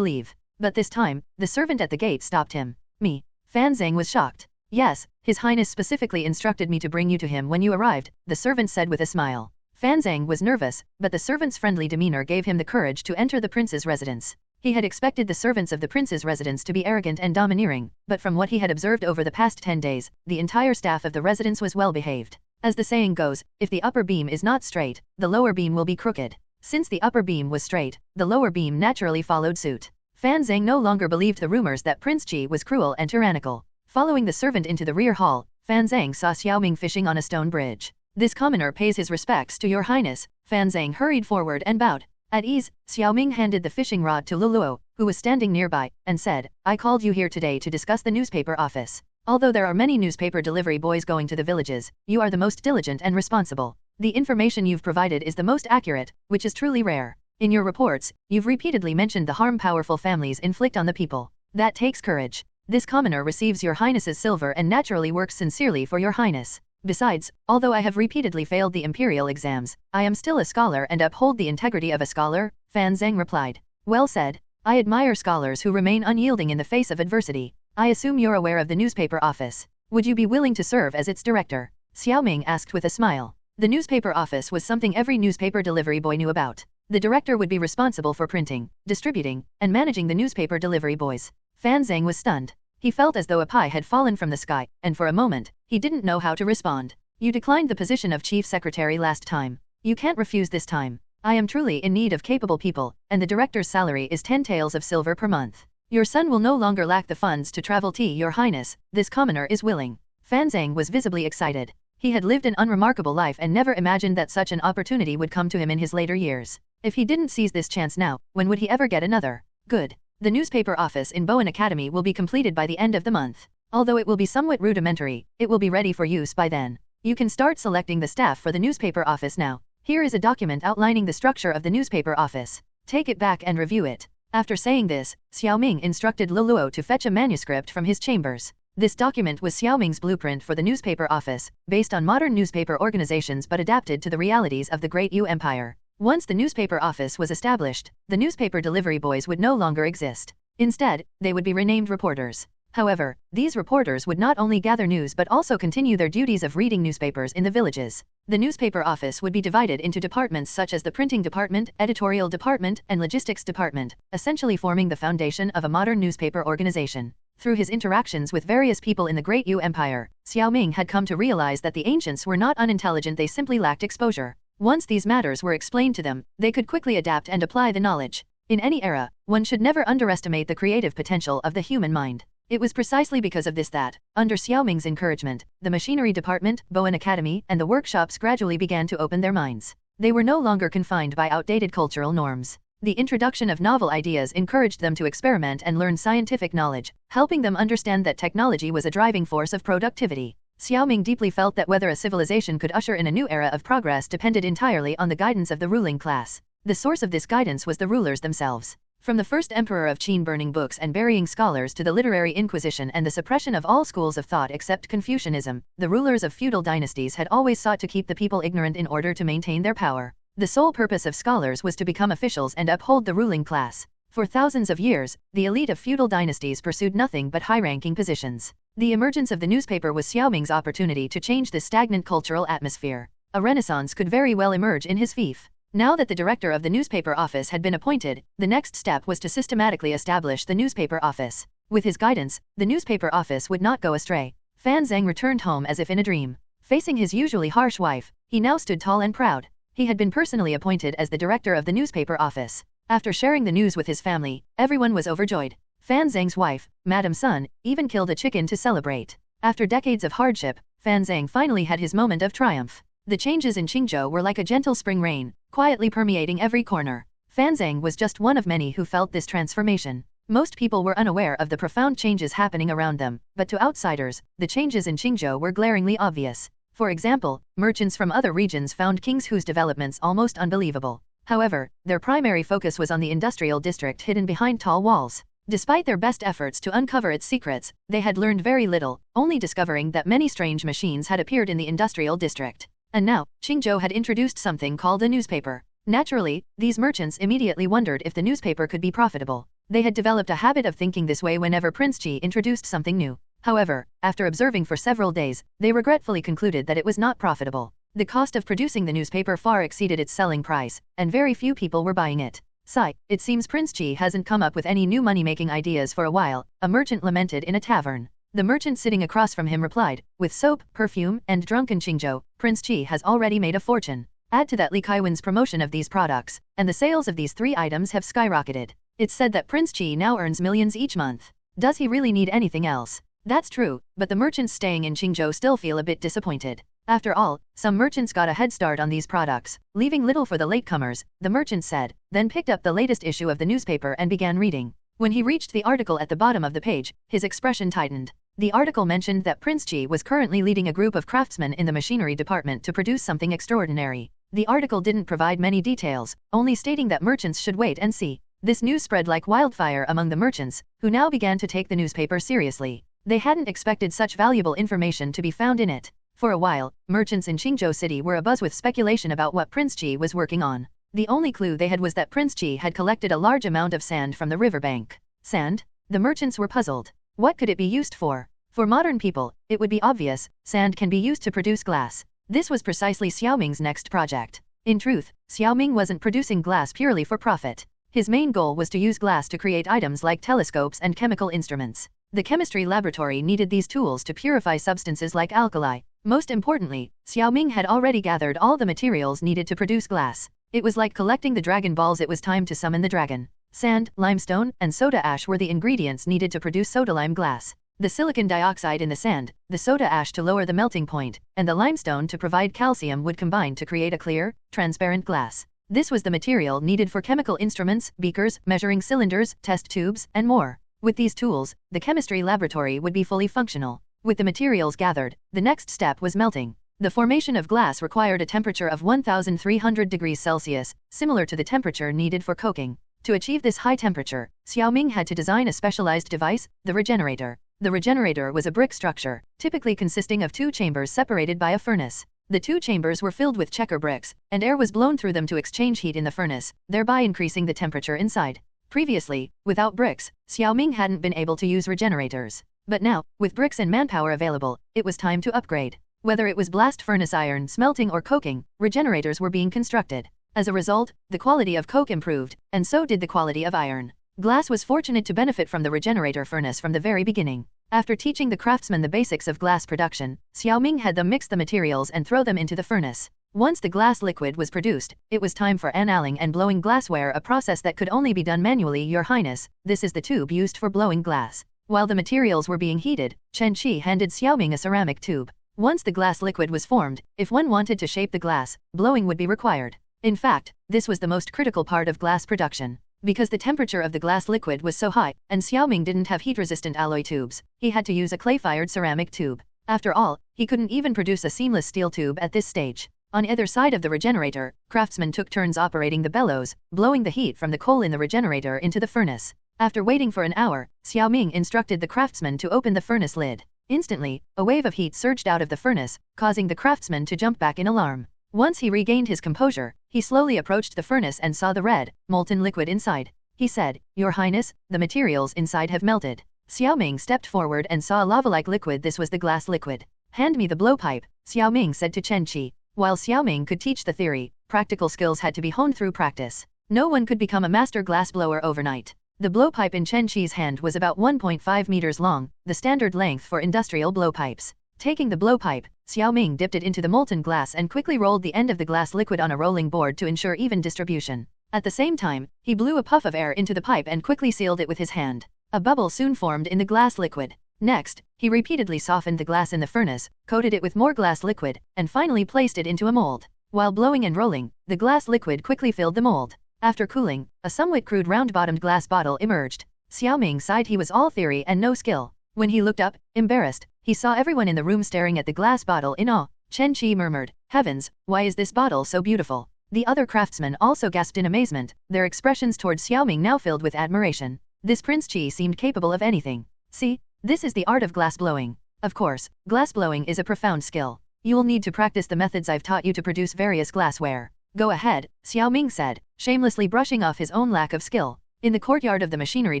leave. But this time, the servant at the gate stopped him. "Me?" Fan Zheng was shocked. "Yes, His Highness specifically instructed me to bring you to him when you arrived," the servant said with a smile. Fan Zheng was nervous, but the servant's friendly demeanor gave him the courage to enter the prince's residence. He had expected the servants of the prince's residence to be arrogant and domineering, but from what he had observed over the past 10 days, the entire staff of the residence was well behaved. As the saying goes, if the upper beam is not straight, the lower beam will be crooked. Since the upper beam was straight, the lower beam naturally followed suit. Fan Zheng no longer believed the rumors that Prince Qi was cruel and tyrannical. Following the servant into the rear hall, Fan Zheng saw Xiao Ming fishing on a stone bridge. "This commoner pays his respects to your highness." Fan Zheng hurried forward and bowed. At ease, Xiao Ming handed the fishing rod to Luluo, who was standing nearby, and said, "I called you here today to discuss the newspaper office. Although there are many newspaper delivery boys going to the villages, you are the most diligent and responsible. The information you've provided is the most accurate, which is truly rare. In your reports, you've repeatedly mentioned the harm powerful families inflict on the people. That takes courage. This commoner receives your highness's silver and naturally works sincerely for your highness. Besides, although I have repeatedly failed the imperial exams, I am still a scholar and uphold the integrity of a scholar," Fan Zheng replied. "Well said. I admire scholars who remain unyielding in the face of adversity. I assume you're aware of the newspaper office." Would you be willing to serve as its director? Xiao Ming asked with a smile. The newspaper office was something every newspaper delivery boy knew about. The director would be responsible for printing, distributing, and managing the newspaper delivery boys. Fan Zhang was stunned. He felt as though a pie had fallen from the sky, and for a moment, he didn't know how to respond. You declined the position of chief secretary last time. You can't refuse this time. I am truly in need of capable people, and the director's salary is 10 taels of silver per month. Your son will no longer lack the funds to travel to your highness, this commoner is willing. Fan Zhang was visibly excited. He had lived an unremarkable life and never imagined that such an opportunity would come to him in his later years. If he didn't seize this chance now, when would he ever get another? Good. The newspaper office in Bowen Academy will be completed by the end of the month. Although it will be somewhat rudimentary, it will be ready for use by then. You can start selecting the staff for the newspaper office now. Here is a document outlining the structure of the newspaper office. Take it back and review it. After saying this, Xiao Ming instructed Luluo to fetch a manuscript from his chambers. This document was Xiao Ming's blueprint for the newspaper office, based on modern newspaper organizations but adapted to the realities of the Great Yu Empire. Once the newspaper office was established, the newspaper delivery boys would no longer exist. Instead, they would be renamed reporters. However, these reporters would not only gather news but also continue their duties of reading newspapers in the villages. The newspaper office would be divided into departments such as the printing department, editorial department, and logistics department, essentially forming the foundation of a modern newspaper organization. Through his interactions with various people in the Great Yu Empire, Xiao Ming had come to realize that the ancients were not unintelligent, they simply lacked exposure. Once these matters were explained to them, they could quickly adapt and apply the knowledge. In any era, one should never underestimate the creative potential of the human mind. It was precisely because of this that, under Xiao Ming's encouragement, the machinery department, Bowen Academy, and the workshops gradually began to open their minds. They were no longer confined by outdated cultural norms. The introduction of novel ideas encouraged them to experiment and learn scientific knowledge, helping them understand that technology was a driving force of productivity. Xiao Ming deeply felt that whether a civilization could usher in a new era of progress depended entirely on the guidance of the ruling class. The source of this guidance was the rulers themselves. From the first emperor of Qin burning books and burying scholars to the literary inquisition and the suppression of all schools of thought except Confucianism, the rulers of feudal dynasties had always sought to keep the people ignorant in order to maintain their power. The sole purpose of scholars was to become officials and uphold the ruling class. For thousands of years, the elite of feudal dynasties pursued nothing but high-ranking positions. The emergence of the newspaper was Xiao Ming's opportunity to change this stagnant cultural atmosphere. A renaissance could very well emerge in his fief. Now that the director of the newspaper office had been appointed, the next step was to systematically establish the newspaper office. With his guidance, the newspaper office would not go astray. Fan Zhang returned home as if in a dream. Facing his usually harsh wife, he now stood tall and proud. He had been personally appointed as the director of the newspaper office. After sharing the news with his family, everyone was overjoyed. Fan Zhang's wife, Madame Sun, even killed a chicken to celebrate. After decades of hardship, Fan Zhang finally had his moment of triumph. The changes in Qingzhou were like a gentle spring rain, quietly permeating every corner. Fan Zhang was just one of many who felt this transformation. Most people were unaware of the profound changes happening around them, but to outsiders, the changes in Qingzhou were glaringly obvious. For example, merchants from other regions found Kingshu's developments almost unbelievable. However, their primary focus was on the industrial district hidden behind tall walls. Despite their best efforts to uncover its secrets, they had learned very little, only discovering that many strange machines had appeared in the industrial district. And now, Qingzhou had introduced something called a newspaper. Naturally, these merchants immediately wondered if the newspaper could be profitable. They had developed a habit of thinking this way whenever Prince Qi introduced something new. However, after observing for several days, they regretfully concluded that it was not profitable. The cost of producing the newspaper far exceeded its selling price, and very few people were buying it. Sigh, it seems Prince Qi hasn't come up with any new money-making ideas for a while, a merchant lamented in a tavern. The merchant sitting across from him replied, with soap, perfume, and drunken Qingzhou, Prince Qi has already made a fortune. Add to that Li Kaiwen's promotion of these products, and the sales of these 3 items have skyrocketed. It's said that Prince Qi now earns millions each month. Does he really need anything else? That's true, but the merchants staying in Qingzhou still feel a bit disappointed. After all, some merchants got a head start on these products, leaving little for the latecomers, the merchant said, then picked up the latest issue of the newspaper and began reading. When he reached the article at the bottom of the page, his expression tightened. The article mentioned that Prince Qi was currently leading a group of craftsmen in the machinery department to produce something extraordinary. The article didn't provide many details, only stating that merchants should wait and see. This news spread like wildfire among the merchants, who now began to take the newspaper seriously. They hadn't expected such valuable information to be found in it. For a while, merchants in Qingzhou City were abuzz with speculation about what Prince Qi was working on. The only clue they had was that Prince Qi had collected a large amount of sand from the riverbank. Sand? The merchants were puzzled. What could it be used for? For modern people, it would be obvious, sand can be used to produce glass. This was precisely Xiao Ming's next project. In truth, Xiao Ming wasn't producing glass purely for profit. His main goal was to use glass to create items like telescopes and chemical instruments. The chemistry laboratory needed these tools to purify substances like alkali. Most importantly, Xiao Ming had already gathered all the materials needed to produce glass. It was like collecting the dragon balls. It was time to summon the dragon. Sand, limestone, and soda ash were the ingredients needed to produce soda lime glass. The silicon dioxide in the sand, the soda ash to lower the melting point, and the limestone to provide calcium would combine to create a clear, transparent glass. This was the material needed for chemical instruments, beakers, measuring cylinders, test tubes, and more. With these tools, the chemistry laboratory would be fully functional. With the materials gathered, the next step was melting. The formation of glass required a temperature of 1300 degrees Celsius, similar to the temperature needed for coking. To achieve this high temperature, Xiao Ming had to design a specialized device, the regenerator. The regenerator was a brick structure, typically consisting of two chambers separated by a furnace. The two chambers were filled with checker bricks, and air was blown through them to exchange heat in the furnace, thereby increasing the temperature inside. Previously, without bricks, Xiao Ming hadn't been able to use regenerators. But now, with bricks and manpower available, it was time to upgrade. Whether it was blast furnace iron smelting or coking, regenerators were being constructed. As a result, the quality of coke improved, and so did the quality of iron. Glass was fortunate to benefit from the regenerator furnace from the very beginning. After teaching the craftsmen the basics of glass production, Xiao Ming had them mix the materials and throw them into the furnace. Once the glass liquid was produced, it was time for annealing and blowing glassware, a process that could only be done manually. Your Highness, this is the tube used for blowing glass. While the materials were being heated, Chen Qi handed Xiao Ming a ceramic tube. Once the glass liquid was formed, if one wanted to shape the glass, blowing would be required. In fact, this was the most critical part of glass production. Because the temperature of the glass liquid was so high, and Xiao Ming didn't have heat-resistant alloy tubes, he had to use a clay-fired ceramic tube. After all, he couldn't even produce a seamless steel tube at this stage. On either side of the regenerator, craftsmen took turns operating the bellows, blowing the heat from the coal in the regenerator into the furnace. After waiting for an hour, Xiao Ming instructed the craftsman to open the furnace lid. Instantly, a wave of heat surged out of the furnace, causing the craftsman to jump back in alarm. Once he regained his composure, he slowly approached the furnace and saw the red, molten liquid inside. He said, "Your Highness, the materials inside have melted." Xiao Ming stepped forward and saw a lava-like liquid. This was the glass liquid. "Hand me the blowpipe," Xiao Ming said to Chen Qi. While Xiao Ming could teach the theory, practical skills had to be honed through practice. No one could become a master glassblower overnight. The blowpipe in Chen Qi's hand was about 1.5 meters long, the standard length for industrial blowpipes. Taking the blowpipe, Xiao Ming dipped it into the molten glass and quickly rolled the end of the glass liquid on a rolling board to ensure even distribution. At the same time, he blew a puff of air into the pipe and quickly sealed it with his hand. A bubble soon formed in the glass liquid. Next, he repeatedly softened the glass in the furnace, coated it with more glass liquid, and finally placed it into a mold. While blowing and rolling, the glass liquid quickly filled the mold. After cooling, a somewhat crude round-bottomed glass bottle emerged. Xiao Ming sighed. He was all theory and no skill. When he looked up, embarrassed, he saw everyone in the room staring at the glass bottle in awe. Chen Qi murmured, "Heavens, why is this bottle so beautiful?" The other craftsmen also gasped in amazement, their expressions towards Xiao Ming now filled with admiration. This Prince Qi seemed capable of anything. "See, this is the art of glass blowing. Of course, glass blowing is a profound skill. You will need to practice the methods I've taught you to produce various glassware." "Go ahead," Xiao Ming said, shamelessly brushing off his own lack of skill. In the courtyard of the machinery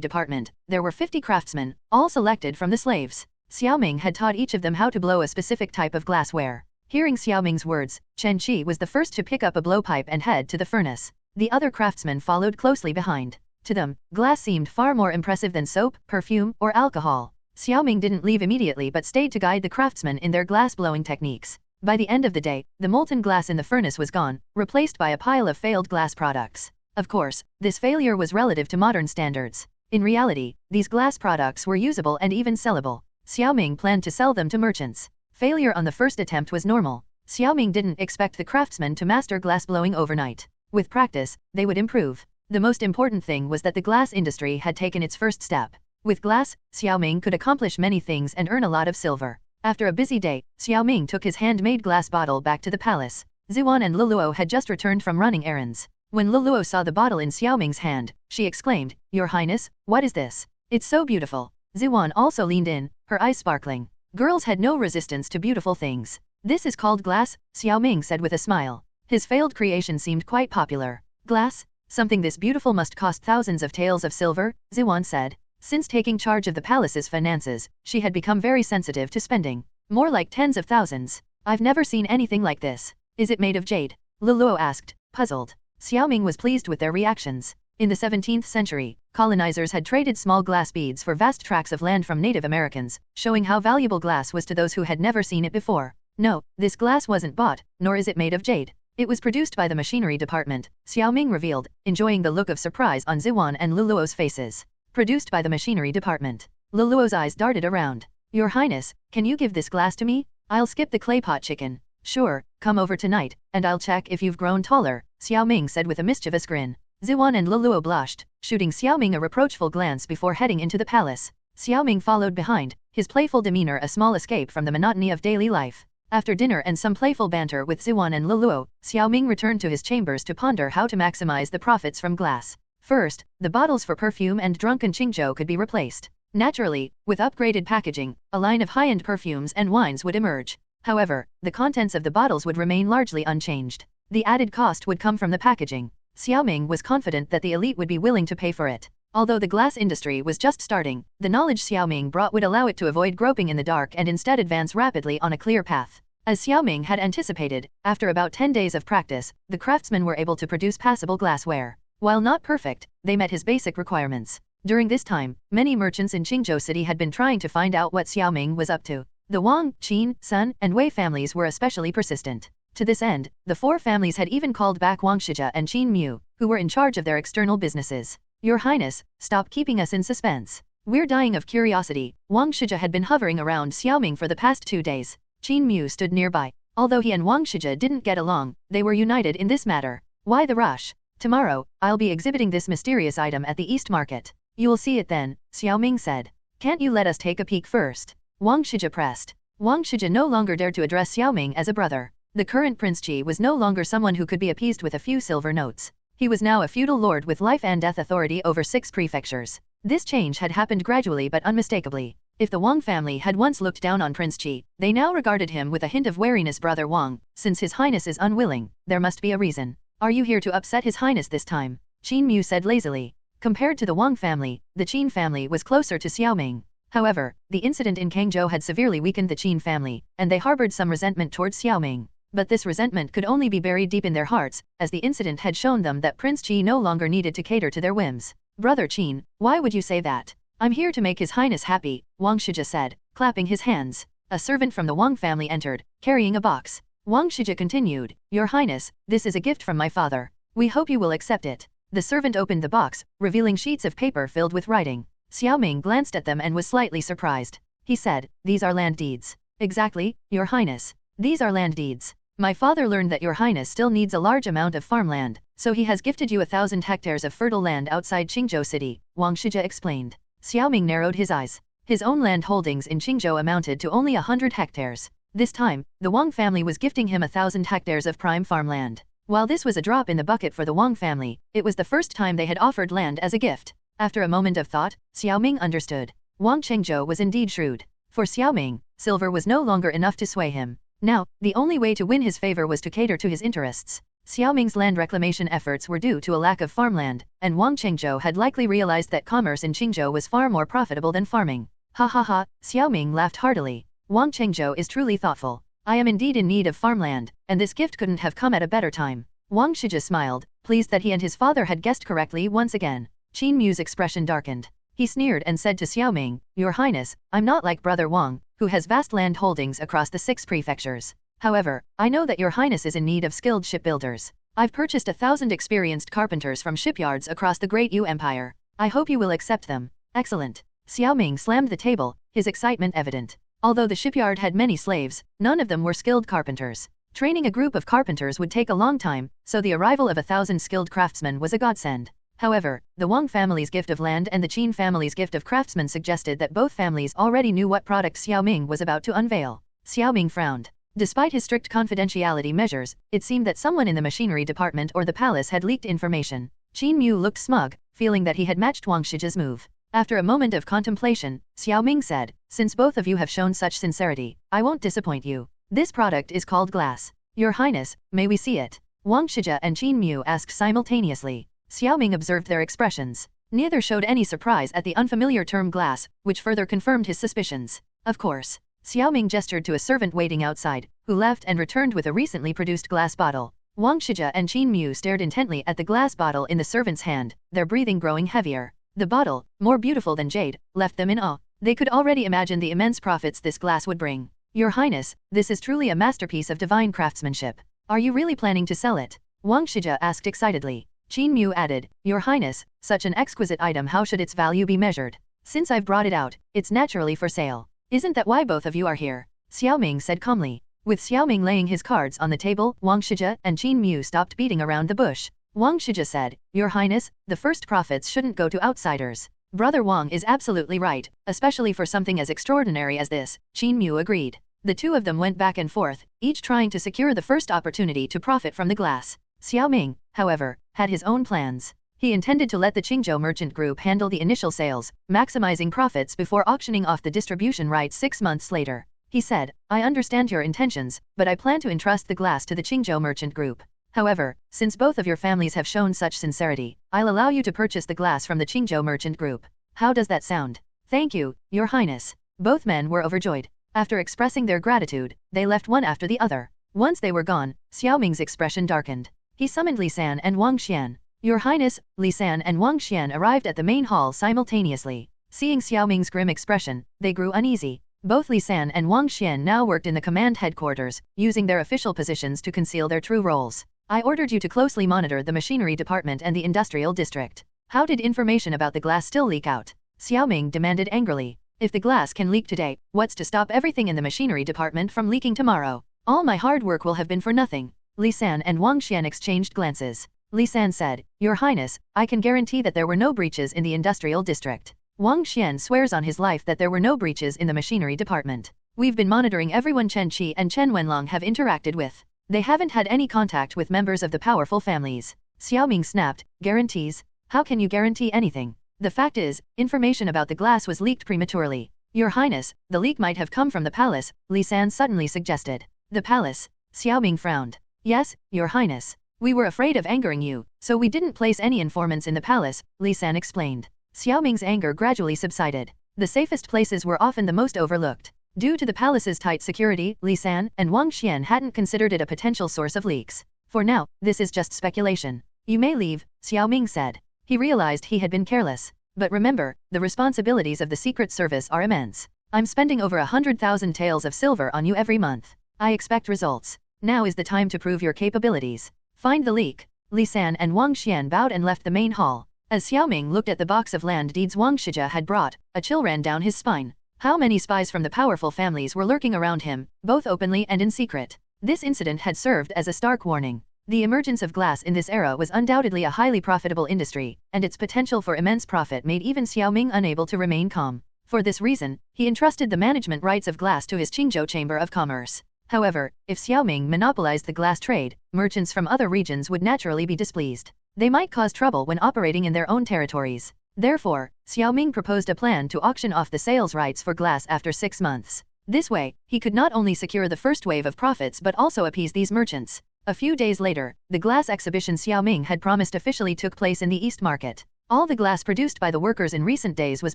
department, there were 50 craftsmen, all selected from the slaves. Xiao Ming had taught each of them how to blow a specific type of glassware. Hearing Xiao Ming's words, Chen Qi was the first to pick up a blowpipe and head to the furnace. The other craftsmen followed closely behind. To them, glass seemed far more impressive than soap, perfume, or alcohol. Xiao Ming didn't leave immediately but stayed to guide the craftsmen in their glass-blowing techniques. By the end of the day, the molten glass in the furnace was gone, replaced by a pile of failed glass products. Of course, this failure was relative to modern standards. In reality, these glass products were usable and even sellable. Xiao Ming planned to sell them to merchants. Failure on the first attempt was normal. Xiao Ming didn't expect the craftsmen to master glassblowing overnight. With practice, they would improve. The most important thing was that the glass industry had taken its first step. With glass, Xiao Ming could accomplish many things and earn a lot of silver. After a busy day, Xiao Ming took his handmade glass bottle back to the palace. Zhuan and Luluo had just returned from running errands. When Luluo saw the bottle in Xiao Ming's hand, she exclaimed, "Your Highness, what is this? It's so beautiful." Zhuan also leaned in, her eyes sparkling. Girls had no resistance to beautiful things. "This is called glass," Xiao Ming said with a smile. His failed creation seemed quite popular. "Glass? Something this beautiful must cost thousands of taels of silver," Zhuan said. Since taking charge of the palace's finances, she had become very sensitive to spending. More like tens of thousands. I've never seen anything like this. Is it made of jade? Luluo asked, puzzled. Xiao Ming was pleased with their reactions. In the 17th century, colonizers had traded small glass beads for vast tracts of land from Native Americans, showing how valuable glass was to those who had never seen it before. No, this glass wasn't bought, nor is it made of jade. It was produced by the machinery department, Xiao Ming revealed, enjoying the look of surprise on Ziwan and Luluo's faces. Produced by the machinery department. Luluo's eyes darted around. Your Highness, can you give this glass to me? I'll skip the claypot chicken. Sure, come over tonight, and I'll check if you've grown taller, Xiao Ming said with a mischievous grin. Ziwan and Luluo blushed, shooting Xiao Ming a reproachful glance before heading into the palace. Xiao Ming followed behind, his playful demeanor a small escape from the monotony of daily life. After dinner and some playful banter with Ziwan and Luluo, Xiao Ming returned to his chambers to ponder how to maximize the profits from glass. First, the bottles for perfume and drunken Qingzhou could be replaced. Naturally, with upgraded packaging, a line of high-end perfumes and wines would emerge. However, the contents of the bottles would remain largely unchanged. The added cost would come from the packaging. Xiao Ming was confident that the elite would be willing to pay for it. Although the glass industry was just starting, the knowledge Xiao Ming brought would allow it to avoid groping in the dark and instead advance rapidly on a clear path. As Xiao Ming had anticipated, after about 10 days of practice, the craftsmen were able to produce passable glassware. While not perfect, they met his basic requirements. During this time, many merchants in Qingzhou City had been trying to find out what Xiao Ming was up to. The Wang, Qin, Sun, and Wei families were especially persistent. To this end, the four families had even called back Wang Shizhe and Qin Mu, who were in charge of their external businesses. Your Highness, stop keeping us in suspense. We're dying of curiosity. Wang Shizhe had been hovering around Xiao Ming for the past 2 days. Qin Mu stood nearby. Although he and Wang Shizhe didn't get along, they were united in this matter. Why the rush? Tomorrow, I'll be exhibiting this mysterious item at the East Market. You'll see it then, Xiao Ming said. Can't you let us take a peek first? Wang Shizhe pressed. Wang Shizhe no longer dared to address Xiao Ming as a brother. The current Prince Qi was no longer someone who could be appeased with a few silver notes. He was now a feudal lord with life and death authority over 6 prefectures. This change had happened gradually but unmistakably. If the Wang family had once looked down on Prince Qi, they now regarded him with a hint of wariness. Brother Wang, since His Highness is unwilling, there must be a reason. Are you here to upset His Highness this time? Qin Mu said lazily. Compared to the Wang family, the Qin family was closer to Xiao Ming. However, the incident in Kangzhou had severely weakened the Qin family, and they harbored some resentment towards Xiao Ming. But this resentment could only be buried deep in their hearts, as the incident had shown them that Prince Qi no longer needed to cater to their whims. Brother Qin, why would you say that? I'm here to make His Highness happy, Wang Shizhe said, clapping his hands. A servant from the Wang family entered, carrying a box. Wang Shizhe continued, Your Highness, this is a gift from my father. We hope you will accept it. The servant opened the box, revealing sheets of paper filled with writing. Xiao Ming glanced at them and was slightly surprised. He said, These are land deeds. Exactly, Your Highness. These are land deeds. My father learned that Your Highness still needs a large amount of farmland, so he has gifted you 1,000 hectares of fertile land outside Qingzhou City, Wang Shizhe explained. Xiao Ming narrowed his eyes. His own land holdings in Qingzhou amounted to only 100 hectares. This time, the Wang family was gifting him 1,000 hectares of prime farmland. While this was a drop in the bucket for the Wang family, it was the first time they had offered land as a gift. After a moment of thought, Xiao Ming understood. Wang Qingzhou was indeed shrewd. For Xiao Ming, silver was no longer enough to sway him. Now, the only way to win his favor was to cater to his interests. Xiao Ming's land reclamation efforts were due to a lack of farmland, and Wang Qingzhou had likely realized that commerce in Qingzhou was far more profitable than farming. Ha ha ha, Xiao Ming laughed heartily. Wang Qingzhou is truly thoughtful. I am indeed in need of farmland, and this gift couldn't have come at a better time. Wang Shizhe smiled, pleased that he and his father had guessed correctly once again. Qin Mu's expression darkened. He sneered and said to Xiao Ming, Your Highness, I'm not like Brother Wang, who has vast land holdings across the 6 prefectures. However, I know that Your Highness is in need of skilled shipbuilders. I've purchased 1,000 experienced carpenters from shipyards across the Great Yu Empire. I hope you will accept them. Excellent. Xiao Ming slammed the table, his excitement evident. Although the shipyard had many slaves, none of them were skilled carpenters. Training a group of carpenters would take a long time, so the arrival of 1,000 skilled craftsmen was a godsend. However, the Wang family's gift of land and the Qin family's gift of craftsmen suggested that both families already knew what product Xiao Ming was about to unveil. Xiao Ming frowned. Despite his strict confidentiality measures, it seemed that someone in the machinery department or the palace had leaked information. Qin Mu looked smug, feeling that he had matched Wang Shiji's move. After a moment of contemplation, Xiao Ming said, Since both of you have shown such sincerity, I won't disappoint you. This product is called glass. Your Highness, may we see it? Wang Shizhe and Qin Mu asked simultaneously. Xiao Ming observed their expressions. Neither showed any surprise at the unfamiliar term glass, which further confirmed his suspicions. Of course. Xiao Ming gestured to a servant waiting outside, who left and returned with a recently produced glass bottle. Wang Shijia and Qin Mu stared intently at the glass bottle in the servant's hand, their breathing growing heavier. The bottle, more beautiful than jade, left them in awe. They could already imagine the immense profits this glass would bring. Your Highness, this is truly a masterpiece of divine craftsmanship. Are you really planning to sell it? Wang Shijia asked excitedly. Qin Mu added, Your Highness, such an exquisite item, how should its value be measured? Since I've brought it out, it's naturally for sale. Isn't that why both of you are here? Xiao Ming said calmly. With Xiao Ming laying his cards on the table, Wang Shijia and Qin Mu stopped beating around the bush. Wang Shijia said, Your Highness, the first profits shouldn't go to outsiders. Brother Wang is absolutely right, especially for something as extraordinary as this, Qin Mu agreed. The two of them went back and forth, each trying to secure the first opportunity to profit from the glass. Xiao Ming, however, had his own plans. He intended to let the Qingzhou merchant group handle the initial sales, maximizing profits before auctioning off the distribution rights 6 months later. He said, I understand your intentions, but I plan to entrust the glass to the Qingzhou merchant group. However, since both of your families have shown such sincerity, I'll allow you to purchase the glass from the Qingzhou merchant group. How does that sound? Thank you, Your Highness. Both men were overjoyed. After expressing their gratitude, they left one after the other. Once they were gone, Xiao Ming's expression darkened. He summoned Li San and Wang Xian. Your Highness, Li San and Wang Xian arrived at the main hall simultaneously. Seeing Xiao Ming's grim expression, they grew uneasy. Both Li San and Wang Xian now worked in the command headquarters, using their official positions to conceal their true roles. I ordered you to closely monitor the machinery department and the industrial district. How did information about the glass still leak out? Xiao Ming demanded angrily. If the glass can leak today, what's to stop everything in the machinery department from leaking tomorrow? All my hard work will have been for nothing. Li San and Wang Xian exchanged glances. Li San said, Your Highness, I can guarantee that there were no breaches in the industrial district. Wang Xian swears on his life that there were no breaches in the machinery department. We've been monitoring everyone Chen Qi and Chen Wenlong have interacted with. They haven't had any contact with members of the powerful families. Xiao Ming snapped, Guarantees? How can you guarantee anything? The fact is, information about the glass was leaked prematurely. Your Highness, the leak might have come from the palace, Li San suddenly suggested. The palace? Xiao Ming frowned. Yes, Your Highness. We were afraid of angering you, so we didn't place any informants in the palace, Li San explained. Xiao Ming's anger gradually subsided. The safest places were often the most overlooked. Due to the palace's tight security, Li San and Wang Xian hadn't considered it a potential source of leaks. For now, this is just speculation. You may leave, Xiao Ming said. He realized he had been careless. But remember, the responsibilities of the Secret Service are immense. I'm spending over 100,000 taels of silver on you every month. I expect results. Now is the time to prove your capabilities. Find the leak. Li San and Wang Xian bowed and left the main hall. As Xiao Ming looked at the box of land deeds Wang Shijia had brought, a chill ran down his spine. How many spies from the powerful families were lurking around him, both openly and in secret? This incident had served as a stark warning. The emergence of glass in this era was undoubtedly a highly profitable industry, and its potential for immense profit made even Xiao Ming unable to remain calm. For this reason, he entrusted the management rights of glass to his Qingzhou Chamber of Commerce. However, if Xiao Ming monopolized the glass trade, merchants from other regions would naturally be displeased. They might cause trouble when operating in their own territories. Therefore, Xiao Ming proposed a plan to auction off the sales rights for glass after 6 months. This way, he could not only secure the first wave of profits but also appease these merchants. A few days later, the glass exhibition Xiao Ming had promised officially took place in the East Market. All the glass produced by the workers in recent days was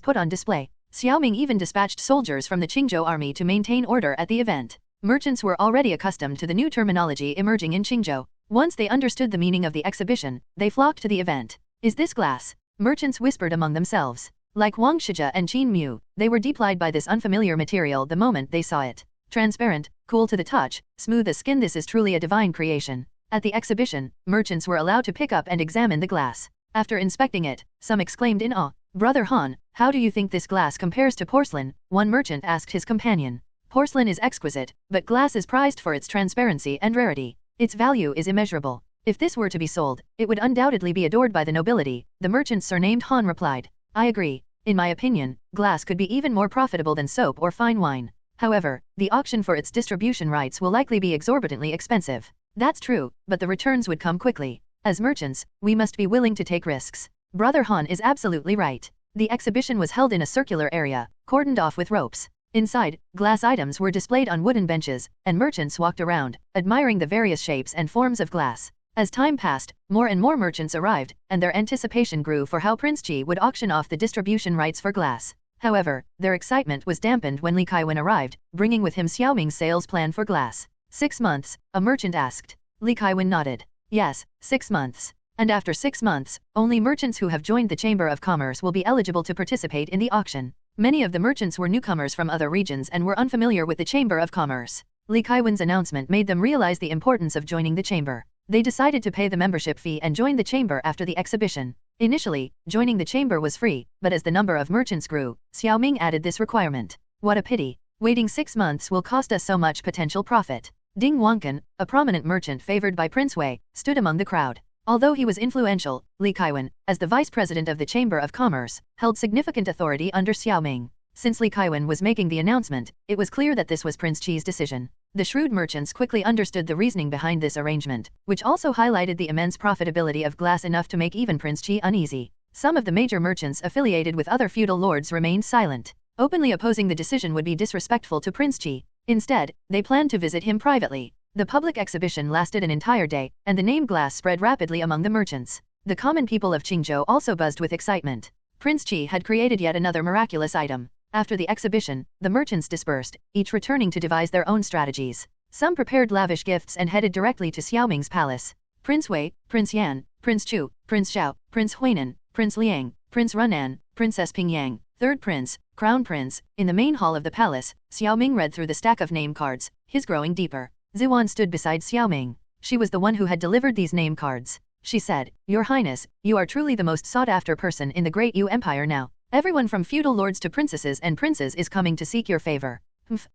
put on display. Xiao Ming even dispatched soldiers from the Qingzhou army to maintain order at the event. Merchants were already accustomed to the new terminology emerging in Qingzhou. Once they understood the meaning of the exhibition, they flocked to the event. Is this glass? Merchants whispered among themselves. Like Wang Shijia and Qin Mu, they were delighted by this unfamiliar material the moment they saw it. Transparent, cool to the touch, smooth as skin, this is truly a divine creation. At the exhibition, merchants were allowed to pick up and examine the glass. After inspecting it, some exclaimed in awe. Brother Han, how do you think this glass compares to porcelain? One merchant asked his companion. Porcelain is exquisite, but glass is prized for its transparency and rarity. Its value is immeasurable. If this were to be sold, it would undoubtedly be adored by the nobility, the merchant surnamed Han replied. I agree. In my opinion, glass could be even more profitable than soap or fine wine. However, the auction for its distribution rights will likely be exorbitantly expensive. That's true, but the returns would come quickly. As merchants, we must be willing to take risks. Brother Han is absolutely right. The exhibition was held in a circular area, cordoned off with ropes. Inside, glass items were displayed on wooden benches, and merchants walked around, admiring the various shapes and forms of glass. As time passed, more and more merchants arrived, and their anticipation grew for how Prince Qi would auction off the distribution rights for glass. However, their excitement was dampened when Li Kaiwen arrived, bringing with him Xiao Ming's sales plan for glass. 6 months, a merchant asked. Li Kaiwen nodded. Yes, 6 months. And after 6 months, only merchants who have joined the Chamber of Commerce will be eligible to participate in the auction. Many of the merchants were newcomers from other regions and were unfamiliar with the Chamber of Commerce. Li Kaiwen's announcement made them realize the importance of joining the chamber. They decided to pay the membership fee and join the chamber after the exhibition. Initially, joining the chamber was free, but as the number of merchants grew, Xiao Ming added this requirement. What a pity. Waiting 6 months will cost us so much potential profit. Ding Wankan, a prominent merchant favored by Prince Wei, stood among the crowd. Although he was influential, Li Kaiwen, as the vice president of the Chamber of Commerce, held significant authority under Xiao Ming. Since Li Kaiwen was making the announcement, it was clear that this was Prince Qi's decision. The shrewd merchants quickly understood the reasoning behind this arrangement, which also highlighted the immense profitability of glass enough to make even Prince Qi uneasy. Some of the major merchants affiliated with other feudal lords remained silent. Openly opposing the decision would be disrespectful to Prince Qi. Instead, they planned to visit him privately. The public exhibition lasted an entire day, and the name glass spread rapidly among the merchants. The common people of Qingzhou also buzzed with excitement. Prince Qi had created yet another miraculous item. After the exhibition, the merchants dispersed, each returning to devise their own strategies. Some prepared lavish gifts and headed directly to Xiao Ming's palace. Prince Wei, Prince Yan, Prince Chu, Prince Xiao, Prince Huinan, Prince Liang, Prince Runan, Princess Pingyang, Third Prince, Crown Prince. In the main hall of the palace, Xiao Ming read through the stack of name cards, his growing deeper. Ziwan stood beside Xiao Ming. She was the one who had delivered these name cards. She said, Your Highness, you are truly the most sought-after person in the Great Yu Empire now. Everyone from feudal lords to princesses and princes is coming to seek your favor.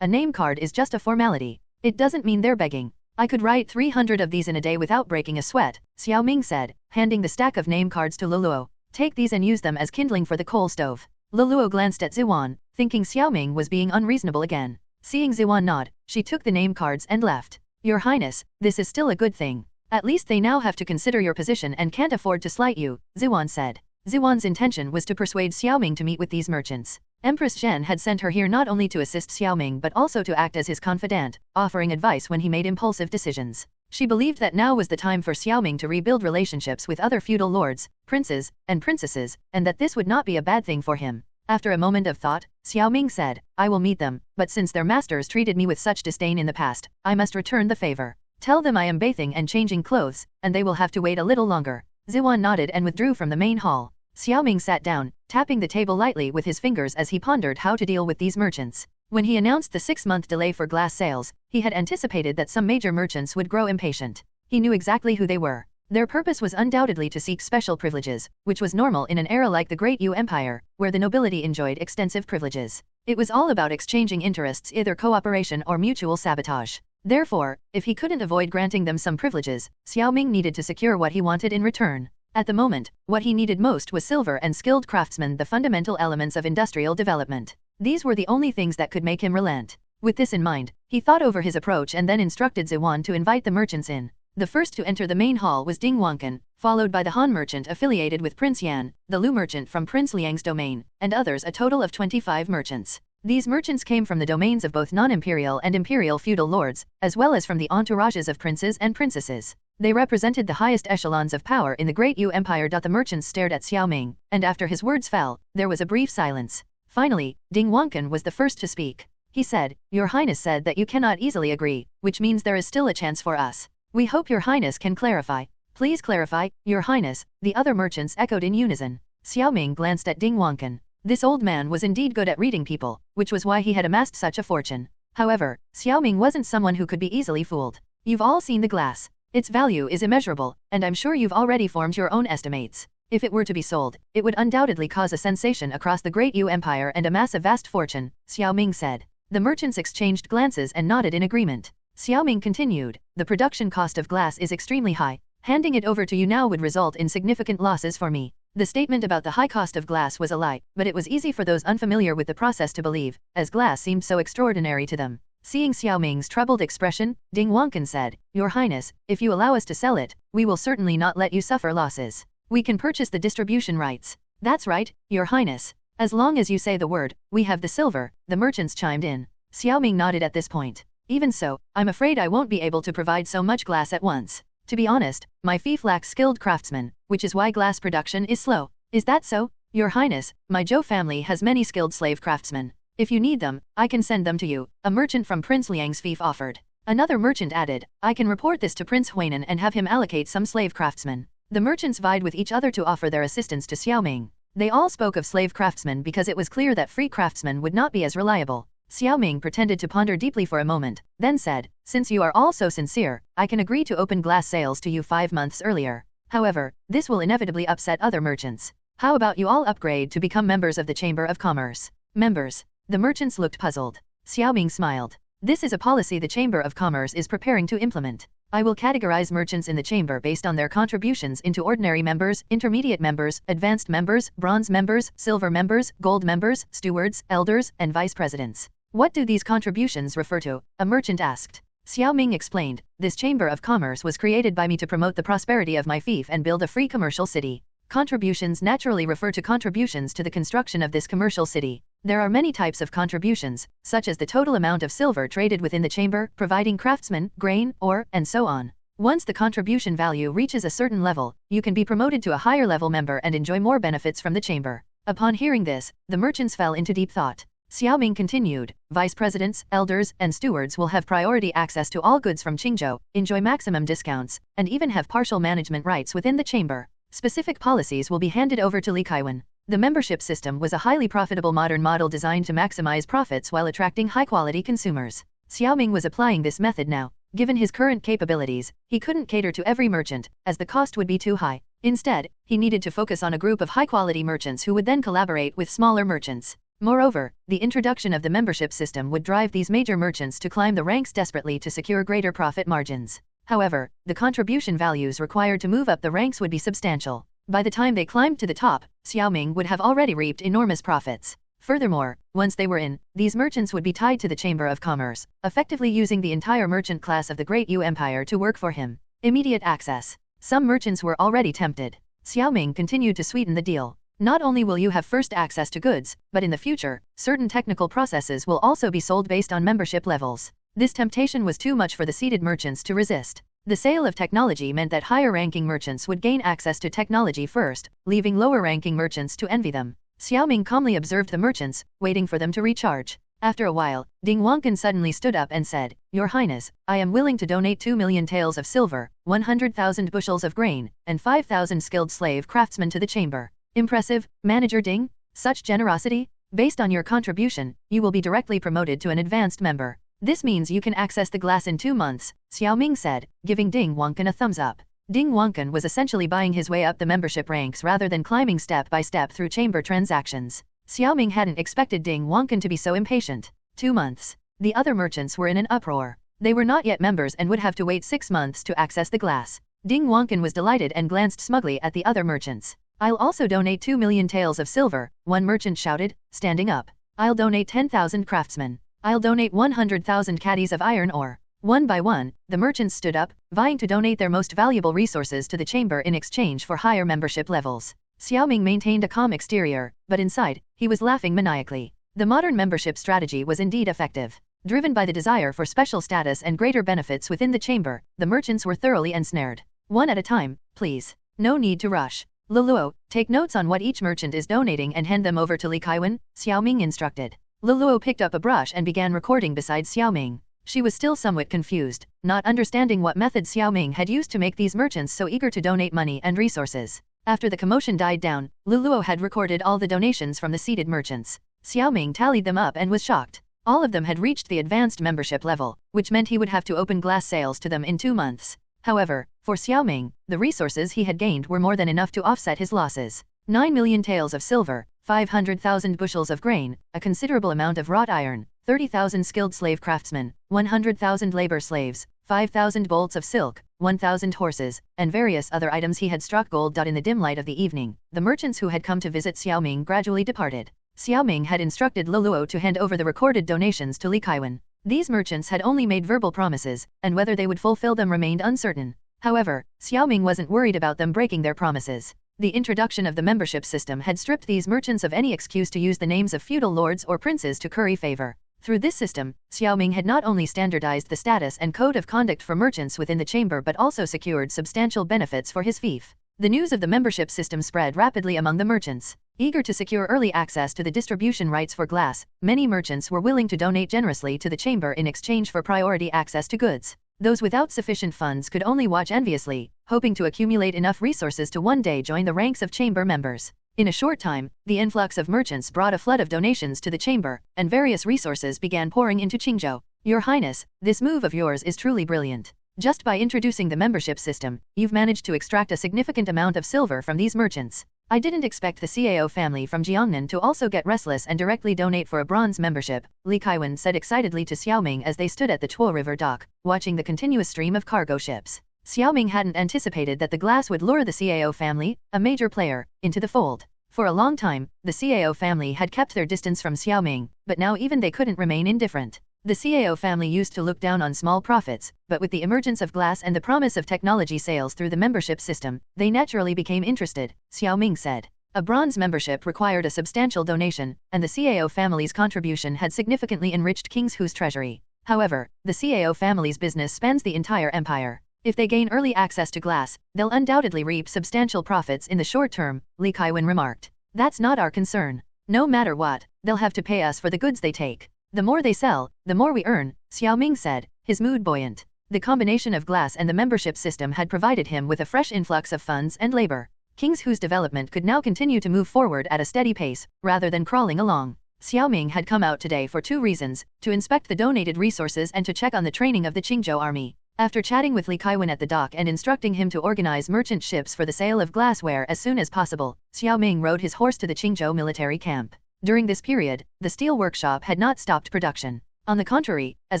A name card is just a formality. It doesn't mean they're begging. I could write 300 of these in a day without breaking a sweat, Xiao Ming said, handing the stack of name cards to Luluo. Take these and use them as kindling for the coal stove. Luluo glanced at Ziwan, thinking Xiao Ming was being unreasonable again. Seeing Ziwan nod, she took the name cards and left. Your Highness, this is still a good thing. At least they now have to consider your position and can't afford to slight you, Ziwan said. Ziwan's intention was to persuade Xiao Ming to meet with these merchants. Empress Zhen had sent her here not only to assist Xiao Ming but also to act as his confidant, offering advice when he made impulsive decisions. She believed that now was the time for Xiao Ming to rebuild relationships with other feudal lords, princes, and princesses, and that this would not be a bad thing for him. After a moment of thought, Xiao Ming said, I will meet them, but since their masters treated me with such disdain in the past, I must return the favor. Tell them I am bathing and changing clothes, and they will have to wait a little longer. Ziwan nodded and withdrew from the main hall. Xiao Ming sat down, tapping the table lightly with his fingers as he pondered how to deal with these merchants. When he announced the 6-month delay for glass sales, he had anticipated that some major merchants would grow impatient. He knew exactly who they were. Their purpose was undoubtedly to seek special privileges, which was normal in an era like the Great Yu Empire, where the nobility enjoyed extensive privileges. It was all about exchanging interests, either cooperation or mutual sabotage. Therefore, if he couldn't avoid granting them some privileges, Xiao Ming needed to secure what he wanted in return. At the moment, what he needed most was silver and skilled craftsmen, the fundamental elements of industrial development. These were the only things that could make him relent. With this in mind, he thought over his approach and then instructed Ziwan to invite the merchants in. The first to enter the main hall was Ding Wankan, followed by the Han merchant affiliated with Prince Yan, the Lu merchant from Prince Liang's domain, and others, a total of 25 merchants. These merchants came from the domains of both non-imperial and imperial feudal lords, as well as from the entourages of princes and princesses. They represented the highest echelons of power in the Great Yu Empire. The merchants stared at Xiao Ming, and after his words fell, there was a brief silence. Finally, Ding Wankan was the first to speak. He said, Your Highness said that you cannot easily agree, which means there is still a chance for us. We hope Your Highness can clarify. Please clarify, Your Highness, the other merchants echoed in unison. Xiao Ming glanced at Ding Wankan. This old man was indeed good at reading people, which was why he had amassed such a fortune. However, Xiao Ming wasn't someone who could be easily fooled. You've all seen the glass. Its value is immeasurable, and I'm sure you've already formed your own estimates. If it were to be sold, it would undoubtedly cause a sensation across the Great Yu Empire and amass a vast fortune, Xiao Ming said. The merchants exchanged glances and nodded in agreement. Xiao Ming continued, The production cost of glass is extremely high. Handing it over to you now would result in significant losses for me. The statement about the high cost of glass was a lie, but it was easy for those unfamiliar with the process to believe, as glass seemed so extraordinary to them. Seeing Xiao Ming's troubled expression, Ding Wankan said, Your Highness, if you allow us to sell it, we will certainly not let you suffer losses. We can purchase the distribution rights. That's right, Your Highness. As long as you say the word, we have the silver, the merchants chimed in. Xiao Ming nodded at this point. Even so, I'm afraid I won't be able to provide so much glass at once. To be honest, my fief lacks skilled craftsmen, which is why glass production is slow. Is that so? Your Highness, my Zhou family has many skilled slave craftsmen. If you need them, I can send them to you, a merchant from Prince Liang's fief offered. Another merchant added, I can report this to Prince Huainan and have him allocate some slave craftsmen. The merchants vied with each other to offer their assistance to Xiao Ming. They all spoke of slave craftsmen because it was clear that free craftsmen would not be as reliable. Xiao Ming pretended to ponder deeply for a moment, then said, since you are all so sincere, I can agree to open glass sales to you 5 months earlier. However, this will inevitably upset other merchants. How about you all upgrade to become members of the Chamber of Commerce? Members. The merchants looked puzzled. Xiao Ming smiled. This is a policy the Chamber of Commerce is preparing to implement. I will categorize merchants in the chamber based on their contributions into ordinary members, intermediate members, advanced members, bronze members, silver members, gold members, stewards, elders, and vice presidents. What do these contributions refer to? A merchant asked. Xiao Ming explained, this Chamber of Commerce was created by me to promote the prosperity of my fief and build a free commercial city. Contributions naturally refer to contributions to the construction of this commercial city. There are many types of contributions, such as the total amount of silver traded within the chamber, providing craftsmen, grain, ore, and so on. Once the contribution value reaches a certain level, you can be promoted to a higher level member and enjoy more benefits from the chamber. Upon hearing this, the merchants fell into deep thought. Xiao Ming continued, vice presidents, elders, and stewards will have priority access to all goods from Qingzhou, enjoy maximum discounts, and even have partial management rights within the chamber. Specific policies will be handed over to Li Kaiwan. The membership system was a highly profitable modern model designed to maximize profits while attracting high-quality consumers. Xiao Ming was applying this method now. Given his current capabilities, he couldn't cater to every merchant, as the cost would be too high. Instead, he needed to focus on a group of high-quality merchants who would then collaborate with smaller merchants. Moreover, the introduction of the membership system would drive these major merchants to climb the ranks desperately to secure greater profit margins. However, the contribution values required to move up the ranks would be substantial. By the time they climbed to the top, Xiao Ming would have already reaped enormous profits. Furthermore, once they were in, these merchants would be tied to the Chamber of Commerce, effectively using the entire merchant class of the Great Yu Empire to work for him. Immediate access. Some merchants were already tempted. Xiao Ming continued to sweeten the deal. Not only will you have first access to goods, but in the future, certain technical processes will also be sold based on membership levels. This temptation was too much for the seated merchants to resist. The sale of technology meant that higher-ranking merchants would gain access to technology first, leaving lower-ranking merchants to envy them. Xiao Ming calmly observed the merchants, waiting for them to recharge. After a while, Ding Wangcan suddenly stood up and said, Your Highness, I am willing to donate 2 million taels of silver, 100,000 bushels of grain, and 5,000 skilled slave craftsmen to the chamber. Impressive, Manager Ding. Such generosity? Based on your contribution, you will be directly promoted to an advanced member. This means you can access the glass in 2 months, Xiao Ming said, giving Ding Wangcan a thumbs up. Ding Wangcan was essentially buying his way up the membership ranks rather than climbing step by step through chamber transactions. Xiao Ming hadn't expected Ding Wangcan to be so impatient. 2 months. The other merchants were in an uproar. They were not yet members and would have to wait 6 months to access the glass. Ding Wangcan was delighted and glanced smugly at the other merchants. I'll also donate 2 million taels of silver, one merchant shouted, standing up. I'll donate 10,000 craftsmen. I'll donate 100,000 caddies of iron ore. One by one, the merchants stood up, vying to donate their most valuable resources to the chamber in exchange for higher membership levels. Xiao Ming maintained a calm exterior, but inside, he was laughing maniacally. The modern membership strategy was indeed effective. Driven by the desire for special status and greater benefits within the chamber, the merchants were thoroughly ensnared. One at a time, please. No need to rush. Luluo, take notes on what each merchant is donating and hand them over to Li Kaiwan, Xiao Ming instructed. Luluo picked up a brush and began recording beside Xiao Ming. She was still somewhat confused, not understanding what method Xiao Ming had used to make these merchants so eager to donate money and resources. After the commotion died down, Luluo had recorded all the donations from the seated merchants. Xiao Ming tallied them up and was shocked. All of them had reached the advanced membership level, which meant he would have to open glass sales to them in 2 months. However, for Xiao Ming, the resources he had gained were more than enough to offset his losses. 9 million taels of silver, 500,000 bushels of grain, a considerable amount of wrought iron, 30,000 skilled slave craftsmen, 100,000 labor slaves, 5,000 bolts of silk, 1,000 horses, and various other items he had struck gold. In the dim light of the evening, the merchants who had come to visit Xiao Ming gradually departed. Xiao Ming had instructed Luluo to hand over the recorded donations to Li Kaiwan. These merchants had only made verbal promises, and whether they would fulfill them remained uncertain. However, Xiao Ming wasn't worried about them breaking their promises. The introduction of the membership system had stripped these merchants of any excuse to use the names of feudal lords or princes to curry favor. Through this system, Xiao Ming had not only standardized the status and code of conduct for merchants within the chamber but also secured substantial benefits for his fief. The news of the membership system spread rapidly among the merchants. Eager to secure early access to the distribution rights for glass, many merchants were willing to donate generously to the chamber in exchange for priority access to goods. Those without sufficient funds could only watch enviously, hoping to accumulate enough resources to one day join the ranks of chamber members. In a short time, the influx of merchants brought a flood of donations to the chamber, and various resources began pouring into Qingzhou. Your Highness, this move of yours is truly brilliant. Just by introducing the membership system, you've managed to extract a significant amount of silver from these merchants. I didn't expect the Cao family from Jiangnan to also get restless and directly donate for a bronze membership, Li Kaiwen said excitedly to Xiao Ming as they stood at the Tuo River dock, watching the continuous stream of cargo ships. Xiao Ming hadn't anticipated that the glass would lure the Cao family, a major player, into the fold. For a long time, the Cao family had kept their distance from Xiao Ming, but now even they couldn't remain indifferent. The Cao family used to look down on small profits, but with the emergence of glass and the promise of technology sales through the membership system, they naturally became interested, Xiao Ming said. A bronze membership required a substantial donation, and the Cao family's contribution had significantly enriched King's Hu's treasury. However, the Cao family's business spans the entire empire. If they gain early access to glass, they'll undoubtedly reap substantial profits in the short term, Li Kaiwen remarked. That's not our concern. No matter what, they'll have to pay us for the goods they take. The more they sell, the more we earn, Xiao Ming said, his mood buoyant. The combination of glass and the membership system had provided him with a fresh influx of funds and labor. King's Hu's development could now continue to move forward at a steady pace, rather than crawling along. Xiao Ming had come out today for two reasons, to inspect the donated resources and to check on the training of the Qingzhou army. After chatting with Li Kaiwen at the dock and instructing him to organize merchant ships for the sale of glassware as soon as possible, Xiao Ming rode his horse to the Qingzhou military camp. During this period, the steel workshop had not stopped production. On the contrary, as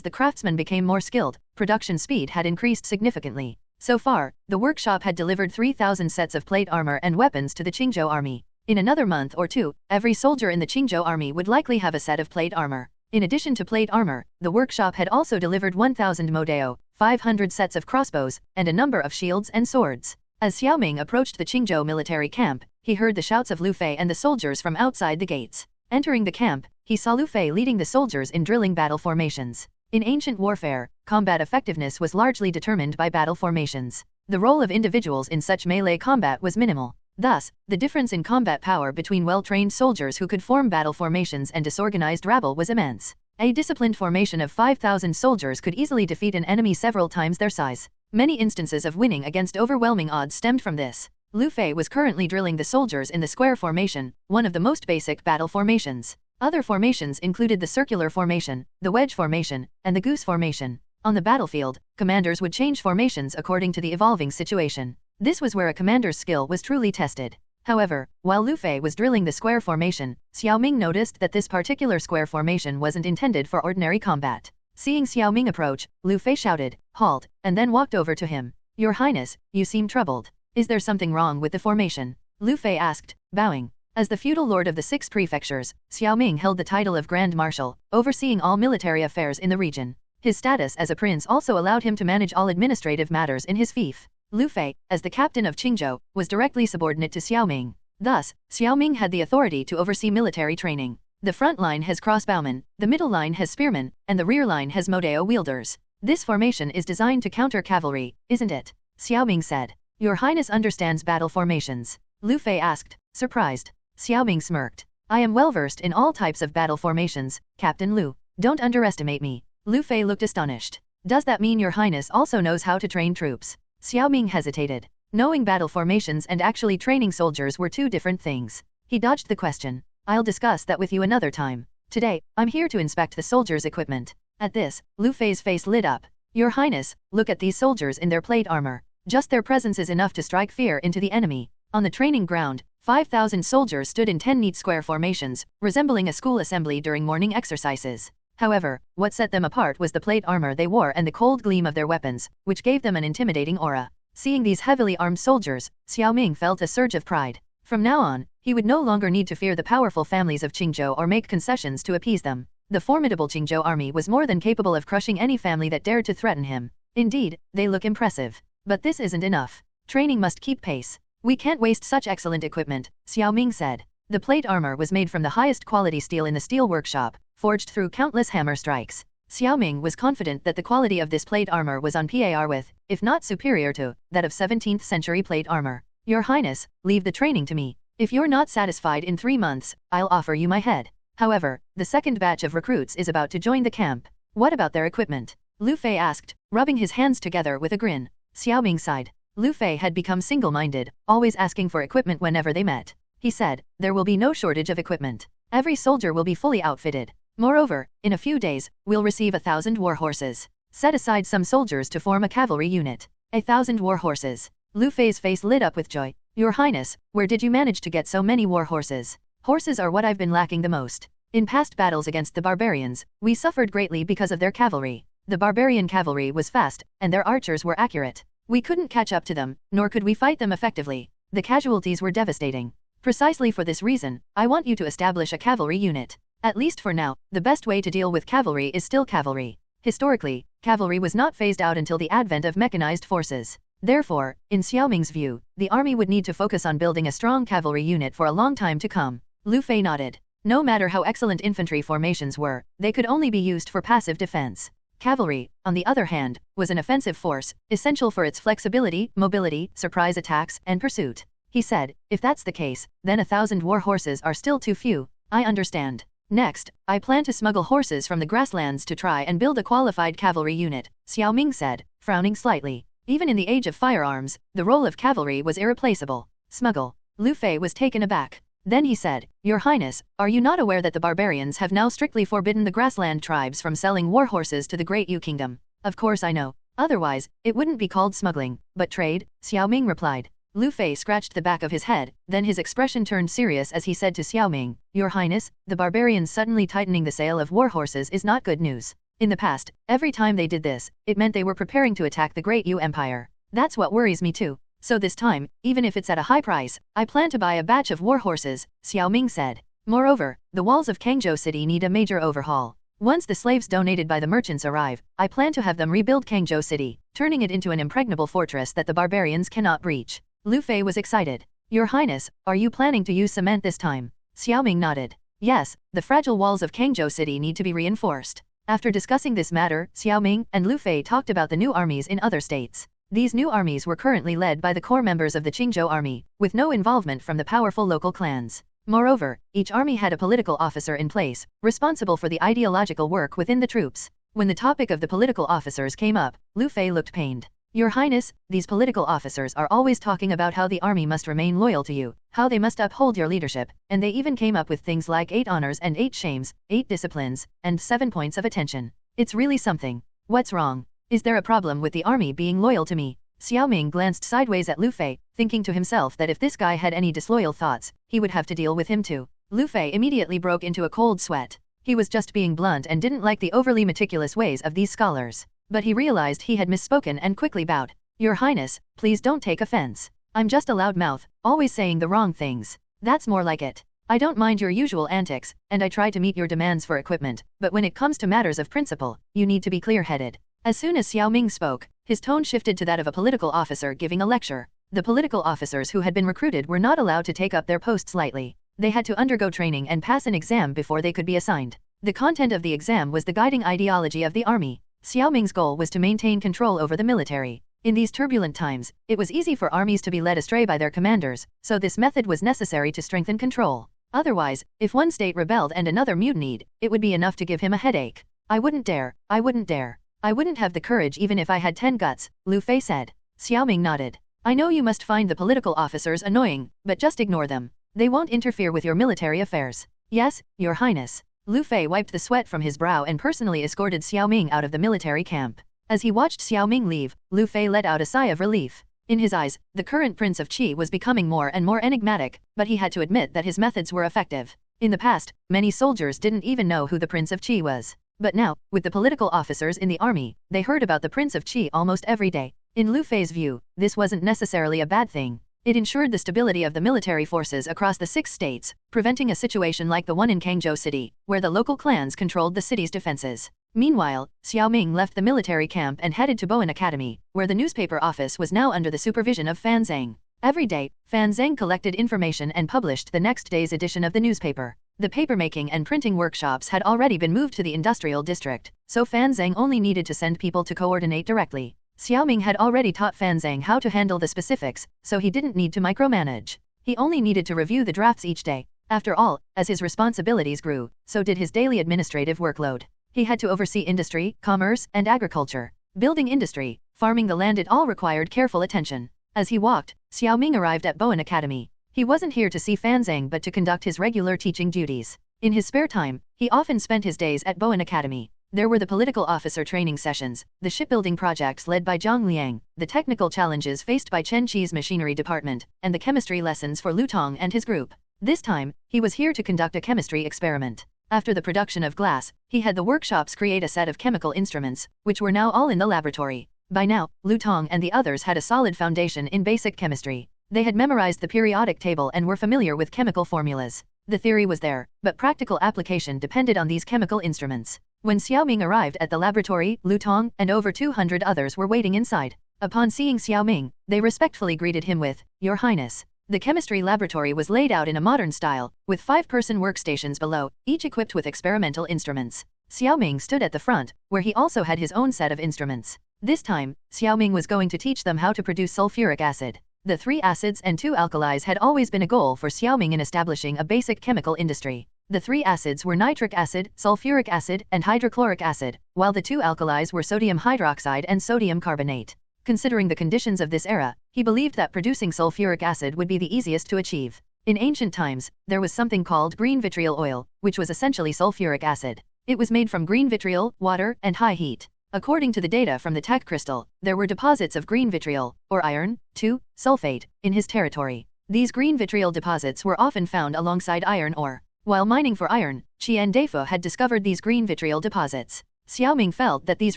the craftsmen became more skilled, production speed had increased significantly. So far, the workshop had delivered 3,000 sets of plate armor and weapons to the Qingzhou army. In another month or two, every soldier in the Qingzhou army would likely have a set of plate armor. In addition to plate armor, the workshop had also delivered 1,000 modeo, 500 sets of crossbows, and a number of shields and swords. As Xiao Ming approached the Qingzhou military camp, he heard the shouts of Lu Fei and the soldiers from outside the gates. Entering the camp, he saw Lu Fei leading the soldiers in drilling battle formations. In ancient warfare, combat effectiveness was largely determined by battle formations. The role of individuals in such melee combat was minimal. Thus, the difference in combat power between well-trained soldiers who could form battle formations and disorganized rabble was immense. A disciplined formation of 5,000 soldiers could easily defeat an enemy several times their size. Many instances of winning against overwhelming odds stemmed from this. Lu Fei was currently drilling the soldiers in the square formation, one of the most basic battle formations. Other formations included the circular formation, the wedge formation, and the goose formation. On the battlefield, commanders would change formations according to the evolving situation. This was where a commander's skill was truly tested. However, while Lu Fei was drilling the square formation, Xiao Ming noticed that this particular square formation wasn't intended for ordinary combat. Seeing Xiao Ming approach, Lu Fei shouted, "Halt," and then walked over to him. "Your Highness, you seem troubled. Is there something wrong with the formation?" Lu Fei asked, bowing. As the feudal lord of the 6 prefectures, Xiao Ming held the title of Grand Marshal, overseeing all military affairs in the region. His status as a prince also allowed him to manage all administrative matters in his fief. Lu Fei, as the captain of Qingzhou, was directly subordinate to Xiao Ming. Thus, Xiao Ming had the authority to oversee military training. The front line has crossbowmen, the middle line has spearmen, and the rear line has modeo wielders. This formation is designed to counter cavalry, isn't it? Xiao Ming said. Your Highness understands battle formations. Lu Fei asked, surprised. Xiao Ming smirked. I am well versed in all types of battle formations, Captain Lu. Don't underestimate me. Lu Fei looked astonished. Does that mean your Highness also knows how to train troops? Xiao Ming hesitated. Knowing battle formations and actually training soldiers were two different things. He dodged the question. I'll discuss that with you another time. Today, I'm here to inspect the soldiers' equipment. At this, Lu Fei's face lit up. Your Highness, look at these soldiers in their plate armor. Just their presence is enough to strike fear into the enemy. On the training ground, 5,000 soldiers stood in 10 neat square formations, resembling a school assembly during morning exercises. However, what set them apart was the plate armor they wore and the cold gleam of their weapons, which gave them an intimidating aura. Seeing these heavily armed soldiers, Xiao Ming felt a surge of pride. From now on, he would no longer need to fear the powerful families of Qingzhou or make concessions to appease them. The formidable Qingzhou army was more than capable of crushing any family that dared to threaten him. Indeed, they look impressive. But this isn't enough. Training must keep pace. We can't waste such excellent equipment, Xiao Ming said. The plate armor was made from the highest quality steel in the steel workshop, forged through countless hammer strikes. Xiao Ming was confident that the quality of this plate armor was on par with, if not superior to, that of 17th century plate armor. Your Highness, leave the training to me. If you're not satisfied in 3 months, I'll offer you my head. However, the second batch of recruits is about to join the camp. What about their equipment? Lu Fei asked, rubbing his hands together with a grin. Xiao Ming sighed. Lu Fei had become single-minded, always asking for equipment whenever they met. He said, there will be no shortage of equipment. Every soldier will be fully outfitted. Moreover, in a few days, we'll receive 1,000 war horses. Set aside some soldiers to form a cavalry unit. 1,000 war horses. Lu Fei's face lit up with joy. Your Highness, where did you manage to get so many war horses? Horses are what I've been lacking the most. In past battles against the barbarians, we suffered greatly because of their cavalry. The barbarian cavalry was fast, and their archers were accurate. We couldn't catch up to them, nor could we fight them effectively. The casualties were devastating. Precisely for this reason, I want you to establish a cavalry unit. At least for now, the best way to deal with cavalry is still cavalry. Historically, cavalry was not phased out until the advent of mechanized forces. Therefore, in Xiao Ming's view, the army would need to focus on building a strong cavalry unit for a long time to come. Lu Fei nodded. No matter how excellent infantry formations were, they could only be used for passive defense. Cavalry, on the other hand, was an offensive force, essential for its flexibility, mobility, surprise attacks, and pursuit. He said, if that's the case, then 1,000 war horses are still too few. I understand. Next, I plan to smuggle horses from the grasslands to try and build a qualified cavalry unit, Xiao Ming said, frowning slightly. Even in the age of firearms, the role of cavalry was irreplaceable. Smuggle. Lu Fei was taken aback. Then he said, Your Highness, are you not aware that the barbarians have now strictly forbidden the grassland tribes from selling war horses to the Great Yu Kingdom? Of course I know. Otherwise, it wouldn't be called smuggling, but trade, Xiao Ming replied. Lu Fei scratched the back of his head, then his expression turned serious as he said to Xiao Ming, Your Highness, the barbarians suddenly tightening the sale of war horses is not good news. In the past, every time they did this, it meant they were preparing to attack the Great Yu Empire. That's what worries me too. So this time, even if it's at a high price, I plan to buy a batch of war horses, Xiao Ming said. Moreover, the walls of Kangzhou City need a major overhaul. Once the slaves donated by the merchants arrive, I plan to have them rebuild Kangzhou City, turning it into an impregnable fortress that the barbarians cannot breach. Lu Fei was excited. Your Highness, are you planning to use cement this time? Xiao Ming nodded. Yes, the fragile walls of Kangzhou City need to be reinforced. After discussing this matter, Xiao Ming and Lu Fei talked about the new armies in other states. These new armies were currently led by the core members of the Qingzhou army, with no involvement from the powerful local clans. Moreover, each army had a political officer in place, responsible for the ideological work within the troops. When the topic of the political officers came up, Lu Fei looked pained. Your Highness, these political officers are always talking about how the army must remain loyal to you, how they must uphold your leadership, and they even came up with things like 8 honors and 8 shames, 8 disciplines, and 7 points of attention. It's really something. What's wrong? Is there a problem with the army being loyal to me? Xiao Ming glanced sideways at Lu Fei, thinking to himself that if this guy had any disloyal thoughts, he would have to deal with him too. Lu Fei immediately broke into a cold sweat. He was just being blunt and didn't like the overly meticulous ways of these scholars. But he realized he had misspoken and quickly bowed. Your Highness, please don't take offense. I'm just a loud mouth, always saying the wrong things. That's more like it. I don't mind your usual antics, and I try to meet your demands for equipment, but when it comes to matters of principle, you need to be clear-headed. As soon as Xiao Ming spoke, his tone shifted to that of a political officer giving a lecture. The political officers who had been recruited were not allowed to take up their posts lightly. They had to undergo training and pass an exam before they could be assigned. The content of the exam was the guiding ideology of the army. Xiao Ming's goal was to maintain control over the military. In these turbulent times, it was easy for armies to be led astray by their commanders, so this method was necessary to strengthen control. Otherwise, if one state rebelled and another mutinied, it would be enough to give him a headache. I wouldn't dare. I wouldn't have the courage even if I had 10 guts, Lu Fei said. Xiao Ming nodded. I know you must find the political officers annoying, but just ignore them. They won't interfere with your military affairs. Yes, Your Highness. Lu Fei wiped the sweat from his brow and personally escorted Xiao Ming out of the military camp. As he watched Xiao Ming leave, Lu Fei let out a sigh of relief. In his eyes, the current Prince of Qi was becoming more and more enigmatic, but he had to admit that his methods were effective. In the past, many soldiers didn't even know who the Prince of Qi was. But now, with the political officers in the army, they heard about the Prince of Qi almost every day. In Lu Fei's view, this wasn't necessarily a bad thing. It ensured the stability of the military forces across the 6 states, preventing a situation like the one in Kangzhou City, where the local clans controlled the city's defenses. Meanwhile, Xiao Ming left the military camp and headed to Bowen Academy, where the newspaper office was now under the supervision of Fan Zhang. Every day, Fan Zhang collected information and published the next day's edition of the newspaper. The papermaking and printing workshops had already been moved to the industrial district, so Fan Zhang only needed to send people to coordinate directly. Xiao Ming had already taught Fan Zhang how to handle the specifics, so he didn't need to micromanage. He only needed to review the drafts each day. After all, as his responsibilities grew, so did his daily administrative workload. He had to oversee industry, commerce, and agriculture. Building industry, farming the land, it all required careful attention. As he walked, Xiao Ming arrived at Bowen Academy. He wasn't here to see Fan Zhang but to conduct his regular teaching duties. In his spare time, he often spent his days at Bowen Academy. There were the political officer training sessions, the shipbuilding projects led by Zhang Liang, the technical challenges faced by Chen Qi's machinery department, and the chemistry lessons for Lu Tong and his group. This time, he was here to conduct a chemistry experiment. After the production of glass, he had the workshops create a set of chemical instruments, which were now all in the laboratory. By now, Lu Tong and the others had a solid foundation in basic chemistry. They had memorized the periodic table and were familiar with chemical formulas. The theory was there, but practical application depended on these chemical instruments. When Xiao Ming arrived at the laboratory, Lu Tong and over 200 others were waiting inside. Upon seeing Xiao Ming, they respectfully greeted him with, "Your Highness." The chemistry laboratory was laid out in a modern style, with 5-person workstations below, each equipped with experimental instruments. Xiao Ming stood at the front, where he also had his own set of instruments. This time, Xiao Ming was going to teach them how to produce sulfuric acid. The 3 acids and 2 alkalis had always been a goal for Xiao Ming in establishing a basic chemical industry. The 3 acids were nitric acid, sulfuric acid, and hydrochloric acid, while the 2 alkalis were sodium hydroxide and sodium carbonate. Considering the conditions of this era, he believed that producing sulfuric acid would be the easiest to achieve. In ancient times, there was something called green vitriol oil, which was essentially sulfuric acid. It was made from green vitriol, water, and high heat. According to the data from the tech crystal, there were deposits of green vitriol, or iron, sulfate, in his territory. These green vitriol deposits were often found alongside iron ore. While mining for iron, Qi and Defo had discovered these green vitriol deposits. Xiao Ming felt that these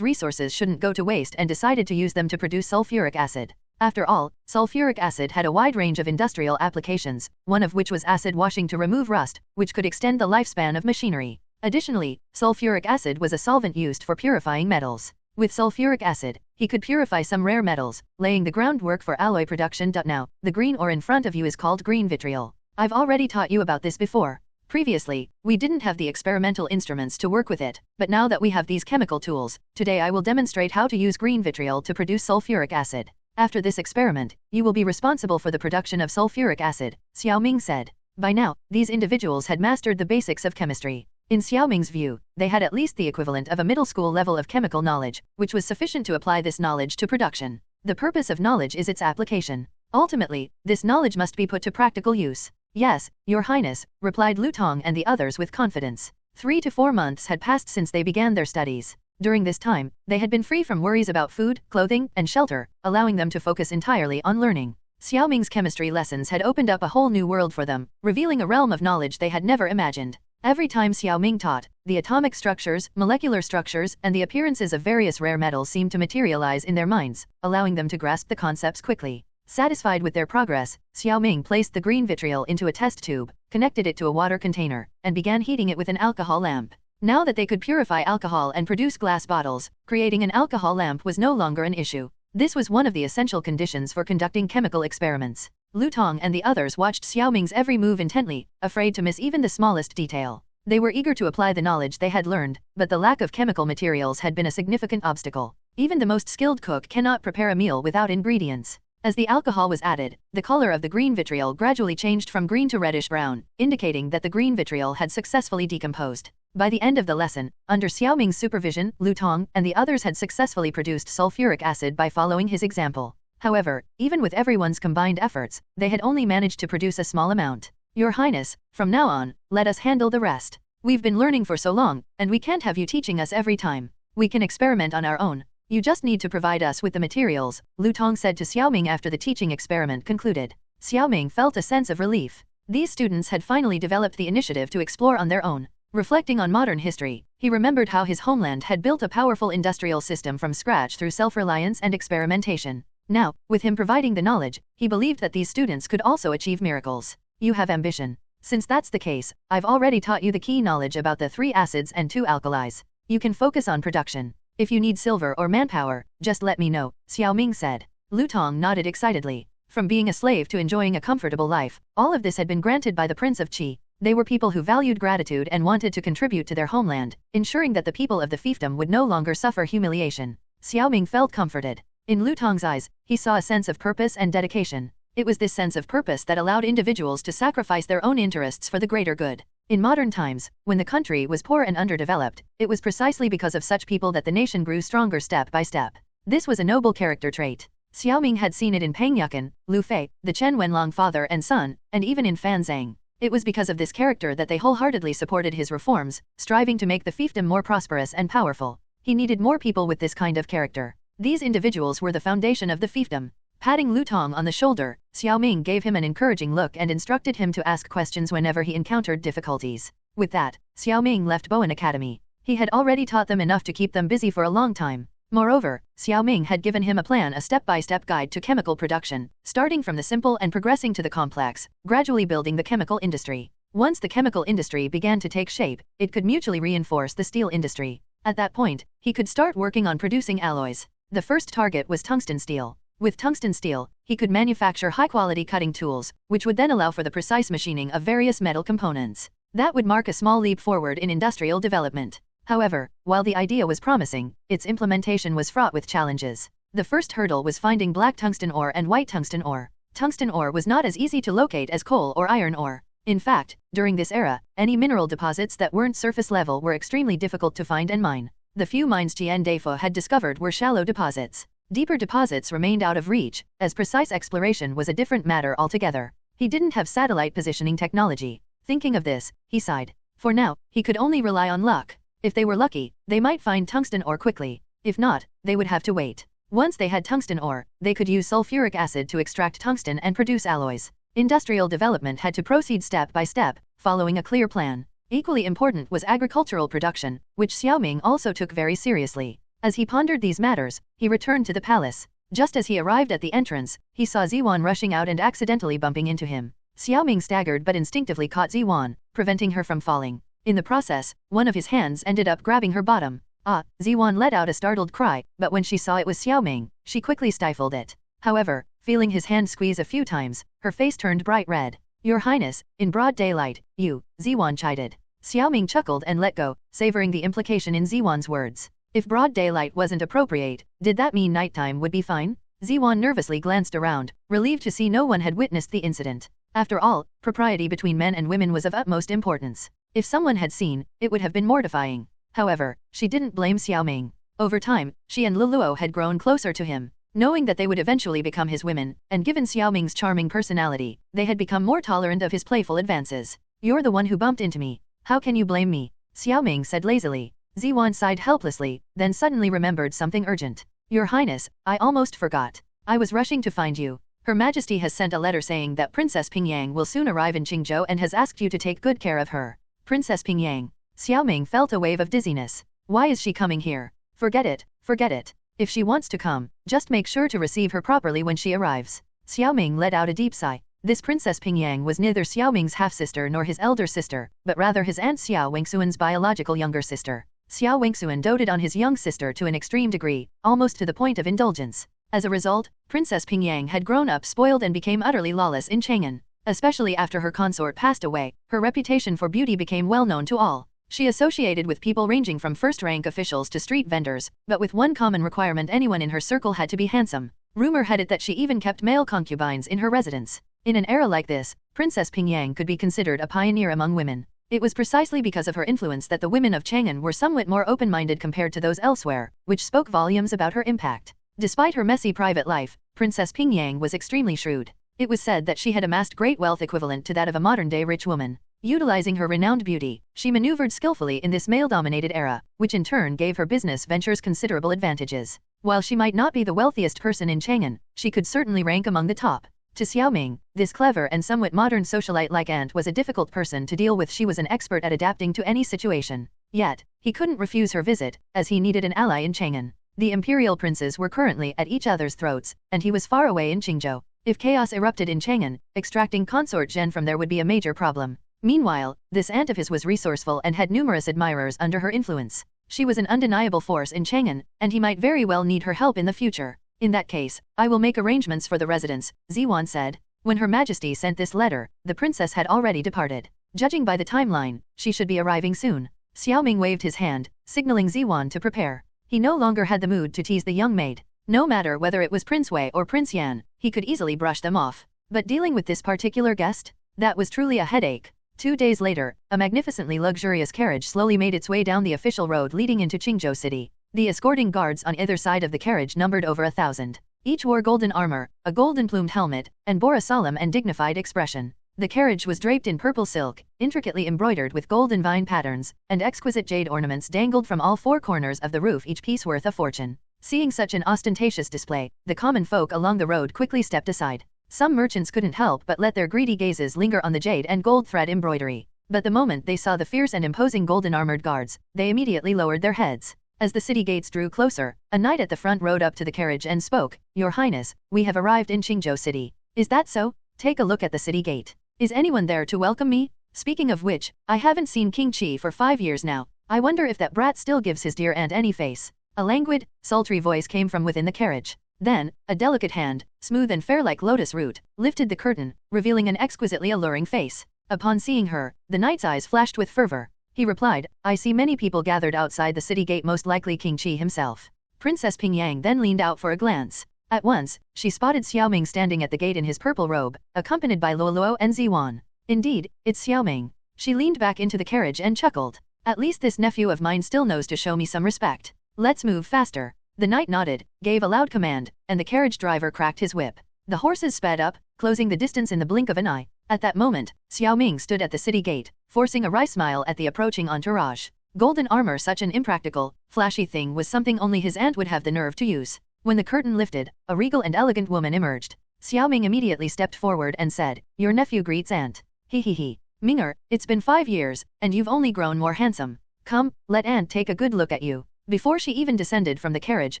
resources shouldn't go to waste and decided to use them to produce sulfuric acid. After all, sulfuric acid had a wide range of industrial applications, one of which was acid washing to remove rust, which could extend the lifespan of machinery. Additionally, sulfuric acid was a solvent used for purifying metals. With sulfuric acid, he could purify some rare metals, laying the groundwork for alloy production. Now, the green ore in front of you is called green vitriol. I've already taught you about this before. Previously, we didn't have the experimental instruments to work with it, but now that we have these chemical tools, today I will demonstrate how to use green vitriol to produce sulfuric acid. After this experiment, you will be responsible for the production of sulfuric acid, Xiao Ming said. By now, these individuals had mastered the basics of chemistry. In Xiao Ming's view, they had at least the equivalent of a middle school level of chemical knowledge, which was sufficient to apply this knowledge to production. The purpose of knowledge is its application. Ultimately, this knowledge must be put to practical use. Yes, Your Highness, replied Lu Tong and the others with confidence. 3 to 4 months had passed since they began their studies. During this time, they had been free from worries about food, clothing, and shelter, allowing them to focus entirely on learning. Xiao Ming's chemistry lessons had opened up a whole new world for them, revealing a realm of knowledge they had never imagined. Every time Xiao Ming taught, the atomic structures, molecular structures, and the appearances of various rare metals seemed to materialize in their minds, allowing them to grasp the concepts quickly. Satisfied with their progress, Xiao Ming placed the green vitriol into a test tube, connected it to a water container, and began heating it with an alcohol lamp. Now that they could purify alcohol and produce glass bottles, creating an alcohol lamp was no longer an issue. This was one of the essential conditions for conducting chemical experiments. Lu Tong and the others watched Xiao Ming's every move intently, afraid to miss even the smallest detail. They were eager to apply the knowledge they had learned, but the lack of chemical materials had been a significant obstacle. Even the most skilled cook cannot prepare a meal without ingredients. As the alcohol was added, the color of the green vitriol gradually changed from green to reddish-brown, indicating that the green vitriol had successfully decomposed. By the end of the lesson, under Xiao Ming's supervision, Lu Tong and the others had successfully produced sulfuric acid by following his example. However, even with everyone's combined efforts, they had only managed to produce a small amount. Your Highness, from now on, let us handle the rest. We've been learning for so long, and we can't have you teaching us every time. We can experiment on our own. You just need to provide us with the materials, Lu Tong said to Xiao Ming after the teaching experiment concluded. Xiao Ming felt a sense of relief. These students had finally developed the initiative to explore on their own. Reflecting on modern history, he remembered how his homeland had built a powerful industrial system from scratch through self-reliance and experimentation. Now, with him providing the knowledge, he believed that these students could also achieve miracles. You have ambition. Since that's the case, I've already taught you the key knowledge about the 3 acids and 2 alkalis. You can focus on production. If you need silver or manpower, just let me know, Xiao Ming said. Lu Tong nodded excitedly. From being a slave to enjoying a comfortable life, all of this had been granted by the Prince of Qi. They were people who valued gratitude and wanted to contribute to their homeland, ensuring that the people of the fiefdom would no longer suffer humiliation. Xiao Ming felt comforted. In Lu Tong's eyes, he saw a sense of purpose and dedication. It was this sense of purpose that allowed individuals to sacrifice their own interests for the greater good. In modern times, when the country was poor and underdeveloped, it was precisely because of such people that the nation grew stronger step by step. This was a noble character trait. Xiao Ming had seen it in Peng Yukan, Lu Fei, the Chen Wenlong father and son, and even in Fan Zhang. It was because of this character that they wholeheartedly supported his reforms, striving to make the fiefdom more prosperous and powerful. He needed more people with this kind of character. These individuals were the foundation of the fiefdom. Patting Lu Tong on the shoulder, Xiao Ming gave him an encouraging look and instructed him to ask questions whenever he encountered difficulties. With that, Xiao Ming left Bowen Academy. He had already taught them enough to keep them busy for a long time. Moreover, Xiao Ming had given him a step-by-step guide to chemical production, starting from the simple and progressing to the complex, gradually building the chemical industry. Once the chemical industry began to take shape, it could mutually reinforce the steel industry. At that point, he could start working on producing alloys. The first target was tungsten steel. With tungsten steel, he could manufacture high-quality cutting tools, which would then allow for the precise machining of various metal components. That would mark a small leap forward in industrial development. However, while the idea was promising, its implementation was fraught with challenges. The first hurdle was finding black tungsten ore and white tungsten ore. Tungsten ore was not as easy to locate as coal or iron ore. In fact, during this era, any mineral deposits that weren't surface level were extremely difficult to find and mine. The few mines Tian Deifo had discovered were shallow deposits. Deeper deposits remained out of reach, as precise exploration was a different matter altogether. He didn't have satellite positioning technology. Thinking of this, he sighed. For now, he could only rely on luck. If they were lucky, they might find tungsten ore quickly. If not, they would have to wait. Once they had tungsten ore, they could use sulfuric acid to extract tungsten and produce alloys. Industrial development had to proceed step by step, following a clear plan. Equally important was agricultural production, which Xiao Ming also took very seriously. As he pondered these matters, he returned to the palace. Just as he arrived at the entrance, he saw Ziwan rushing out and accidentally bumping into him. Xiao Ming staggered but instinctively caught Ziwan, preventing her from falling. In the process, one of his hands ended up grabbing her bottom. Ah! Ziwan let out a startled cry, but when she saw it was Xiao Ming, she quickly stifled it. However, feeling his hand squeeze a few times, her face turned bright red. Your Highness, in broad daylight, you, Ziwan chided. Xiao Ming chuckled and let go, savoring the implication in Ziwan's words. If broad daylight wasn't appropriate, did that mean nighttime would be fine? Ziwan nervously glanced around, relieved to see no one had witnessed the incident. After all, propriety between men and women was of utmost importance. If someone had seen, it would have been mortifying. However, she didn't blame Xiao Ming. Over time, she and Luluo had grown closer to him. Knowing that they would eventually become his women, and given Xiao Ming's charming personality, they had become more tolerant of his playful advances. You're the one who bumped into me. How can you blame me? Xiao Ming said lazily. Ziwan sighed helplessly, then suddenly remembered something urgent. Your Highness, I almost forgot. I was rushing to find you. Her Majesty has sent a letter saying that Princess Pingyang will soon arrive in Qingzhou and has asked you to take good care of her. Princess Pingyang. Xiao Ming felt a wave of dizziness. Why is she coming here? Forget it, forget it. If she wants to come, just make sure to receive her properly when she arrives. Xiao Ming let out a deep sigh. This Princess Pingyang was neither Xiao Ming's half-sister nor his elder sister, but rather his aunt Xiao Wengsuan's biological younger sister. Xiao Wengsuan doted on his young sister to an extreme degree, almost to the point of indulgence. As a result, Princess Pingyang had grown up spoiled and became utterly lawless in Chang'an. Especially after her consort passed away, her reputation for beauty became well known to all. She associated with people ranging from first-rank officials to street vendors, but with one common requirement: anyone in her circle had to be handsome. Rumor had it that she even kept male concubines in her residence. In an era like this, Princess Pingyang could be considered a pioneer among women. It was precisely because of her influence that the women of Chang'an were somewhat more open-minded compared to those elsewhere, which spoke volumes about her impact. Despite her messy private life, Princess Pingyang was extremely shrewd. It was said that she had amassed great wealth equivalent to that of a modern-day rich woman. Utilizing her renowned beauty, she maneuvered skillfully in this male-dominated era, which in turn gave her business ventures considerable advantages. While she might not be the wealthiest person in Chang'an, she could certainly rank among the top. To Xiao Ming, this clever and somewhat modern socialite like aunt was a difficult person to deal with. She was an expert at adapting to any situation. Yet, he couldn't refuse her visit, as he needed an ally in Chang'an. The imperial princes were currently at each other's throats, and he was far away in Qingzhou. If chaos erupted in Chang'an, extracting consort Zhen from there would be a major problem. Meanwhile, this aunt of his was resourceful and had numerous admirers under her influence. She was an undeniable force in Chang'an, and he might very well need her help in the future. In that case, I will make arrangements for the residence, Ziwan said. When Her Majesty sent this letter, the princess had already departed. Judging by the timeline, she should be arriving soon. Xiao Ming waved his hand, signaling Ziwan to prepare. He no longer had the mood to tease the young maid. No matter whether it was Prince Wei or Prince Yan, he could easily brush them off. But dealing with this particular guest? That was truly a headache. 2 days later, a magnificently luxurious carriage slowly made its way down the official road leading into Qingzhou City. The escorting guards on either side of the carriage numbered over 1,000. Each wore golden armor, a golden-plumed helmet, and bore a solemn and dignified expression. The carriage was draped in purple silk, intricately embroidered with golden vine patterns, and exquisite jade ornaments dangled from all 4 corners of the roof, each piece worth a fortune. Seeing such an ostentatious display, the common folk along the road quickly stepped aside. Some merchants couldn't help but let their greedy gazes linger on the jade and gold thread embroidery. But the moment they saw the fierce and imposing golden-armored guards, they immediately lowered their heads. As the city gates drew closer, a knight at the front rode up to the carriage and spoke, "Your Highness, we have arrived in Qingzhou City." "Is that so? Take a look at the city gate. Is anyone there to welcome me? Speaking of which, I haven't seen King Qi for 5 years now. I wonder if that brat still gives his dear aunt any face." A languid, sultry voice came from within the carriage. Then, a delicate hand, smooth and fair like lotus root, lifted the curtain, revealing an exquisitely alluring face. Upon seeing her, the knight's eyes flashed with fervor. He replied, "I see many people gathered outside the city gate, most likely King Qi himself." Princess Pingyang then leaned out for a glance. At once, she spotted Xiao Ming standing at the gate in his purple robe, accompanied by Luoluo and Ziwan. "Indeed, it's Xiao Ming." She leaned back into the carriage and chuckled. "At least this nephew of mine still knows to show me some respect. Let's move faster." The knight nodded, gave a loud command, and the carriage driver cracked his whip. The horses sped up, closing the distance in the blink of an eye. At that moment, Xiao Ming stood at the city gate, forcing a wry smile at the approaching entourage. Golden armor, such an impractical, flashy thing, was something only his aunt would have the nerve to use. When the curtain lifted, a regal and elegant woman emerged. Xiao Ming immediately stepped forward and said, "Your nephew greets aunt." "He. Minger, it's been 5 years, and you've only grown more handsome. Come, let aunt take a good look at you." Before she even descended from the carriage,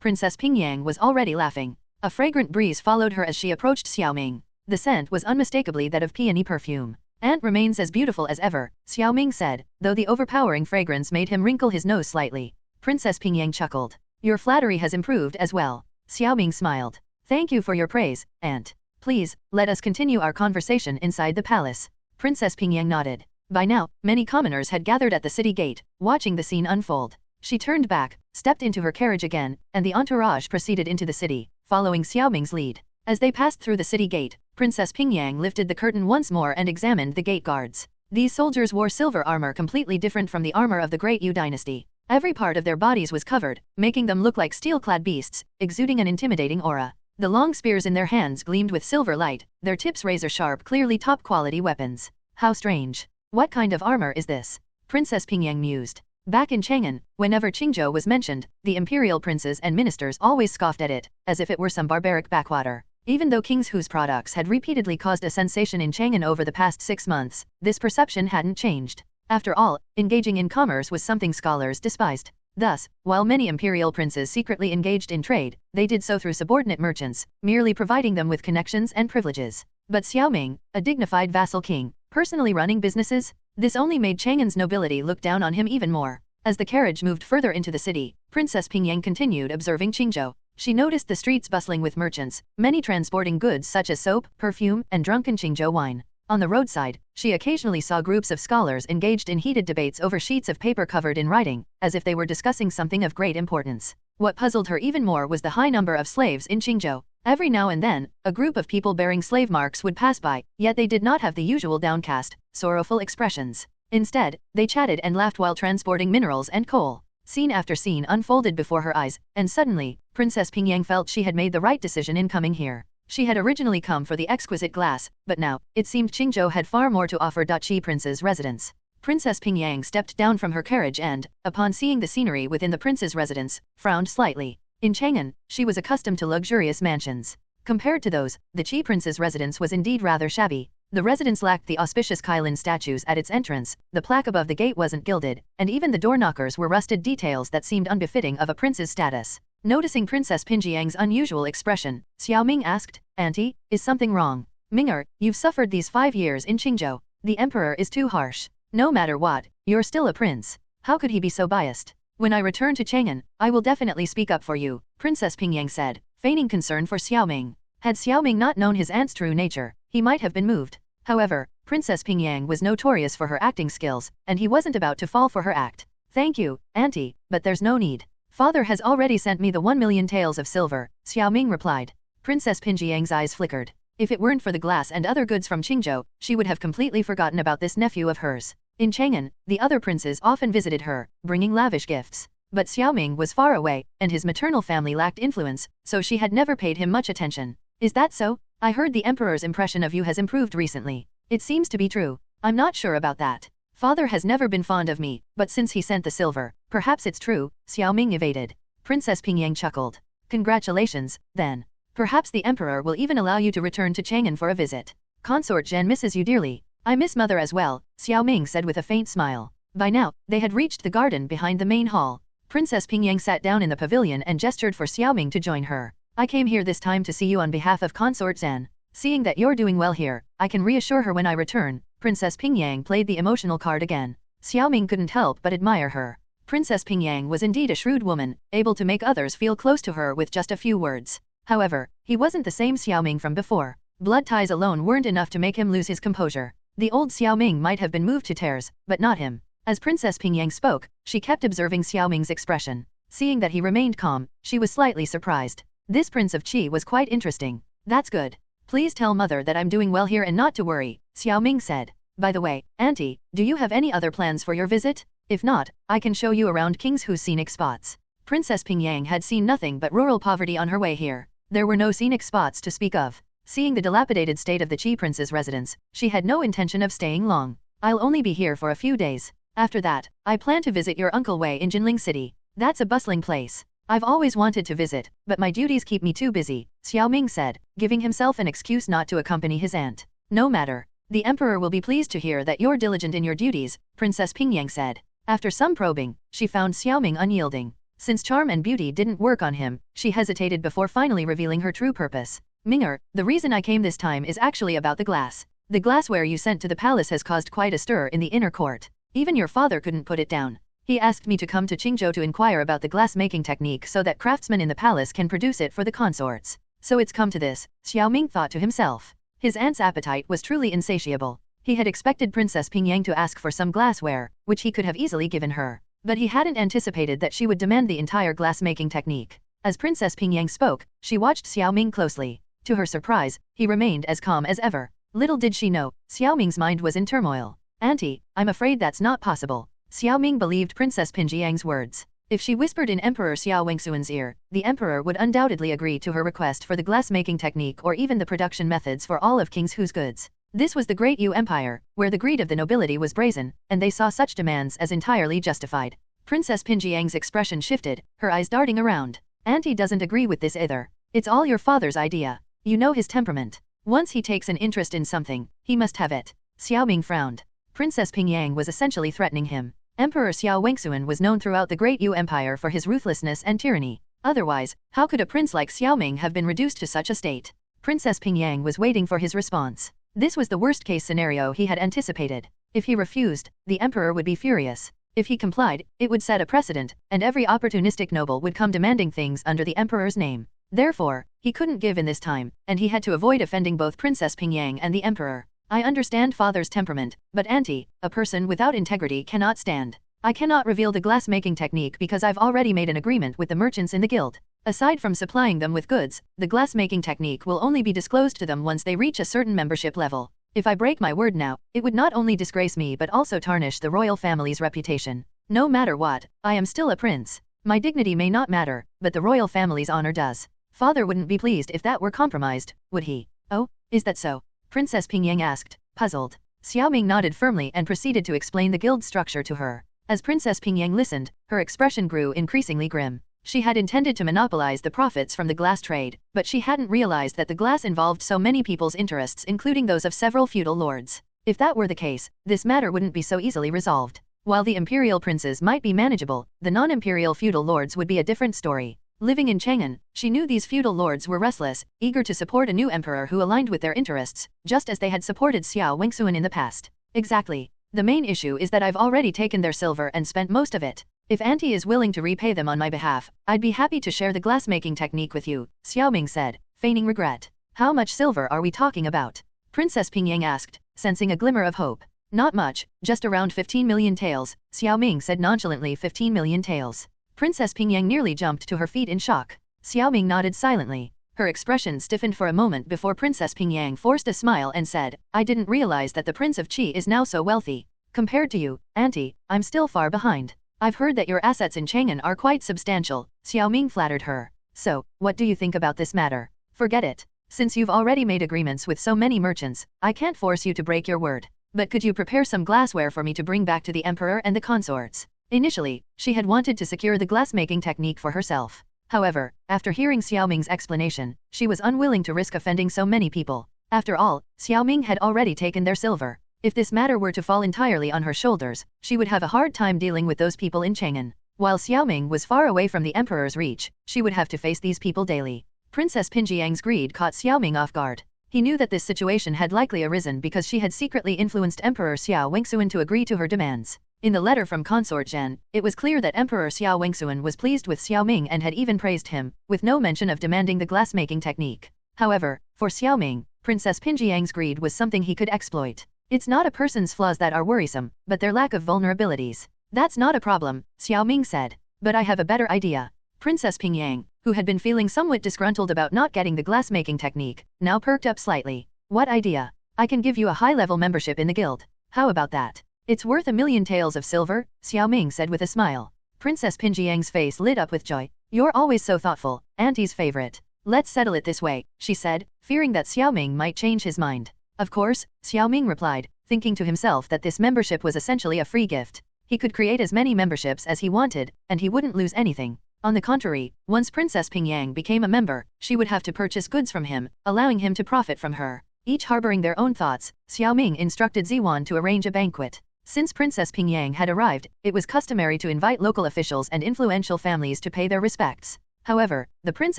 Princess Pingyang was already laughing. A fragrant breeze followed her as she approached Xiao Ming. The scent was unmistakably that of peony perfume. "Aunt remains as beautiful as ever," Xiao Ming said, though the overpowering fragrance made him wrinkle his nose slightly. Princess Pingyang chuckled. "Your flattery has improved as well." Xiao Ming smiled. "Thank you for your praise, aunt. Please, let us continue our conversation inside the palace." Princess Pingyang nodded. By now, many commoners had gathered at the city gate, watching the scene unfold. She turned back, stepped into her carriage again, and the entourage proceeded into the city, following Xiao Ming's lead. As they passed through the city gate, Princess Pingyang lifted the curtain once more and examined the gate guards. These soldiers wore silver armor completely different from the armor of the Great Yu dynasty. Every part of their bodies was covered, making them look like steel-clad beasts, exuding an intimidating aura. The long spears in their hands gleamed with silver light, their tips razor-sharp, clearly top-quality weapons. How strange. What kind of armor is this? Princess Pingyang mused. Back in Chang'an, whenever Qingzhou was mentioned, the imperial princes and ministers always scoffed at it, as if it were some barbaric backwater. Even though King's Hu's products had repeatedly caused a sensation in Chang'an over the past 6 months, this perception hadn't changed. After all, engaging in commerce was something scholars despised. Thus, while many imperial princes secretly engaged in trade, they did so through subordinate merchants, merely providing them with connections and privileges. But Xiao Ming, a dignified vassal king, personally running businesses? This only made Chang'an's nobility look down on him even more. As the carriage moved further into the city, Princess Pingyang continued observing Qingzhou. She noticed the streets bustling with merchants, many transporting goods such as soap, perfume, and drunken Qingzhou wine. On the roadside, she occasionally saw groups of scholars engaged in heated debates over sheets of paper covered in writing, as if they were discussing something of great importance. What puzzled her even more was the high number of slaves in Qingzhou. Every now and then, a group of people bearing slave marks would pass by, yet they did not have the usual downcast, sorrowful expressions. Instead, they chatted and laughed while transporting minerals and coal. Scene after scene unfolded before her eyes, and suddenly, Princess Pingyang felt she had made the right decision in coming here. She had originally come for the exquisite glass, but now, it seemed Qingzhou had far more to offer. Qi Prince's residence. Princess Pingyang stepped down from her carriage and, upon seeing the scenery within the prince's residence, frowned slightly. In Chang'an, she was accustomed to luxurious mansions. Compared to those, the Qi Prince's residence was indeed rather shabby. The residence lacked the auspicious Kylin statues at its entrance, the plaque above the gate wasn't gilded, and even the door knockers were rusted details that seemed unbefitting of a prince's status. Noticing Princess Pingyang's unusual expression, Xiao Ming asked, "Auntie, is something wrong?" "Minger, you've suffered these 5 years in Qingzhou. The emperor is too harsh. No matter what, you're still a prince. How could he be so biased? When I return to Chang'an, I will definitely speak up for you," Princess Pingyang said, feigning concern for Xiao Ming. Had Xiao Ming not known his aunt's true nature, he might have been moved. However, Princess Pingyang was notorious for her acting skills, and he wasn't about to fall for her act. Thank you, Auntie, but there's no need. Father has already sent me the 1,000,000 taels of silver, Xiao Ming replied. Princess Pingyang's eyes flickered. If it weren't for the glass and other goods from Qingzhou, she would have completely forgotten about this nephew of hers. In Chang'an, the other princes often visited her, bringing lavish gifts. But Xiao Ming was far away, and his maternal family lacked influence, so she had never paid him much attention. Is that so? I heard the emperor's impression of you has improved recently. It seems to be true. I'm not sure about that. Father has never been fond of me, but since he sent the silver, perhaps it's true, Xiao Ming evaded. Princess Pingyang chuckled. Congratulations, then. Perhaps the emperor will even allow you to return to Chang'an for a visit. Consort Zhen misses you dearly. I miss mother as well, Xiao Ming said with a faint smile. By now, they had reached the garden behind the main hall. Princess Pingyang sat down in the pavilion and gestured for Xiao Ming to join her. I came here this time to see you on behalf of Consort Zhen. Seeing that you're doing well here, I can reassure her when I return. Princess Pingyang played the emotional card again. Xiao Ming couldn't help but admire her. Princess Pingyang was indeed a shrewd woman, able to make others feel close to her with just a few words. However, he wasn't the same Xiao Ming from before. Blood ties alone weren't enough to make him lose his composure. The old Xiao Ming might have been moved to tears, but not him. As Princess Pingyang spoke, she kept observing Xiao Ming's expression. Seeing that he remained calm, she was slightly surprised. This Prince of Qi was quite interesting. That's good. Please tell mother that I'm doing well here and not to worry, Xiao Ming said. By the way, Auntie, do you have any other plans for your visit? If not, I can show you around King's Hu's scenic spots. Princess Pingyang had seen nothing but rural poverty on her way here. There were no scenic spots to speak of. Seeing the dilapidated state of the Qi Prince's residence, she had no intention of staying long. I'll only be here for a few days. After that, I plan to visit your uncle Wei in Jinling City. That's a bustling place. I've always wanted to visit, but my duties keep me too busy, Xiao Ming said, giving himself an excuse not to accompany his aunt. No matter. The emperor will be pleased to hear that you're diligent in your duties, Princess Pingyang said. After some probing, she found Xiao Ming unyielding. Since charm and beauty didn't work on him, she hesitated before finally revealing her true purpose. Minger, the reason I came this time is actually about the glass. The glassware you sent to the palace has caused quite a stir in the inner court. Even your father couldn't put it down. He asked me to come to Qingzhou to inquire about the glass-making technique so that craftsmen in the palace can produce it for the consorts. So it's come to this, Xiao Ming thought to himself. His aunt's appetite was truly insatiable. He had expected Princess Pingyang to ask for some glassware, which he could have easily given her. But he hadn't anticipated that she would demand the entire glass-making technique. As Princess Pingyang spoke, she watched Xiao Ming closely. To her surprise, he remained as calm as ever. Little did she know, Xiao Ming's mind was in turmoil. Auntie, I'm afraid that's not possible. Xiao Ming believed Princess Pingyang's words. If she whispered in Emperor Xiao Wengsuan's ear, the emperor would undoubtedly agree to her request for the glass-making technique or even the production methods for all of King's Hu's goods. This was the Great Yu Empire, where the greed of the nobility was brazen, and they saw such demands as entirely justified. Princess Pingyang's expression shifted, her eyes darting around. Auntie doesn't agree with this either. It's all your father's idea. You know his temperament. Once he takes an interest in something, he must have it. Xiao Ming frowned. Princess Pingyang was essentially threatening him. Emperor Xiao Wengsuan was known throughout the Great Yu Empire for his ruthlessness and tyranny. Otherwise, how could a prince like Xiao Ming have been reduced to such a state? Princess Pingyang was waiting for his response. This was the worst-case scenario he had anticipated. If he refused, the emperor would be furious. If he complied, it would set a precedent, and every opportunistic noble would come demanding things under the emperor's name. Therefore, he couldn't give in this time, and he had to avoid offending both Princess Pingyang and the emperor. I understand father's temperament, but Auntie, a person without integrity cannot stand. I cannot reveal the glass-making technique because I've already made an agreement with the merchants in the guild. Aside from supplying them with goods, the glass-making technique will only be disclosed to them once they reach a certain membership level. If I break my word now, it would not only disgrace me but also tarnish the royal family's reputation. No matter what, I am still a prince. My dignity may not matter, but the royal family's honor does. Father wouldn't be pleased if that were compromised, would he? Oh, is that so? Princess Pingyang asked, puzzled. Xiao Ming nodded firmly and proceeded to explain the guild structure to her. As Princess Pingyang listened, her expression grew increasingly grim. She had intended to monopolize the profits from the glass trade, but she hadn't realized that the glass involved so many people's interests including those of several feudal lords. If that were the case, this matter wouldn't be so easily resolved. While the imperial princes might be manageable, the non-imperial feudal lords would be a different story. Living in Chang'an, she knew these feudal lords were restless, eager to support a new emperor who aligned with their interests, just as they had supported Xiao Wengsuan in the past. Exactly. The main issue is that I've already taken their silver and spent most of it. If Auntie is willing to repay them on my behalf, I'd be happy to share the glass-making technique with you, Xiao Ming said, feigning regret. How much silver are we talking about? Princess Pingyang asked, sensing a glimmer of hope. Not much, just around 15 million taels, Xiao Ming said nonchalantly. 15 million taels. Princess Pingyang nearly jumped to her feet in shock. Xiao Ming nodded silently. Her expression stiffened for a moment before Princess Pingyang forced a smile and said, I didn't realize that the Prince of Qi is now so wealthy. Compared to you, Auntie, I'm still far behind. I've heard that your assets in Chang'an are quite substantial, Xiao Ming flattered her. So, what do you think about this matter? Forget it. Since you've already made agreements with so many merchants, I can't force you to break your word. But could you prepare some glassware for me to bring back to the emperor and the consorts? Initially, she had wanted to secure the glassmaking technique for herself. However, after hearing Xiao Ming's explanation, she was unwilling to risk offending so many people. After all, Xiao Ming had already taken their silver. If this matter were to fall entirely on her shoulders, she would have a hard time dealing with those people in Chang'an. While Xiao Ming was far away from the emperor's reach, she would have to face these people daily. Princess Pingyang's greed caught Xiao Ming off guard. He knew that this situation had likely arisen because she had secretly influenced Emperor Xiao Wengsuan to agree to her demands. In the letter from Consort Zhen, it was clear that Emperor Xiao Wengsuan was pleased with Xiao Ming and had even praised him, with no mention of demanding the glassmaking technique. However, for Xiao Ming, Princess Pingyang's greed was something he could exploit. It's not a person's flaws that are worrisome, but their lack of vulnerabilities. That's not a problem, Xiao Ming said. But I have a better idea. Princess Pingyang, who had been feeling somewhat disgruntled about not getting the glassmaking technique, now perked up slightly. What idea? I can give you a high-level membership in the guild. How about that? It's worth 1,000,000 taels of silver, Xiao Ming said with a smile. Princess Pingyang's face lit up with joy. You're always so thoughtful, Auntie's favorite. Let's settle it this way, she said, fearing that Xiao Ming might change his mind. Of course, Xiao Ming replied, thinking to himself that this membership was essentially a free gift. He could create as many memberships as he wanted, and he wouldn't lose anything. On the contrary, once Princess Pingyang became a member, she would have to purchase goods from him, allowing him to profit from her. Each harboring their own thoughts, Xiao Ming instructed Ziwan to arrange a banquet. Since Princess Pingyang had arrived, it was customary to invite local officials and influential families to pay their respects. However, the Prince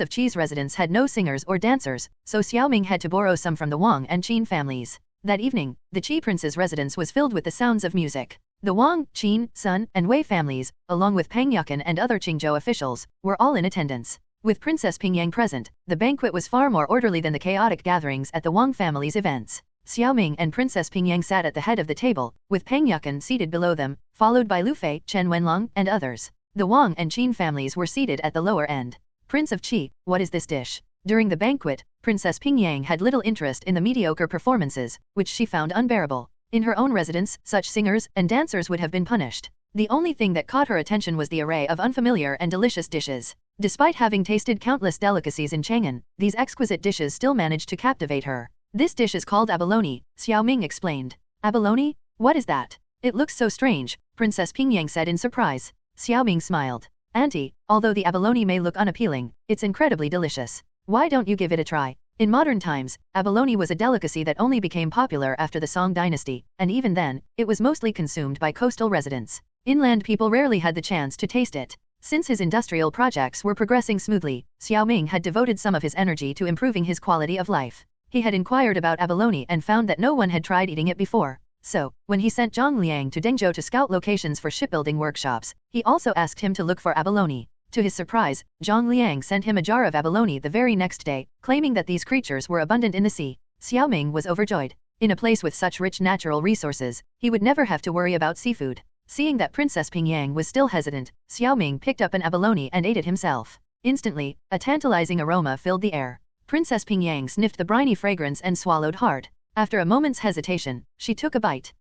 of Qi's residence had no singers or dancers, so Xiao Ming had to borrow some from the Wang and Qin families. That evening, the Qi prince's residence was filled with the sounds of music. The Wang, Qin, Sun, and Wei families, along with Peng Yukan and other Qingzhou officials, were all in attendance. With Princess Pingyang present, the banquet was far more orderly than the chaotic gatherings at the Wang family's events. Xiao Ming and Princess Pingyang sat at the head of the table, with Peng Yukan seated below them, followed by Lu Fei, Chen Wenlong, and others. The Wang and Qin families were seated at the lower end. Prince of Qi, what is this dish? During the banquet, Princess Pingyang had little interest in the mediocre performances, which she found unbearable. In her own residence, such singers and dancers would have been punished. The only thing that caught her attention was the array of unfamiliar and delicious dishes. Despite having tasted countless delicacies in Chang'an, these exquisite dishes still managed to captivate her. This dish is called abalone, Xiao Ming explained. Abalone? What is that? It looks so strange, Princess Pingyang said in surprise. Xiao Ming smiled. Auntie, although the abalone may look unappealing, it's incredibly delicious. Why don't you give it a try? In modern times, abalone was a delicacy that only became popular after the Song dynasty, and even then, it was mostly consumed by coastal residents. Inland people rarely had the chance to taste it. Since his industrial projects were progressing smoothly, Xiao Ming had devoted some of his energy to improving his quality of life. He had inquired about abalone and found that no one had tried eating it before. So, when he sent Zhang Liang to Dengzhou to scout locations for shipbuilding workshops, he also asked him to look for abalone. To his surprise, Zhang Liang sent him a jar of abalone the very next day, claiming that these creatures were abundant in the sea. Xiao Ming was overjoyed. In a place with such rich natural resources, he would never have to worry about seafood. Seeing that Princess Pingyang was still hesitant, Xiao Ming picked up an abalone and ate it himself. Instantly, a tantalizing aroma filled the air. Princess Pingyang sniffed the briny fragrance and swallowed hard. After a moment's hesitation, she took a bite.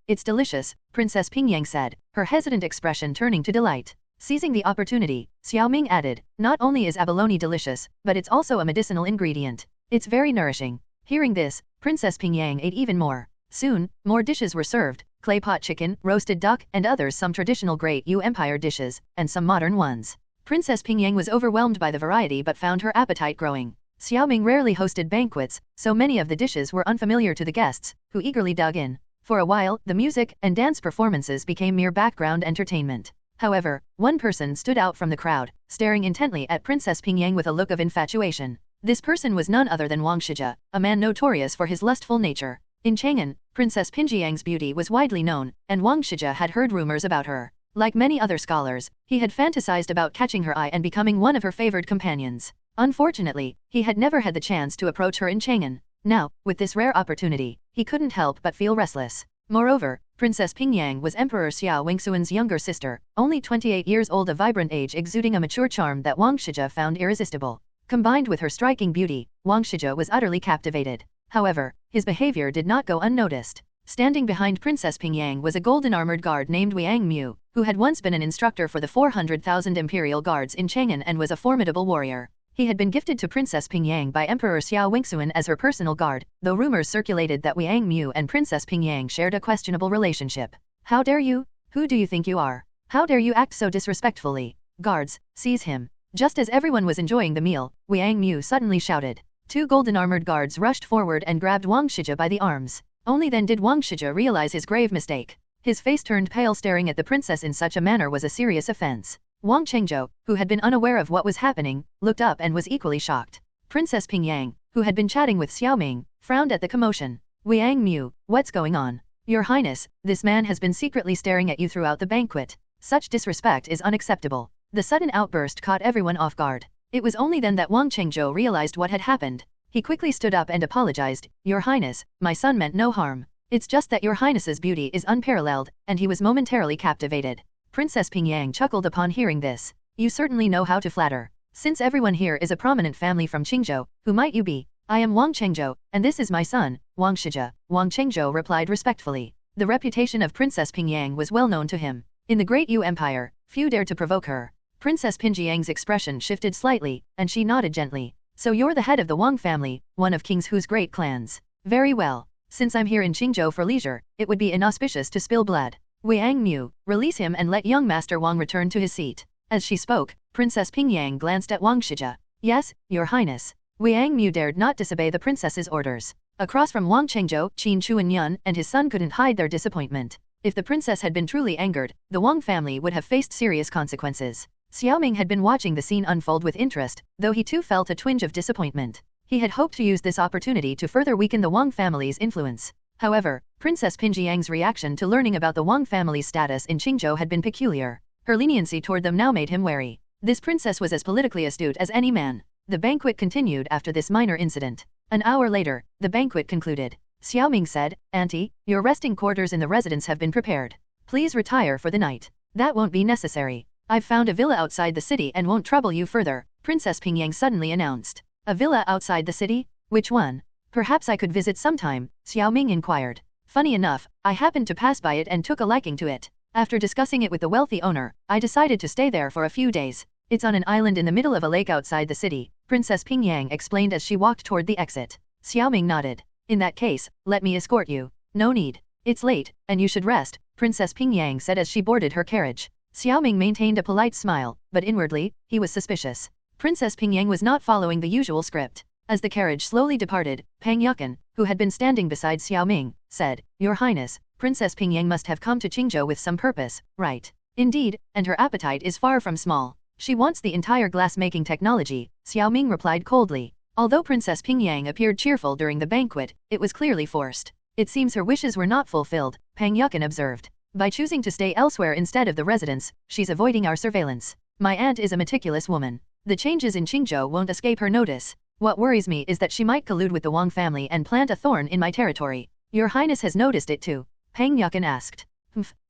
It's delicious, Princess Pingyang said, her hesitant expression turning to delight. Seizing the opportunity, Xiao Ming added, not only is abalone delicious, but it's also a medicinal ingredient. It's very nourishing. Hearing this, Princess Pingyang ate even more. Soon, more dishes were served, clay pot chicken, roasted duck, and others, some traditional Great Yu Empire dishes, and some modern ones. Princess Pingyang was overwhelmed by the variety but found her appetite growing. Xiao Ming rarely hosted banquets, so many of the dishes were unfamiliar to the guests, who eagerly dug in. For a while, the music and dance performances became mere background entertainment. However, one person stood out from the crowd, staring intently at Princess Pingyang with a look of infatuation. This person was none other than Wang Shijia, a man notorious for his lustful nature. In Chang'an, Princess Pingyang's beauty was widely known, and Wang Shijia had heard rumors about her. Like many other scholars, he had fantasized about catching her eye and becoming one of her favored companions. Unfortunately, he had never had the chance to approach her in Chang'an. Now, with this rare opportunity, he couldn't help but feel restless. Moreover, Princess Pingyang was Emperor Xiao Wingsuan's younger sister, only 28 years old, a vibrant age exuding a mature charm that Wang Shijia found irresistible. Combined with her striking beauty, Wang Shijia was utterly captivated. However, his behavior did not go unnoticed. Standing behind Princess Pingyang was a golden-armored guard named Wang Mu, who had once been an instructor for the 400,000 imperial guards in Chang'an and was a formidable warrior. He had been gifted to Princess Pingyang by Emperor Xiao Wingsuan as her personal guard, though rumors circulated that Wang Mu and Princess Pingyang shared a questionable relationship. "How dare you? Who do you think you are? How dare you act so disrespectfully? Guards, seize him!" Just as everyone was enjoying the meal, Wang Mu suddenly shouted. Two golden-armored guards rushed forward and grabbed Wang Shijia by the arms. Only then did Wang Shijia realize his grave mistake. His face turned pale. Staring at the princess in such a manner was a serious offense. Wang Chengzhou, who had been unaware of what was happening, looked up and was equally shocked. Princess Pingyang, who had been chatting with Xiao Ming, frowned at the commotion. "Wang Mu, what's going on? Your Highness, this man has been secretly staring at you throughout the banquet. Such disrespect is unacceptable." The sudden outburst caught everyone off guard. It was only then that Wang Chengzhou realized what had happened. He quickly stood up and apologized. "Your Highness, my son meant no harm. It's just that your Highness's beauty is unparalleled," and he was momentarily captivated. Princess Pingyang chuckled upon hearing this. "You certainly know how to flatter. Since everyone here is a prominent family from Qingzhou, who might you be? I am Wang Chengzhou, and this is my son, Wang Shijia." Wang Chengzhou replied respectfully. The reputation of Princess Pingyang was well known to him. In the Great Yu Empire, few dared to provoke her. Princess Pingyang's expression shifted slightly, and she nodded gently. "So you're the head of the Wang family, one of King Hu's great clans. Very well. Since I'm here in Qingzhou for leisure, it would be inauspicious to spill blood. Wang Mu, release him and let young Master Wang return to his seat." As she spoke, Princess Pingyang glanced at Wang Shijia. "Yes, your Highness." Wang Mu dared not disobey the princess's orders. Across from Wang Chengzhou, Qin Chuanyun and his son couldn't hide their disappointment. If the princess had been truly angered, the Wang family would have faced serious consequences. Xiao Ming had been watching the scene unfold with interest, though he too felt a twinge of disappointment. He had hoped to use this opportunity to further weaken the Wang family's influence. However, Princess Pingyang's reaction to learning about the Wang family's status in Qingzhou had been peculiar. Her leniency toward them now made him wary. This princess was as politically astute as any man. The banquet continued after this minor incident. An hour later, the banquet concluded. Xiao Ming said, "Auntie, your resting quarters in the residence have been prepared. Please retire for the night." "That won't be necessary. I've found a villa outside the city and won't trouble you further," Princess Pingyang suddenly announced. "A villa outside the city? Which one? Perhaps I could visit sometime," Xiao Ming inquired. "Funny enough, I happened to pass by it and took a liking to it. After discussing it with the wealthy owner, I decided to stay there for a few days. It's on an island in the middle of a lake outside the city," Princess Pingyang explained as she walked toward the exit. Xiao Ming nodded. "In that case, let me escort you." "No need. It's late, and you should rest," Princess Pingyang said as she boarded her carriage. Xiao Ming maintained a polite smile, but inwardly, he was suspicious. Princess Pingyang was not following the usual script. As the carriage slowly departed, Pang Yukan, who had been standing beside Xiao Ming, said, "Your Highness, Princess Pingyang must have come to Qingzhou with some purpose, right?" "Indeed, and her appetite is far from small. She wants the entire glass-making technology," Xiao Ming replied coldly. Although Princess Pingyang appeared cheerful during the banquet, it was clearly forced. "It seems her wishes were not fulfilled," Pang Yukan observed. "By choosing to stay elsewhere instead of the residence, she's avoiding our surveillance. My aunt is a meticulous woman. The changes in Qingzhou won't escape her notice. What worries me is that she might collude with the Wang family and plant a thorn in my territory." "Your Highness has noticed it too?" Pang Yukan asked.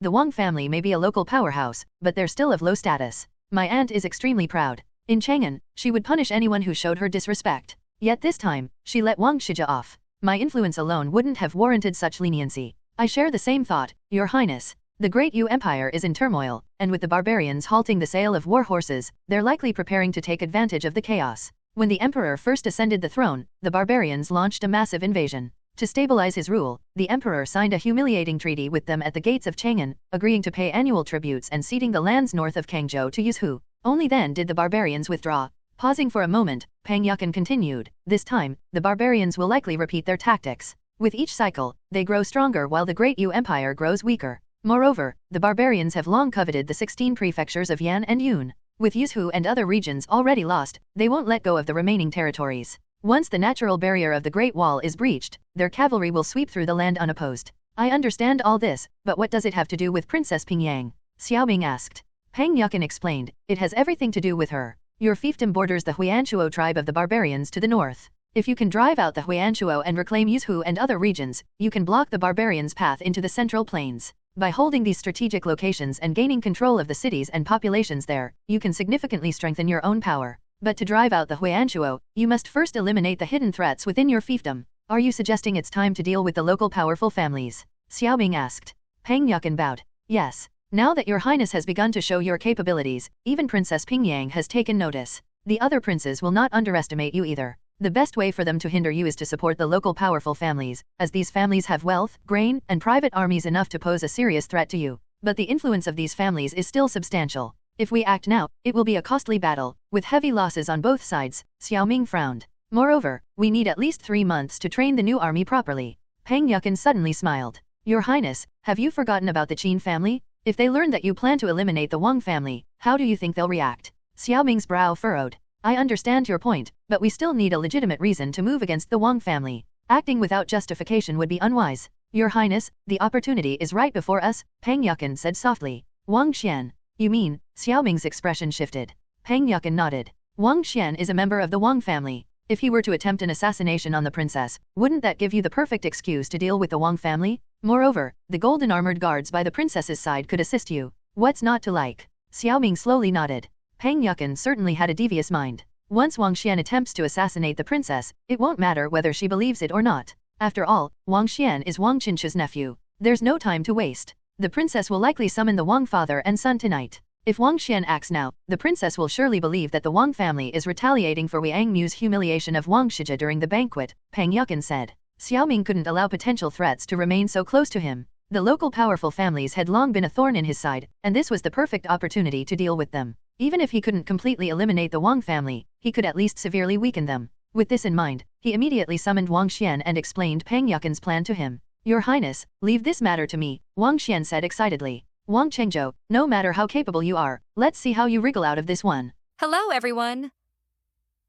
The Wang family may be a local powerhouse, but they're still of low status. My aunt is extremely proud. In Chang'an, she would punish anyone who showed her disrespect. Yet this time, she let Wang Shijia off. My influence alone wouldn't have warranted such leniency." "I share the same thought, Your Highness. The Great Yu Empire is in turmoil, and with the barbarians halting the sale of war horses, they're likely preparing to take advantage of the chaos. When the emperor first ascended the throne, the barbarians launched a massive invasion. To stabilize his rule, the emperor signed a humiliating treaty with them at the gates of Chang'an, agreeing to pay annual tributes and ceding the lands north of Kangzhou to Yuzhu. Only then did the barbarians withdraw." Pausing for a moment, Pang Yukan continued, "This time, the barbarians will likely repeat their tactics. With each cycle, they grow stronger while the Great Yu Empire grows weaker. Moreover, the barbarians have long coveted the 16 prefectures of Yan and Yun. With Yuzhu and other regions already lost, they won't let go of the remaining territories. Once the natural barrier of the Great Wall is breached, their cavalry will sweep through the land unopposed." "I understand all this, but what does it have to do with Princess Pingyang?" Xiao Ming asked. Pang Yukan explained, "It has everything to do with her. Your fiefdom borders the Huanshuo tribe of the barbarians to the north. If you can drive out the Huianchuo and reclaim Yuzhou and other regions, you can block the barbarians' path into the Central Plains. By holding these strategic locations and gaining control of the cities and populations there, you can significantly strengthen your own power. But to drive out the Huianchuo, you must first eliminate the hidden threats within your fiefdom. Are you suggesting it's time to deal with the local powerful families? Xiao Ming asked. Peng Yukan bowed. Yes. Now that your highness has begun to show your capabilities, even Princess Pingyang has taken notice. The other princes will not underestimate you either. The best way for them to hinder you is to support the local powerful families, as these families have wealth, grain, and private armies enough to pose a serious threat to you. But the influence of these families is still substantial. If we act now, it will be a costly battle, with heavy losses on both sides. Xiao Ming frowned. Moreover, we need at least 3 months to train the new army properly. Peng Yukan suddenly smiled. Your highness, have you forgotten about the Qin family? If they learn that you plan to eliminate the Wang family, how do you think they'll react? Xiao Ming's brow furrowed. I understand your point, but we still need a legitimate reason to move against the Wang family. Acting without justification would be unwise. Your highness, the opportunity is right before us, Peng Yukan said softly. Wang Xian. You mean? Xiao Ming's expression shifted. Peng Yukan nodded. Wang Xian is a member of the Wang family. If he were to attempt an assassination on the princess, wouldn't that give you the perfect excuse to deal with the Wang family? Moreover, the golden armored guards by the princess's side could assist you. What's not to like? Xiao Ming slowly nodded. Peng Yukan certainly had a devious mind. Once Wang Xian attempts to assassinate the princess, it won't matter whether she believes it or not. After all, Wang Xian is Wang Qinchu's nephew. There's no time to waste. The princess will likely summon the Wang father and son tonight. If Wang Xian acts now, the princess will surely believe that the Wang family is retaliating for Wang Mu's humiliation of Wang Shija during the banquet, Peng Yukan said. Xiao Ming couldn't allow potential threats to remain so close to him. The local powerful families had long been a thorn in his side, and this was the perfect opportunity to deal with them. Even if he couldn't completely eliminate the Wang family, he could at least severely weaken them. With this in mind, he immediately summoned Wang Xian and explained Peng Yukan's plan to him. Your highness, leave this matter to me, Wang Xian said excitedly. Wang Chengzhou, no matter how capable you are, let's see how you wriggle out of this one. Hello, everyone.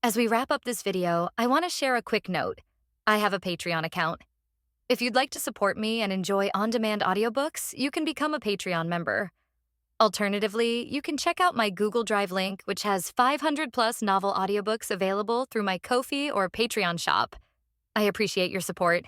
As we wrap up this video, I want to share a quick note. I have a Patreon account. If you'd like to support me and enjoy on-demand audiobooks, you can become a Patreon member. Alternatively, you can check out my Google Drive link, which has 500+ novel audiobooks available through my Ko-fi or Patreon shop. I appreciate your support.